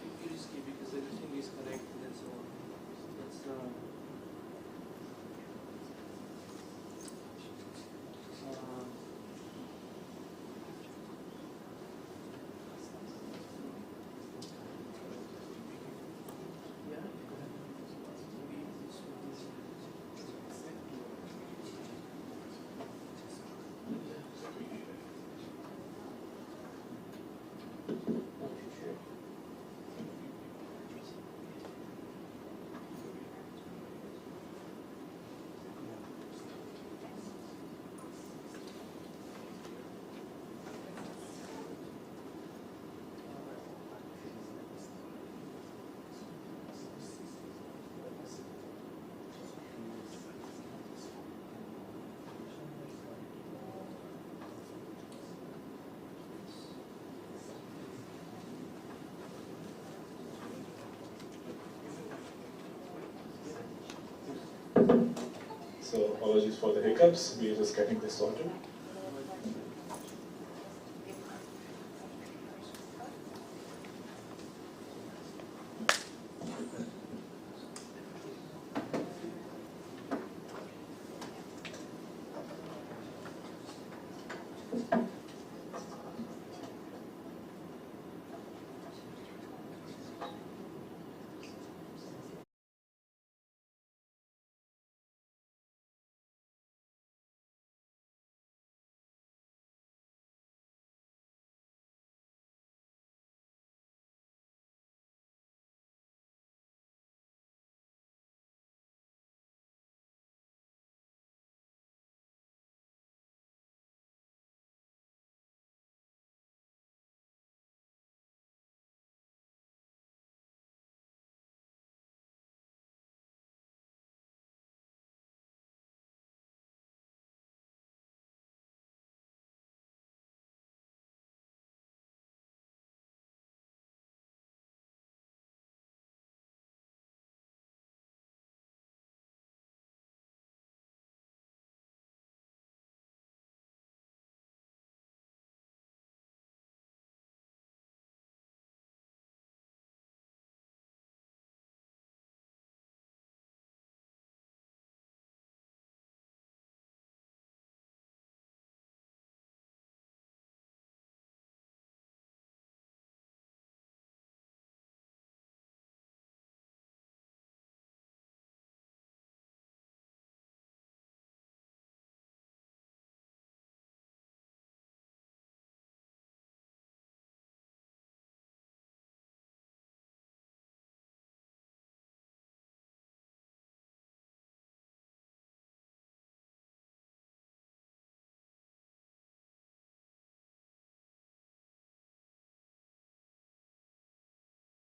It's risky because everything is connected and so on. That's So apologies for the hiccups. We're just getting this sorted.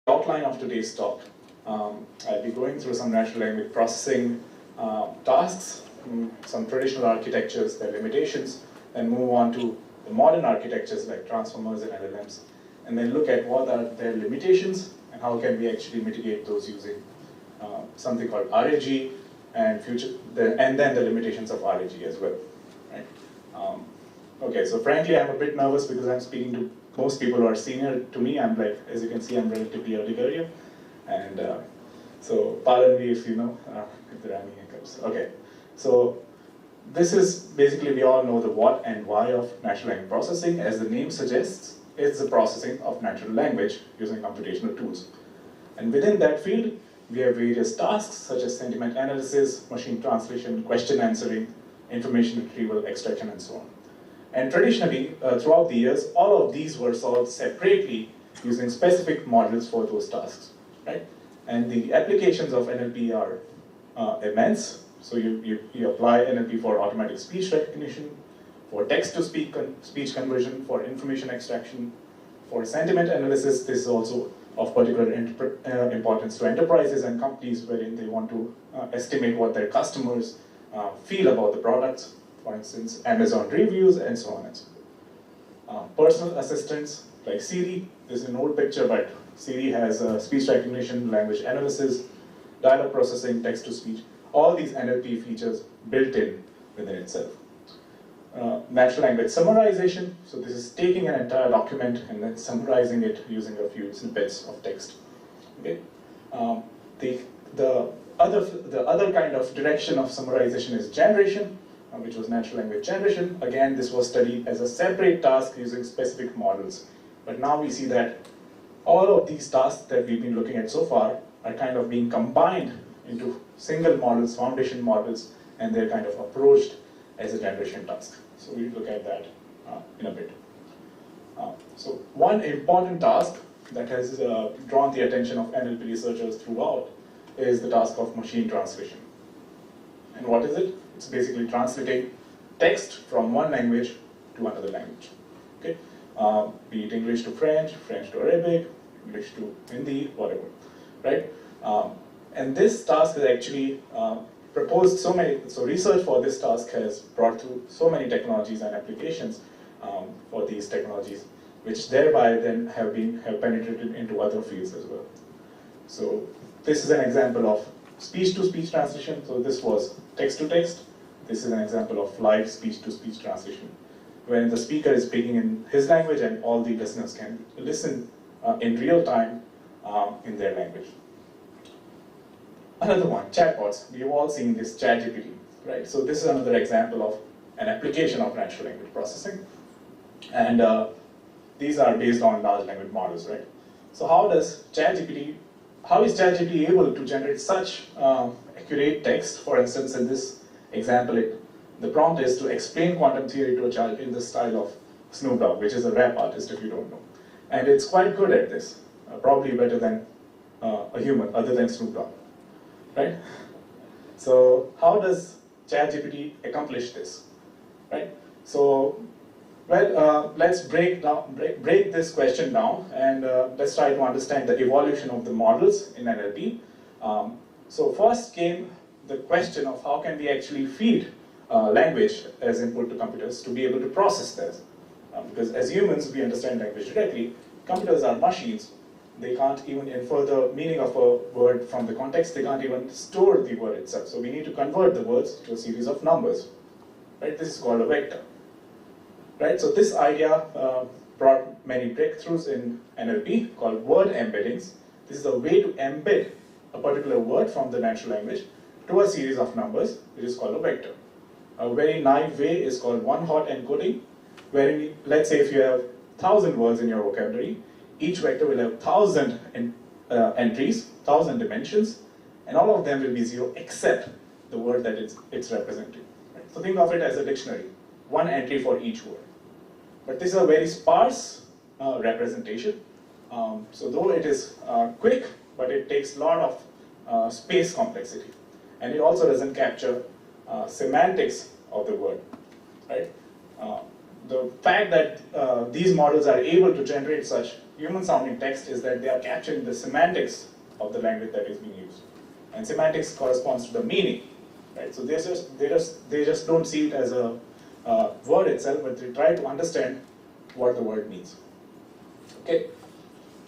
Outline of today's talk. I'll be going through some natural language processing tasks, some traditional architectures, their limitations, and move on to the modern architectures like transformers and LLMs, and then look at what are their limitations and how can we actually mitigate those using something called RAG and and then the limitations of RAG as well. Right? Okay, so frankly, I'm a bit nervous because I'm speaking to most people who are senior to me. I'm like, as you can see, I'm relatively early career, and so pardon me if you know if there are any hiccups. Okay, so this is basically, we all know the what and why of natural language processing. As the name suggests, it's the processing of natural language using computational tools. And within that field, we have various tasks such as sentiment analysis, machine translation, question answering, information retrieval, extraction, and so on. And traditionally, throughout the years, all of these were solved separately using specific models for those tasks, right? And the applications of NLP are immense. So you apply NLP for automatic speech recognition, for text-to-speech conversion, for information extraction, for sentiment analysis. This is also of particular importance to enterprises and companies wherein they want to estimate what their customers feel about the products. For instance, Amazon reviews, and so on and so forth. Personal assistants like Siri. This is an old picture, but Siri has speech recognition, language analysis, dialogue processing, text-to-speech. All these NLP features built in within itself. Natural language summarization. So this is taking an entire document and then summarizing it using a few snippets of text. Okay. The other kind of direction of summarization is generation, which was natural language generation. Again, this was studied as a separate task using specific models. But now we see that all of these tasks that we've been looking at so far are kind of being combined into single models, foundation models, and they're kind of approached as a generation task. So we'll look at that in a bit. So one important task that has drawn the attention of NLP researchers throughout is the task of machine translation. And what is it? It's basically translating text from one language to another language. Okay, be it English to French, French to Arabic, English to Hindi, whatever, right? And this task is actually proposed so research for this task has brought through so many technologies and applications for these technologies, which thereby then have penetrated into other fields as well. So this is an example of speech-to-speech translation. So this was text-to-text. This is an example of live speech-to-speech translation, when the speaker is speaking in his language and all the listeners can listen in real time in their language. Another one, chatbots. We've all seen this ChatGPT, right? So this is another example of an application of natural language processing. And these are based on large language models, right? So how is ChatGPT able to generate such accurate text? For instance, in this example, the prompt is to explain quantum theory to a child in the style of Snoop Dogg, which is a rap artist if you don't know. And it's quite good at this, probably better than a human other than Snoop Dogg, right? So how does ChatGPT accomplish this, right? So, well, let's break this question down, and let's try to understand the evolution of the models in NLP. So first came the question of how can we actually feed language as input to computers to be able to process this. Because as humans, we understand language directly. Computers are machines. They can't even infer the meaning of a word from the context. They can't even store the word itself. So we need to convert the words to a series of numbers. Right? This is called a vector. Right? So this idea brought many breakthroughs in NLP called word embeddings. This is a way to embed a particular word from the natural language to a series of numbers, which is called a vector. A very naive way is called one-hot encoding, wherein, let's say if you have 1,000 words in your vocabulary, each vector will have 1,000 entries, 1,000 dimensions, and all of them will be zero except the word that it's representing. Right? So think of it as a dictionary, one entry for each word. But this is a very sparse representation. So though it is quick, but it takes a lot of space complexity. And it also doesn't capture semantics of the word, right? The fact that these models are able to generate such human-sounding text is that they are capturing the semantics of the language that is being used, and semantics corresponds to the meaning, right? So they just don't see it as a word itself, but they try to understand what the word means. Okay.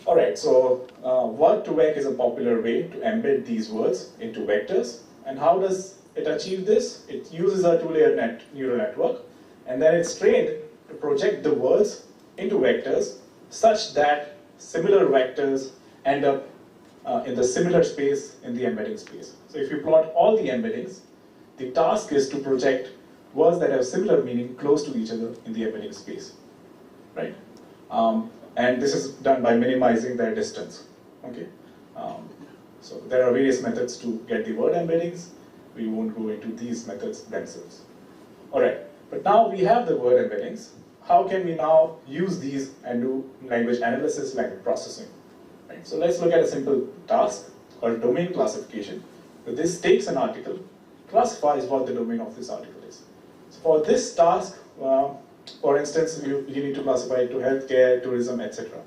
All right. So word2vec is a popular way to embed these words into vectors, and how does it achieve this? It uses a two-layer neural network, and then it's trained to project the words into vectors such that similar vectors end up in the similar space in the embedding space. So if you plot all the embeddings, the task is to project words that have similar meaning close to each other in the embedding space, right? And this is done by minimizing their distance, okay? So there are various methods to get the word embeddings. We won't go into these methods themselves. All right, but now we have the word embeddings. How can we now use these and do language analysis, language processing? Right? So let's look at a simple task called domain classification. So this takes an article, classifies what the domain of this article is. So for this task, for instance, you need to classify it to healthcare, tourism, etc.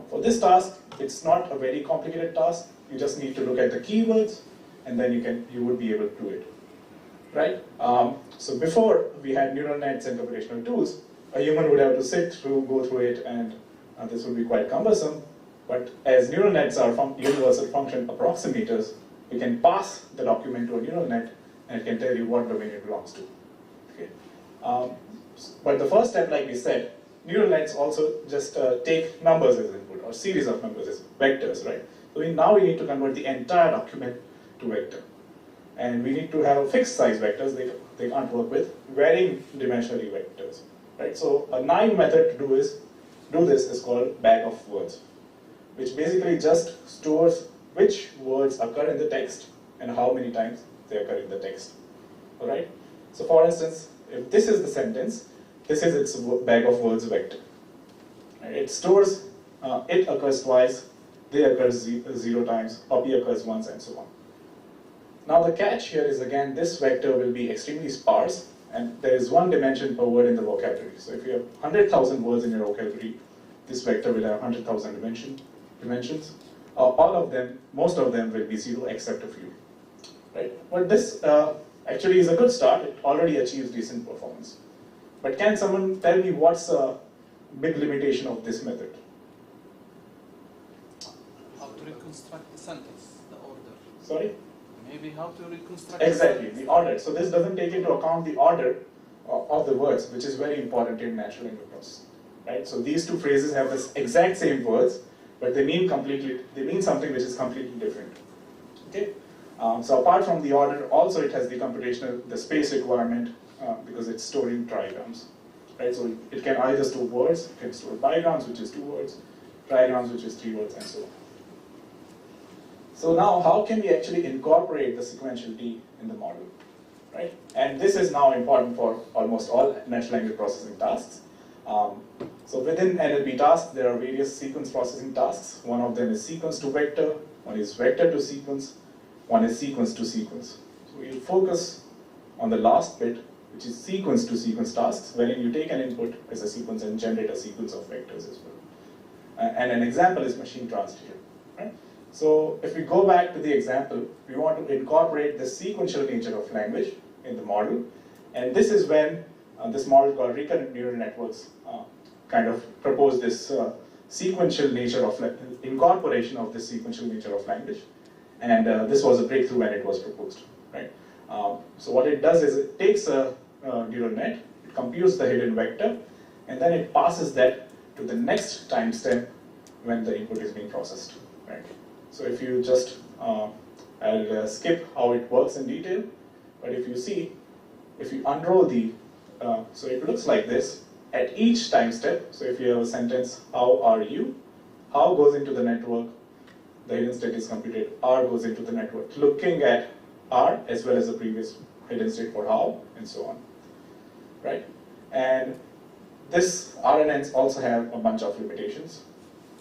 For this task, it's not a very complicated task. You just need to look at the keywords, and then you would be able to do it, right? So before we had neural nets and computational tools, a human would have to go through it, and this would be quite cumbersome. But as neural nets are universal function approximators, we can pass the document to a neural net, and it can tell you what domain it belongs to. Okay. But the first step, like we said, neural nets also just take numbers as input, or series of numbers as vectors, right? So now we need to convert the entire document to vector. And we need to have fixed size vectors. They can't work with varying dimensionally vectors, right? So a naive method to do this is called bag of words, which basically just stores which words occur in the text and how many times they occur in the text, all right? So for instance, if this is the sentence, this is its bag of words vector. Right? It stores, it occurs twice, they occur 0 times, puppy occurs once, and so on. Now the catch here is, again, this vector will be extremely sparse, and there is 1 dimension per word in the vocabulary. So if you have 100,000 words in your vocabulary, this vector will have 100,000 dimensions. All of them, most of them will be 0 except a few. Right? But this actually is a good start. It already achieves decent performance. But can someone tell me what's a big limitation of this method? How to reconstruct the sentence, the order. Sorry? Maybe how to reconstruct exactly, the order. So this doesn't take into account the order of the words, which is very important in natural language processing. Right? So these two phrases have the exact same words, but they mean something which is completely different. Okay? So apart from the order, also it has the space requirement because it's storing trigrams. right? So it can either store words, it can store bigrams, which is 2 words, trigrams, which is 3 words, and so on. So now, how can we actually incorporate the sequentiality in the model, right? And this is now important for almost all natural language processing tasks. So within NLP tasks, there are various sequence processing tasks. One of them is sequence to vector, one is vector to sequence, one is sequence to sequence. So we'll focus on the last bit, which is sequence to sequence tasks, wherein you take an input as a sequence and generate a sequence of vectors as well. And an example is machine translation, right? So if we go back to the example, we want to incorporate the sequential nature of language in the model. And this is when this model called recurrent neural networks kind of proposed this sequential nature of incorporation of this sequential nature of language. And this was a breakthrough when it was proposed, right? So what it does is it takes a neural net, it computes the hidden vector, and then it passes that to the next timestamp when the input is being processed, right? So if you just, I'll skip how it works in detail, but if you see, if you unroll the, so it looks like this at each time step. So if you have a sentence, how are you? How goes into the network, the hidden state is computed, R goes into the network, looking at R as well as the previous hidden state for how, and so on, right? And this RNNs also have a bunch of limitations.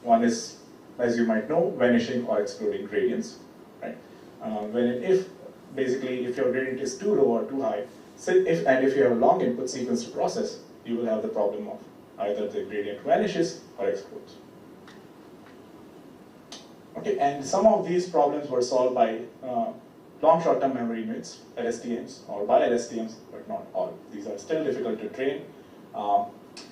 One is, as you might know, vanishing or excluding gradients, right? If your gradient is too low or too high, if you have a long input sequence to process, you will have the problem of either the gradient vanishes or explodes. Okay, and some of these problems were solved by long short-term memory units, LSTMs, or by LSTMs, but not all. These are still difficult to train,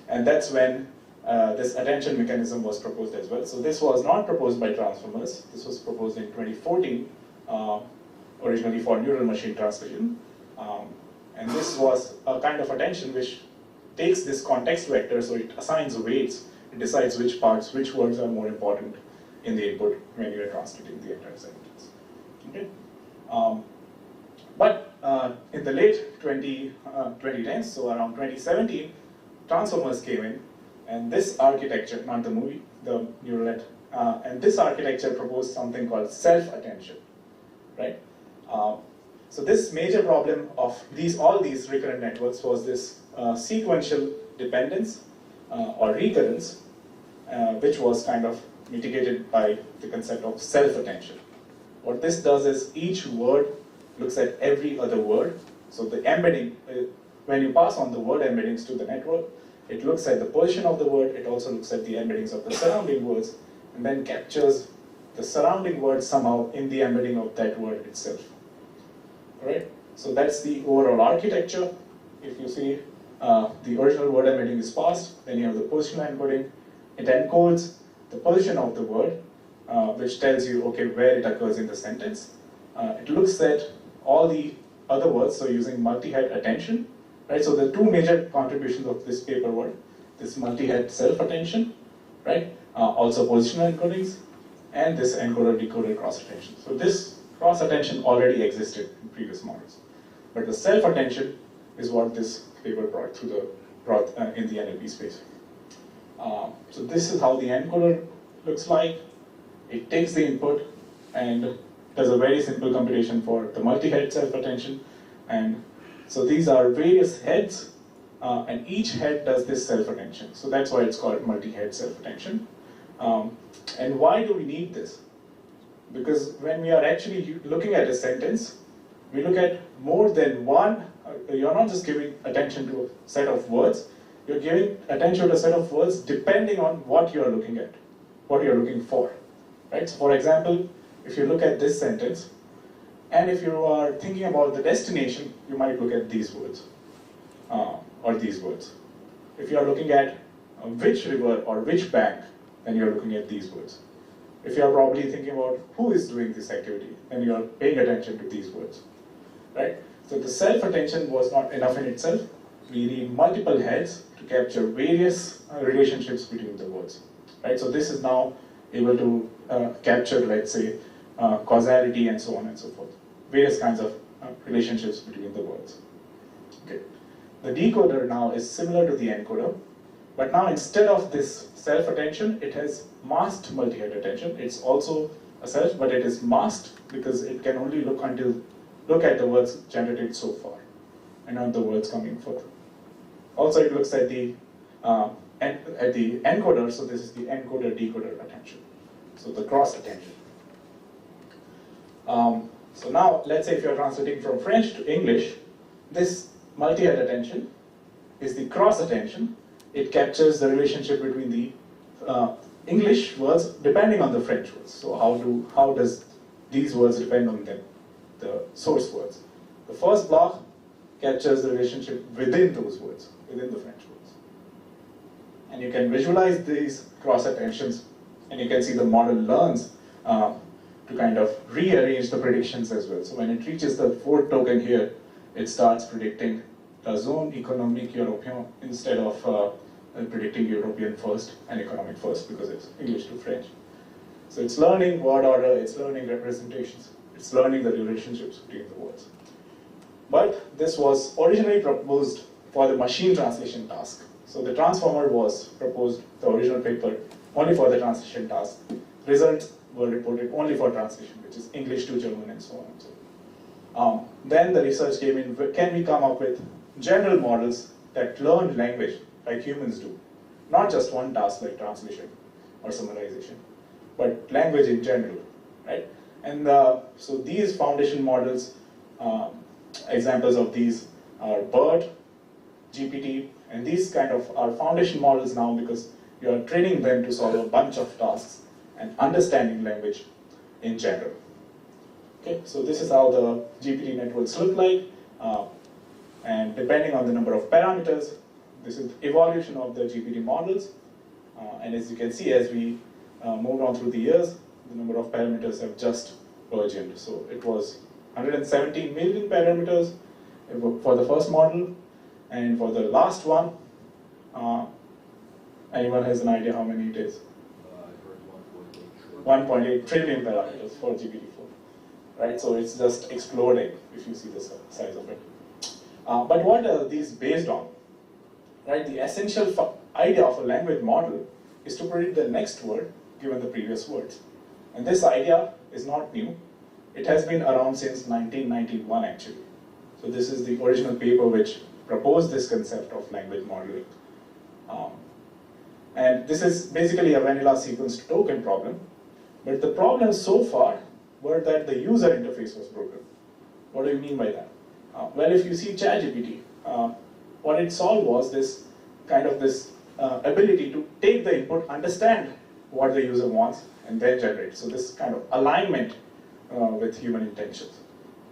and that's when this attention mechanism was proposed as well. So this was not proposed by transformers. This was proposed in 2014, originally for neural machine translation. And this was a kind of attention which takes this context vector, so it assigns weights, it decides which parts, which words are more important in the input when you are translating the entire sentence. Okay? But in the late 2010s, so around 2017, transformers came in, and this architecture, not the movie, the neural net, and this architecture proposed something called self-attention, right? So this major problem of all these recurrent networks was this sequential dependence or recurrence, which was kind of mitigated by the concept of self-attention. What this does is each word looks at every other word. So the embedding, when you pass on the word embeddings to the network, it looks at the position of the word, it also looks at the embeddings of the surrounding words, and then captures the surrounding words somehow in the embedding of that word itself. Right? So that's the overall architecture. If you see the original word embedding is passed, then you have the positional encoding. It encodes the position of the word, which tells you, okay, where it occurs in the sentence. It looks at all the other words, so using multi-head attention. Right? So the two major contributions of this paper were this multi-head self-attention, right? Also positional encodings, and this encoder-decoder cross-attention. So this cross-attention already existed in previous models. But the self-attention is what this paper brought in the NLP space. So this is how the encoder looks like. It takes the input and does a very simple computation for the multi-head self-attention. And so these are various heads, and each head does this self-attention. So that's why it's called multi-head self-attention. And why do we need this? Because when we are actually looking at a sentence, we look at more than one, you're not just giving attention to a set of words, you're giving attention to a set of words depending on what you're looking at, what you're looking for. Right? So for example, if you look at this sentence, and if you are thinking about the destination, you might look at these words, or these words. If you are looking at which river or which bank, then you're looking at these words. If you're probably thinking about who is doing this activity, then you're paying attention to these words, right? So the self-attention was not enough in itself. We need multiple heads to capture various relationships between the words, right? So this is now able to capture, let's say, causality and so on and so forth. Various kinds of relationships between the words. Okay. The decoder now is similar to the encoder, but now instead of this self-attention, it has masked multi-head attention. It's also a self, but it is masked because it can only look at the words generated so far, and not the words coming further. Also, it looks at the encoder, so this is the encoder-decoder attention, so the cross attention. So now, let's say if you're translating from French to English, this multi-head attention is the cross attention. It captures the relationship between the English words depending on the French words. So how does these words depend on them, the source words? The first block captures the relationship within those words, within the French words. And you can visualize these cross attentions, and you can see the model learns to kind of rearrange the predictions as well. So when it reaches the fourth token here, it starts predicting la zone économique européenne instead of predicting European first and economic first, because it's English to French. So it's learning word order, it's learning representations, it's learning the relationships between the words. But this was originally proposed for the machine translation task. So the transformer was proposed, the original paper, only for the translation task. Results were reported only for translation, which is English to German and so on and so on. Then the research came in, can we come up with general models that learn language like humans do? Not just one task like translation or summarization, but language in general, right? And so these foundation models, examples of these are BERT, GPT, and these kind of are foundation models now because you are training them to solve a bunch of tasks and understanding language in general. Okay, so this is how the GPT networks look like, and depending on the number of parameters, this is the evolution of the GPT models, and as you can see, as we moved on through the years, the number of parameters have just burgeoned. So it was 117 million parameters for the first model, and for the last one, anyone has an idea how many it is? 1.8 trillion parameters for GPT-4, right? So it's just exploding if you see the size of it. But what are these based on? Right, the essential idea of a language model is to predict the next word given the previous words. And this idea is not new. It has been around since 1991 actually. So this is the original paper which proposed this concept of language modeling. And this is basically a vanilla sequence token problem. But the problems so far were that the user interface was broken. What do you mean by that? Well, if you see ChatGPT, what it solved was this kind of ability to take the input, understand what the user wants, and then generate. So this kind of alignment with human intentions.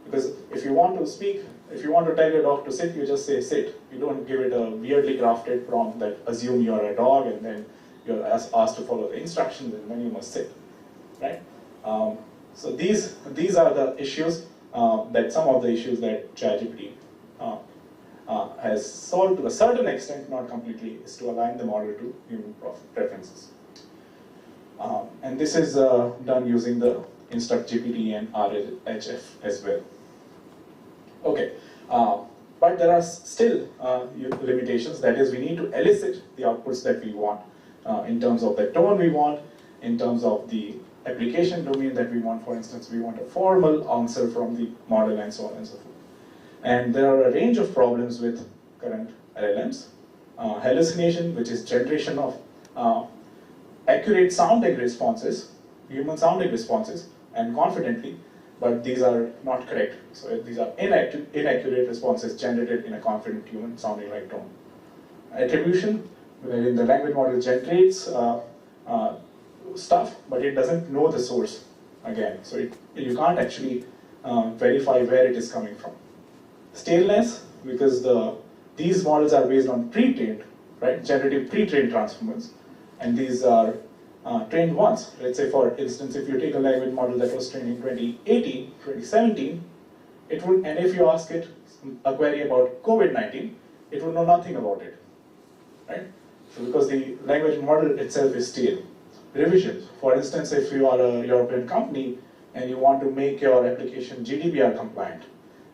Because if you want to speak, if you want to tell your dog to sit, you just say sit. You don't give it a weirdly crafted prompt that assume you're a dog and then you're asked to follow the instructions and then you must sit, right? So these are the issues that some of the issues that ChatGPT has solved to a certain extent, not completely, is to align the model to human preferences. And this is done using the InstructGPT and RLHF as well. Okay, but there are still limitations. That is, we need to elicit the outputs that we want in terms of the tone we want, in terms of the application domain that we want. For instance, we want a formal answer from the model and so on and so forth. And there are a range of problems with current LLMs. Hallucination, which is generation of accurate sounding responses, human sounding responses, and confidently, but these are not correct. So these are inaccurate responses generated in a confident human sounding like tone. Attribution, wherein the language model generates stuff, but it doesn't know the source again. So you can't actually verify where it is coming from. Staleness, because these models are based on pre-trained, right, generative pre-trained transformers, and these are trained once. Let's say, for instance, if you take a language model that was trained in 2018, 2017, it would, and if you ask it a query about COVID-19, it would know nothing about it, right? So because the language model itself is stale. Revisions, for instance, if you are a European company and you want to make your application GDPR compliant,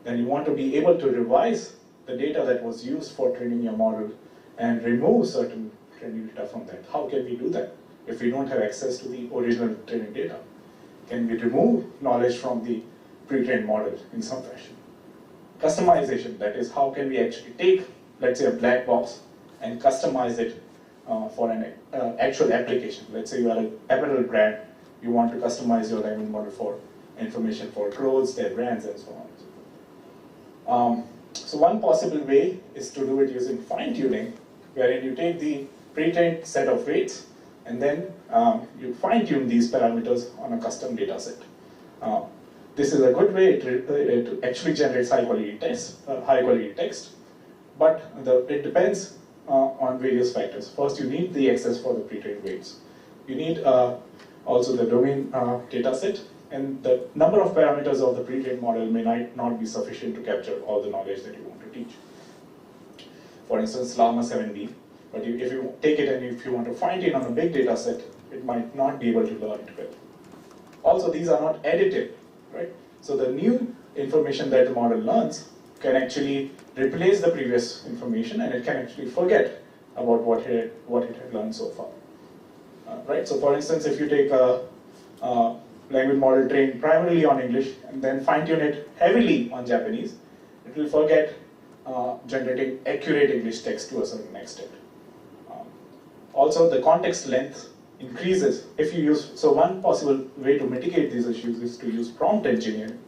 then you want to be able to revise the data that was used for training your model and remove certain training data from that. How can we do that if we don't have access to the original training data? Can we remove knowledge from the pre-trained model in some fashion? Customization, that is, how can we actually take, let's say, a black box and customize it for an actual application. Let's say you are an apparel brand, you want to customize your language model for information for clothes, their brands, and so on. So one possible way is to do it using fine-tuning, wherein you take the pre-trained set of weights and then you fine-tune these parameters on a custom data set. This is a good way to actually generate high-quality text, but it depends on various factors. First, you need the access for the pre-trained weights. You need also the domain data set, and the number of parameters of the pre-trained model may not be sufficient to capture all the knowledge that you want to teach. For instance, Llama 7B, but if you take it and if you want to fine-tune on a big data set, it might not be able to learn it well. Also, these are not additive, right? So the new information that the model learns can actually replace the previous information, and it can actually forget about what it had learned so far. Right? So for instance, if you take a language model trained primarily on English and then fine-tune it heavily on Japanese, it will forget generating accurate English text to a certain extent. Also, the context length increases if you use, so one possible way to mitigate these issues is to use prompt engineering.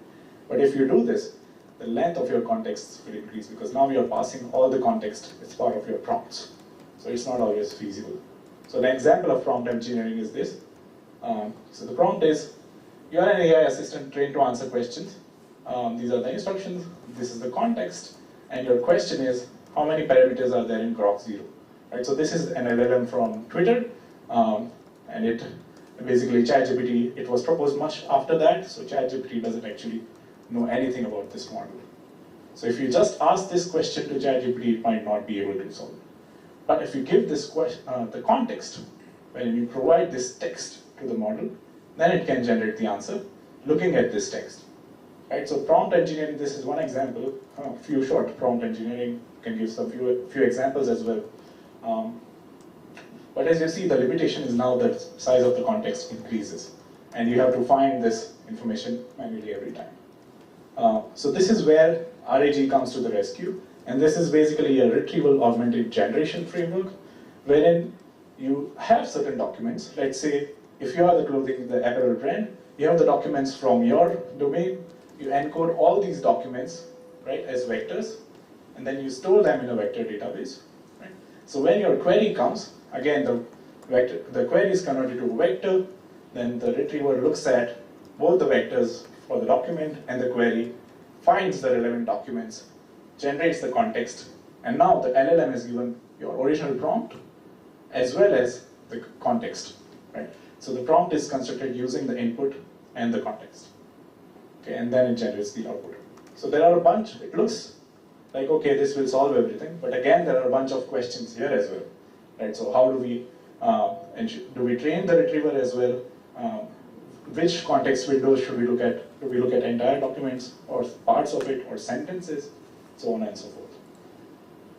But if you do this, the length of your context will increase because now you're passing all the context as part of your prompts. So it's not always feasible. So an example of prompt engineering is this. So the prompt is, you are an AI assistant trained to answer questions. These are the instructions, this is the context, and your question is, how many parameters are there in Grok 0? Right, so this is an LLM from Twitter, and it basically ChatGPT, it was proposed much after that, so ChatGPT doesn't actually know anything about this model. So if you just ask this question to ChatGPT, it might not be able to solve it. But if you give this question, the context, when you provide this text to the model, then it can generate the answer looking at this text. Right, so prompt engineering, this is one example, a few short prompt engineering, can give some few examples as well. But as you see, the limitation is now that size of the context increases, and you have to find this information manually every time. So this is where RAG comes to the rescue, and this is basically a retrieval augmented generation framework, wherein you have certain documents. Let's say if you are the apparel brand, you have the documents from your domain, you encode all these documents, right, as vectors, and then you store them in a vector database. Right? So when your query comes, again, the query is converted to a vector, then the retriever looks at both the vectors for the document and the query, finds the relevant documents, generates the context, and now the LLM is given your original prompt as well as the context. Right? So the prompt is constructed using the input and the context. Okay, and then it generates the output. So there are a bunch, it looks like, okay, this will solve everything, but again, there are a bunch of questions here as well. Right? So how do we train the retriever as well? Which context windows should we look at? Do we look at entire documents or parts of it or sentences? So on and so forth.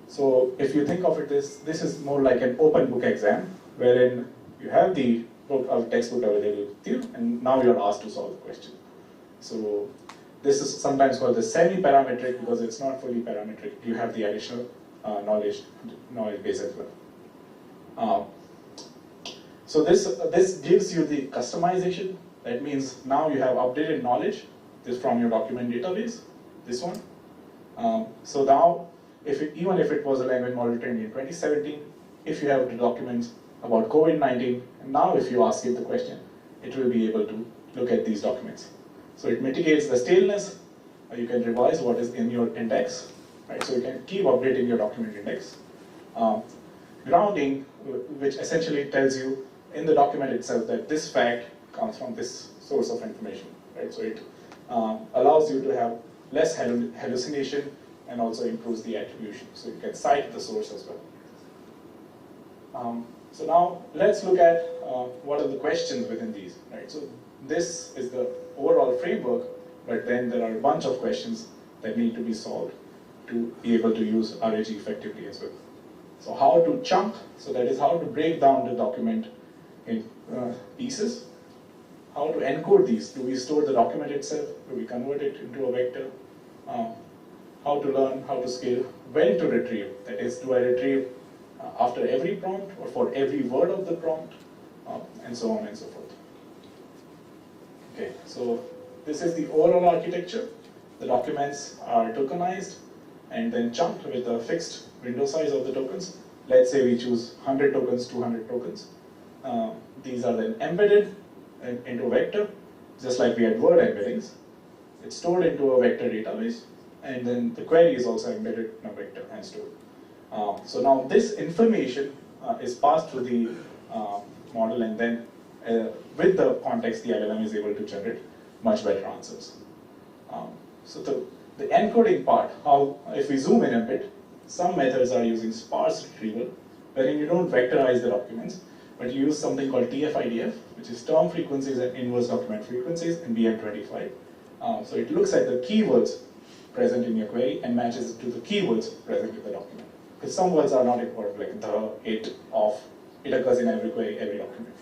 So if you think of it, this is more like an open book exam, wherein you have the textbook available with you, and now you're asked to solve the question. So this is sometimes called the semi-parametric because it's not fully parametric. You have the additional knowledge base as well. So this gives you the customization. That means now you have updated knowledge. This from your document database. This one. So now, even if it was a language model trained in 2017, if you have the documents about COVID-19, and now if you ask it the question, it will be able to look at these documents. So it mitigates the staleness. You can revise what is in your index, right? So you can keep updating your document index. Grounding, which essentially tells you in the document itself that this fact comes from this source of information, right? So it allows you to have less hallucination and also improves the attribution. So you can cite the source as well. So now let's look at what are the questions within these, right? So this is the overall framework, but then there are a bunch of questions that need to be solved. to be able to use RAG effectively as well. So how to chunk, so that is how to break down the document in pieces. How to encode these, do we store the document itself, do we convert it into a vector? How to learn, how to scale, when to retrieve, that is, do I retrieve after every prompt or for every word of the prompt, and so on and so forth. Okay, so this is the overall architecture. The documents are tokenized and then chunked with a fixed window size of the tokens. Let's say we choose 100 tokens, 200 tokens. These are then embedded into a vector, just like we had word embeddings. It's stored into a vector database, and then the query is also embedded in a vector and stored. So now this information is passed through the model, and then with the context, the LLM is able to generate much better answers. So the encoding part, how if we zoom in a bit, some methods are using sparse retrieval, wherein you don't vectorize the documents, but you use something called TF-IDF, which is term frequencies and inverse document frequencies in BM25. So it looks at the keywords present in your query and matches it to the keywords present in the document. Because some words are not important, like the, it, of, it occurs in every query, every document.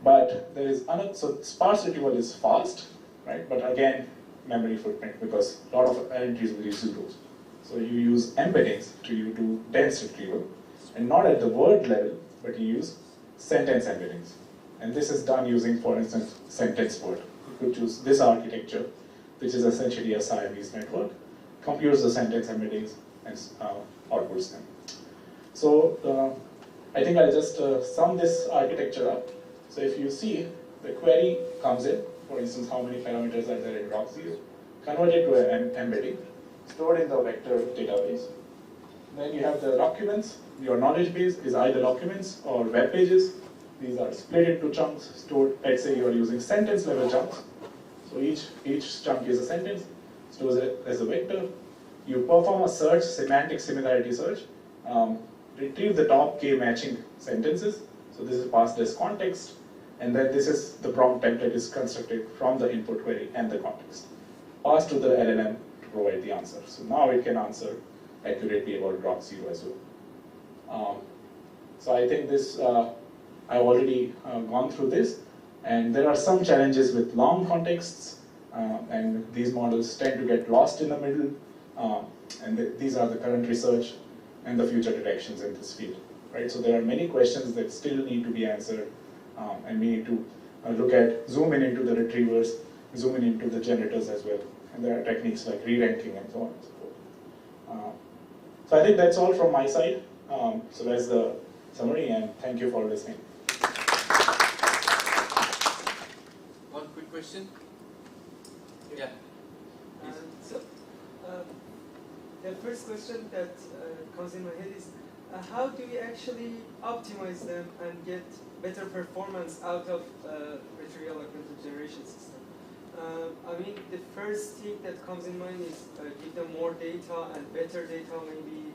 But there is another, so sparse retrieval is fast, right? But again, memory footprint, because a lot of entries will use zeros. So you use embeddings to do dense retrieval, and not at the word level, but you use sentence embeddings. And this is done using, for instance, sentence word. You could choose this architecture, which is essentially a Siamese network, computes the sentence embeddings and outputs them. So I think I'll just sum this architecture up. So if you see, the query comes in, for instance, how many parameters are there in Rock0, converted to an embedding, stored in the vector database. Then you have the documents. Your knowledge base is either documents or web pages. These are split into chunks, stored, let's say you are using sentence level chunks. So each chunk is a sentence, stores it as a vector. You perform a search, semantic similarity search, retrieve the top k matching sentences. So this is passed as context, and then this is the prompt template is constructed from the input query and the context. Passed to the LLM to provide the answer. So now it can answer accurately about Rock0 as well. So I think this, I've already gone through this, and there are some challenges with long contexts, and these models tend to get lost in the middle, and these are the current research and the future directions in this field, right? So there are many questions that still need to be answered, and we need to look at, zoom in into the retrievers, zoom in into the generators as well, and there are techniques like re-ranking and so on and so forth. So I think that's all from my side. So that's the summary, and thank you for listening. One quick question. Yeah. The first question that comes in my head is, how do we actually optimize them and get better performance out of retrieval augmented generation system? I mean, the first thing that comes in mind is give them more data and better data, maybe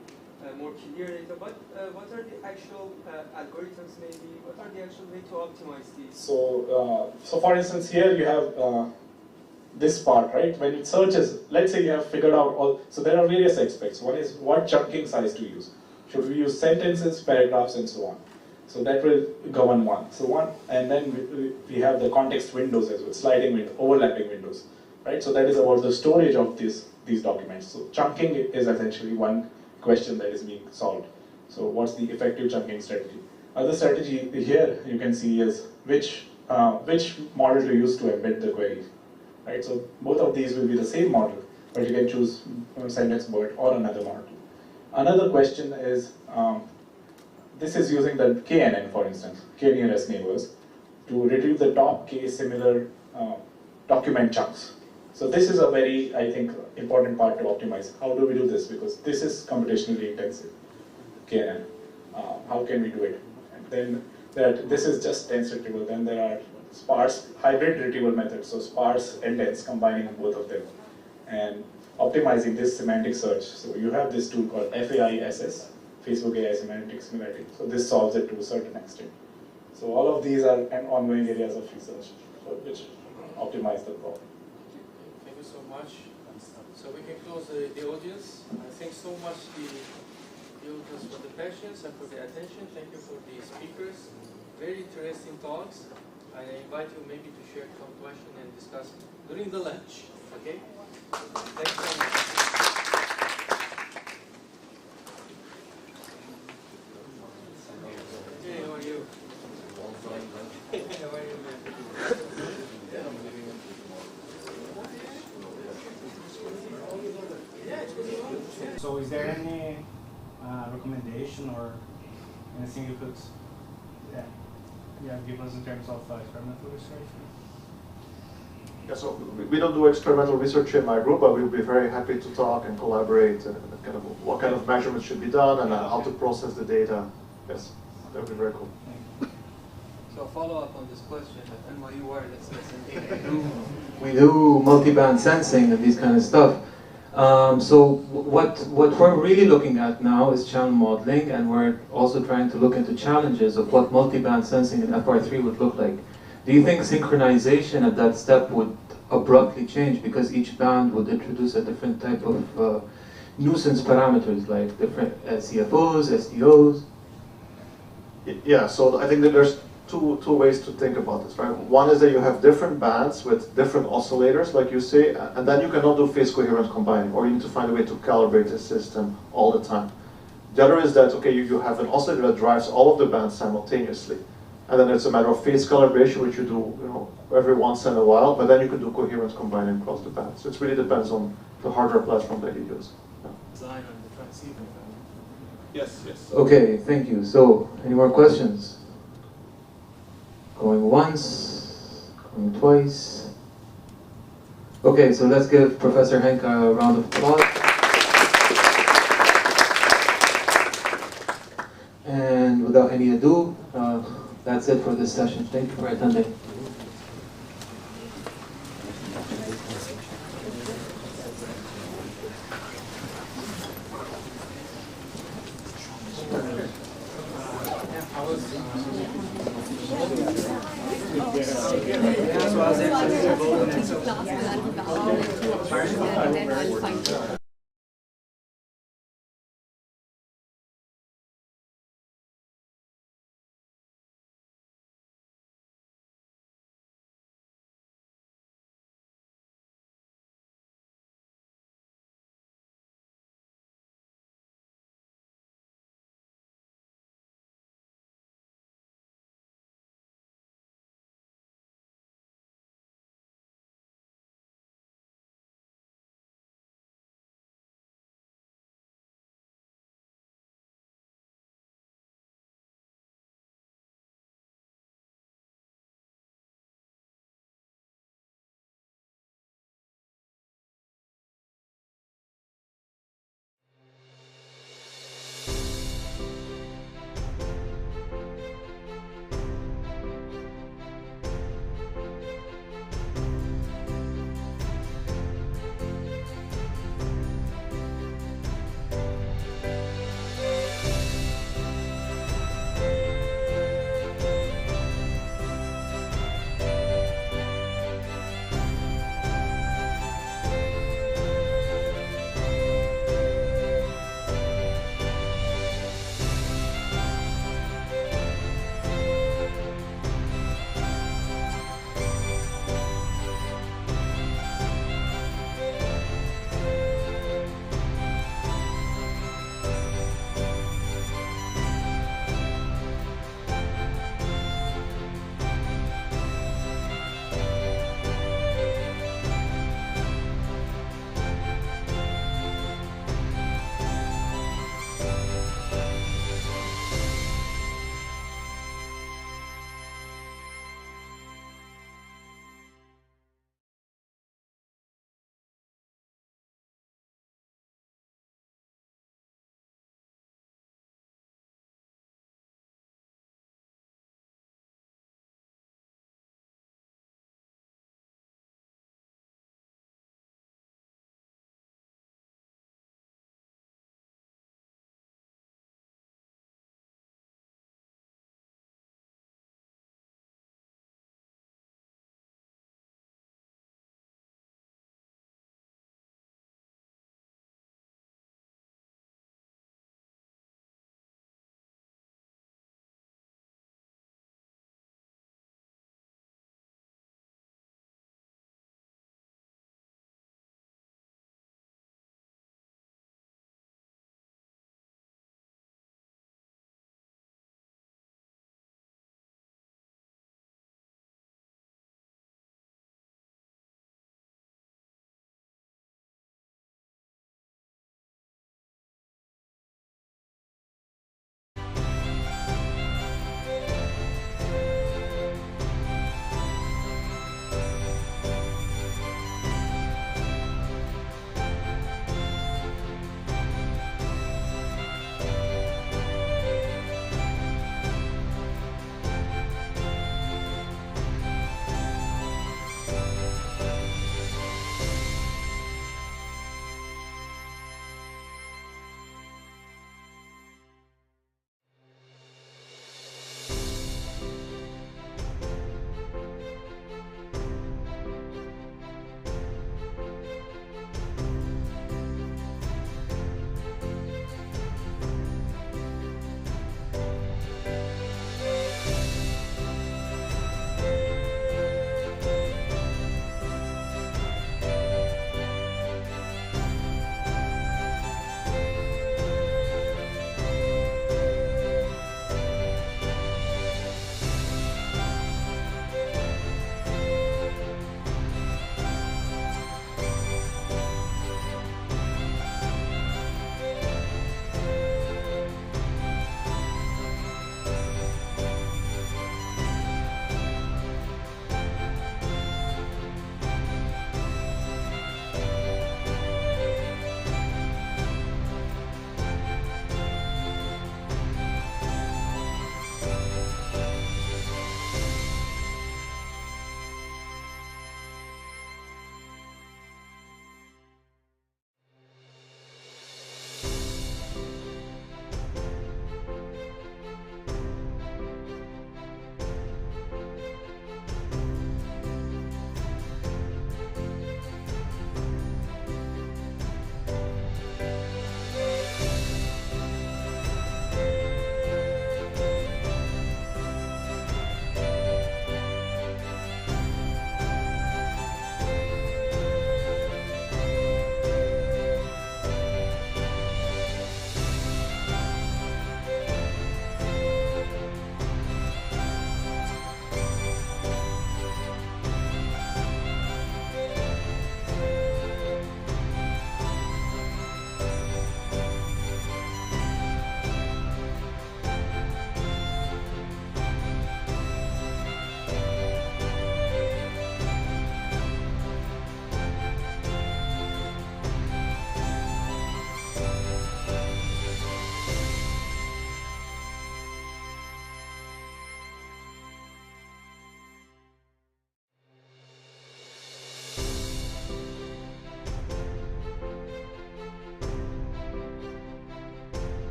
more clear data. But what are the actual algorithms, maybe? What are the actual way to optimize these? So, so for instance, here you have this part, right? When it searches, let's say you have figured out all, so there are various aspects. One is what chunking size to use. Should we use sentences, paragraphs, and so on? So that will govern one. So one, and then we have the context windows as well, sliding window, overlapping windows, right? So that is about the storage of these documents. So chunking is essentially one question that is being solved. So what's the effective chunking strategy? Other strategy here you can see is which model to use to embed the query, right? So both of these will be the same model, but you can choose sentence BERT or another model. Another question is, this is using the KNN, for instance, K nearest neighbors, to retrieve the top K similar document chunks. So this is a very, I think, important part to optimize. How do we do this? Because this is computationally intensive, KNN. How can we do it? And then this is just dense retrieval. Then there are sparse hybrid retrieval methods, so sparse and dense, combining both of them, and optimizing this semantic search. So you have this tool called FAISS, Facebook AI Semantic Similarity. So this solves it to a certain extent. So all of these are ongoing areas of research which optimize the problem. Thank you so much. So we can close the audience. Thanks so much the audience for the patience and for the attention. Thank you for the speakers. Very interesting talks. I invite you maybe to share some questions and discuss during the lunch. Okay? Thanks so much. Hey, how are you? How are you, man? So is there any recommendation or anything you could give us in terms of experimental research? Yeah, so we don't do experimental research in my group, but we'll be very happy to talk and collaborate kind of what kind of measurements should be done and how to process the data. Yes, that would be very cool. So a follow-up on this question at NYU Wireless, we do multi-band sensing and these kind of stuff. So what we're really looking at now is channel modeling, and we're also trying to look into challenges of what multi-band sensing in FR3 would look like. Do you think synchronization at that step would abruptly change because each band would introduce a different type of nuisance parameters, like different CFOs, SDOs? Yeah, so I think that there's two ways to think about this, right? One is that you have different bands with different oscillators, like you say, and then you cannot do phase coherent combining, or you need to find a way to calibrate the system all the time. The other is that, okay, you have an oscillator that drives all of the bands simultaneously, and then it's a matter of phase calibration, which you do, every once in a while, but then you can do coherent combining across the bands. So it really depends on the hardware platform that you use. Yeah. Design on the transceiver. Yes, yes. Okay, thank you. So, any more questions? Going once, going twice. Okay, so let's give Professor Henk a round of applause. And without any ado, that's it for this session. Thank you for attending.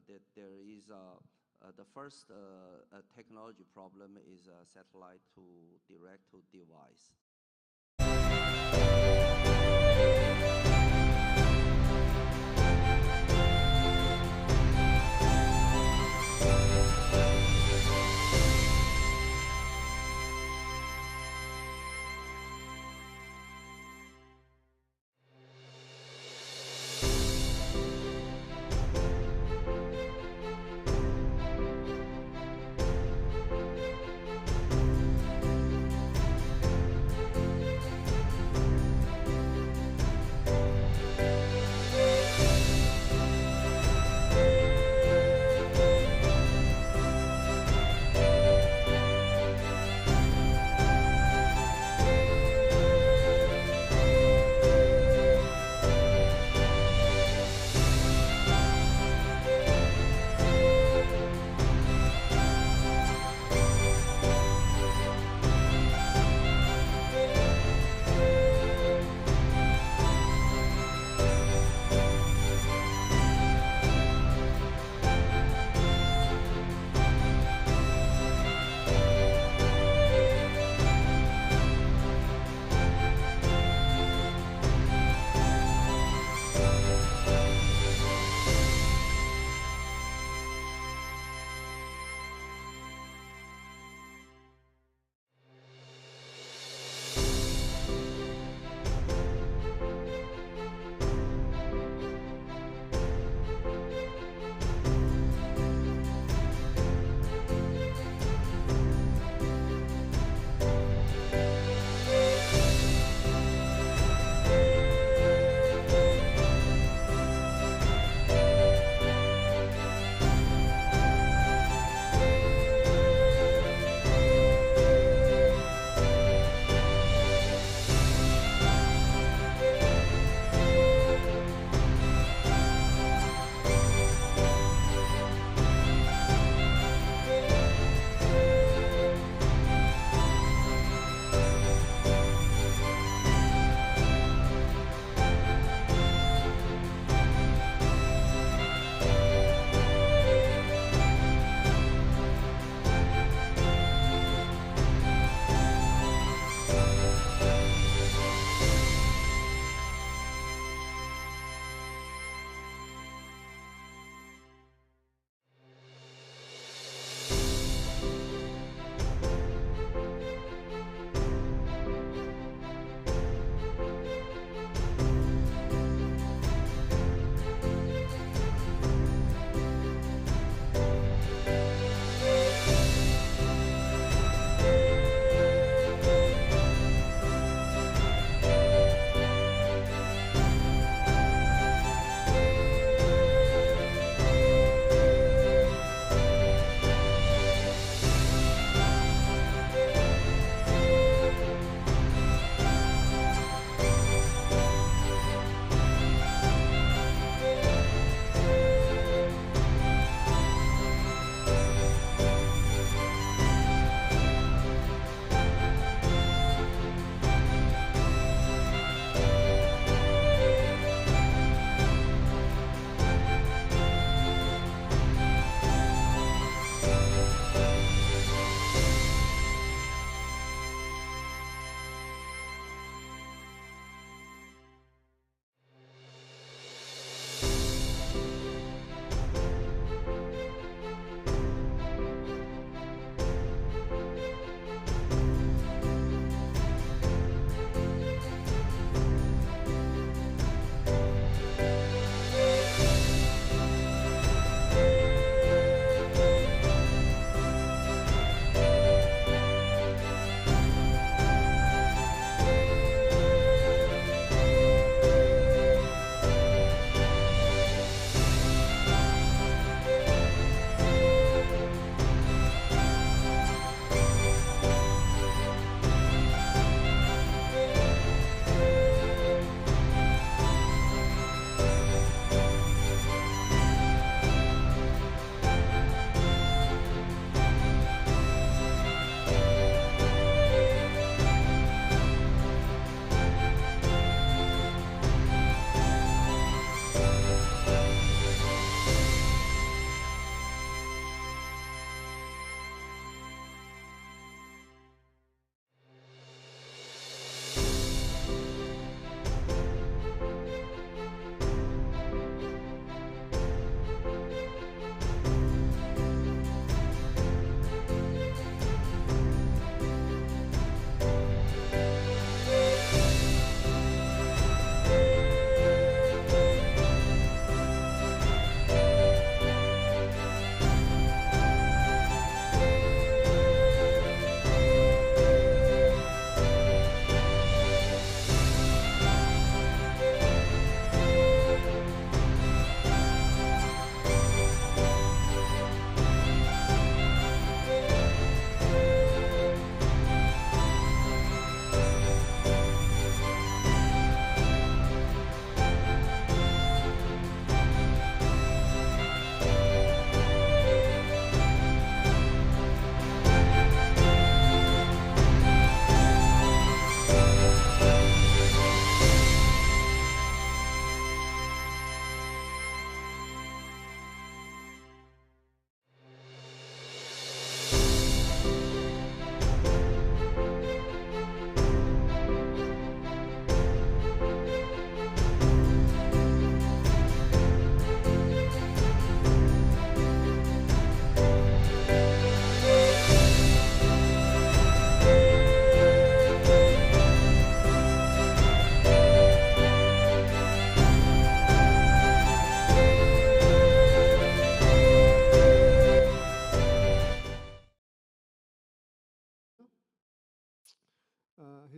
then there is the first technology problem is satellite to direct to device.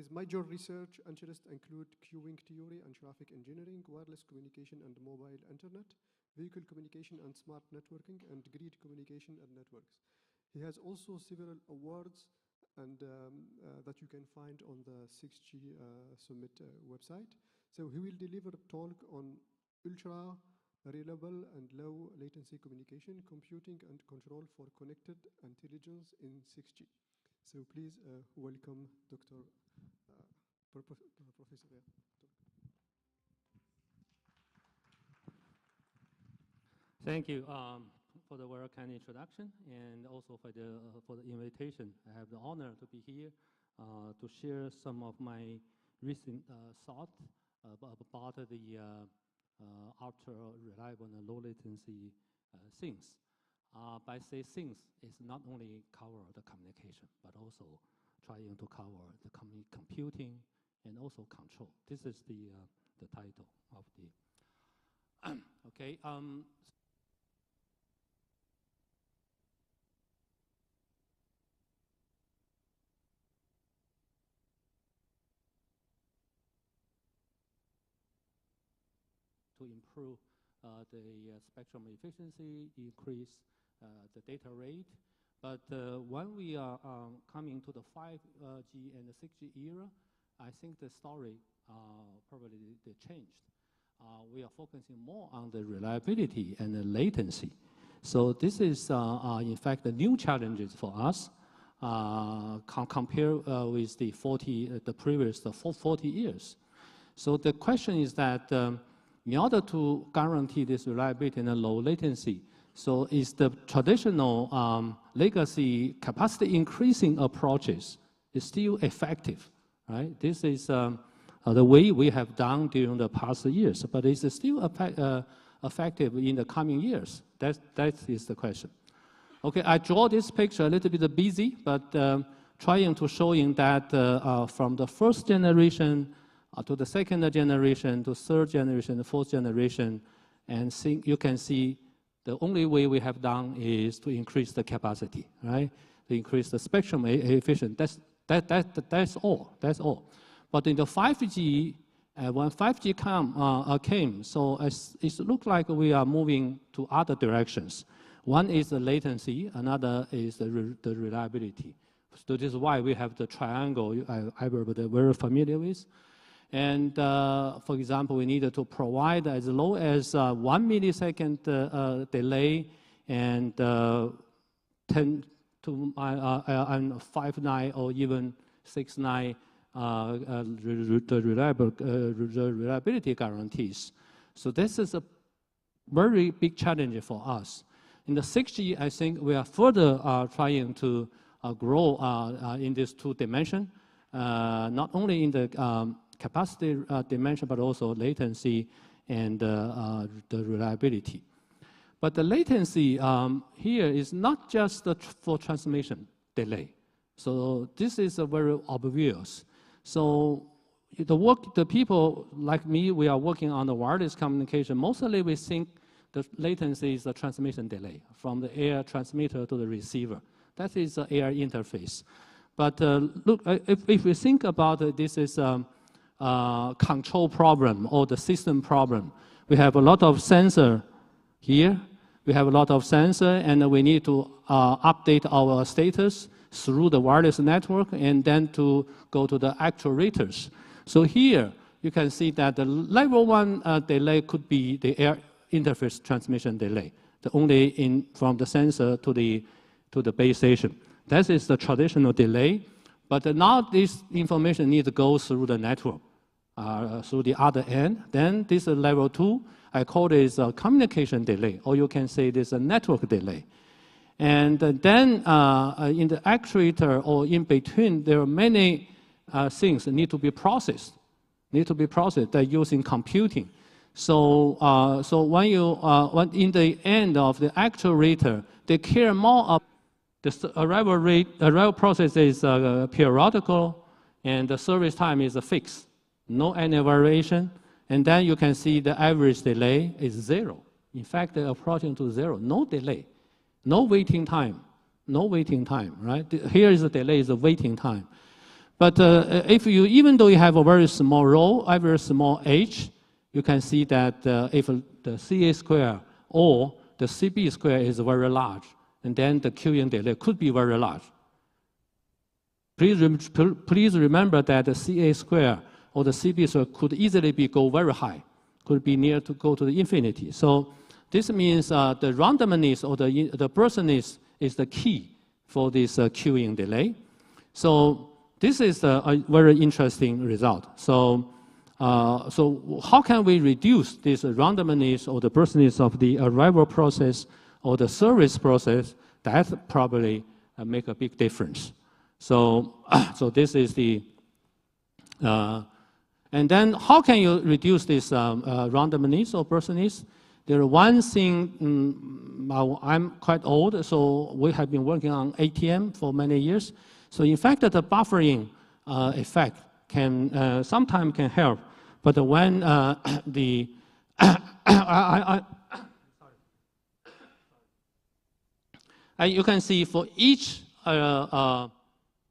His major research interests include queuing theory and traffic engineering, wireless communication and mobile internet, vehicle communication and smart networking, and grid communication and networks. He has also several awards and that you can find on the 6G Summit website. So he will deliver a talk on ultra reliable and low latency communication, computing and control for connected intelligence in 6G. So please welcome Professor. Thank you for the very kind introduction and also for the invitation. I have the honor to be here to share some of my recent thoughts about the ultra reliable and low latency things. By say things, it's not only cover the communication, but also trying to cover the computing and also control. This is the title of the. Okay. To improve the spectrum efficiency, increase the data rate. But when we are coming to the 5G and the 6G era, I think the story probably they changed. We are focusing more on the reliability and the latency. So this is, in fact, the new challenges for us compared with the previous 40 years. So the question is that in order to guarantee this reliability and low latency, so is the traditional legacy capacity increasing approaches is still effective, right? This is the way we have done during the past years, but is it still effective in the coming years? That is the question. Okay, I draw this picture a little bit busy, but trying to showing that from the first generation to the second generation, to third generation, the fourth generation, and you can see the only way we have done is to increase the capacity, right? To increase the spectrum efficiency. That's all. But in the 5G, when 5G came, so it looked like we are moving to other directions. One is the latency, another is the reliability. So this is why we have the triangle I'm very familiar with. And for example, we needed to provide as low as 1 millisecond delay and 10 to 5.9 or even 6.9 the reliability guarantees. So this is a very big challenge for us. In the 6G, I think we are further trying to grow in this two dimension, not only in the capacity dimension, but also latency and the reliability. But the latency here is not just for transmission delay. So this is very obvious. So the people like me, we are working on the wireless communication. Mostly we think the latency is the transmission delay from the air transmitter to the receiver. That is the air interface. But look, if we think about it, this is control problem or the system problem. We have a lot of sensor here. We have a lot of sensor, and we need to update our status through the wireless network and then to go to the actuators. So here you can see that the level 1 delay could be the air interface transmission delay, from the sensor to the base station. That is the traditional delay. But now this information needs to go through the network, through the other end. Then this is level 2. I call this a communication delay, or you can say this is a network delay. And then in the actuator or in between, there are many things that need to be processed. They're using computing. So, so when in the end of the actuator, they care more of the arrival rate. Arrival process is periodical, and the service time is fixed, no any variation. And then you can see the average delay is 0. In fact, they're approaching to 0. No delay, no waiting time, right? Here is the delay, is the waiting time. But if you, even though you have a very small row, a very small h, you can see that if the CA square or the CB square is very large, and then the queuing delay could be very large. Please remember that the CA square or the CB square could easily go very high, could be near to go to the infinity. So this means the randomness or the burstness is the key for this queuing delay. So this is a very interesting result. So, so how can we reduce this randomness or the burstness of the arrival process or the service process? That probably make a big difference. So, so this is the, and then how can you reduce this randomness or burstness? There is one thing, I'm quite old, so we have been working on ATM for many years. So in fact, the buffering effect can sometimes can help, but when the you can see for each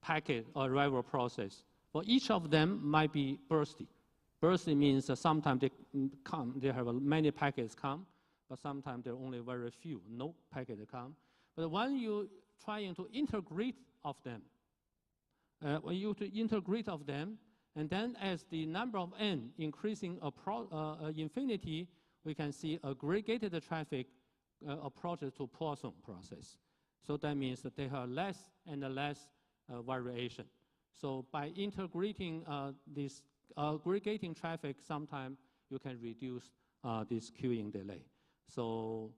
packet or arrival process, for each of them might be bursty. Bursty means sometimes they come, they have many packets come, but sometimes there are only very few, no packets come. But when you trying to integrate of them, when you integrate of them, and then as the number of n increasing infinity, we can see aggregated traffic approaches to Poisson process. So that means that they have less and less variation. So by integrating this aggregating traffic, sometimes you can reduce this queuing delay. So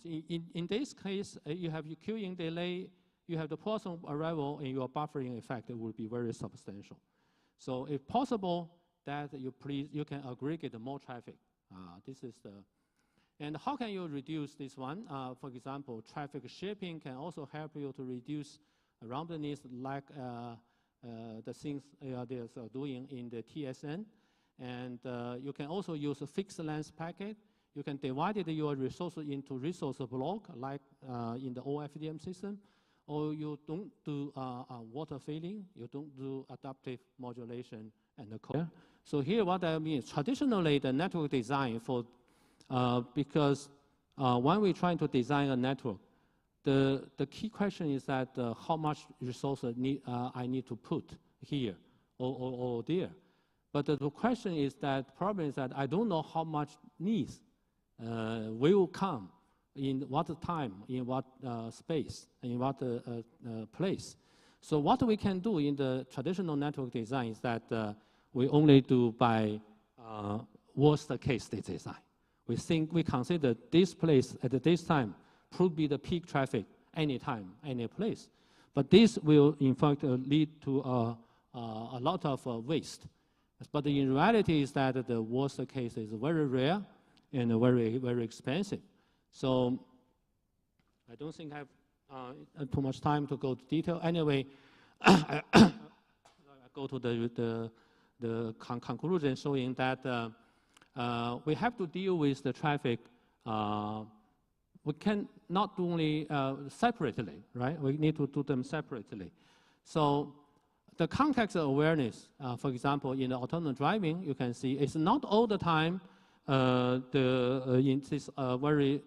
in this case, you have your queuing delay, you have the Poisson arrival, and your buffering effect will be very substantial. So if possible, that you can aggregate more traffic. This is the, and how can you reduce this one? For example, traffic shaping can also help you to reduce randomness, like the things they're doing in the TSN. And you can also use a fixed length packet. You can divide your resources into resource block, like in the OFDM system. Or you don't do water filling, you don't do adaptive modulation and the code. So here what I mean, traditionally the network design for, because when we're trying to design a network, the key question is that how much resources I need to put here or there. But the question is that, problem is that I don't know how much needs will come in what time, in what space, in what place. So what we can do in the traditional network design is that we only do by worst case design. We consider this place at this time could be the peak traffic anytime, any place. But this will in fact lead to a lot of waste. But in reality is that the worst case is very rare and very, very expensive. So I don't think I have too much time to go to detail. Anyway, I go to the conclusion showing that we have to deal with the traffic. We can not do only separately, right? We need to do them separately. So the context awareness, for example, in the autonomous driving, you can see it's not all the time in this very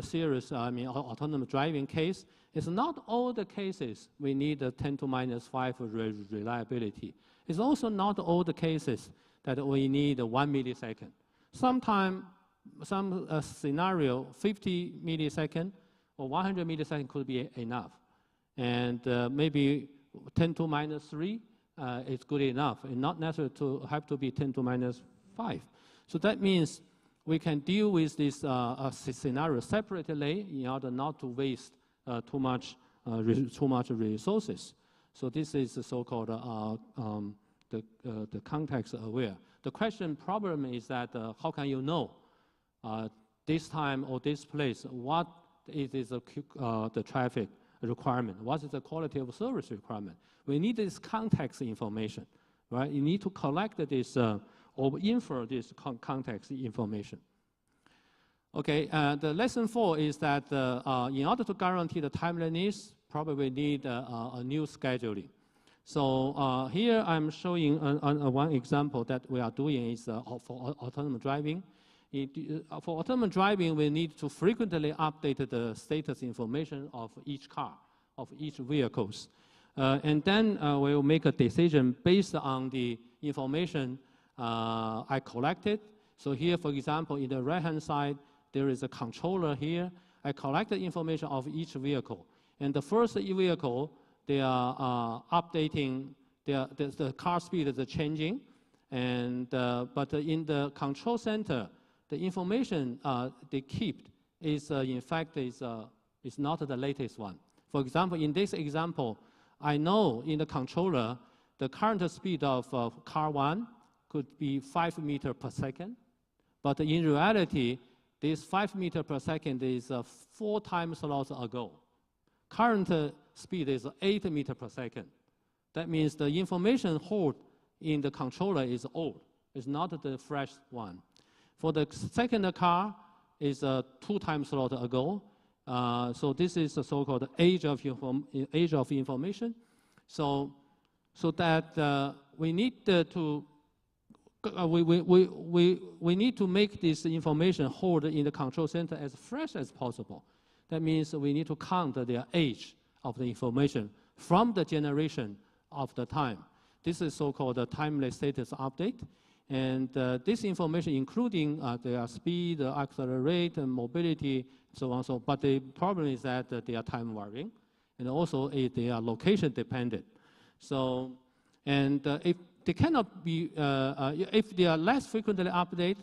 serious, autonomous driving case. It's not all the cases we need a 10 to minus 5 reliability. It's also not all the cases that we need 1 millisecond. Sometimes, some scenario, 50 millisecond or 100 millisecond could be enough. And maybe 10 to minus 3 is good enough, and not necessary to have to be 10 to minus 5. So that means we can deal with this scenario separately in order not to waste too much resources. So this is the so-called the context aware. The problem is that how can you know this time or this place what is the traffic requirement? What is the quality of service requirement? We need this context information, right? You need to collect this or infer this context information. Okay, the lesson 4 is that in order to guarantee the timeliness, probably need a new scheduling. So here I'm showing one example that we are doing is for autonomous driving. For autonomous driving, we need to frequently update the status information of each car, of each vehicles. And then we'll make a decision based on the information I collected. So here, for example, in the right-hand side, there is a controller here. I collected information of each vehicle. And the first vehicle, they are updating, the car speed is changing. And, but in the control center, the information they keep is, in fact, is not the latest one. For example, in this example, I know in the controller, the current speed of car 1 could be 5 meters per second. But in reality, this 5 meters per second is 4 time slots ago. Current speed is 8 meters per second. That means the information hold in the controller is old. It's not the fresh one. For the second car, is 2 time slots ago. So this is the so-called age of information. So that we need to we need to make this information hold in the control center as fresh as possible. That means we need to count the age of the information from the generation of the time. This is so-called timeless status update. And this information, including their speed, acceleration, mobility, so on. So, but the problem is that they are time varying, and also they are location dependent. So, and if they cannot be, if they are less frequently updated,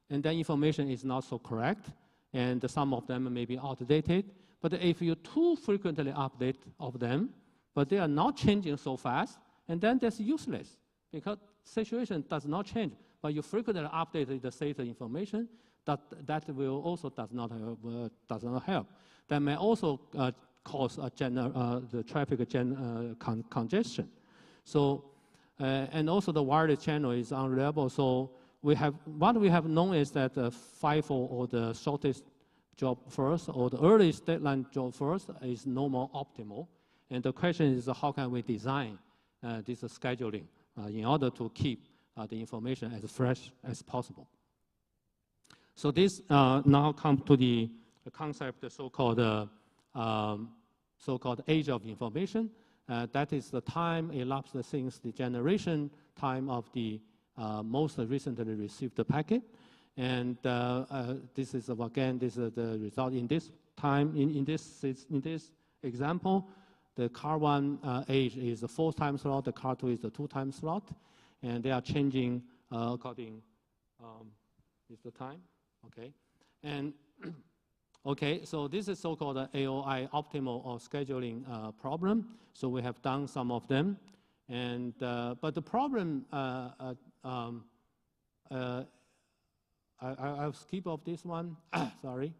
and then information is not so correct, and some of them may be outdated. But if you too frequently update of them, but they are not changing so fast, and then that's useless because situation does not change. But you frequently update the state information, that will also does not help. That may also cause the traffic congestion. So, and also the wireless channel is unreliable. So we have what we have known is that FIFO, or the shortest job first, or the earliest deadline job first, is no more optimal. And the question is, how can we design this scheduling in order to keep the information as fresh as possible? So this now comes to the concept, the so-called age of information. That is the time elapsed since the generation time of the most recently received packet. And this is again, this is the result in this time. In this example, the car 1 age is a 4 time slot. The car 2 is a 2 time slot, and they are changing according. Is the time okay? And okay, so this is so-called AOI optimal or scheduling problem. So we have done some of them, and but the problem I'll skip off this one. Sorry,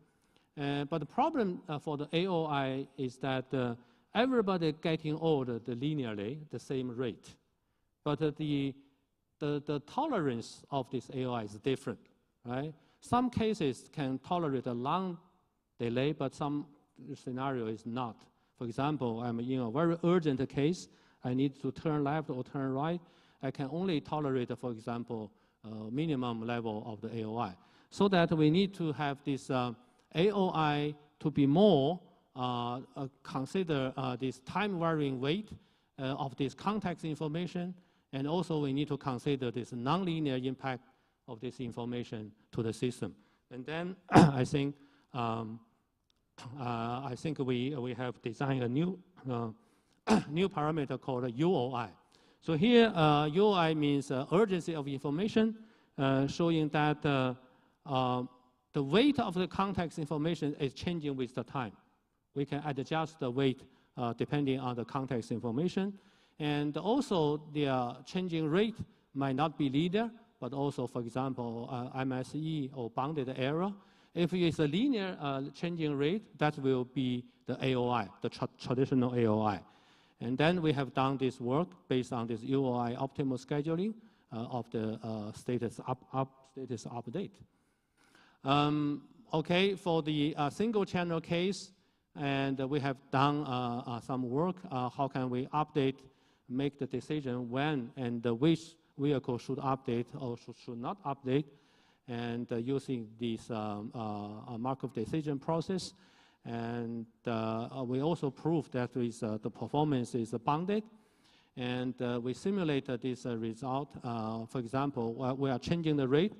but the problem for the AOI is that everybody getting old linearly the same rate, but the tolerance of this AOI is different, right? Some cases can tolerate a long delay, but some scenario is not. For example, I'm in a very urgent case. I need to turn left or turn right. I can only tolerate, for example, minimum level of the AOI. So that we need to have this AOI to be more consider this time varying weight of this context information, and also we need to consider this nonlinear impact of this information to the system. And then I think we have designed a new new parameter called UOI. So here UOI means urgency of information, showing that the weight of the context information is changing with the time. We can adjust the weight depending on the context information. And also the changing rate might not be linear, but also, for example, MSE or bounded error. If it's a linear changing rate, that will be the AOI, the traditional AOI. And then we have done this work based on this UOI optimal scheduling of the status update. Okay, for the single channel case, And we have done some work. How can we update, make the decision when and which vehicle should update or should not update, and using this Markov decision process. And we also proved that the performance is bounded. And we simulated this result. For example, we are changing the rate.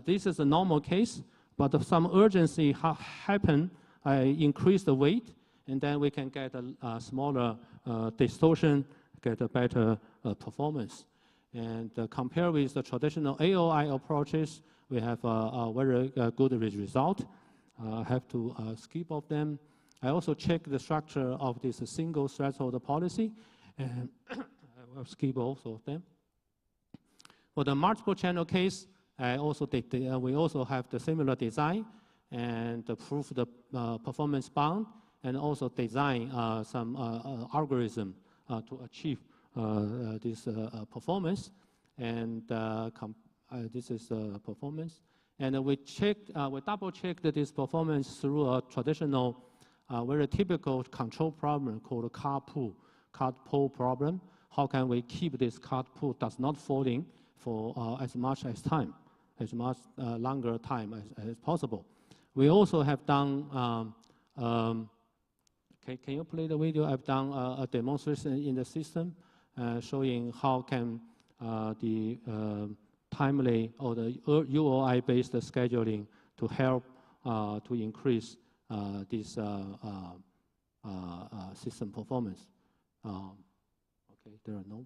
This is a normal case, but if some urgency happen, I increase the weight, and then we can get a smaller distortion, get a better performance. And compare with the traditional AOI approaches, we have a very good result. I have to skip of them. I also check the structure of this single threshold policy, and I will skip also of them. For the multiple channel case, I also we also have the similar design and prove the performance bound, and also design some algorithm to achieve this performance. And this is performance. And we double-checked this performance through a traditional, very typical control problem called cart pull problem. How can we keep this cart pull does not falling for as much longer time as possible? We also have done, can you play the video? I've done a demonstration in the system showing how can the timely or the UOI-based scheduling to help to increase this system performance. Okay, there are no.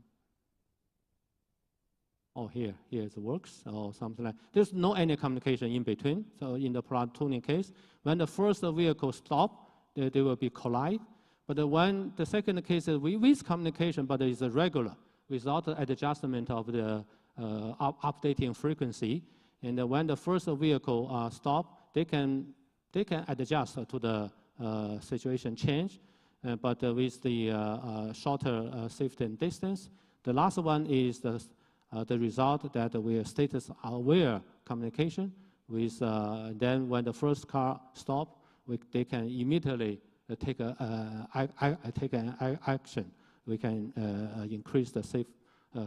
Oh, here it works, or something like. There's no any communication in between. So in the platooning case, when the first vehicle stop, they will be collide. But when the second case is with communication, but it's regular, without adjustment of the updating frequency. And when the first vehicle stop, they can adjust to the situation change, but with the shorter safety and distance. The last one is the result that we are status-aware communication with. Then when the first car stop, they can immediately take an action. We can increase the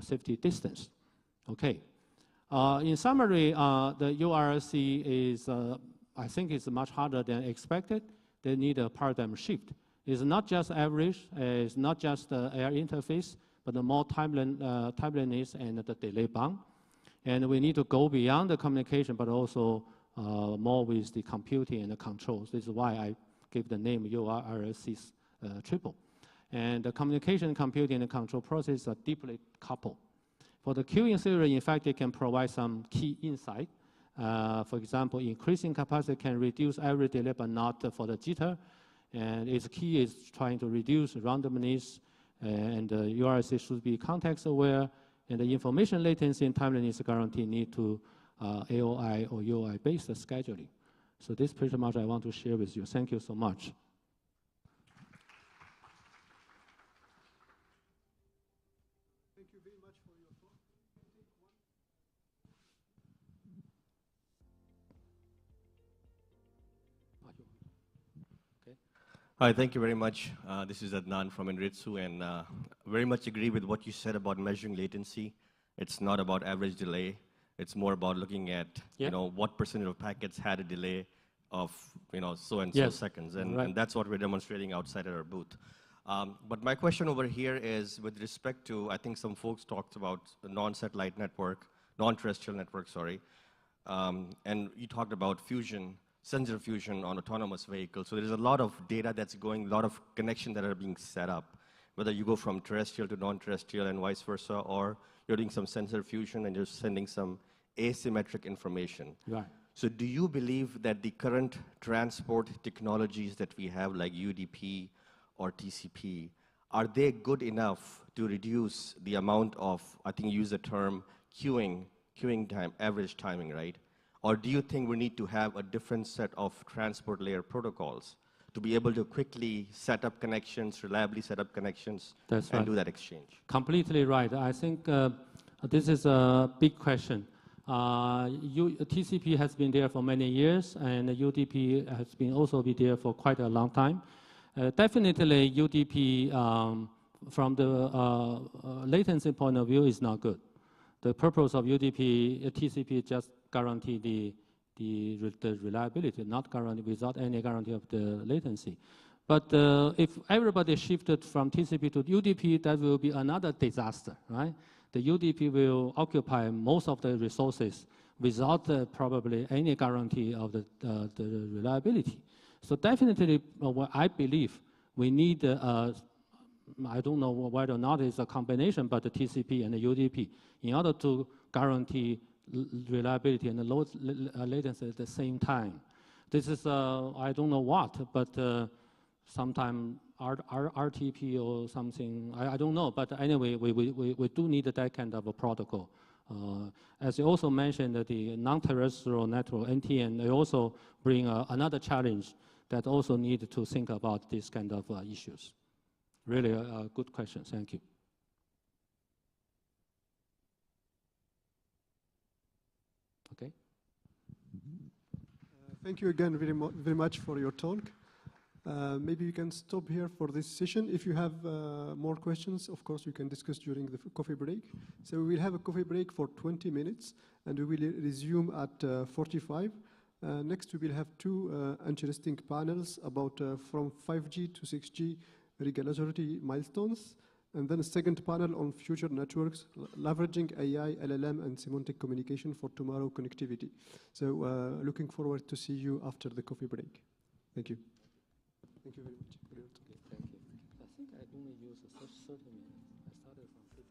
safety distance. Okay. In summary, the URC is, I think, is much harder than expected. They need a paradigm shift. It's not just average. It's not just the air interface, but the more timeliness and the delay bound. And we need to go beyond the communication, but also more with the computing and the controls. This is why I gave the name URC triple. And the communication, computing, and control process are deeply coupled. For the queuing theory, in fact, it can provide some key insight. For example, increasing capacity can reduce average delay, but not for the jitter. And its key is trying to reduce randomness, and the URC should be context aware, and the information latency and timeliness guarantee need to AOI or UOI based scheduling. So this pretty much I want to share with you. Thank you so much. Thank you very much for your talk. Hi, thank you very much. This is Adnan from Enritsu, and very much agree with what you said about measuring latency. It's not about average delay. It's more about looking at what percentage of packets had a delay of so and so seconds, and that's what we're demonstrating outside at our booth. But my question over here is with respect to, I think some folks talked about the non-satellite network, non-terrestrial network, sorry, and you talked about fusion, sensor fusion on autonomous vehicles. So there's a lot of data that's going, a lot of connections that are being set up, whether you go from terrestrial to non-terrestrial and vice versa, or you're doing some sensor fusion and you're sending some asymmetric information. Right. So do you believe that the current transport technologies that we have, like UDP or TCP, are they good enough to reduce the amount of, I think you use the term queuing time, average timing, right? Or do you think we need to have a different set of transport layer protocols to be able to quickly set up connections, reliably set up connections, and do that exchange? Completely right. I think this is a big question. TCP has been there for many years, and UDP has been also been there for quite a long time. Definitely, UDP from the latency point of view is not good. The purpose of UDP, TCP just guarantee the reliability, not guarantee without any guarantee of the latency. But if everybody shifted from TCP to UDP, that will be another disaster, right? The UDP will occupy most of the resources without probably any guarantee of the reliability. So definitely, what I believe we need, I don't know whether or not it's a combination, but the TCP and the UDP, in order to guarantee reliability and the low latency at the same time. This is, I don't know what, but sometime RTP or something, I don't know, but anyway, we do need that kind of a protocol. As you also mentioned, the non-terrestrial network, NTN, they also bring another challenge that also need to think about these kind of issues. Really a good question, thank you. Okay. Thank you again very much for your talk. Maybe we can stop here for this session. If you have more questions, of course, you can discuss during the coffee break. So we will have a coffee break for 20 minutes, and we will resume at 45. Next, we will have two interesting panels about from 5G to 6G regulatory milestones, and then a second panel on future networks, leveraging AI, LLM, and semantic communication for tomorrow connectivity. So looking forward to see you after the coffee break. Thank you. Thank you very much for your talk. Okay, thank you. I think I only used 30 minutes. I started from 50.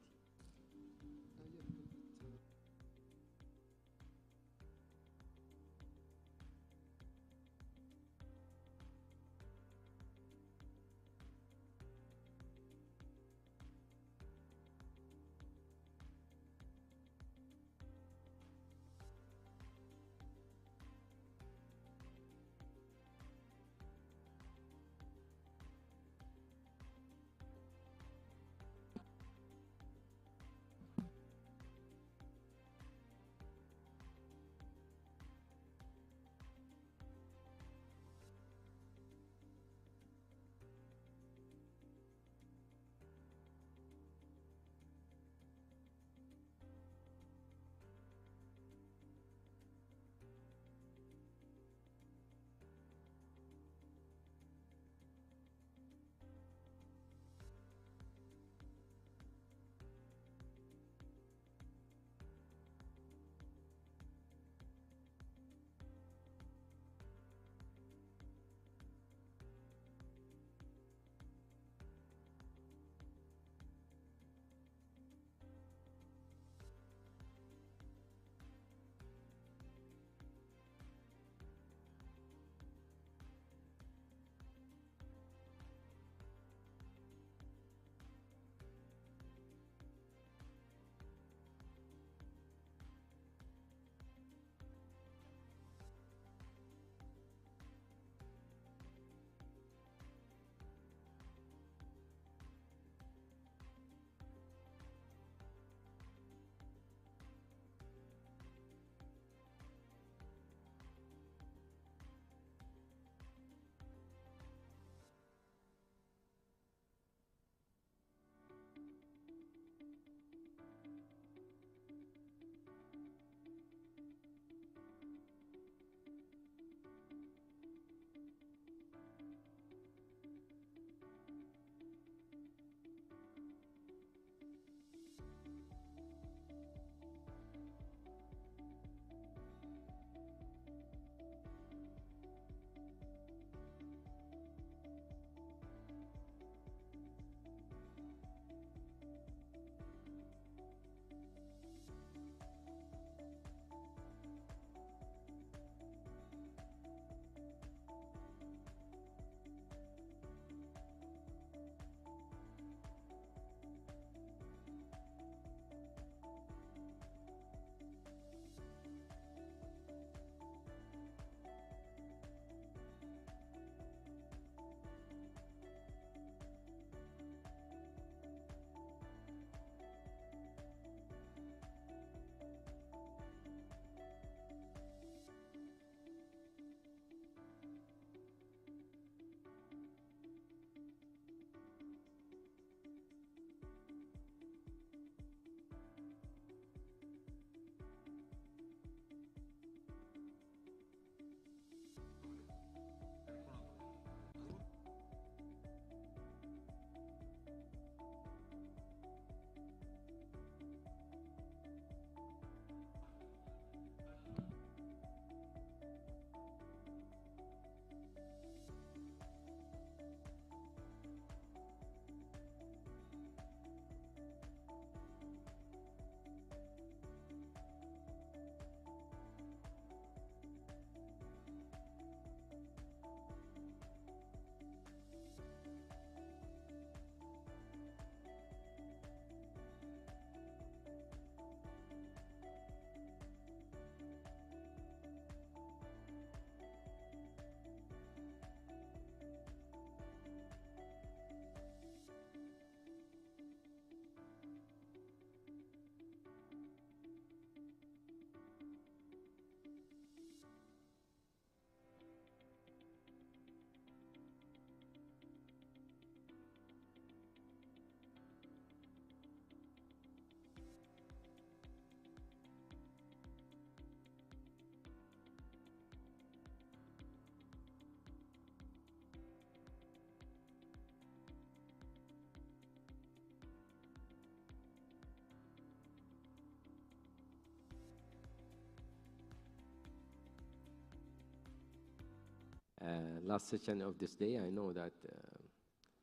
last session of this day. I know that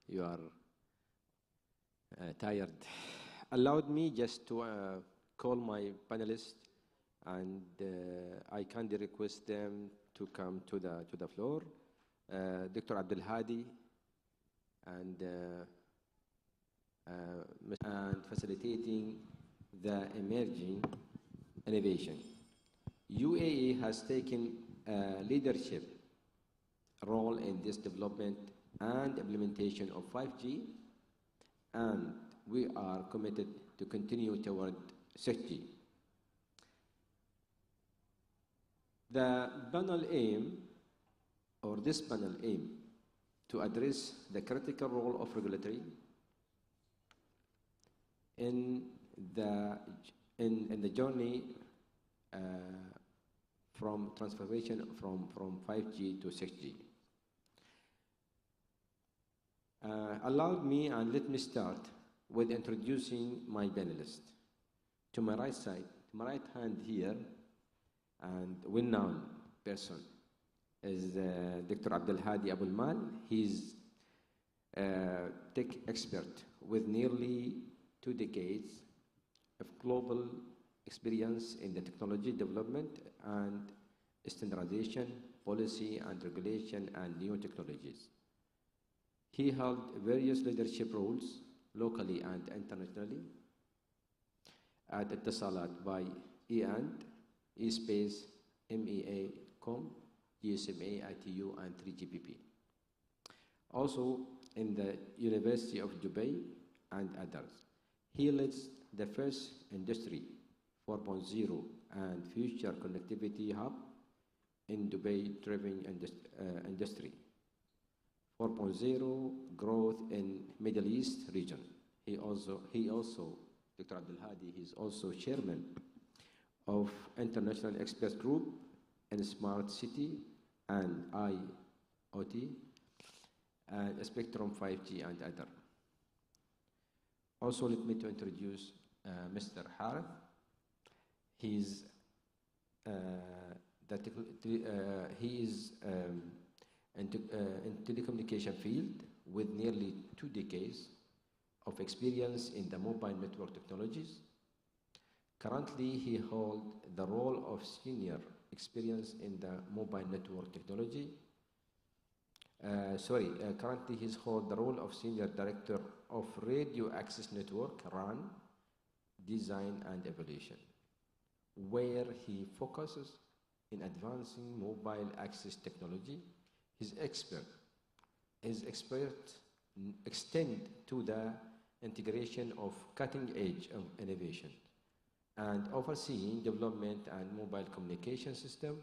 you are tired. Allowed me just to call my panelists, and I kindly request them to come to the floor. Dr. Abdul Hadi and facilitating the emerging innovation. UAE has taken a leadership role in this development and implementation of 5G, and we are committed to continue toward 6G. The panel aim, or this panel aim, to address the critical role of regulatory in the journey from transformation from 5G to 6G. Allow me, and let me start with introducing my panelists. To my right side, to my right hand here, and well-known person is Dr. Abdul Hadi Abul Mal. He's a tech expert with nearly 2 decades of global experience in the technology development and standardization, policy and regulation, and new technologies. He held various leadership roles locally and internationally at Ettasalat by E&, eSpace, MEA, Com, GSMA, ITU, and 3GPP. Also in the University of Dubai and others. He leads the first Industry 4.0 and Future Connectivity Hub in Dubai-driven industry. 4.0 growth in Middle East region. He also, Dr. Abdul Hadi, he's also chairman of International Experts Group in Smart City and IoT, and Spectrum 5G and other. Also, let me to introduce Mr. Harith. He's in telecommunication field with nearly 2 decades of experience in the mobile network technologies. Currently, he holds the role of senior experience in the mobile network technology. Currently he holds the role of Senior Director of Radio Access Network, RAN, Design and Evaluation, where he focuses in advancing mobile access technology. His expert extend to the integration of cutting edge of innovation and overseeing development and mobile communication system,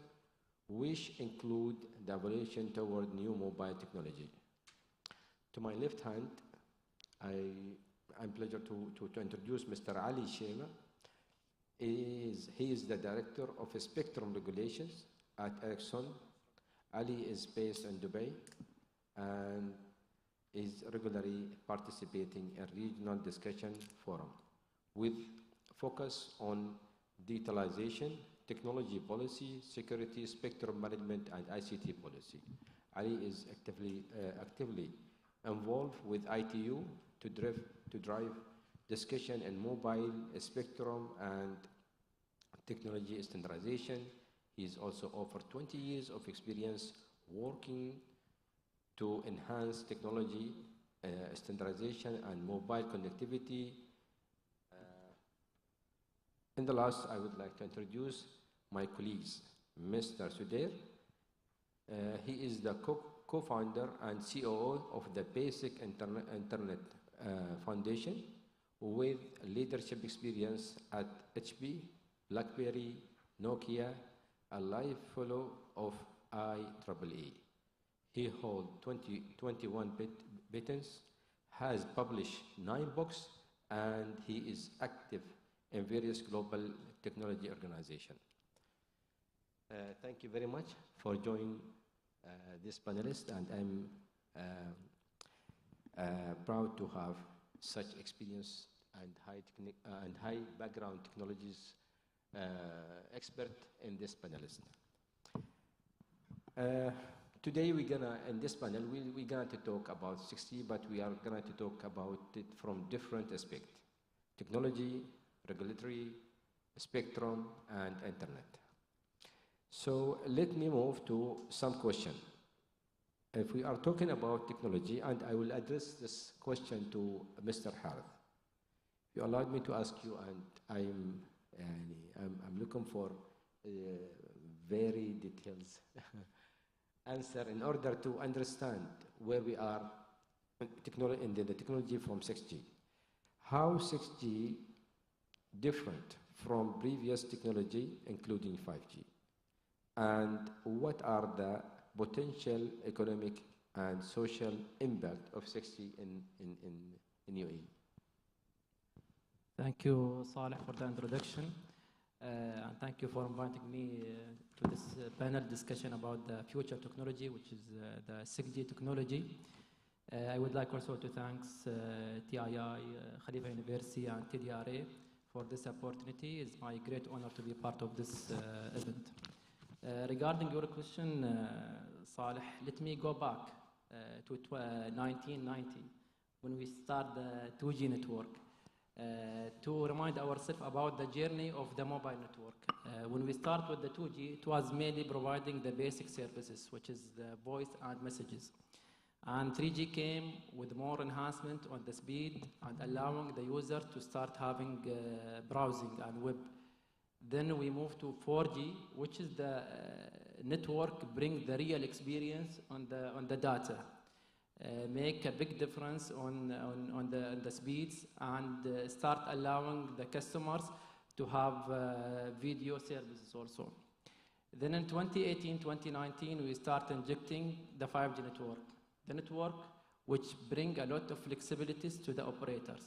which include the evolution toward new mobile technology. To my left hand, I'm pleasure to introduce Mr. Ali Shema. He is the Director of Spectrum Regulations at Ericsson. Ali is based in Dubai and is regularly participating in regional discussion forum with focus on digitalization, technology policy, security, spectrum management, and ICT policy. Ali is actively involved with ITU to drive discussion in mobile spectrum and technology standardization. He's also over 20 years of experience working to enhance technology standardization and mobile connectivity. In the last, I would like to introduce my colleagues, Mr. Sudair. He is the co-founder and COO of the Basic Internet Foundation with leadership experience at HP, BlackBerry, Nokia, a life fellow of IEEE. He holds 21 patents, has published 9 books, and he is active in various global technology organizations. Thank you very much for joining this panelist, and I'm proud to have such experience and high background technologies expert in this panelist. today we're gonna, in this panel, we're going to talk about 6G, but we are going to talk about it from different aspects: technology, regulatory, spectrum, and internet. So let me move to some question. If we are talking about technology, and I will address this question to Mr. Harith. You allowed me to ask you, and I'm looking for very detailed answer in order to understand where we are in the technology from 6G. How 6G different from previous technology, including 5G? And what are the potential economic and social impact of 6G in UAE? Thank you, Saleh, for the introduction. And thank you for inviting me to this panel discussion about the future technology, which is the 6G technology. I would like also to thank TII, Khalifa University, and TDRA for this opportunity. It's my great honor to be part of this event. Regarding your question, Saleh, let me go back to 1990 when we started the 2G network. To remind ourselves about the journey of the mobile network. When we start with the 2G, it was mainly providing the basic services, which is the voice and messages. And 3G came with more enhancement on the speed and allowing the user to start having browsing and web. Then we moved to 4G, which is the network bring the real experience on the data. Make a big difference on the speeds and start allowing the customers to have video services also. Then in 2018, 2019, we start injecting the 5G network. The network which bring a lot of flexibilities to the operators.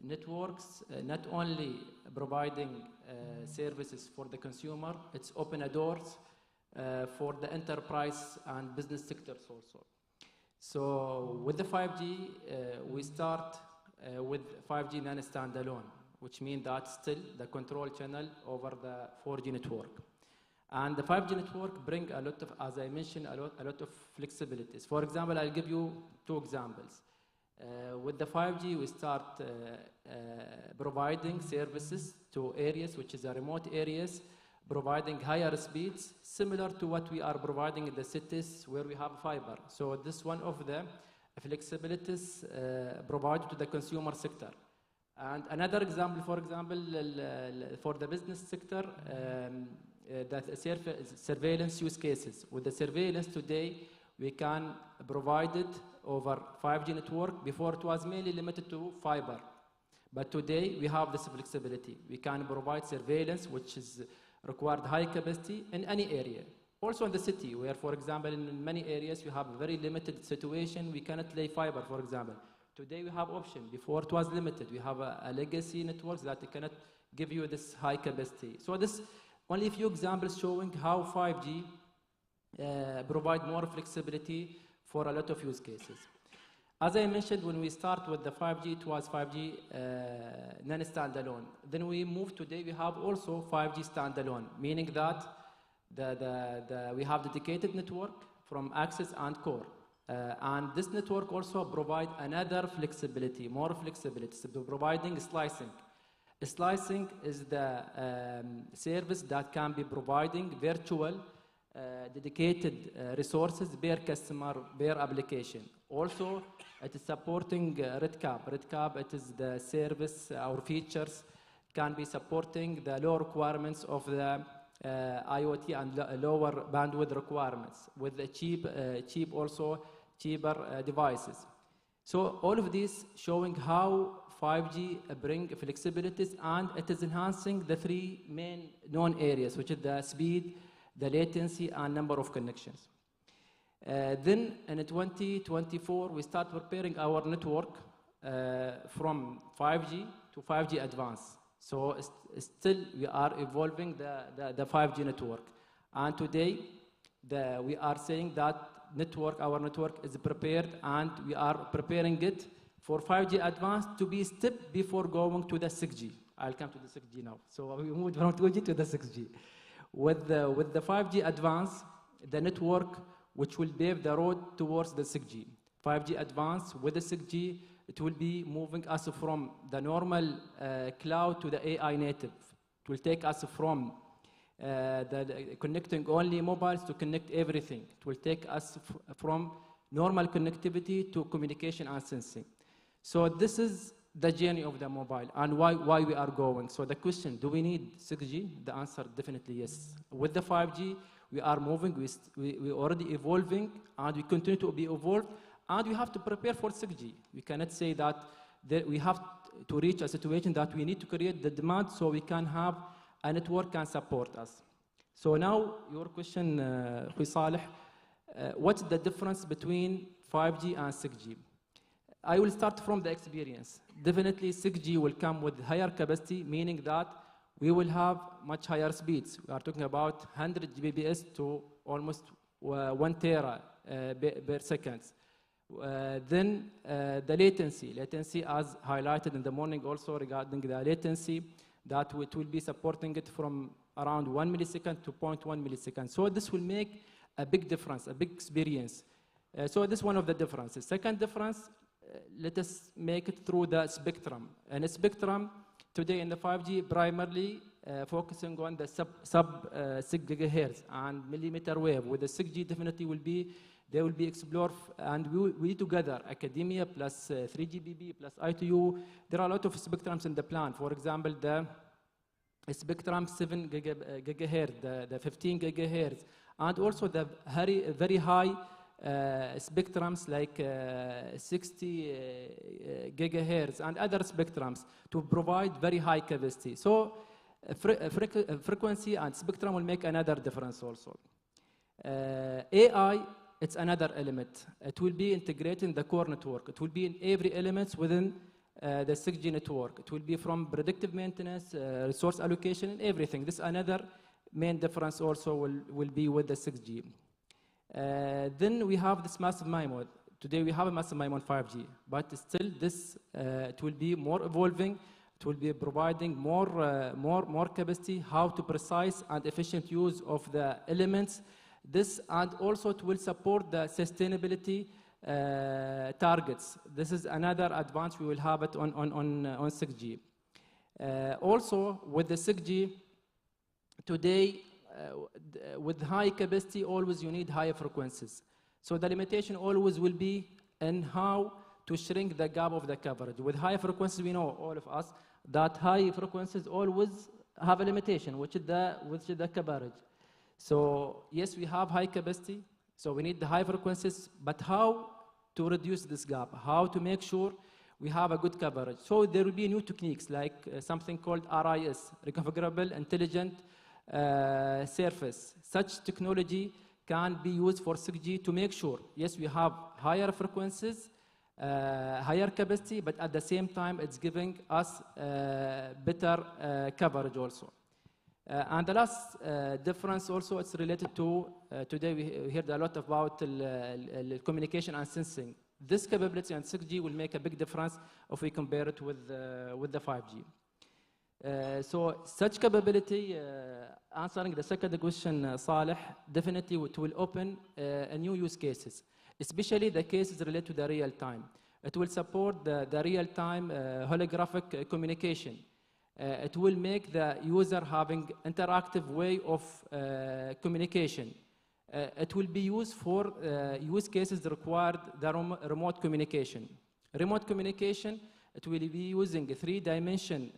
Networks not only providing services for the consumer, it's open doors for the enterprise and business sectors also. So with the 5G, we start with 5G non-standalone, which means that still the control channel over the 4G network. And the 5G network bring a lot of, as I mentioned, a lot of flexibilities. For example, I'll give you two examples. With the 5G, we start providing services to areas which is remote areas, providing higher speeds, similar to what we are providing in the cities where we have fiber. So this is one of the flexibilities provided to the consumer sector. And another example, for example, for the business sector, that surveillance use cases. With the surveillance today, we can provide it over 5G network. Before it was mainly limited to fiber. But today we have this flexibility. We can provide surveillance which is required high capacity in any area. Also in the city where, for example, in many areas you have a very limited situation, we cannot lay fiber, for example. Today we have option. Before it was limited. We have a legacy networks that cannot give you this high capacity. So this only a few examples showing how 5G provide more flexibility for a lot of use cases. As I mentioned, when we start with the 5G, it was 5G non-standalone. Then we moved today, we have also 5G standalone, meaning that we have dedicated network from access and core. And this network also provide another flexibility, more flexibility, so providing slicing. Slicing is the service that can be providing virtual dedicated resources per customer, per application. Also, it is supporting RedCap. RedCap, it is the service or features can be supporting the low requirements of the IoT and lower bandwidth requirements with the cheaper devices. So all of this showing how 5G bring flexibilities, and it is enhancing the three main known areas, which is the speed, the latency, and number of connections. Then in 2024, we start preparing our network from 5G to 5G advanced. So still we are evolving the 5G network. And today we are saying that our network is prepared, and we are preparing it for 5G advanced to be step before going to the 6G. I'll come to the 6G now. So we moved from 2G to the 6G. With the 5G advanced, the network which will pave the road towards the 6G. 5G advanced with the 6G, it will be moving us from the normal cloud to the AI native. It will take us from connecting only mobiles to connect everything. It will take us from normal connectivity to communication and sensing. So this is the journey of the mobile and why we are going. So the question, do we need 6G? The answer, definitely yes. With the 5G, we are moving, we already evolving, and we continue to be evolved, and we have to prepare for 6G. We cannot say that we have to reach a situation that we need to create the demand so we can have a network can support us. So now, your question, Saleh, what's the difference between 5G and 6G? I will start from the experience. Definitely 6G will come with higher capacity, meaning that we will have much higher speeds. We are talking about 100 Gbps to almost 1 tera per second. Then the latency as highlighted in the morning also regarding the latency, that it will be supporting it from around 1 millisecond to 0.1 millisecond. So this will make a big difference, a big experience. So this is one of the differences. Second difference, let us make it through the spectrum. And the spectrum today in the 5G primarily focusing on the sub 6 gigahertz and millimeter wave. With the 6G definitely they will be explored, and we together, academia plus 3GPP plus ITU, there are a lot of spectrums in the plan. For example, the spectrum 7 gigahertz, the 15 gigahertz, and also the very high spectrums like 60 gigahertz and other spectrums to provide very high capacity. So frequency and spectrum will make another difference also. AI, it's another element. It will be integrated in the core network. It will be in every element within the 6G network. It will be from predictive maintenance, resource allocation, and everything. This another main difference also will be with the 6G. Then we have this massive MIMO. Today we have a massive MIMO on 5G, but still this it will be more evolving. It will be providing more capacity, how to precise and efficient use of the elements. This and also it will support the sustainability targets. This is another advance we will have it on 6G. Also with the 6G today. With high capacity, always you need higher frequencies. So the limitation always will be in how to shrink the gap of the coverage. With high frequencies, we know, all of us, that high frequencies always have a limitation, which is the coverage. So yes, we have high capacity, so we need the high frequencies, but how to reduce this gap? How to make sure we have a good coverage? So there will be new techniques like something called RIS, Reconfigurable Intelligent Surface. Such technology can be used for 6G to make sure, yes, we have higher frequencies, higher capacity, but at the same time, it's giving us better coverage also. And the last difference also, it's related to, today we heard a lot about communication and sensing. This capability on 6G will make a big difference if we compare it with the 5G. So such capability, answering the second question, Saleh, definitely it will open a new use cases, especially the cases related to the real time. It will support the real time holographic communication. It will make the user having interactive way of communication. It will be used for use cases that require the remote communication. Remote communication, it will be using 3-dimension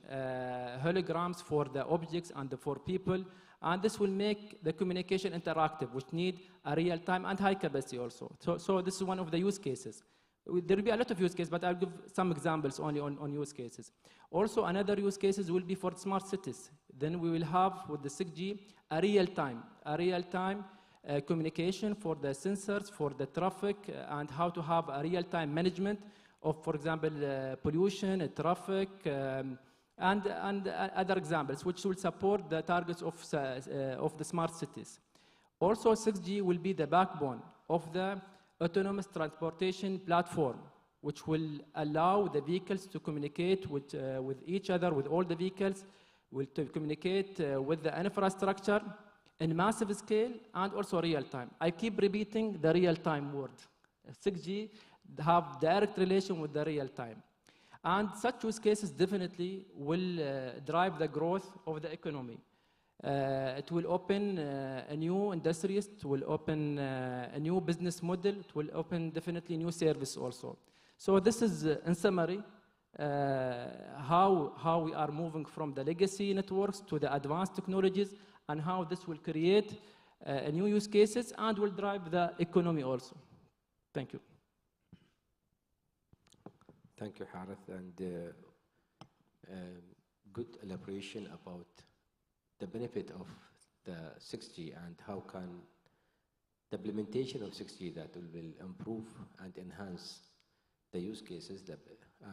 holograms for the objects and for people, and this will make the communication interactive, which need a real time and high capacity also. So this is one of the use cases. There will be a lot of use cases, but I'll give some examples only on use cases. Also, another use cases will be for smart cities. Then we will have, with the 6G, a real time communication for the sensors, for the traffic, and how to have a real-time management of, for example, pollution, traffic, and other examples, which will support the targets of the smart cities. Also, 6G will be the backbone of the autonomous transportation platform, which will allow the vehicles to communicate with each other, with all the vehicles, will to communicate with the infrastructure, in massive scale and also real time. I keep repeating the real time word. 6G have direct relation with the real time. And such use cases definitely will drive the growth of the economy. It will open a new industries, it will open a new business model, it will open definitely new service also. So this is, in summary, how we are moving from the legacy networks to the advanced technologies, and how this will create new use cases and will drive the economy also. Thank you. Thank you, Harith, and good elaboration about the benefit of the 6G and how can the implementation of 6G that will improve and enhance the use cases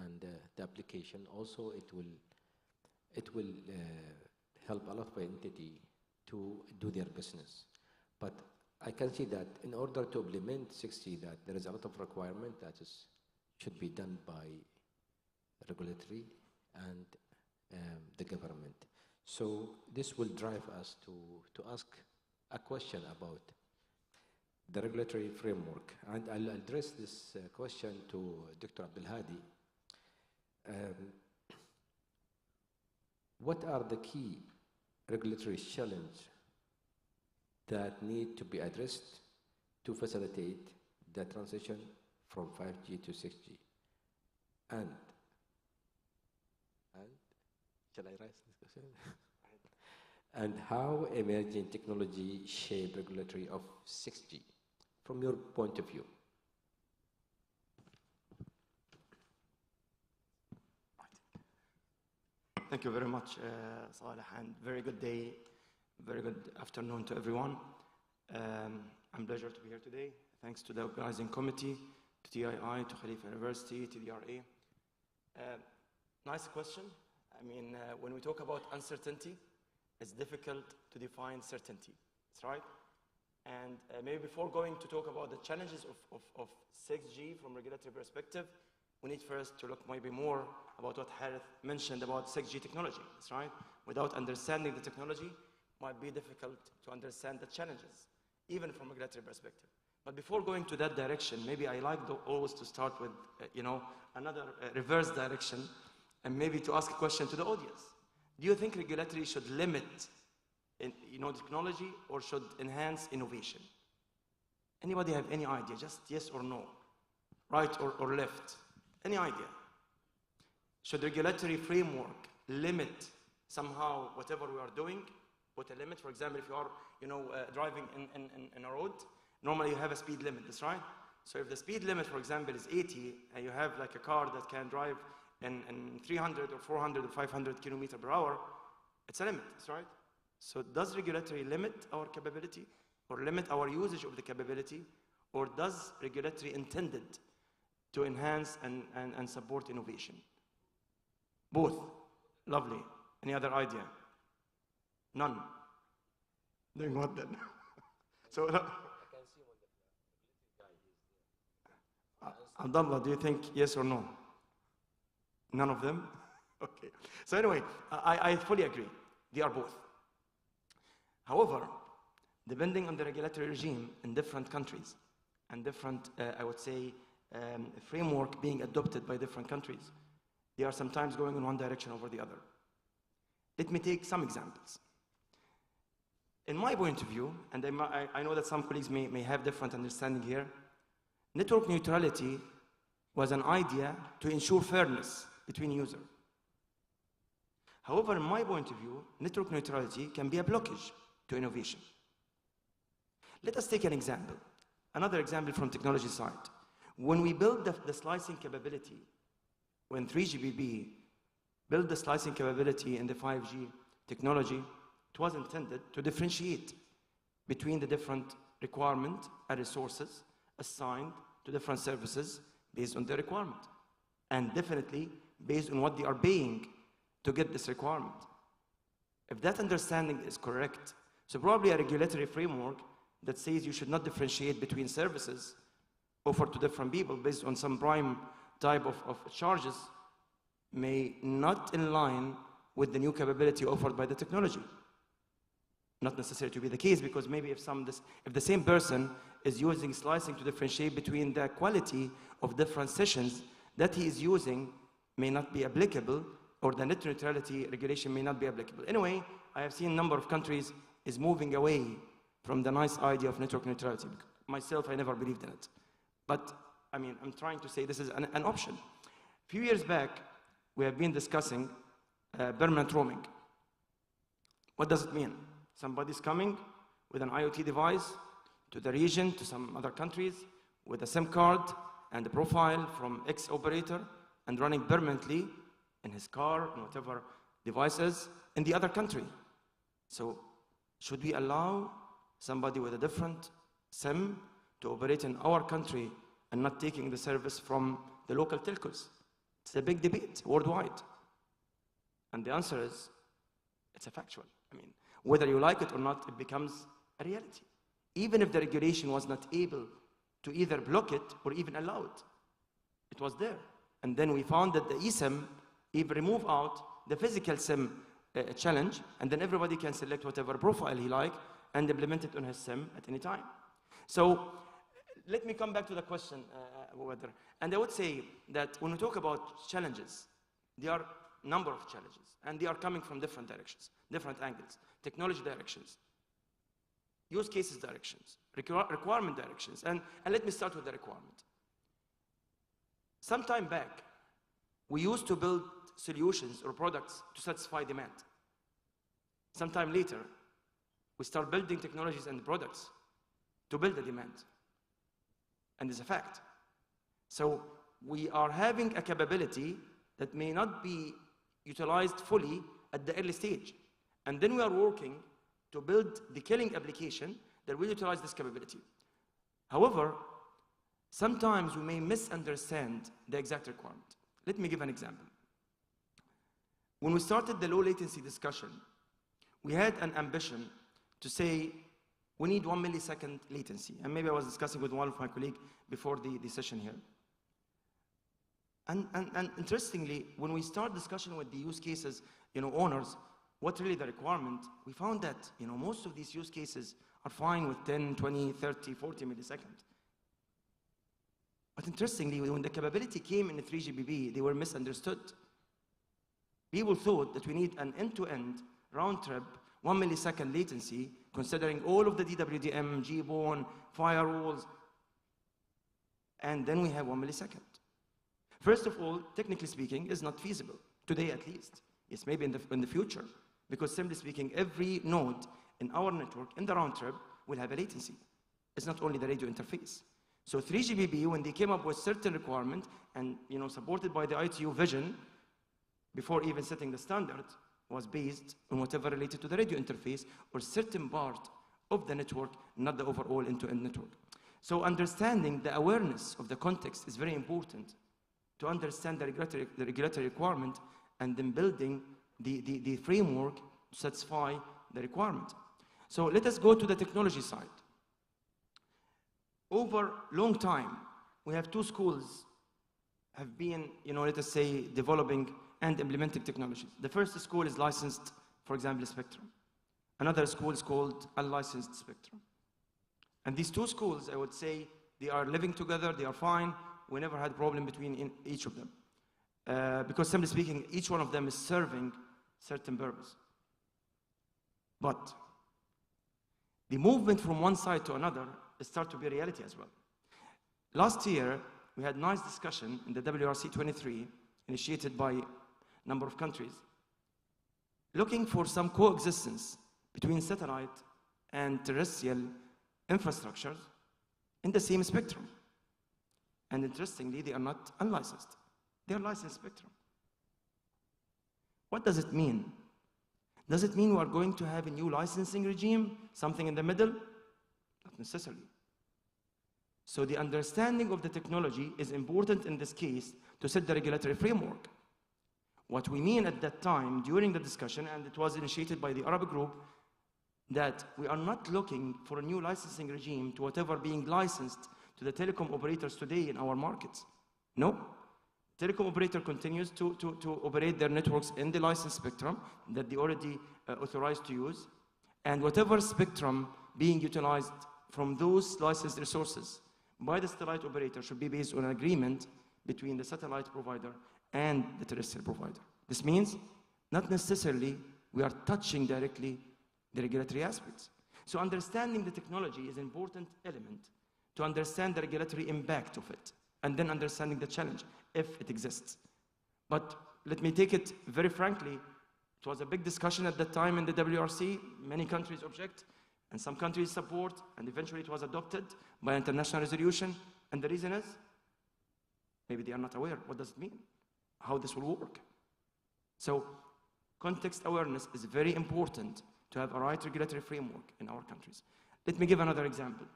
and the application. Also, it will help a lot of entity to do their business. But I can see that in order to implement 6G, that there is a lot of requirement that should be done by regulatory and the government. So this will drive us to ask a question about the regulatory framework. And I'll address this question to Dr. Abdelhadi. What are the key regulatory challenges that need to be addressed to facilitate the transition from 5G to 6G? And shall I raise this question? And how emerging technology shape regulatory of 6G from your point of view? Thank you very much, Saleh, and very good day, very good afternoon to everyone. I'm pleasure to be here today. Thanks to the organizing committee, to TII, to Khalifa University, to the RA. Nice question. I mean, when we talk about uncertainty, it's difficult to define certainty. That's right. And maybe before going to talk about the challenges of 6G from regulatory perspective, we need first to look maybe more about what Harith mentioned about 6G technology. That's right. Without understanding the technology, it might be difficult to understand the challenges, even from a regulatory perspective. But before going to that direction, maybe I like always to start with, another reverse direction, and maybe to ask a question to the audience. Do you think regulatory should limit, technology, or should enhance innovation? Anybody have any idea? Just yes or no, right or left? Any idea? Should regulatory framework limit somehow whatever we are doing? Put a limit. For example, if you are, driving in a road, normally you have a speed limit. That's right. So if the speed limit, for example, is 80, and you have like a car that can drive in 300 or 400 or 500 kilometers per hour, it's a limit, that's right? So does regulatory limit our capability or limit our usage of the capability, or does regulatory intended to enhance and support innovation? Both. Lovely. Any other idea? None. Doing what then? So, Abdullah, do you think yes or no? None of them? Okay. So anyway, I fully agree. They are both. However, depending on the regulatory regime in different countries and different, I would say, framework being adopted by different countries, they are sometimes going in one direction over the other. Let me take some examples. In my point of view, and I know that some colleagues may have different understanding here, network neutrality was an idea to ensure fairness between users. However, in my point of view, network neutrality can be a blockage to innovation. Let us take an example, another example from technology side. When we build the slicing capability, when 3GPP built the slicing capability in the 5G technology, it was intended to differentiate between the different requirements and resources assigned to different services based on their requirement, and definitely based on what they are paying to get this requirement. If that understanding is correct, so probably a regulatory framework that says you should not differentiate between services offered to different people based on some prime type of charges may not in line with the new capability offered by the technology. not necessary to be the case, because maybe if the same person is using slicing to differentiate between the quality of different sessions that he is using may not be applicable, or the net neutrality regulation may not be applicable. Anyway, I have seen a number of countries is moving away from the nice idea of network neutrality. Myself, I never believed in it. But I mean, I'm trying to say this is an option. A few years back, we have been discussing permanent roaming. What does it mean? Somebody's coming with an IoT device to the region, to some other countries, with a SIM card and a profile from X operator, and running permanently in his car, and whatever devices, in the other country. So, should we allow somebody with a different SIM to operate in our country and not taking the service from the local telcos? It's a big debate worldwide. And the answer is, it's a factual. I mean, whether you like it or not, it becomes a reality. Even if the regulation was not able to either block it or even allow it, it was there. And then we found that the eSIM even remove out the physical SIM challenge, and then everybody can select whatever profile he like and implement it on his SIM at any time. So let me come back to the question, and I would say that when we talk about challenges, there are a number of challenges, and they are coming from different directions, different angles, technology directions, use cases directions, requirement directions, and let me start with the requirement. Some time back, we used to build solutions or products to satisfy demand. Sometime later, we start building technologies and products to build the demand. And it's a fact. So we are having a capability that may not be utilized fully at the early stage. And then we are working to build the killing application that will utilize this capability. However, sometimes we may misunderstand the exact requirement. Let me give an example. When we started the low latency discussion, we had an ambition to say we need 1 millisecond latency. And maybe I was discussing with one of my colleagues before the session here. And interestingly, when we start discussion with the use cases, owners, what really the requirement, we found that, most of these use cases are fine with 10, 20, 30, 40 milliseconds. But interestingly, when the capability came in the 3GPP, they were misunderstood. People thought that we need an end-to-end, round-trip, 1 millisecond latency, considering all of the DWDM, GBON, firewalls, and then we have 1 millisecond. First of all, technically speaking, is not feasible, today at least. Yes, maybe in the future, because simply speaking, every node in our network, in the round-trip, will have a latency. It's not only the radio interface. So 3GPP, when they came up with certain requirement and supported by the ITU vision, before even setting the standard, was based on whatever related to the radio interface or certain part of the network, not the overall end-to-end network. So understanding the awareness of the context is very important to understand the regulatory requirement and then building the framework to satisfy the requirement. So let us go to the technology side. Over long time, we have two schools have been, let us say, developing and implementing technologies. The first school is licensed, for example, spectrum. Another school is called unlicensed spectrum. And these two schools, I would say, they are living together, they are fine. We never had a problem between each of them. Because simply speaking, each one of them is serving certain purpose. But the movement from one side to another start to be a reality as well. Last year, we had a nice discussion in the WRC 23, initiated by a number of countries, looking for some coexistence between satellite and terrestrial infrastructures in the same spectrum. And interestingly, they are not unlicensed. They are licensed spectrum. What does it mean? Does it mean we are going to have a new licensing regime, something in the middle? Not necessarily. So the understanding of the technology is important in this case to set the regulatory framework. What we mean at that time during the discussion, and it was initiated by the Arab group, that we are not looking for a new licensing regime to whatever being licensed to the telecom operators today in our markets. No. Telecom operator continues to operate their networks in the licensed spectrum that they already authorized to use. And whatever spectrum being utilized from those licensed resources by the satellite operator should be based on an agreement between the satellite provider and the terrestrial provider. This means not necessarily we are touching directly the regulatory aspects. So understanding the technology is an important element to understand the regulatory impact of it, and then understanding the challenge, if it exists. But let me take it very frankly, it was a big discussion at that time in the WRC. Many countries object, and some countries support, and eventually it was adopted by international resolution. And the reason is, maybe they are not aware. What does it mean? How this will work? So context awareness is very important to have a right regulatory framework in our countries. Let me give another example.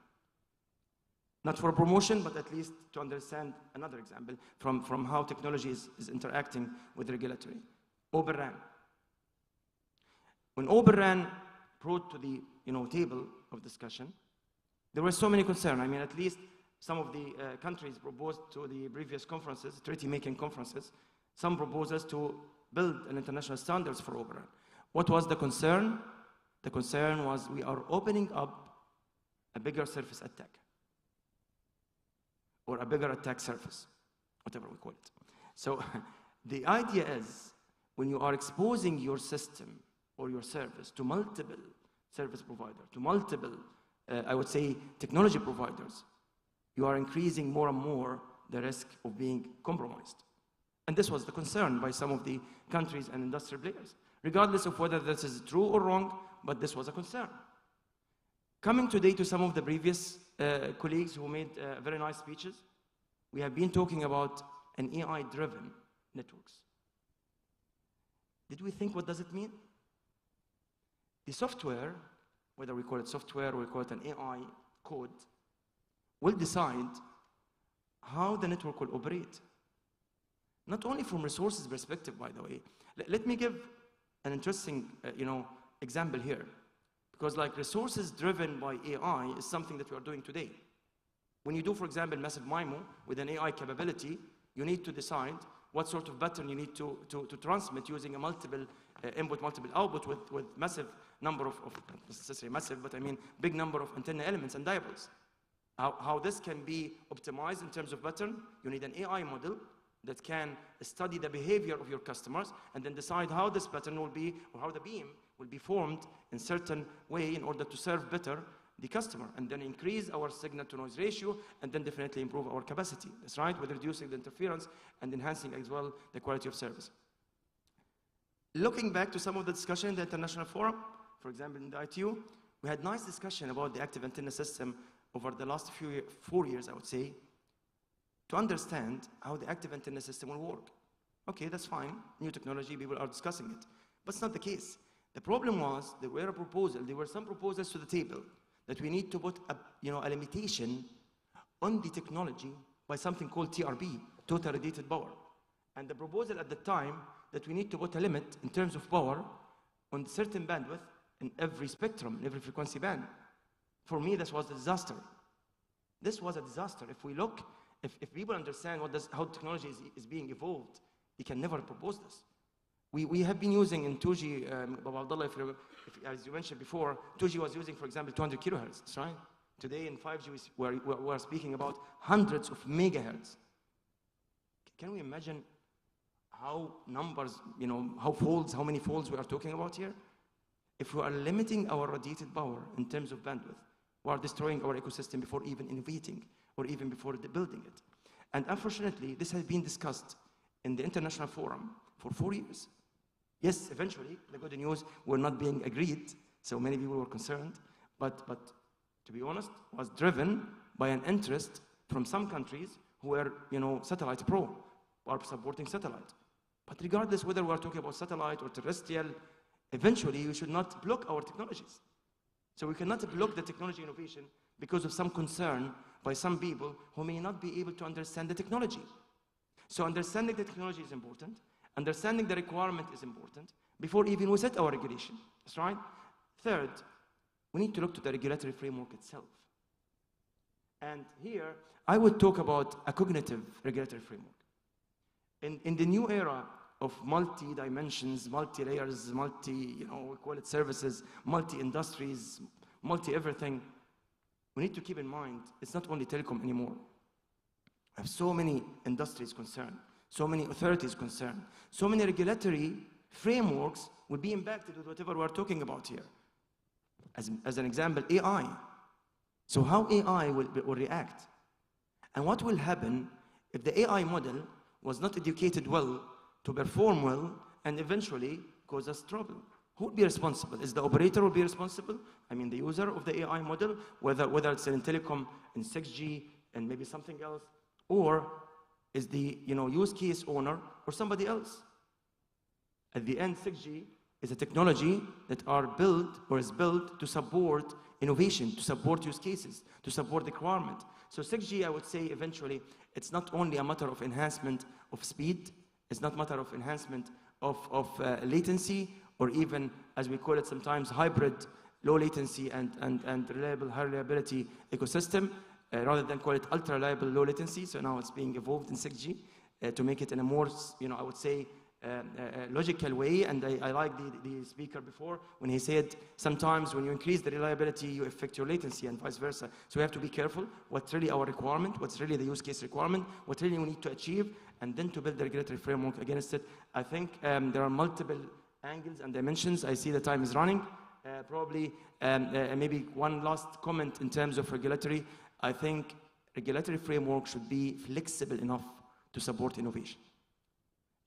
Not for promotion, but at least to understand another example from how technology is interacting with regulatory. Open RAN. When Open RAN brought to the table of discussion, there were so many concerns. I mean, at least some of the countries proposed to the previous conferences, treaty-making conferences, some proposals to build an international standards for Open RAN. What was the concern? The concern was we are opening up a bigger surface attack, or a bigger attack surface, whatever we call it. So the idea is, when you are exposing your system or your service to multiple service providers, to multiple, I would say, technology providers, you are increasing more and more the risk of being compromised. And this was the concern by some of the countries and industrial players, regardless of whether this is true or wrong, but this was a concern. Coming today to some of the previous colleagues who made very nice speeches, we have been talking about an AI-driven networks. Did we think, what does it mean? The software, whether we call it software or we call it an AI code, will decide how the network will operate. Not only from resources perspective, by the way. Let me give an interesting example here. Because like resources driven by AI is something that we are doing today. When you do, for example, massive MIMO with an AI capability, you need to decide what sort of pattern you need to transmit using a multiple input, multiple output with massive number of, not necessarily massive, but I mean big number of antenna elements and diodes. How this can be optimized in terms of pattern, you need an AI model that can study the behavior of your customers and then decide how this pattern will be, or how the beam will be formed in certain way in order to serve better the customer, and then increase our signal to noise ratio, and then definitely improve our capacity. That's right, with reducing the interference and enhancing as well the quality of service. Looking back to some of the discussion in the international forum, for example in the ITU, we had nice discussion about the active antenna system over the last 4 years, I would say, to understand how the active antenna system will work. Okay, that's fine, new technology, people are discussing it, but it's not the case. The problem was, there were some proposals to the table that we need to put a limitation on the technology by something called TRB, total radiated power. And the proposal at the time that we need to put a limit in terms of power on certain bandwidth in every spectrum, in every frequency band. For me, this was a disaster. This was a disaster. If we look, if people understand how technology is being evolved, they can never propose this. We have been using in 2G, Baba Abdullah, as you mentioned before, 2G was using, for example, 200 kilohertz, that's right? Today in 5G, we're speaking about hundreds of megahertz. Can we imagine how numbers, how many folds we are talking about here? If we are limiting our radiated power in terms of bandwidth, we are destroying our ecosystem before even innovating or even before building it. And unfortunately, this has been discussed in the international forum for 4 years. Yes, eventually, the good news were not being agreed, so many people were concerned, but to be honest, was driven by an interest from some countries who were, satellite pro, or supporting satellite. But regardless whether we are talking about satellite or terrestrial, eventually we should not block our technologies. So we cannot block the technology innovation because of some concern by some people who may not be able to understand the technology. So understanding the technology is important. Understanding the requirement is important before even we set our regulation. That's right. Third, we need to look to the regulatory framework itself. And here, I would talk about a cognitive regulatory framework. In the new era of multi-dimensions, multi-layers, we call it services, multi-industries, multi-everything. We need to keep in mind, it's not only telecom anymore. We have so many industries concerned, so many authorities concerned, so many regulatory frameworks will be impacted with whatever we're talking about here. As an example, AI. So how AI will react? And what will happen if the AI model was not educated well to perform well and eventually cause us trouble? Who would be responsible? Is the operator will be responsible? I mean, the user of the AI model, whether it's in telecom, in 6G, and maybe something else, or is the use case owner or somebody else? At the end, 6G is a technology that is built to support innovation, to support use cases, to support requirement. So 6G, I would say, eventually, it's not only a matter of enhancement of speed, it's not a matter of enhancement of latency, or even, as we call it sometimes, hybrid low latency and reliable, high reliability ecosystem, rather than call it ultra reliable low latency. So now it's being evolved in 6G to make it in a more, I would say, logical way. And I like the speaker before when he said sometimes when you increase the reliability you affect your latency and vice versa. So we have to be careful what's really our requirement, what's really the use case requirement, what really we need to achieve, and then to build the regulatory framework against it. I think there are multiple angles and dimensions. I see the time is running. Probably maybe one last comment in terms of regulatory. I think regulatory framework should be flexible enough to support innovation.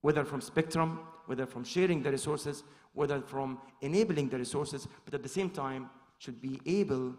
Whether from spectrum, whether from sharing the resources, whether from enabling the resources, but at the same time should be able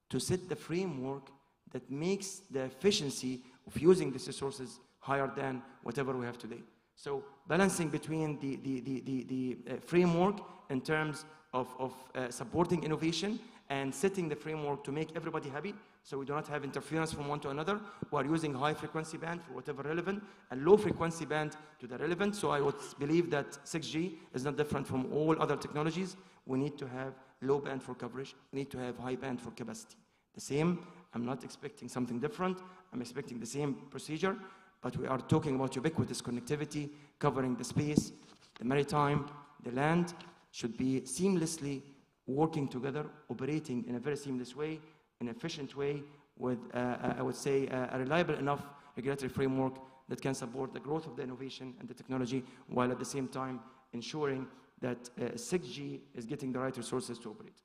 to set the framework that makes the efficiency of using these resources higher than whatever we have today. So balancing between the framework in terms of supporting innovation and setting the framework to make everybody happy, so we do not have interference from one to another. We are using high frequency band for whatever relevant and low frequency band to the relevant. So I would believe that 6G is not different from all other technologies. We need to have low band for coverage. We need to have high band for capacity. The same, I'm not expecting something different. I'm expecting the same procedure, but we are talking about ubiquitous connectivity, covering the space, the maritime, the land, should be seamlessly working together, operating in a very seamless way, an efficient way, with, I would say, a reliable enough regulatory framework that can support the growth of the innovation and the technology, while at the same time ensuring that 6G is getting the right resources to operate.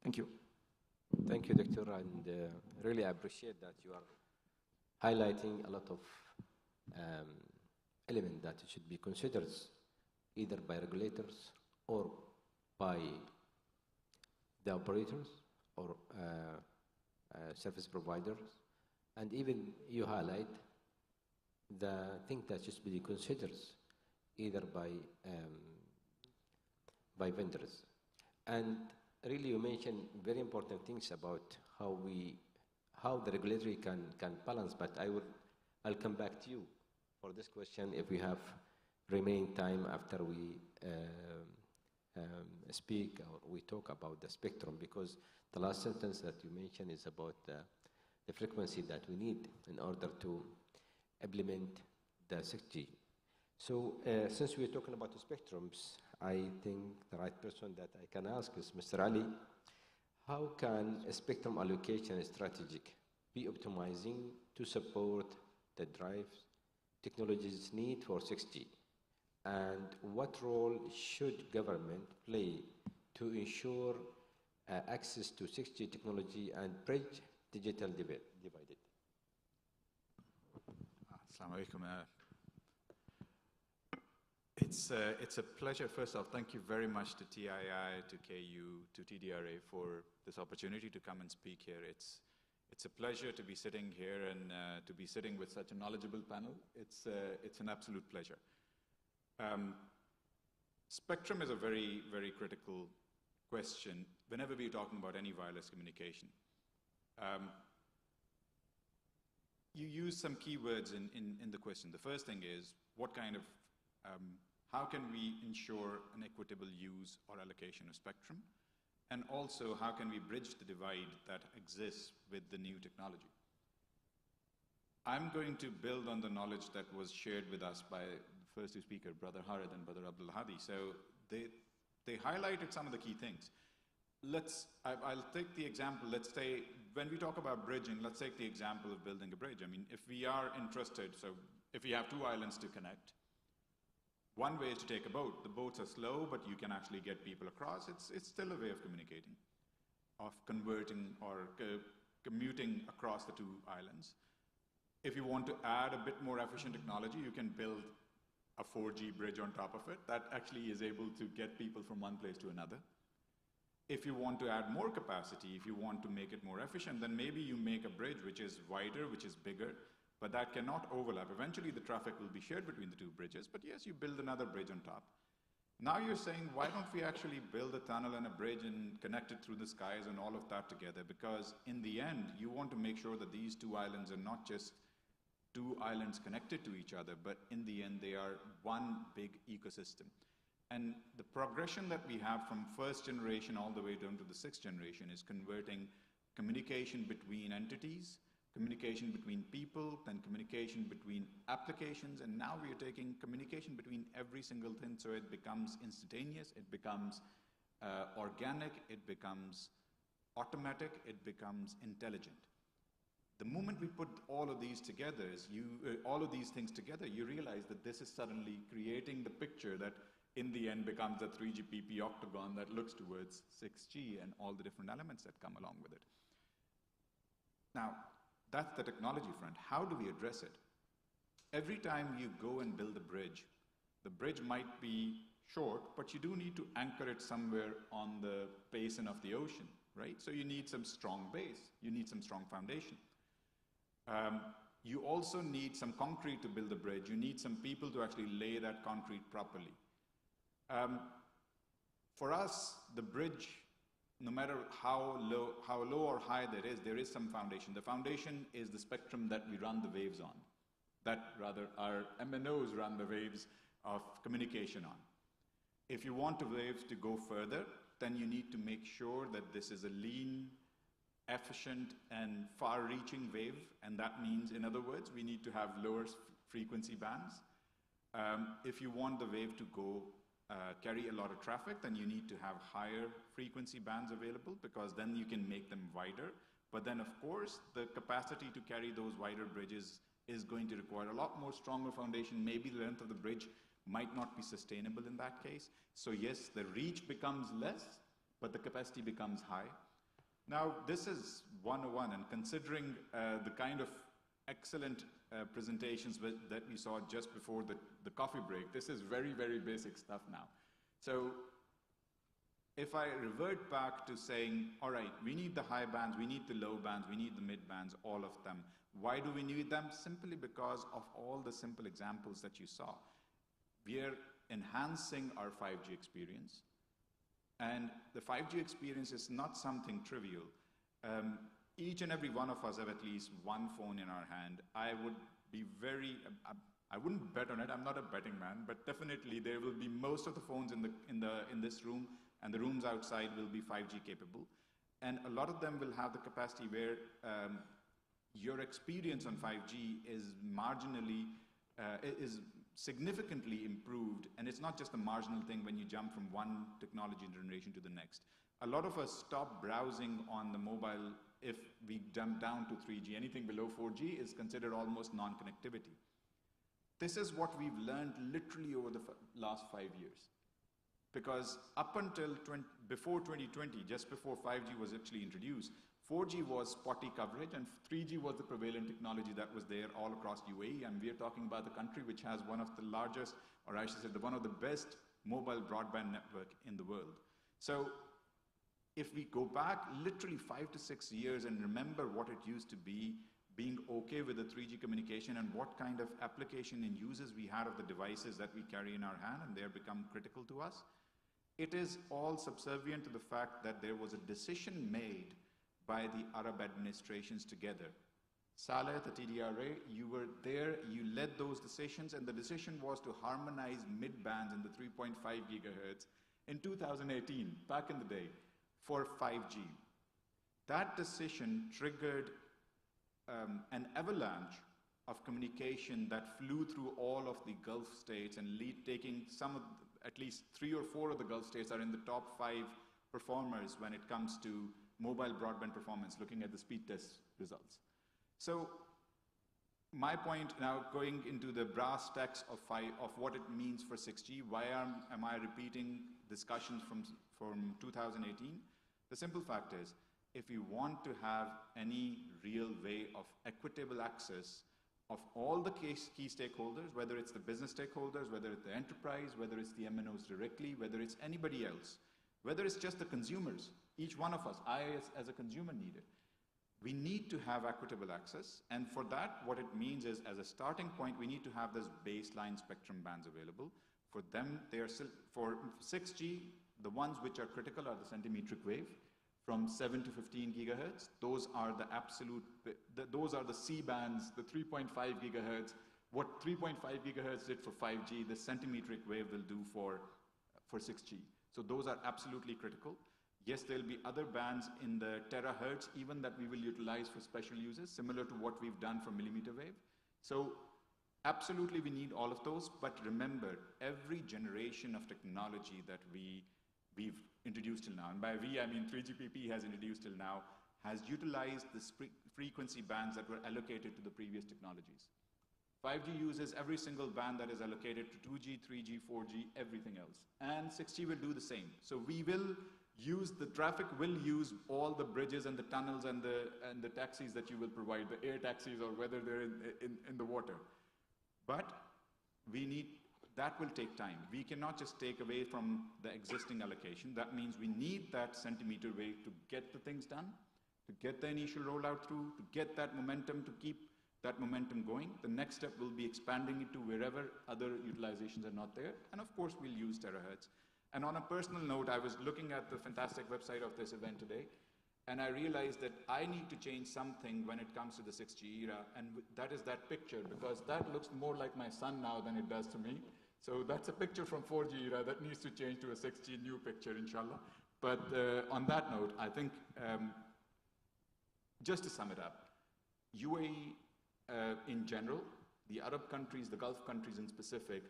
Thank you. Thank you, Doctor, and really I appreciate that you are highlighting a lot of elements that should be considered either by regulators or by the operators or service providers, and even you highlight the thing that should be considered either by vendors. And really you mentioned very important things about how the regulatory can balance, but I'll come back to you for this question if we have remaining time after we speak or we talk about the spectrum, because the last sentence that you mentioned is about the frequency that we need in order to implement the 6G. So since we're talking about the spectrums, I think the right person that I can ask is Mr. Ali. How can a spectrum allocation strategy be optimizing to support the drive technologies need for 6G? And what role should government play to ensure access to 6G technology and bridge digital divided? Assalamu alaikum. It's a pleasure. First off, thank you very much to TII, to KU, to TDRA for this opportunity to come and speak here. It's a pleasure to be sitting here and to be sitting with such a knowledgeable panel. It's an absolute pleasure. Spectrum is a very, very critical question whenever we're talking about any wireless communication. You use some keywords in the question. The first thing is, what kind of, how can we ensure an equitable use or allocation of spectrum? And also, how can we bridge the divide that exists with the new technology? I'm going to build on the knowledge that was shared with us by first two speakers, Brother Harith and Brother Abdul Hadi. So they highlighted some of the key things. I'll take the example, let's say, when we talk about bridging, let's take the example of building a bridge. I mean, if we are interested, so if we have two islands to connect, one way is to take a boat. The boats are slow, but you can actually get people across. It's still a way of communicating, of converting or commuting across the two islands. If you want to add a bit more efficient technology, you can build a 4G bridge on top of it that actually is able to get people from one place to another. If you want to add more capacity, if you want to make it more efficient, then maybe you make a bridge which is wider, which is bigger, but that cannot overlap. Eventually the traffic will be shared between the two bridges, but yes, you build another bridge on top. Now you're saying, why don't we actually build a tunnel and a bridge and connect it through the skies and all of that together? Because in the end, you want to make sure that these two islands are not just two islands connected to each other, but in the end, they are one big ecosystem. And the progression that we have from first generation all the way down to the sixth generation is converting communication between entities, communication between people, then communication between applications, and now we are taking communication between every single thing, so it becomes instantaneous, it becomes organic, it becomes automatic, it becomes intelligent. The moment we put all of these together, all of these things together, you realize that this is suddenly creating the picture that in the end becomes a 3GPP octagon that looks towards 6G and all the different elements that come along with it. Now, that's the technology front. How do we address it? Every time you go and build a bridge, the bridge might be short, but you do need to anchor it somewhere on the basin of the ocean, right? So you need some strong base, you need some strong foundation. You also need some concrete to build the bridge. You need some people to actually lay that concrete properly. For us, the bridge, no matter how low or high there is some foundation. The foundation is the spectrum that we run the waves on, that rather our MNOs run the waves of communication on. If you want the waves to go further, then you need to make sure that this is a lean, efficient, and far-reaching wave, and that means, in other words, we need to have lower frequency bands. If you want the wave to go carry a lot of traffic, then you need to have higher frequency bands available, because then you can make them wider. But then, of course, the capacity to carry those wider bridges is going to require a lot more stronger foundation. Maybe the length of the bridge might not be sustainable in that case. So yes, the reach becomes less, but the capacity becomes high. Now, this is 101, and considering the kind of excellent presentations that we saw just before the coffee break, this is very, very basic stuff now. So if I revert back to saying, all right, we need the high bands, we need the low bands, we need the mid bands, all of them. Why do we need them? Simply because of all the simple examples that you saw. We are enhancing our 5G experience. And the 5G experience is not something trivial. Each and every one of us have at least one phone in our hand. I would be I wouldn't bet on it, I'm not a betting man, but definitely there will be most of the phones in this room, and the rooms outside will be 5G capable. And a lot of them will have the capacity where your experience on 5G is significantly improved, and it's not just a marginal thing when you jump from one technology generation to the next. A lot of us stop browsing on the mobile if we jump down to 3G. Anything below 4G is considered almost non-connectivity. This is what we've learned literally over the last 5 years. Because up until before 2020, just before 5G was actually introduced, 4G was spotty coverage, and 3G was the prevalent technology that was there all across UAE, and we are talking about the country which has one of the largest, or I should say, one of the best mobile broadband network in the world. So if we go back literally 5 to 6 years and remember what it used to be, being okay with the 3G communication and what kind of application and uses we had of the devices that we carry in our hand, and they have become critical to us, it is all subservient to the fact that there was a decision made by the Arab administrations together. Saleh, the TDRA, you were there, you led those decisions, and the decision was to harmonize mid-bands in the 3.5 gigahertz in 2018, back in the day, for 5G. That decision triggered an avalanche of communication that flew through all of the Gulf states and taking some of, at least 3 or 4 of the Gulf states are in the top 5 performers when it comes to mobile broadband performance, looking at the speed test results. So my point now, going into the brass tacks of what it means for 6G, why am I repeating discussions from 2018? The simple fact is, if you want to have any real way of equitable access of all the key stakeholders, whether it's the business stakeholders, whether it's the enterprise, whether it's the MNOs directly, whether it's anybody else, whether it's just the consumers, each one of us, I as a consumer need it. We need to have equitable access, and for that, what it means is, as a starting point, we need to have this baseline spectrum bands available. For them, they are still, for 6G, the ones which are critical are the centimetric wave, from 7 to 15 gigahertz. Those are the absolute, those are the C bands, the 3.5 gigahertz. What 3.5 gigahertz did for 5G, the centimetric wave will do for 6G. So those are absolutely critical. Yes, there'll be other bands in the terahertz even that we will utilize for special uses, similar to what we've done for millimeter wave. So absolutely we need all of those, but remember, every generation of technology that we've introduced till now, and by we I mean 3GPP has introduced till now, has utilized the frequency bands that were allocated to the previous technologies. 5G uses every single band that is allocated to 2G, 3G, 4G, everything else. And 6G will do the same. So we will use, the traffic will use all the bridges and the tunnels and the taxis that you will provide, the air taxis or whether they're in the water. But we need, that will take time. We cannot just take away from the existing allocation. That means we need that centimeter wave to get the things done, to get the initial rollout through, to get that momentum, to keep that momentum going. The next step will be expanding it to wherever other utilizations are not there. And of course, we'll use terahertz. And on a personal note, I was looking at the fantastic website of this event today, and I realized that I need to change something when it comes to the 6G era, and that is that picture, because that looks more like my son now than it does to me. So that's a picture from 4G era that needs to change to a 6G new picture, inshallah. But on that note, I think, just to sum it up, UAE in general, the Arab countries, the Gulf countries in specific,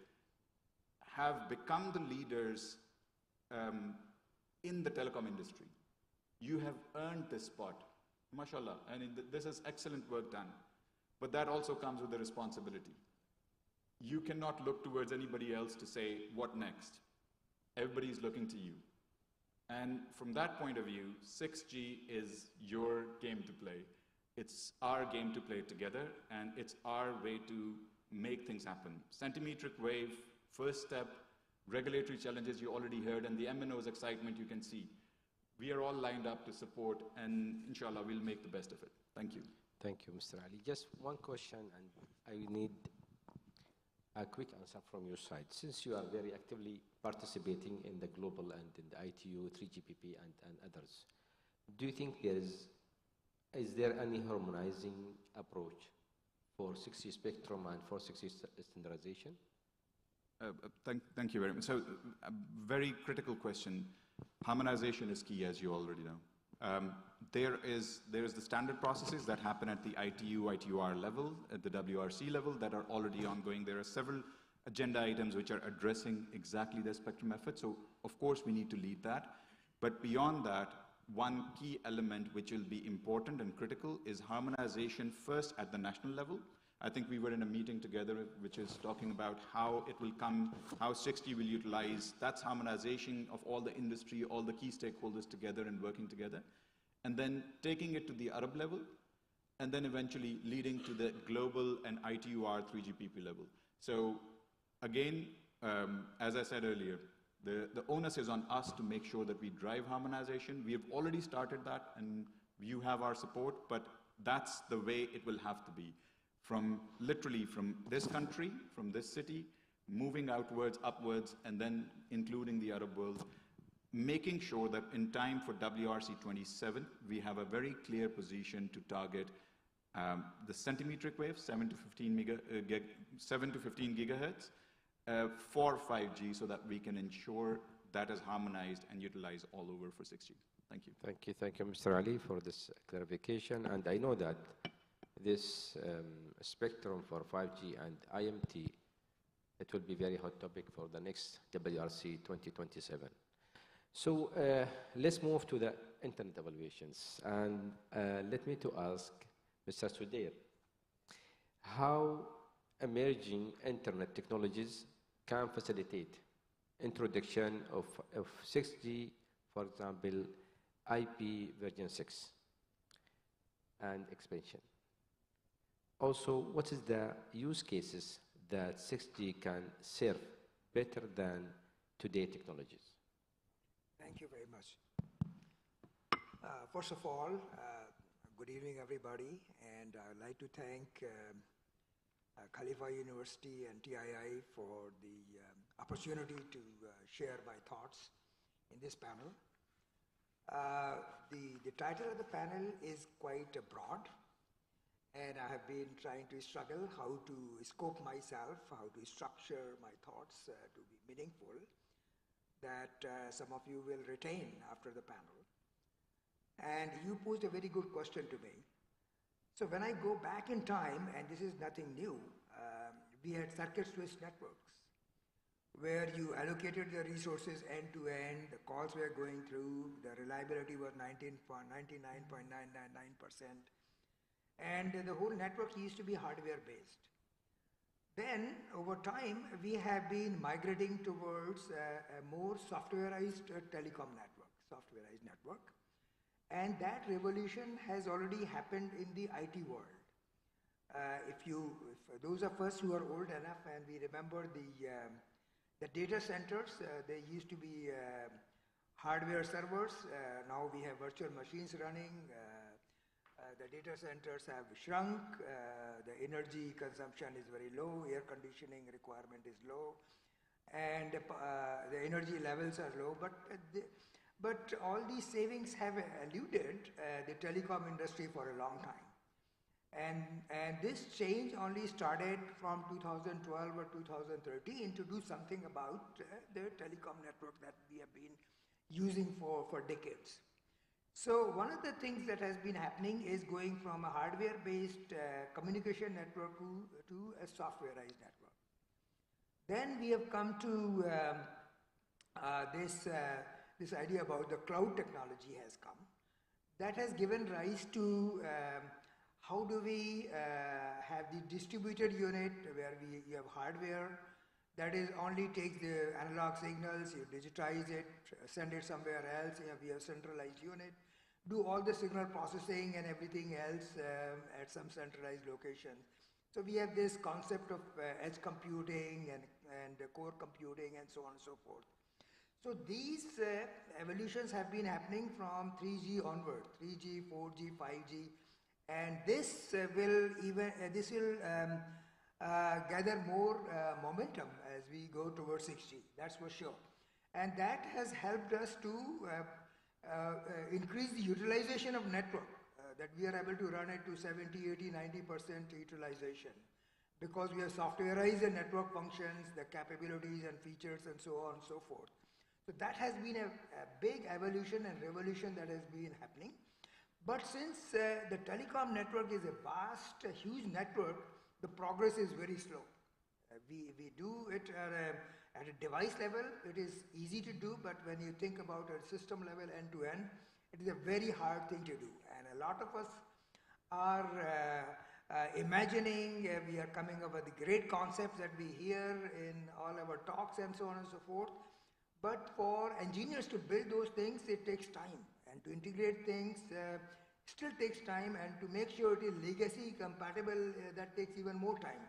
have become the leaders in the telecom industry. You have earned this spot, mashallah, and this is excellent work done. But that also comes with a responsibility. You cannot look towards anybody else to say, what next? Everybody is looking to you. And from that point of view, 6G is your game to play. It's our game to play together, and it's our way to make things happen. Centimetric wave, first step, regulatory challenges you already heard, and the MNO's excitement you can see. We are all lined up to support, and inshallah, we'll make the best of it. Thank you. Thank you, Mr. Ali. Just one question, and I need a quick answer from your side. Since you are very actively participating in the global and in the ITU, 3GPP, and others, do you think is there any harmonizing approach for 6G spectrum and for 6G standardization? Thank you very much. So, a very critical question. Harmonization is key, as you already know. There is the standard processes that happen at the ITU, ITUR level, at the WRC level that are already ongoing. There are several agenda items which are addressing exactly the spectrum effort. So, of course, we need to lead that. But beyond that, one key element which will be important and critical is harmonization first at the national level. I think we were in a meeting together which is talking about how it will come, how 6G will utilize. That's harmonization of all the industry, all the key stakeholders together and working together. And then taking it to the Arab level, and then eventually leading to the global and ITUR 3GPP level. So again, as I said earlier, the onus is on us to make sure that we drive harmonization. We have already started that, and you have our support, but that's the way it will have to be. Literally from this country, from this city, moving outwards, upwards, and then including the Arab world, making sure that in time for WRC 27, we have a very clear position to target the centimetric wave, 7 to 15 gigahertz, for 5G, so that we can ensure that is harmonized and utilized all over for 6G. Thank you. Thank you, Mr. Ali, for this clarification. And I know that this spectrum for 5G and IMT, it will be a very hot topic for the next WRC 2027. So let's move to the internet evaluations. And let me to ask Mr. Sudair, how emerging internet technologies can facilitate introduction of 6G, for example, IP version 6 and expansion. Also, what is the use cases that 6G can serve better than today's technologies? Thank you very much. First of all, good evening, everybody, and I'd like to thank Khalifa University and TII for the opportunity to share my thoughts in this panel. The title of the panel is quite broad, and I have been trying to struggle how to scope myself, how to structure my thoughts to be meaningful, that some of you will retain after the panel. And you posed a very good question to me. So when I go back in time, and this is nothing new, we had circuit switch networks where you allocated the resources end to end, the calls were going through, the reliability was 99.999%, and the whole network used to be hardware based. Then over time, we have been migrating towards a more softwareized telecom network, and that revolution has already happened in the IT world. If those of us who are old enough and we remember the data centers, they used to be hardware servers. Now we have virtual machines running. The data centers have shrunk. The energy consumption is very low. Air conditioning requirement is low, and the energy levels are low. But all these savings have eluded the telecom industry for a long time. And this change only started from 2012 or 2013 to do something about the telecom network that we have been using for decades. So one of the things that has been happening is going from a hardware-based communication network to a softwareized network. Then we have come to this idea about the cloud technology has come. That has given rise to how do we have the distributed unit where you have hardware that is only takes the analog signals, you digitize it, send it somewhere else, we have centralized unit, do all the signal processing and everything else at some centralized location. So we have this concept of edge computing and core computing and so on and so forth. So these evolutions have been happening from 3G onward, 3G, 4G, 5G, and this will gather more momentum as we go towards 6G, that's for sure. And that has helped us to increase the utilization of network, that we are able to run it to 70, 80, 90% utilization, because we have softwareized the network functions, the capabilities and features and so on and so forth. So that has been a big evolution and revolution that has been happening. But since the telecom network is a vast, huge network, the progress is very slow. We do it at a device level, it is easy to do, but when you think about a system level end to end, it is a very hard thing to do. And a lot of us are imagining, we are coming up with the great concepts that we hear in all our talks and so on and so forth. But for engineers to build those things, it takes time. And to integrate things still takes time, and to make sure it is legacy compatible, that takes even more time.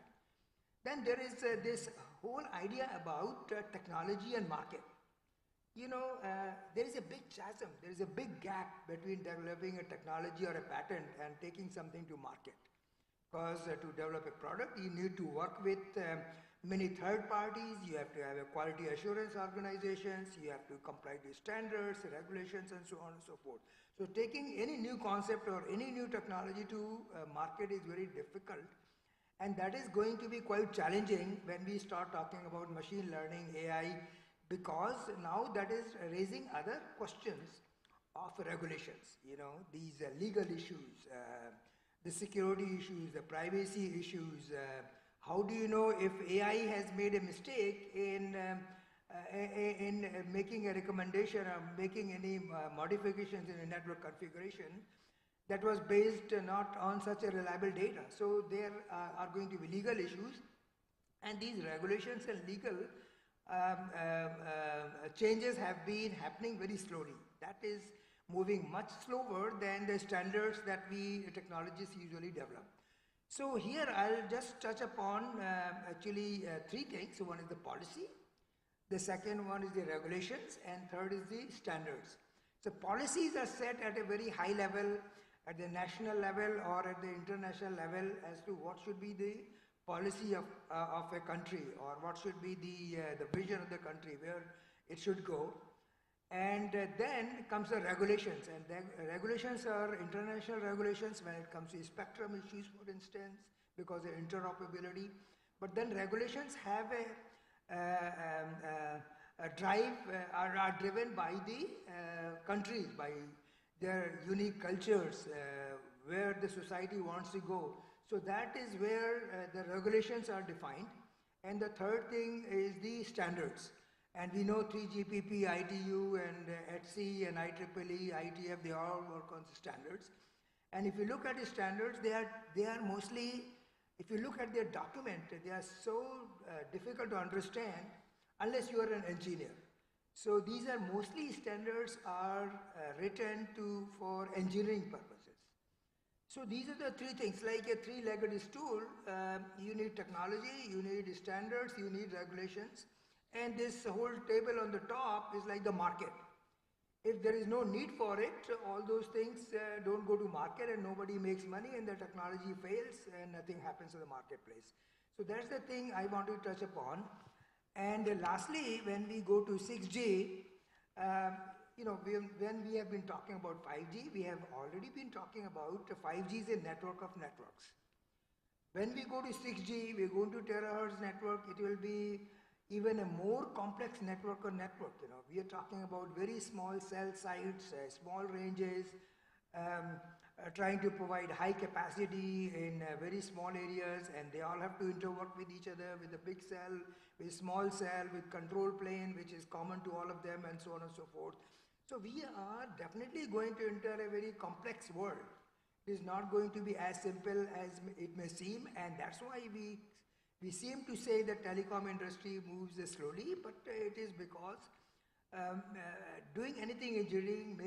Then there is this whole idea about technology and market. You know, there is a big chasm, there is a big gap between developing a technology or a patent and taking something to market. Because to develop a product, you need to work with many third parties, you have to have a quality assurance organizations, you have to comply to standards, regulations, and so on and so forth. So taking any new concept or any new technology to market is very difficult. And that is going to be quite challenging when we start talking about machine learning, AI, because now that is raising other questions of regulations, you know, these legal issues, the security issues, the privacy issues. How do you know if AI has made a mistake in making a recommendation or making any modifications in a network configuration that was based not on such a reliable data? So there are going to be legal issues, and these regulations and legal changes have been happening very slowly. That is moving much slower than the standards that we technologists usually develop. So here I'll just touch upon actually three things. So one is the policy, the second one is the regulations, and third is the standards. So policies are set at a very high level, at the national level or at the international level, as to what should be the policy of a country, or what should be the vision of the country, where it should go. And then comes the regulations, and the regulations are international regulations when it comes to spectrum issues, for instance, because of interoperability. But then regulations have a drive, are driven by the countries, by their unique cultures, where the society wants to go. So that is where the regulations are defined. And the third thing is the standards. And we know 3GPP, ITU, and ETSI, and IEEE, ITF, they all work on the standards. And if you look at the standards, they are mostly, if you look at their document, they are so difficult to understand unless you are an engineer. So these are mostly standards are written for engineering purposes. So these are the three things, like a three-legged stool. You need technology, you need standards, you need regulations. And this whole table on the top is like the market. If there is no need for it, all those things don't go to market, and nobody makes money, and the technology fails and nothing happens in the marketplace. So that's the thing I want to touch upon. And lastly, when we go to 6G, when we have been talking about 5G, we have already been talking about 5G is a network of networks. When we go to 6G, we're going to terahertz network. It will be even a more complex network or network. We are talking about very small cell sites, small ranges, trying to provide high capacity in very small areas, and they all have to interwork with each other, with a big cell, with small cell, with control plane, which is common to all of them, and so on and so forth. So we are definitely going to enter a very complex world. It is not going to be as simple as it may seem, and that's why we seem to say that telecom industry moves slowly, but it is because doing anything engineering,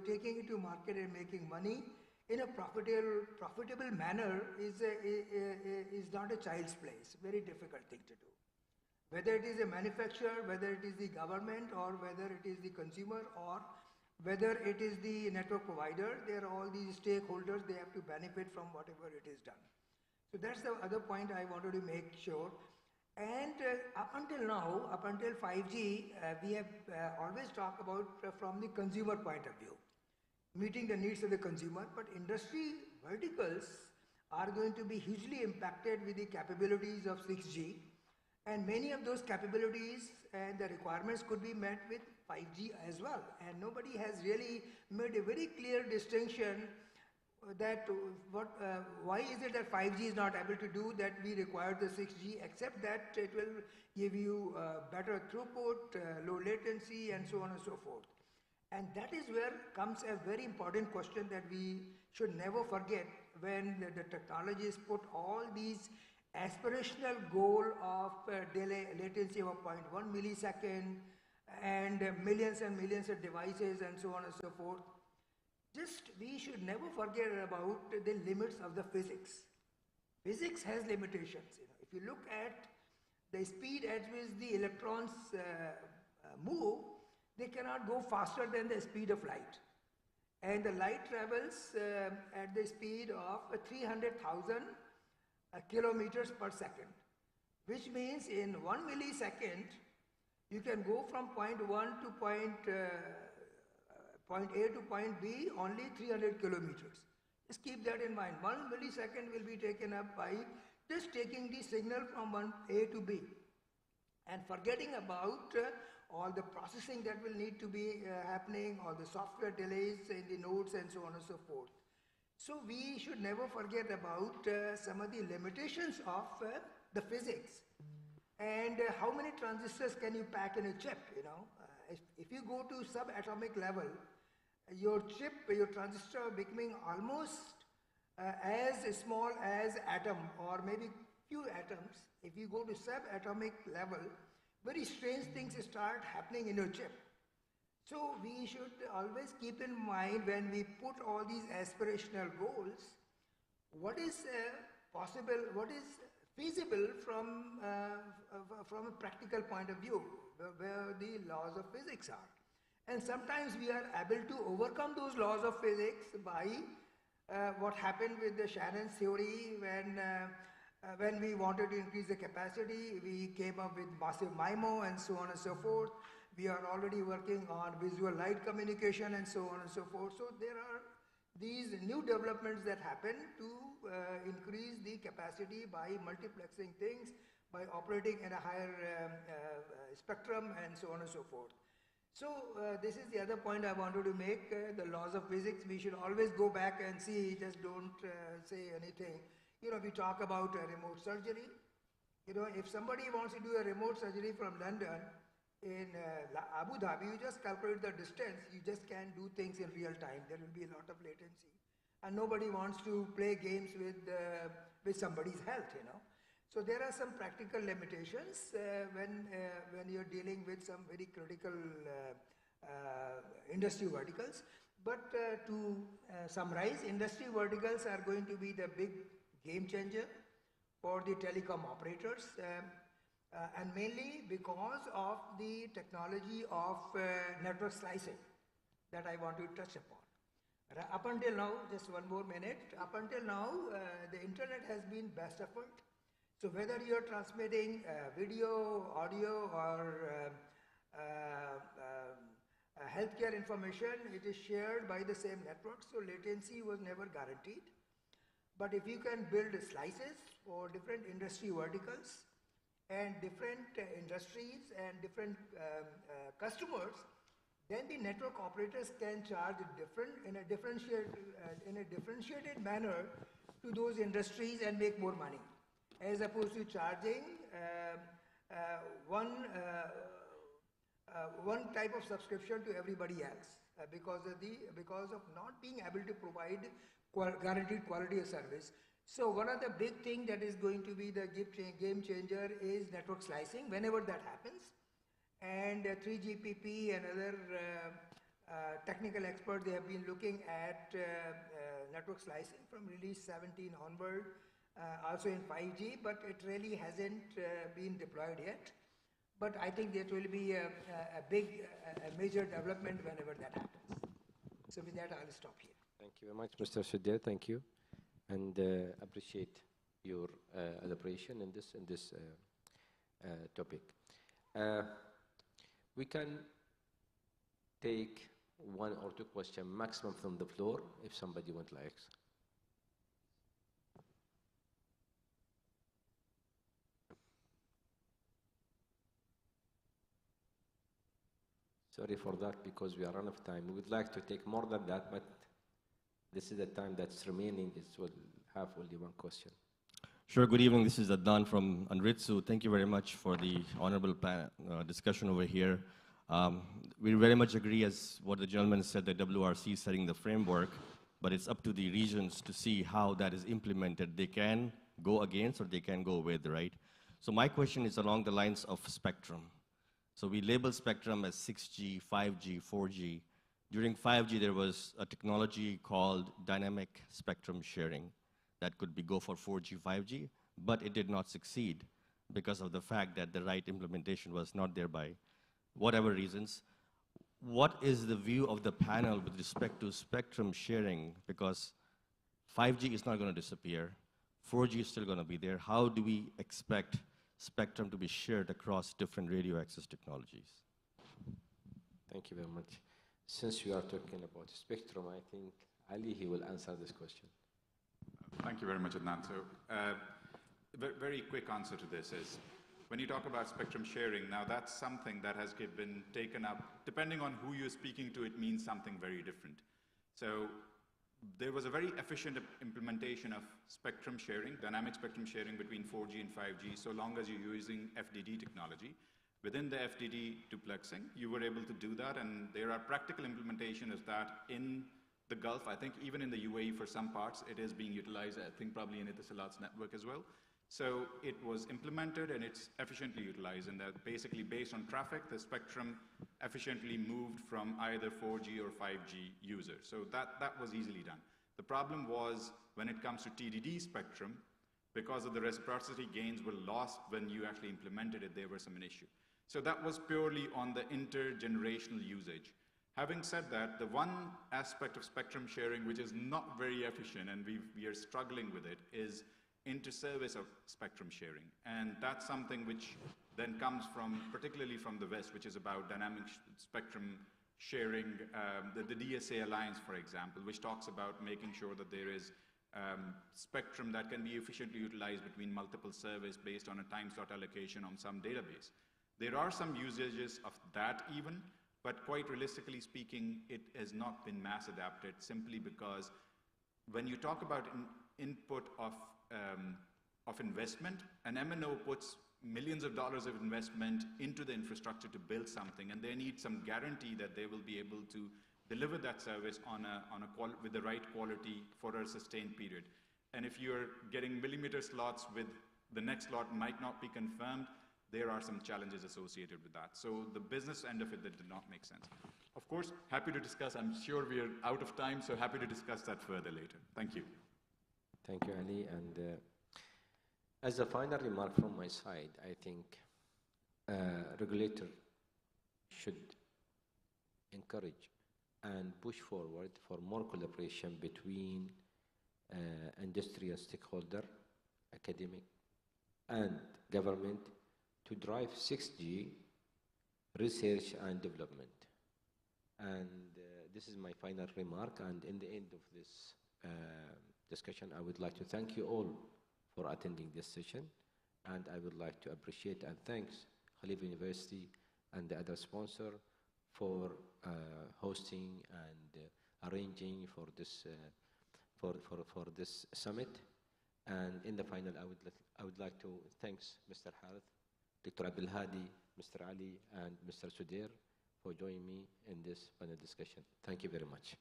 taking it to market and making money in a profitable manner is not a child's play. It's a very difficult thing to do. Whether it is a manufacturer, whether it is the government, or whether it is the consumer, or whether it is the network provider, there are all these stakeholders, they have to benefit from whatever it is done. So that's the other point I wanted to make sure. And up until now, up until 5G, we have always talked about from the consumer point of view, meeting the needs of the consumer, but industry verticals are going to be hugely impacted with the capabilities of 6G. And many of those capabilities and the requirements could be met with 5G as well. And nobody has really made a very clear distinction that why is it that 5G is not able to do that we require the 6G, except that it will give you better throughput, low latency, and so on and so forth. And that is where comes a very important question that we should never forget when the technologists put all these aspirational goal of delay latency of 0.1 millisecond and millions of devices and so on and so forth. Just we should never forget about the limits of the physics. Physics has limitations. If you look at the speed at which the electrons move, they cannot go faster than the speed of light. And the light travels at the speed of 300,000 kilometers per second, which means in 1 millisecond, you can go from point A to point B only 300 kilometers. Just keep that in mind. 1 millisecond will be taken up by just taking the signal from A to B and forgetting about all the processing that will need to be happening, all the software delays in the nodes and so on and so forth. So we should never forget about some of the limitations of the physics. And how many transistors can you pack in a chip, you know? If you go to subatomic level, your chip, your transistor becoming almost as small as atom or maybe few atoms. If you go to subatomic level, very strange things start happening in your chip. So we should always keep in mind when we put all these aspirational goals, what is possible, what is feasible from a practical point of view, where the laws of physics are. And sometimes we are able to overcome those laws of physics by what happened with the Shannon's theory when we wanted to increase the capacity, we came up with massive MIMO and so on and so forth. We are already working on visual light communication and so on and so forth. So there are these new developments that happen to increase the capacity by multiplexing things, by operating in a higher spectrum and so on and so forth. So this is the other point I wanted to make, the laws of physics. We should always go back and see, just don't say anything. You know, we talk about remote surgery. You know, if somebody wants to do a remote surgery from London in Abu Dhabi, you just calculate the distance. You just can't do things in real time. There will be a lot of latency. And nobody wants to play games with somebody's health, you know. So there are some practical limitations when you're dealing with some very critical industry verticals. But to summarize, industry verticals are going to be the big game changer for the telecom operators, and mainly because of the technology of network slicing that I want to touch upon. Up until now, just one more minute, up until now, the internet has been best effort. So whether you're transmitting video, audio, or healthcare information, it is shared by the same network, so latency was never guaranteed. But if you can build slices for different industry verticals and different industries and different customers, then the network operators can charge in a differentiated manner to those industries and make more money, as opposed to charging one type of subscription to everybody else because of not being able to provide guaranteed quality of service. So one of the big things that is going to be the game changer is network slicing whenever that happens. And 3GPP and other technical experts, they have been looking at network slicing from release 17 onward, also in 5G, but it really hasn't been deployed yet. But I think that will be a major development whenever that happens. So with that, I'll stop here. Thank you very much, Mr. Sudhir. Thank you, and appreciate your elaboration in this topic. We can take one or two questions maximum from the floor if somebody would like. Sorry for that, because we are out of time. We would like to take more than that, but this is the time that's remaining. It will have only one question. Sure. Good evening. This is Adnan from Anritsu. Thank you very much for the honorable discussion over here. We very much agree, as what the gentleman said, that WRC is setting the framework, but it's up to the regions to see how that is implemented. They can go against or they can go with, right? So my question is along the lines of spectrum. So we label spectrum as 6G, 5G, 4G. During 5G, there was a technology called dynamic spectrum sharing that could go for 4G, 5G, but it did not succeed because of the fact that the right implementation was not there by whatever reasons. What is the view of the panel with respect to spectrum sharing? Because 5G is not going to disappear. 4G is still going to be there. How do we expect spectrum to be shared across different radio access technologies? Thank you very much. Since we are talking about spectrum, I think Ali, he will answer this question. Thank you very much, Adnan. So, very quick answer to this is, when you talk about spectrum sharing, now that's something that has been taken up, depending on who you're speaking to, it means something very different. So, there was a very efficient implementation of spectrum sharing, dynamic spectrum sharing between 4G and 5G, so long as you're using FDD technology. Within the FDD duplexing, you were able to do that, and there are practical implementation of that in the Gulf. I think even in the UAE for some parts, it is being utilized, I think probably in Etisalat's network as well. So it was implemented and it's efficiently utilized, and that basically based on traffic, the spectrum efficiently moved from either 4G or 5G users. So that was easily done. The problem was when it comes to TDD spectrum, because of the reciprocity gains were lost when you actually implemented it, there was some issue. So that was purely on the intergenerational usage. Having said that, the one aspect of spectrum sharing which is not very efficient, and we are struggling with it, is inter-service of spectrum sharing. And that's something which then comes from, particularly from the West, which is about dynamic spectrum sharing, the DSA Alliance, for example, which talks about making sure that there is spectrum that can be efficiently utilized between multiple servers based on a time slot allocation on some database. There are some usages of that even, but quite realistically speaking, it has not been mass adapted simply because when you talk about input of investment, an MNO puts millions of dollars of investment into the infrastructure to build something, and they need some guarantee that they will be able to deliver that service with the right quality for a sustained period. And if you're getting millimeter slots with the next slot might not be confirmed, there are some challenges associated with that. So the business end of it, that did not make sense. Of course, happy to discuss. I'm sure we are out of time, so happy to discuss that further later. Thank you. Thank you, Ali. And as a final remark from my side, I think regulator should encourage and push forward for more collaboration between industrial stakeholder, academic, and government to drive 6G research and development. And this is my final remark. And in the end of this discussion, I would like to thank you all for attending this session. And I would like to appreciate and thanks Khalifa University and the other sponsor for hosting and arranging for this this summit. And in the final, I would like to thanks Mr. Harith, Dr. Abdul Hadi, Mr. Ali, and Mr. Sudair for joining me in this panel discussion. Thank you very much.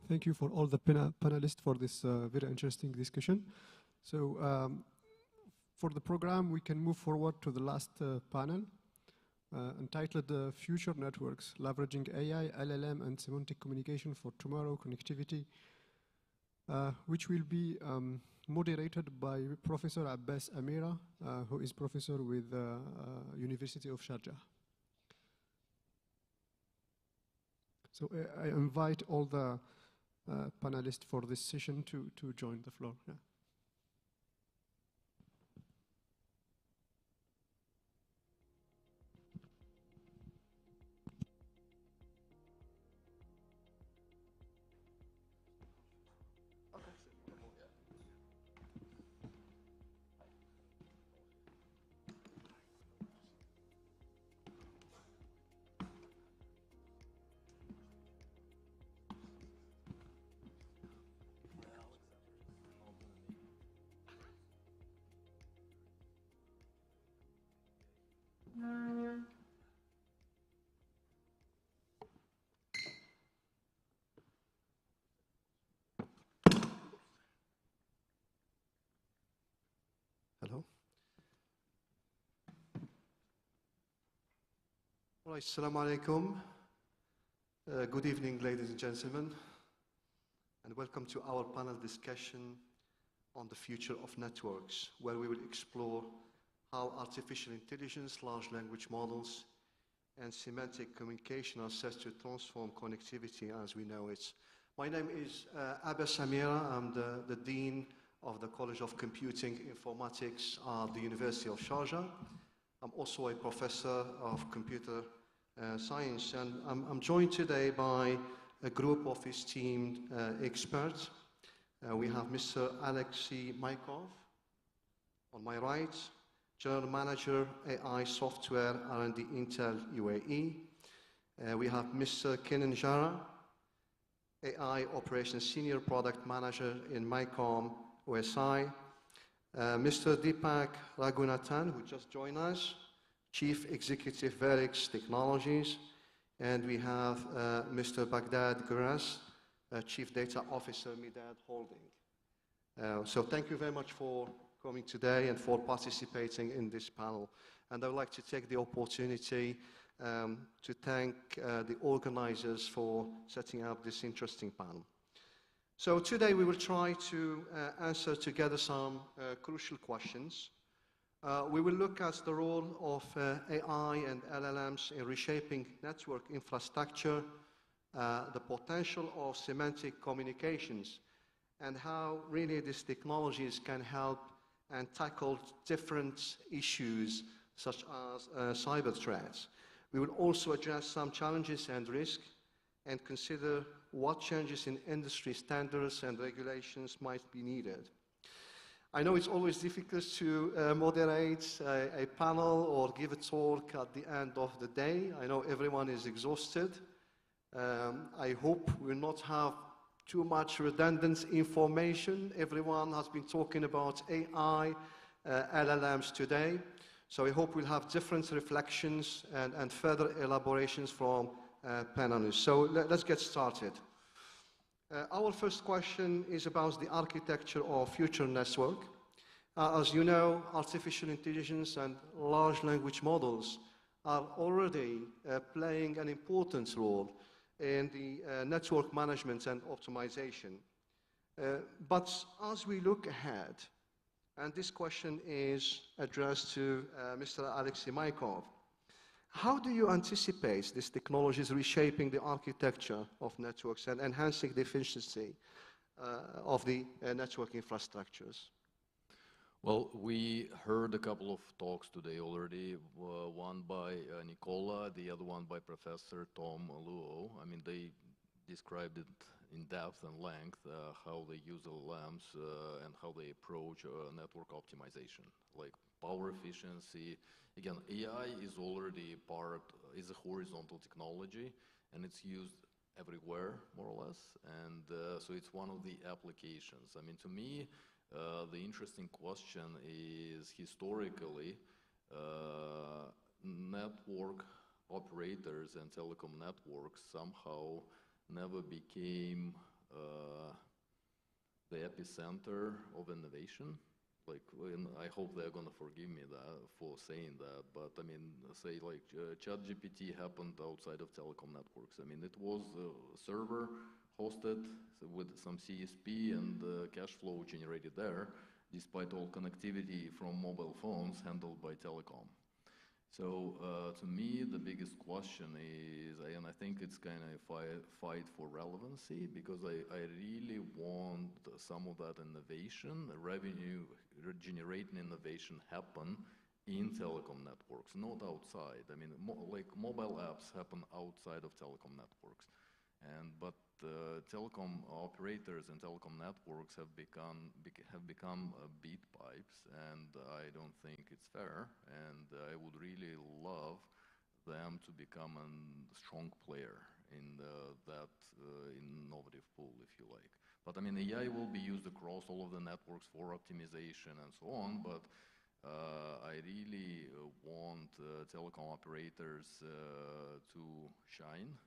Thank you for all the panelists for this very interesting discussion. So for the program, we can move forward to the last panel entitled Future Networks, Leveraging AI, LLM, and Semantic Communication for Tomorrow Connectivity, which will be moderated by Professor Abbas Amira, who is professor with University of Sharjah. So I invite all the panelists for this session to join the floor. Yeah. Hello. All right, assalamu alaikum. Good evening, ladies and gentlemen, and welcome to our panel discussion on the future of networks, where we will explore how artificial intelligence, large language models, and semantic communication are set to transform connectivity as we know it. My name is Abbas Amira. I'm the Dean of the College of Computing Informatics at the University of Sharjah. I'm also a professor of computer science, and I'm joined today by a group of esteemed experts. We have Mr. Alexei Maikov, On my right, General Manager, AI Software R&D Intel UAE. We have Mr. Kenan Jara, AI Operations Senior Product Manager in MyCom OSI. Mr. Deepak Raghunathan, who just joined us, Chief Executive Verix Technologies. And we have Mr. Baghdad Guras, Chief Data Officer, Midad Holding. So thank you very much for coming today and for participating in this panel. And I would like to take the opportunity to thank the organizers for setting up this interesting panel. So today we will try to answer together some crucial questions. We will look at the role of AI and LLMs in reshaping network infrastructure, the potential of semantic communications, and how really these technologies can help and tackle different issues such as cyber threats. We will also address some challenges and risks and consider what changes in industry standards and regulations might be needed. I know it's always difficult to moderate a panel or give a talk at the end of the day. I know everyone is exhausted. I hope we'll not have too much redundant information. Everyone has been talking about AI, LLMs today. So I hope we'll have different reflections and further elaborations from panelists. So let's get started. Our first question is about the architecture of future network. As you know, artificial intelligence and large language models are already playing an important role in the network management and optimization. But as we look ahead, and this question is addressed to Mr. Alexey Maikov, how do you anticipate these technologies reshaping the architecture of networks and enhancing the efficiency of the network infrastructures? Well, we heard a couple of talks today already, one by Nicola, the other one by Professor Tom Luo. I mean, they described it in depth and length, how they use LLMs and how they approach network optimization, like power efficiency. Again, AI is already is a horizontal technology, and it's used everywhere, more or less. And so it's one of the applications. I mean, to me, the interesting question is historically, network operators and telecom networks somehow never became the epicenter of innovation. Like, I hope they're going to forgive me for saying that, but I mean, say like ChatGPT happened outside of telecom networks. I mean, it was a server hosted with some CSP and cash flow generated there, despite all connectivity from mobile phones handled by telecom. So to me, the biggest question is, and I think it's kind of a fight for relevancy, because I really want some of that innovation, revenue generating innovation happen in telecom networks, not outside. I mean, like mobile apps happen outside of telecom networks. But telecom operators and telecom networks have become beat pipes, and I don't think it's fair. And I would really love them to become a strong player in that innovative pool, if you like. But I mean, AI will be used across all of the networks for optimization and so on. But I really want telecom operators to shine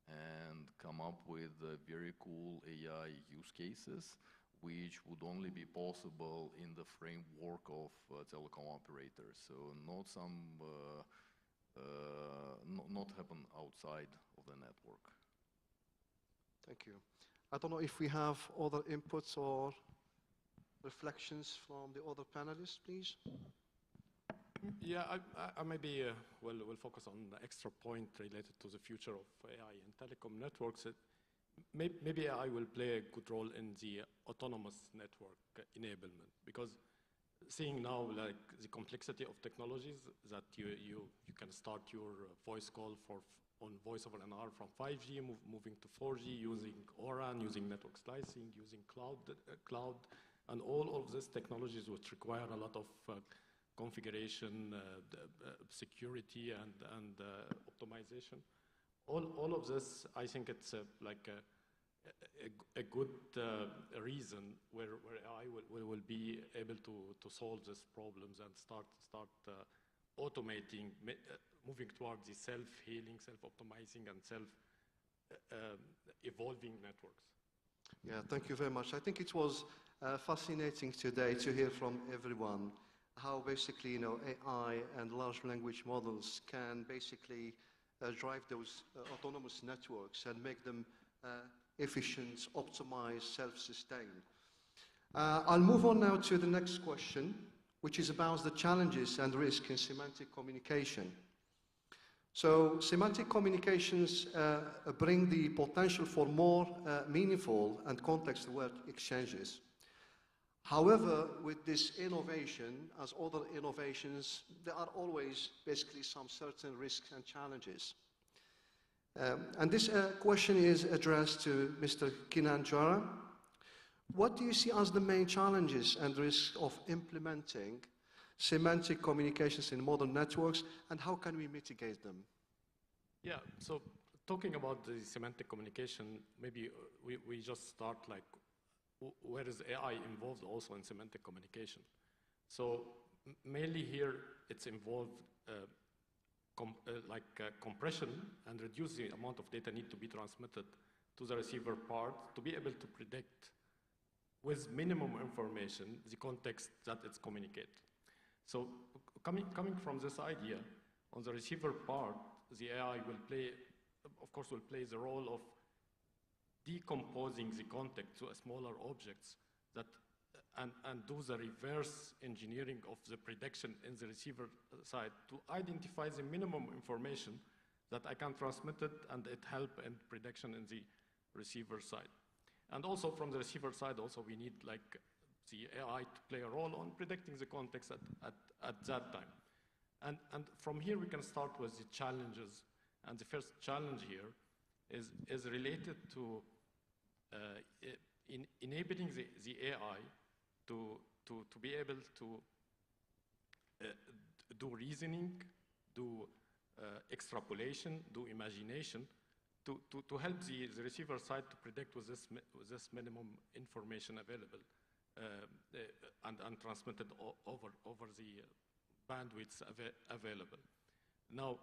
and come up with very cool AI use cases, which would only be possible in the framework of telecom operators. So not happen outside of the network. Thank you. I don't know if we have other inputs or reflections from the other panelists, please. Yeah, I maybe will focus on the extra point related to the future of AI and telecom networks. Maybe AI will play a good role in the autonomous network enablement, because seeing now like the complexity of technologies that you can start your voice call on voice over NR from 5G, moving to 4G, using O-RAN, using network slicing, using cloud And all of these technologies which require a lot of configuration, security, and optimization. All of this, I think it's like a good reason where AI will be able to solve these problems and start automating, moving towards the self-healing, self-optimizing, and self-evolving networks. Yeah, thank you very much. I think it was fascinating today to hear from everyone how basically, AI and large language models can basically drive those autonomous networks and make them efficient, optimized, self-sustained. I'll move on now to the next question, which is about the challenges and risks in semantic communication. So semantic communications bring the potential for more meaningful and context-aware exchanges. However, with this innovation, as other innovations, there are always basically some certain risks and challenges. And this question is addressed to Mr. Kinan Jara. What do you see as the main challenges and risks of implementing semantic communications in modern networks, and how can we mitigate them? Yeah, so talking about the semantic communication, maybe we just start like, where is AI involved also in semantic communication? So mainly here, it's involved compression and reduce the amount of data need to be transmitted to the receiver part to be able to predict with minimum information the context that it's communicated. So coming from this idea, on the receiver part, the AI will play, of course, will play the role of decomposing the context to smaller objects that and do the reverse engineering of the prediction in the receiver side to identify the minimum information that I can transmit it and it help in prediction in the receiver side. And also from the receiver side, also we need like the AI to play a role on predicting the context at that time. And from here we can start with the challenges. And the first challenge here is related to enabling the AI to be able to do reasoning, do extrapolation, do imagination, to help the receiver side to predict with this minimum information available and transmitted over the bandwidths available. Now,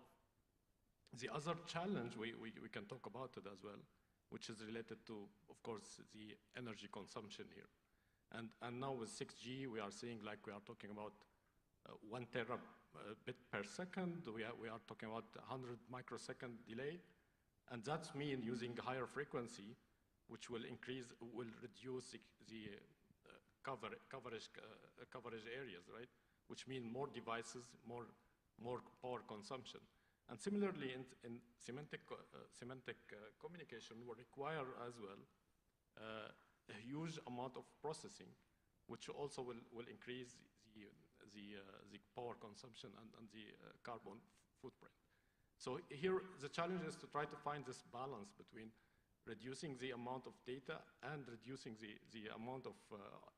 the other challenge, we can talk about it as well, which is related to, of course, the energy consumption here. And now with 6G, we are seeing like we are talking about 1 terabit per second. We are talking about 100 microsecond delay. And that's mean using higher frequency, which will reduce the coverage areas, right? Which mean more devices, more power consumption. And similarly, in semantic communication will require as well a huge amount of processing, which also will increase the power consumption and the carbon footprint. So here, the challenge is to try to find this balance between reducing the amount of data and reducing the amount of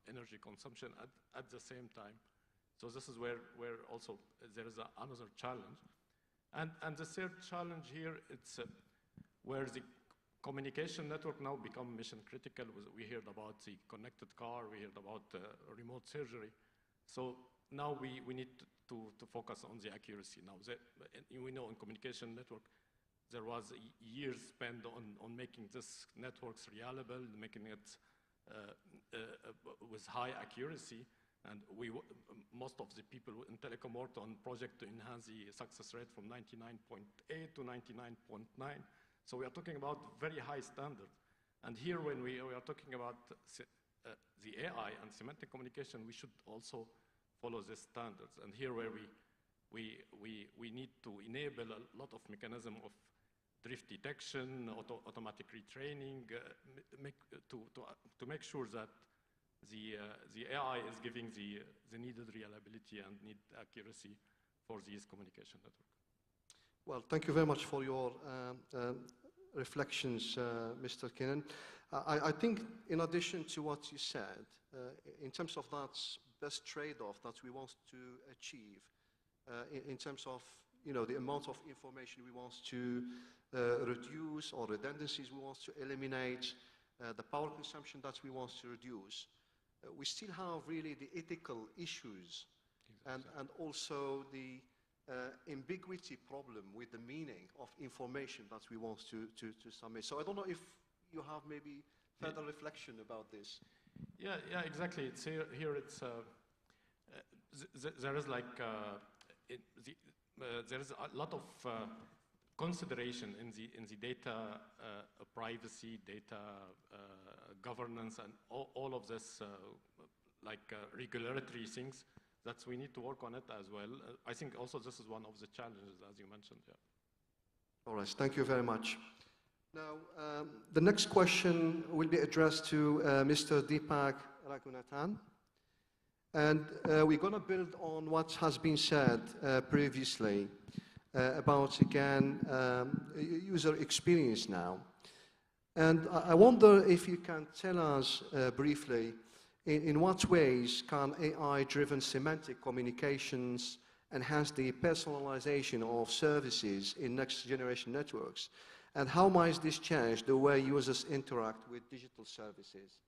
energy consumption at the same time. So this is where also there is another challenge. And the third challenge here, it's where the communication network now become mission critical. We heard about the connected car, we heard about remote surgery. So now we need to focus on the accuracy now. We know in communication network, there was years spent on making this networks reliable, making it with high accuracy. And most of the people in telecom worked on project to enhance the success rate from 99.8 to 99.9. So we are talking about very high standard. And here when we are talking about the AI and semantic communication, we should also follow these standards. And here where we need to enable a lot of mechanism of drift detection, automatic retraining, to make sure that the AI is giving the needed reliability and need accuracy for these communication networks. Well, thank you very much for your reflections, Mr. Kinnan. I think in addition to what you said, in terms of that best trade-off that we want to achieve, in terms of the amount of information we want to reduce, or redundancies we want to eliminate, the power consumption that we want to reduce, we still have really the ethical issues and also the ambiguity problem with the meaning of information that we want to submit. So I don't know if you have maybe further reflection about this. Yeah, exactly. It's here it's there is like there is a lot of consideration in the data privacy, data governance, and all of this regulatory things that we need to work on it as well. I think also this is one of the challenges, as you mentioned. Yeah. All right, thank you very much. Now, the next question will be addressed to Mr. Deepak Raghunathan. And we're going to build on what has been said previously about, again, user experience now. And I wonder if you can tell us briefly, in what ways can AI-driven semantic communications enhance the personalization of services in next-generation networks? And how might this change the way users interact with digital services?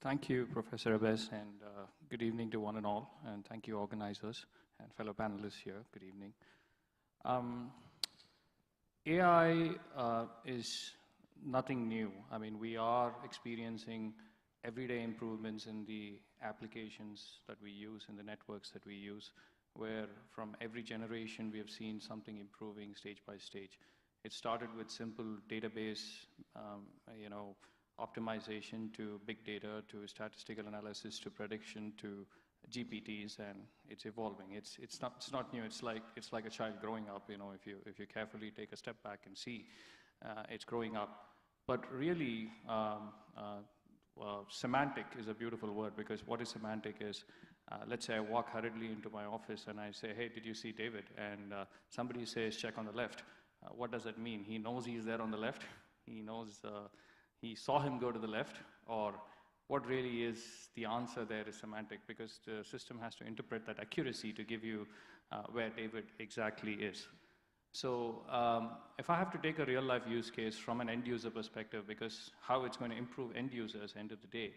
Thank you, Professor Abes, and good evening to one and all, and thank you, organizers and fellow panelists here. Good evening. AI is nothing new. I mean, we are experiencing everyday improvements in the applications that we use, in the networks that we use, where from every generation we have seen something improving stage by stage. It started with simple database, optimization, to big data, to statistical analysis, to prediction, to GPTs, and it's evolving. It's not new. It's like a child growing up. If you carefully take a step back and see, it's growing up. But really, semantic is a beautiful word, because what is semantic is, let's say I walk hurriedly into my office and I say, hey, did you see David? And somebody says, check on the left. What does that mean? He knows he's there on the left? He knows he saw him go to the left? Or what really is the answer there is semantic, because the system has to interpret that accuracy to give you where David exactly is. So if I have to take a real life use case from an end user perspective, because how it's going to improve end users end of the day,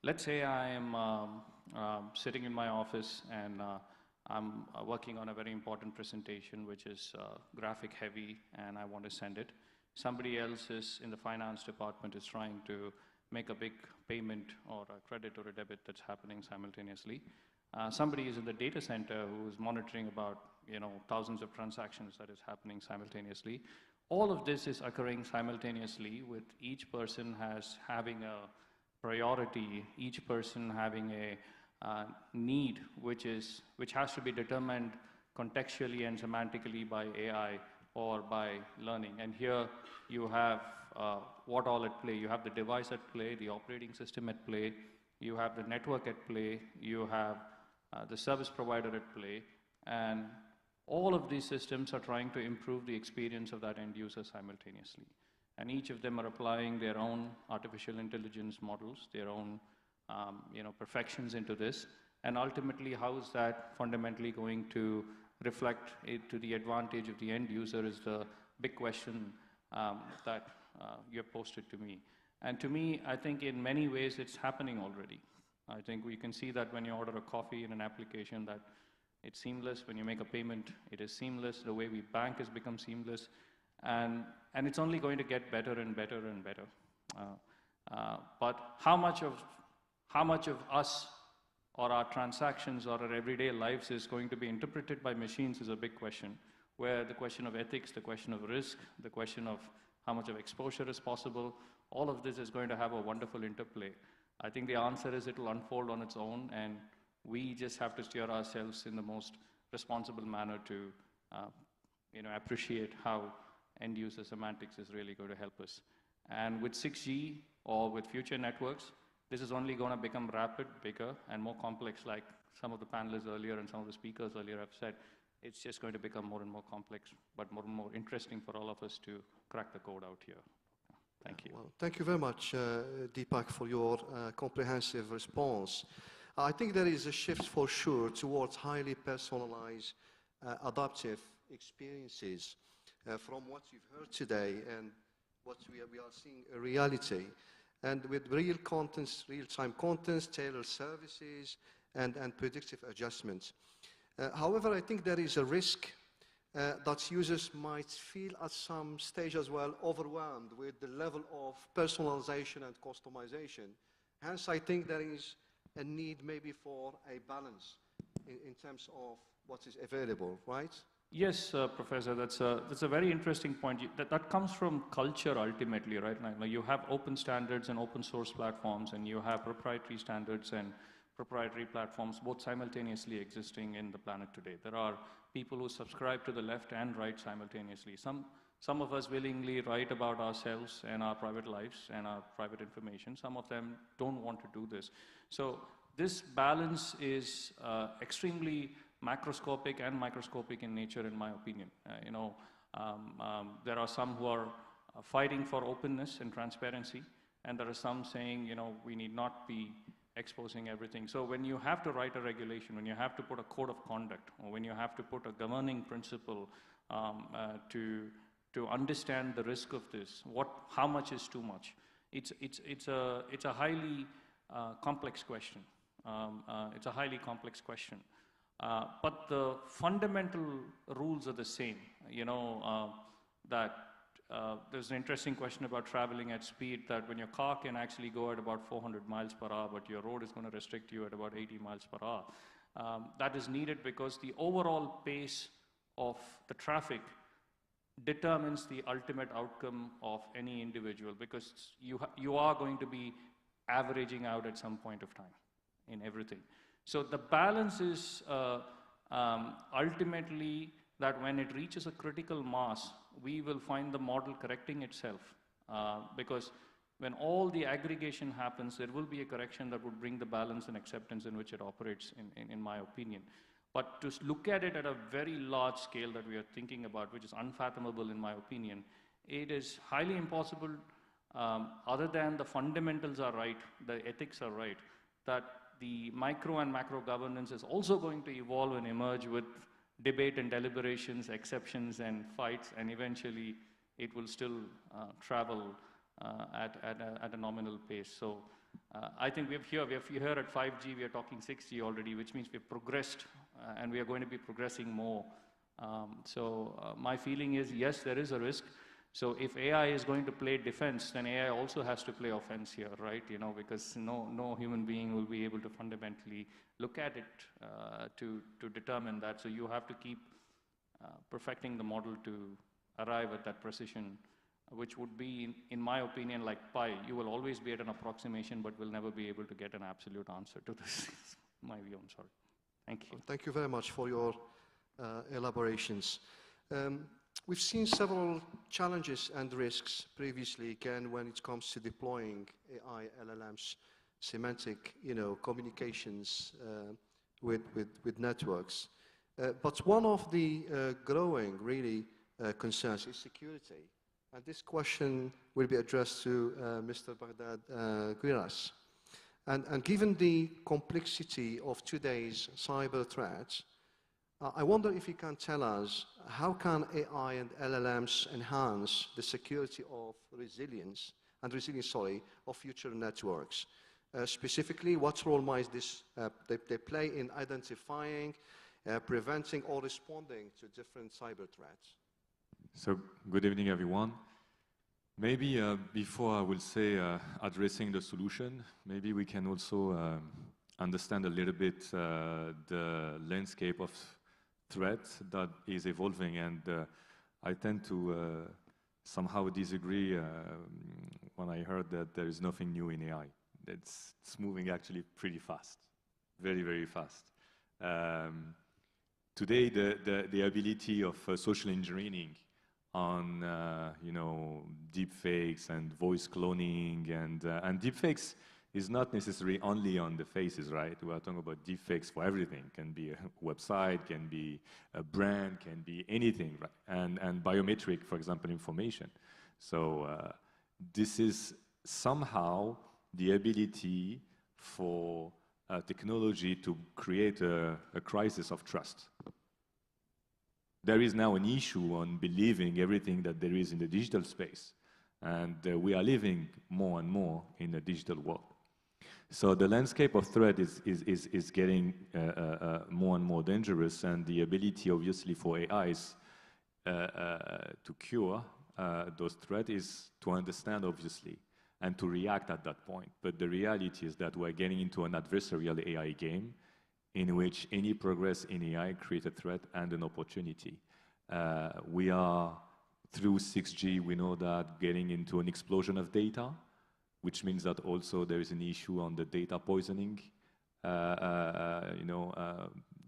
let's say I am sitting in my office and I'm working on a very important presentation, which is graphic heavy, and I want to send it. Somebody else is in the finance department is trying to make a big payment or a credit or a debit that's happening simultaneously. Somebody is in the data center who is monitoring about thousands of transactions that is happening simultaneously. All of this is occurring simultaneously, with each person having a priority, each person having a need which has to be determined contextually and semantically by AI or by learning. And here you have what all at play. You have the device at play, the operating system at play, you have the network at play, you have the service provider at play, and all of these systems are trying to improve the experience of that end user simultaneously. And each of them are applying their own artificial intelligence models, their own perfections into this. And ultimately, how is that fundamentally going to reflect it to the advantage of the end user is the big question that you have posted to me. And to me, I think in many ways it's happening already. I think we can see that when you order a coffee in an application, that it's seamless. When you make a payment, it is seamless. The way we bank has become seamless. And it's only going to get better and better and better. But how much of us or our transactions or our everyday lives is going to be interpreted by machines is a big question, where the question of ethics, the question of risk, the question of how much of exposure is possible, all of this is going to have a wonderful interplay. I think the answer is it will unfold on its own, and we just have to steer ourselves in the most responsible manner to appreciate how end user semantics is really going to help us. And with 6G or with future networks, this is only going to become rapid, bigger, and more complex, like some of the panelists earlier and some of the speakers earlier have said. it's just going to become more and more complex, but more and more interesting for all of us to crack the code out here. Thank you. Well, thank you very much, Deepak, for your comprehensive response. I think there is a shift for sure towards highly personalized, adaptive experiences from what you've heard today and what we are seeing a reality. And with real contents, real-time contents, tailored services, and predictive adjustments. However, I think there is a risk that users might feel at some stage as well overwhelmed with the level of personalization and customization. Hence, I think there is a need maybe for a balance in terms of what is available, right? Yes, Professor, that's a very interesting point. That comes from culture ultimately, right? Like you have open standards and open source platforms, and you have proprietary standards and proprietary platforms both simultaneously existing in the planet today. There are people who subscribe to the left and right simultaneously. Some of us willingly write about ourselves and our private lives and our private information. Some of them don't want to do this. So this balance is extremely macroscopic and microscopic in nature, in my opinion. There are some who are fighting for openness and transparency, and there are some saying, we need not be exposing everything. So when you have to write a regulation, when you have to put a code of conduct, or when you have to put a governing principle to understand the risk of this, how much is too much? It's a highly complex question. It's a highly complex question. But the fundamental rules are the same. There's an interesting question about traveling at speed, that when your car can actually go at about 400 miles per hour, but your road is going to restrict you at about 80 miles per hour. That is needed because the overall pace of the traffic determines the ultimate outcome of any individual, because you are going to be averaging out at some point of time in everything. So the balance is ultimately that when it reaches a critical mass, we will find the model correcting itself. Because when all the aggregation happens, there will be a correction that would bring the balance and acceptance in which it operates, in my opinion. But to look at it at a very large scale that we are thinking about, which is unfathomable in my opinion, it is highly impossible, other than the fundamentals are right, the ethics are right, that the micro and macro governance is also going to evolve and emerge with debate and deliberations, exceptions and fights, and eventually it will still travel at a nominal pace. So I think we're here at 5G, we are talking 6G already, which means we've progressed and we are going to be progressing more. My feeling is, yes, there is a risk. So if AI is going to play defense, then AI also has to play offense here, right? Because no human being will be able to fundamentally look at it to determine that. So you have to keep perfecting the model to arrive at that precision, which would be, in my opinion, like pi. You will always be at an approximation, but will never be able to get an absolute answer to this. My view, I'm sorry. Thank you. Thank you very much for your elaborations. We've seen several challenges and risks previously, again, when it comes to deploying AI, LLMs, semantic, communications with networks. But one of the growing, really, concerns is security. And this question will be addressed to Mr. Baghdad Gwiras. And given the complexity of today's cyber threats, I wonder if you can tell us, how can AI and LLMs enhance the security of resilience of future networks? Specifically, what role might they play in identifying, preventing, or responding to different cyber threats? So, good evening, everyone. Maybe before I will say addressing the solution, maybe we can also understand a little bit the landscape of threat that is evolving, and I tend to somehow disagree when I heard that there is nothing new in AI. It's moving actually pretty fast, very, very fast. Today, the ability of social engineering on deep fakes and voice cloning and deep fakes is not necessarily only on the faces, right? We are talking about deepfakes for everything. Can be a website, can be a brand, can be anything, right? And biometric, for example, information. So this is somehow the ability for technology to create a crisis of trust. There is now an issue on believing everything that there is in the digital space. And we are living more and more in a digital world. So the landscape of threat is getting more and more dangerous, and the ability, obviously, for AIs to cure those threats is to understand, obviously, and to react at that point. But the reality is that we're getting into an adversarial AI game in which any progress in AI creates a threat and an opportunity. We are, through 6G, we know that getting into an explosion of data, which means that also there is an issue on the data poisoning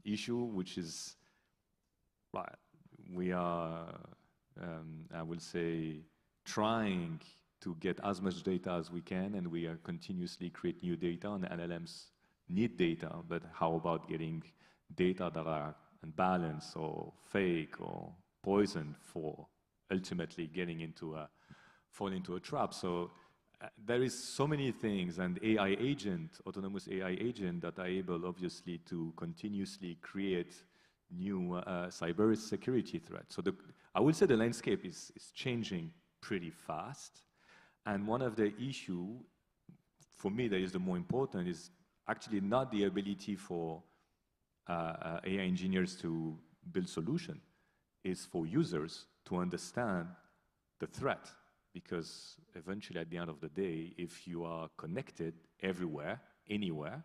issue, which is, we are, I will say, trying to get as much data as we can, and we are continuously create new data, and LLMs need data, but how about getting data that are unbalanced or fake or poisoned for ultimately getting into fall into a trap? So there is so many things, and AI agent, autonomous AI agent, that are able, obviously, to continuously create new cyber security threats. So I would say the landscape is changing pretty fast. And one of the issue, for me, that is the more important, is actually not the ability for AI engineers to build solution. It's for users to understand the threat. Because eventually, at the end of the day, if you are connected everywhere, anywhere,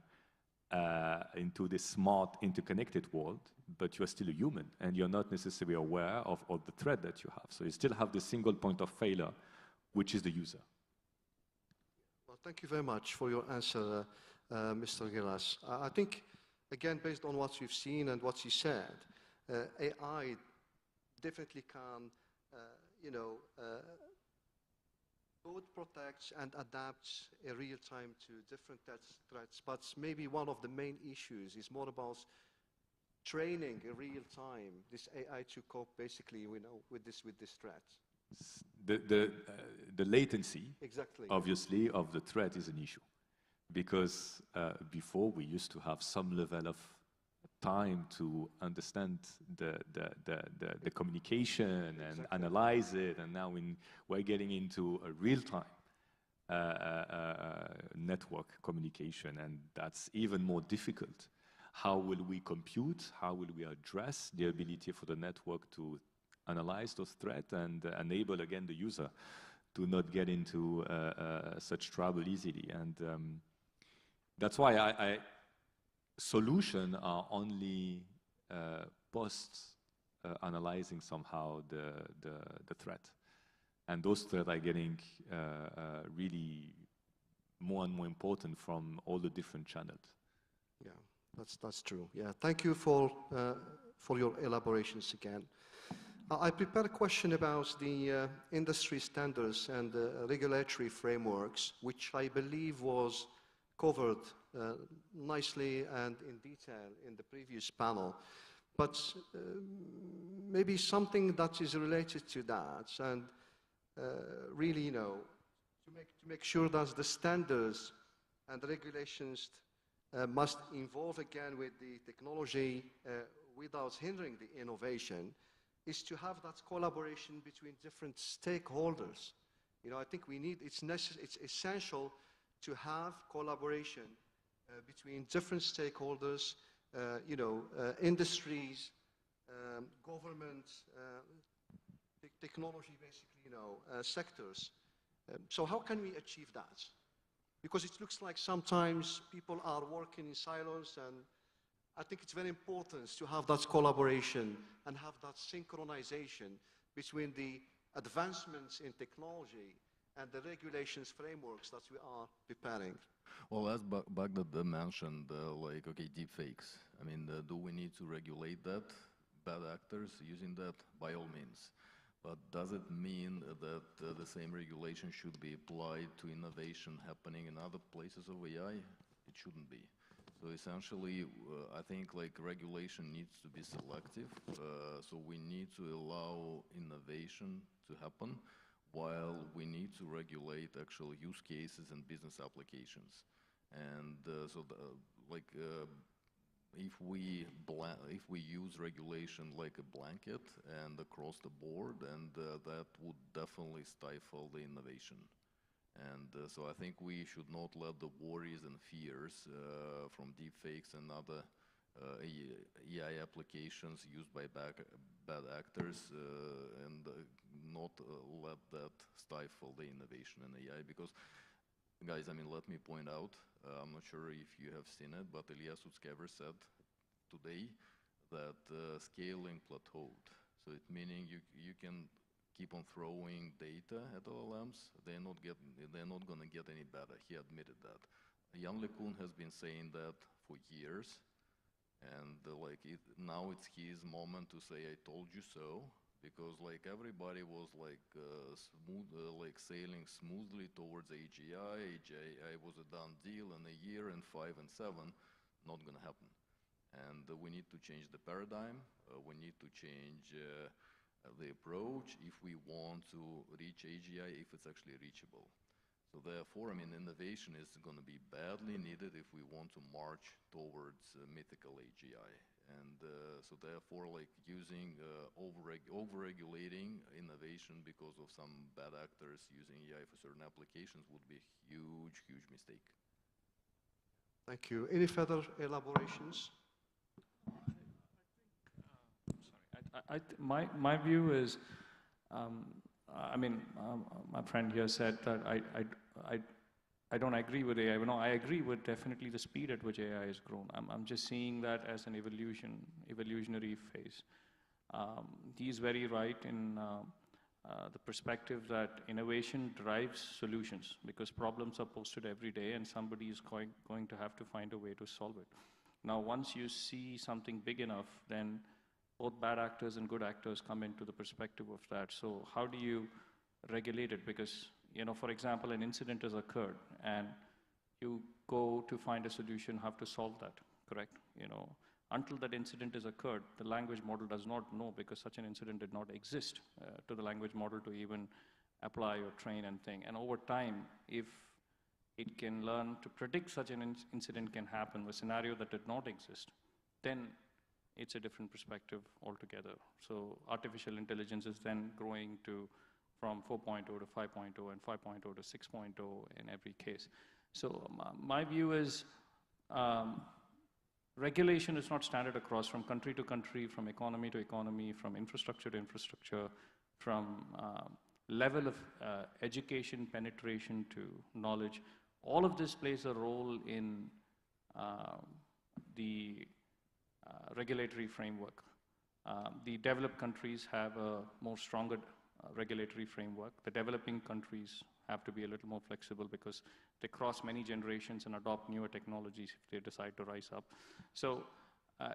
into this smart, interconnected world, but you're still a human, and you're not necessarily aware of the threat that you have. So you still have the single point of failure, which is the user. Well, thank you very much for your answer, Mr. Gilas. I think, again, based on what we've seen and what you said, AI definitely can, both protects and adapts in real time to different threats, but maybe one of the main issues is more about training in real time this AI to cope, basically, with this threat. The latency, exactly, obviously, of the threat is an issue, because before we used to have some level of time to understand the communication and analyze it, and now we're getting into a real-time network communication, and that's even more difficult. How will we compute? How will we address the ability for the network to analyze those threats and enable, again, the user to not get into such trouble easily? And that's why solutions are only post-analyzing somehow the threat. And those threats are getting really more and more important from all the different channels. Yeah, that's true. Yeah, thank you for your elaborations again. I prepared a question about the industry standards and regulatory frameworks, which I believe was covered nicely and in detail in the previous panel. But maybe something that is related to that, and really, to make sure that the standards and the regulations must evolve again with the technology without hindering the innovation, is to have that collaboration between different stakeholders. I think it's essential to have collaboration between different stakeholders, industries, government, technology, basically, sectors. So how can we achieve that? Because it looks like sometimes people are working in silos, and I think it's very important to have that collaboration and have that synchronization between the advancements in technology and the regulations frameworks that we are preparing. Well, as Baghdad mentioned, deepfakes. Do we need to regulate that? Bad actors using that? By all means. But does it mean that the same regulation should be applied to innovation happening in other places of AI? It shouldn't be. So essentially, I think like regulation needs to be selective. So we need to allow innovation to happen while we need to regulate actual use cases and business applications. And if we use regulation like a blanket and across the board, and that would definitely stifle the innovation. And so I think we should not let the worries and fears from deepfakes and other AI applications used by bad actors and not let that stifle the innovation in AI. Because, guys, I mean, let me point out, I'm not sure if you have seen it, but Ilya Sutskever said today that scaling plateaued. So it's meaning you can keep on throwing data at LLMs, they're not going to get any better. He admitted that. Jan LeCun has been saying that for years, and now it's his moment to say, "I told you so," because like everybody was like sailing smoothly towards AGI. AGI was a done deal in a year, and 5 and 7, not going to happen. And we need to change the paradigm. We need to change the approach if we want to reach AGI, if it's actually reachable. So therefore, I mean, innovation is going to be badly needed if we want to march towards mythical AGI. And so therefore, like using over-regulating innovation because of some bad actors using AI for certain applications would be a huge, huge mistake. Thank you. Any further elaborations? My view is, I mean, my friend here said that I don't agree with AI. No, I agree with definitely the speed at which AI has grown. I'm just seeing that as an evolutionary phase. He's very right in the perspective that innovation drives solutions because problems are posted every day and somebody is going to have to find a way to solve it. Now, once you see something big enough, then both bad actors and good actors come into the perspective of that. So how do you regulate it? Because, you know, for example, an incident has occurred and you go to find a solution how to solve that, correct? You know, until that incident has occurred, the language model does not know because such an incident did not exist to the language model to even apply or train and think. And over time, if it can learn to predict such an incident can happen, a scenario that did not exist, then it's a different perspective altogether. So artificial intelligence is then growing from 4.0 to 5.0 and 5.0 to 6.0 in every case. So my view is regulation is not standard across from country to country, from economy to economy, from infrastructure to infrastructure, from level of education, penetration to knowledge. All of this plays a role in the regulatory framework. The developed countries have a more stronger regulatory framework. The developing countries have to be a little more flexible because they cross many generations and adopt newer technologies if they decide to rise up. So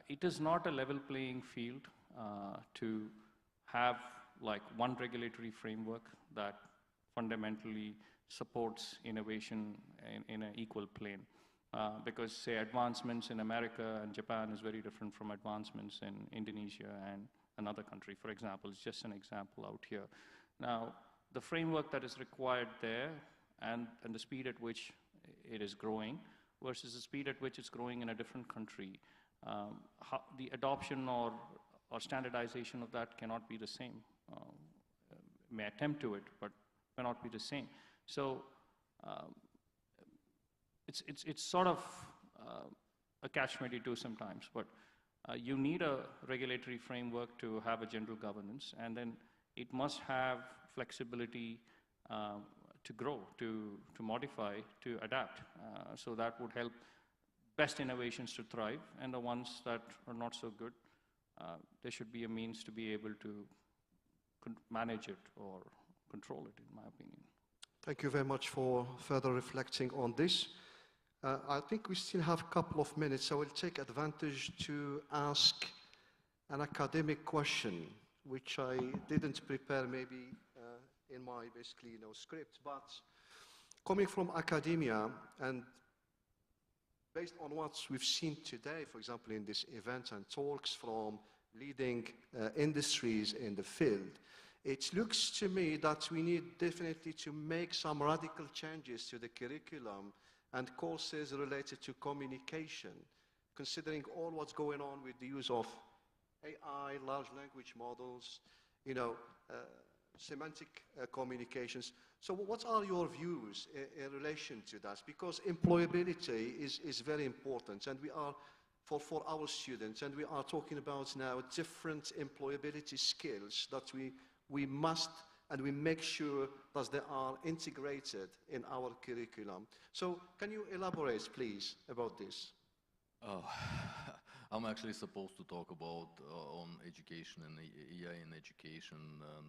it is not a level playing field to have like one regulatory framework that fundamentally supports innovation in an equal plane. Because, say, advancements in America and Japan is very different from advancements in Indonesia and another country, for example. It's just an example out here. Now, the framework that is required there and the speed at which it is growing versus the speed at which it's growing in a different country, the adoption or standardization of that cannot be the same. May attempt to it, but may not be the same. So, it's sort of a catch-22 sometimes, but you need a regulatory framework to have a general governance, and then it must have flexibility to grow, to modify, to adapt. So that would help best innovations to thrive, and the ones that are not so good, there should be a means to be able to manage it or control it, in my opinion. Thank you very much for further reflecting on this. I think we still have a couple of minutes, so I will take advantage to ask an academic question. which I didn't prepare maybe in my basically script, but coming from academia and based on what we've seen today, for example, in this event and talks from leading industries in the field, it looks to me that we need definitely to make some radical changes to the curriculum and courses related to communication, considering all what's going on with the use of AI, large language models, semantic communications. So what are your views in relation to that? Because employability is very important, and we are, for our students, and we are talking about now different employability skills that we must and we make sure that they are integrated in our curriculum. So can you elaborate, please, about this? I'm actually supposed to talk about on education and AI in education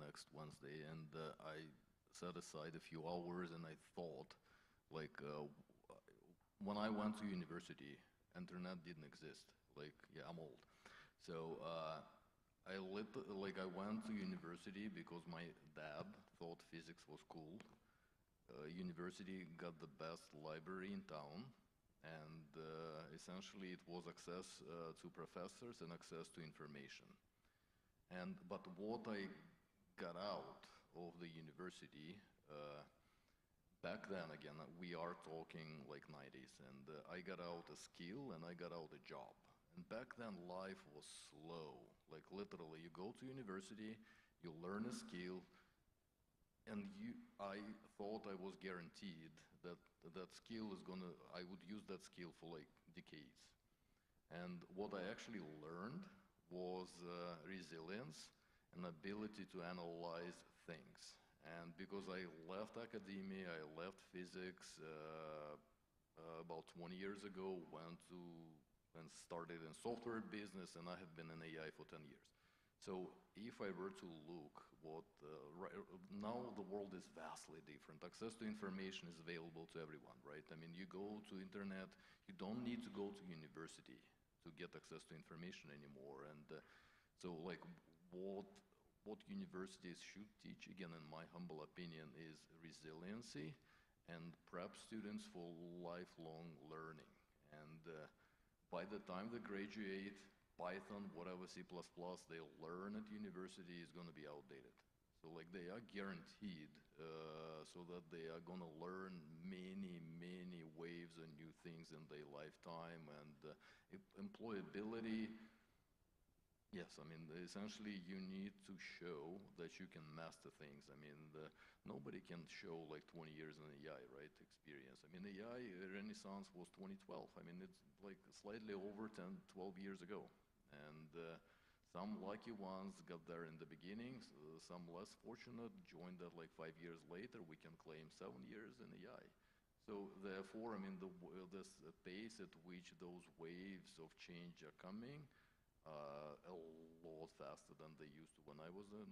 next Wednesday, and I set aside a few hours, and I thought, like, when I went to university, internet didn't exist. Like, yeah, I'm old, so I went to university because my dad thought physics was cool. University got the best library in town. And essentially it was access to professors and access to information. But what I got out of the university, back then, again, we are talking like 90s, and I got out a skill and I got out a job. And back then life was slow. Like literally, you go to university, you learn a skill, and I thought I was guaranteed that skill is I would use that skill for like decades. And what I actually learned was resilience and ability to analyze things. And because I left academia, I left physics about 20 years ago, went to and started in software business, and I have been in AI for 10 years. So if I were to look now the world is vastly different. Access to information is available to everyone, right? I mean, you go to internet, you don't need to go to university to get access to information anymore. And so like what universities should teach, again, in my humble opinion, is resiliency and prep students for lifelong learning. And by the time they graduate, Python, whatever C++ they'll learn at university is going to be outdated. So like they are guaranteed so that they are going to learn many, many waves and new things in their lifetime. And employability, yes, I mean, essentially you need to show that you can master things. I mean, nobody can show like 20 years in AI, right, experience. I mean, AI renaissance was 2012. I mean, it's like slightly over 10, 12 years ago. And some lucky ones got there in the beginning, some less fortunate joined that like 5 years later. We can claim 7 years in AI. So therefore, I mean, this pace at which those waves of change are coming a lot faster than they used to when I was in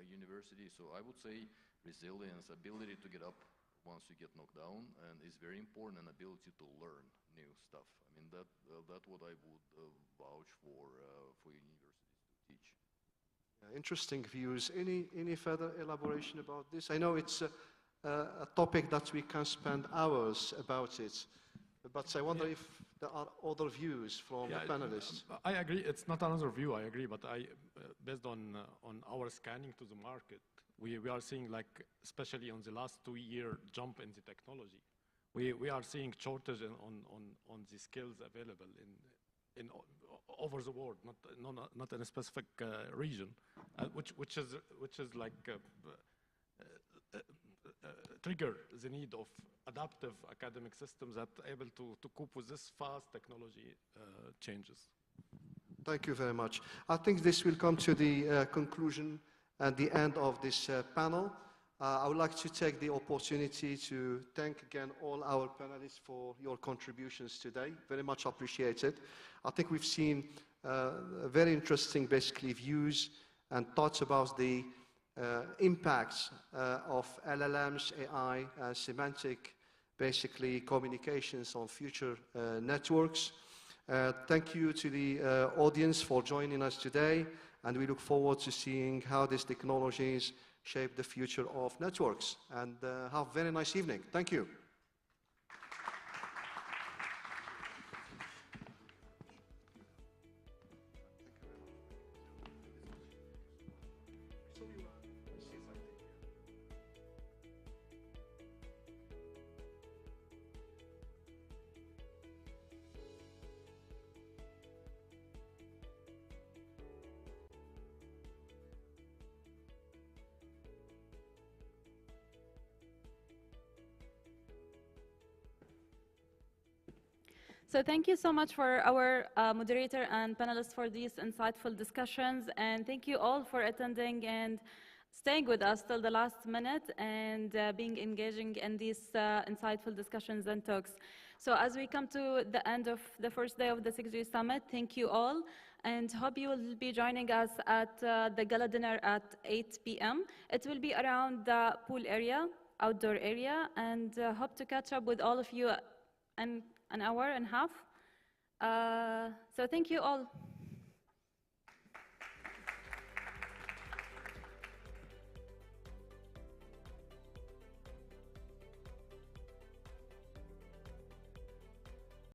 university. So I would say resilience, ability to get up once you get knocked down, and is very important, and ability to learn new stuff. I mean, that's what I would vouch for universities to teach. Yeah, interesting views. Any further elaboration about this? I know it's a topic that we can spend hours about it, but I wonder if there are other views from the panelists. I agree. It's not another view. I agree, but based on our scanning to the market, we are seeing, like, especially on the last 2-year jump in the technology, we are seeing shortage on the skills available in over the world, not in a specific region, which is like trigger the need of adaptive academic systems that are able to cope with this fast technology changes. Thank you very much. I think this will come to the conclusion at the end of this panel. I would like to take the opportunity to thank again all our panelists for your contributions today. Very much appreciated. I think we've seen very interesting, basically, views and thoughts about the impacts of LLMs, AI, semantic, basically, communications on future networks. Thank you to the audience for joining us today. And we look forward to seeing how these technologies shape the future of networks. And have a very nice evening. Thank you. So thank you so much for our moderator and panelists for these insightful discussions. And thank you all for attending and staying with us till the last minute and being engaging in these insightful discussions and talks. So as we come to the end of the first day of the 6G Summit, thank you all, and hope you will be joining us at the gala dinner at 8 p.m. It will be around the pool area, outdoor area, and hope to catch up with all of you in an hour and a half. So thank you all.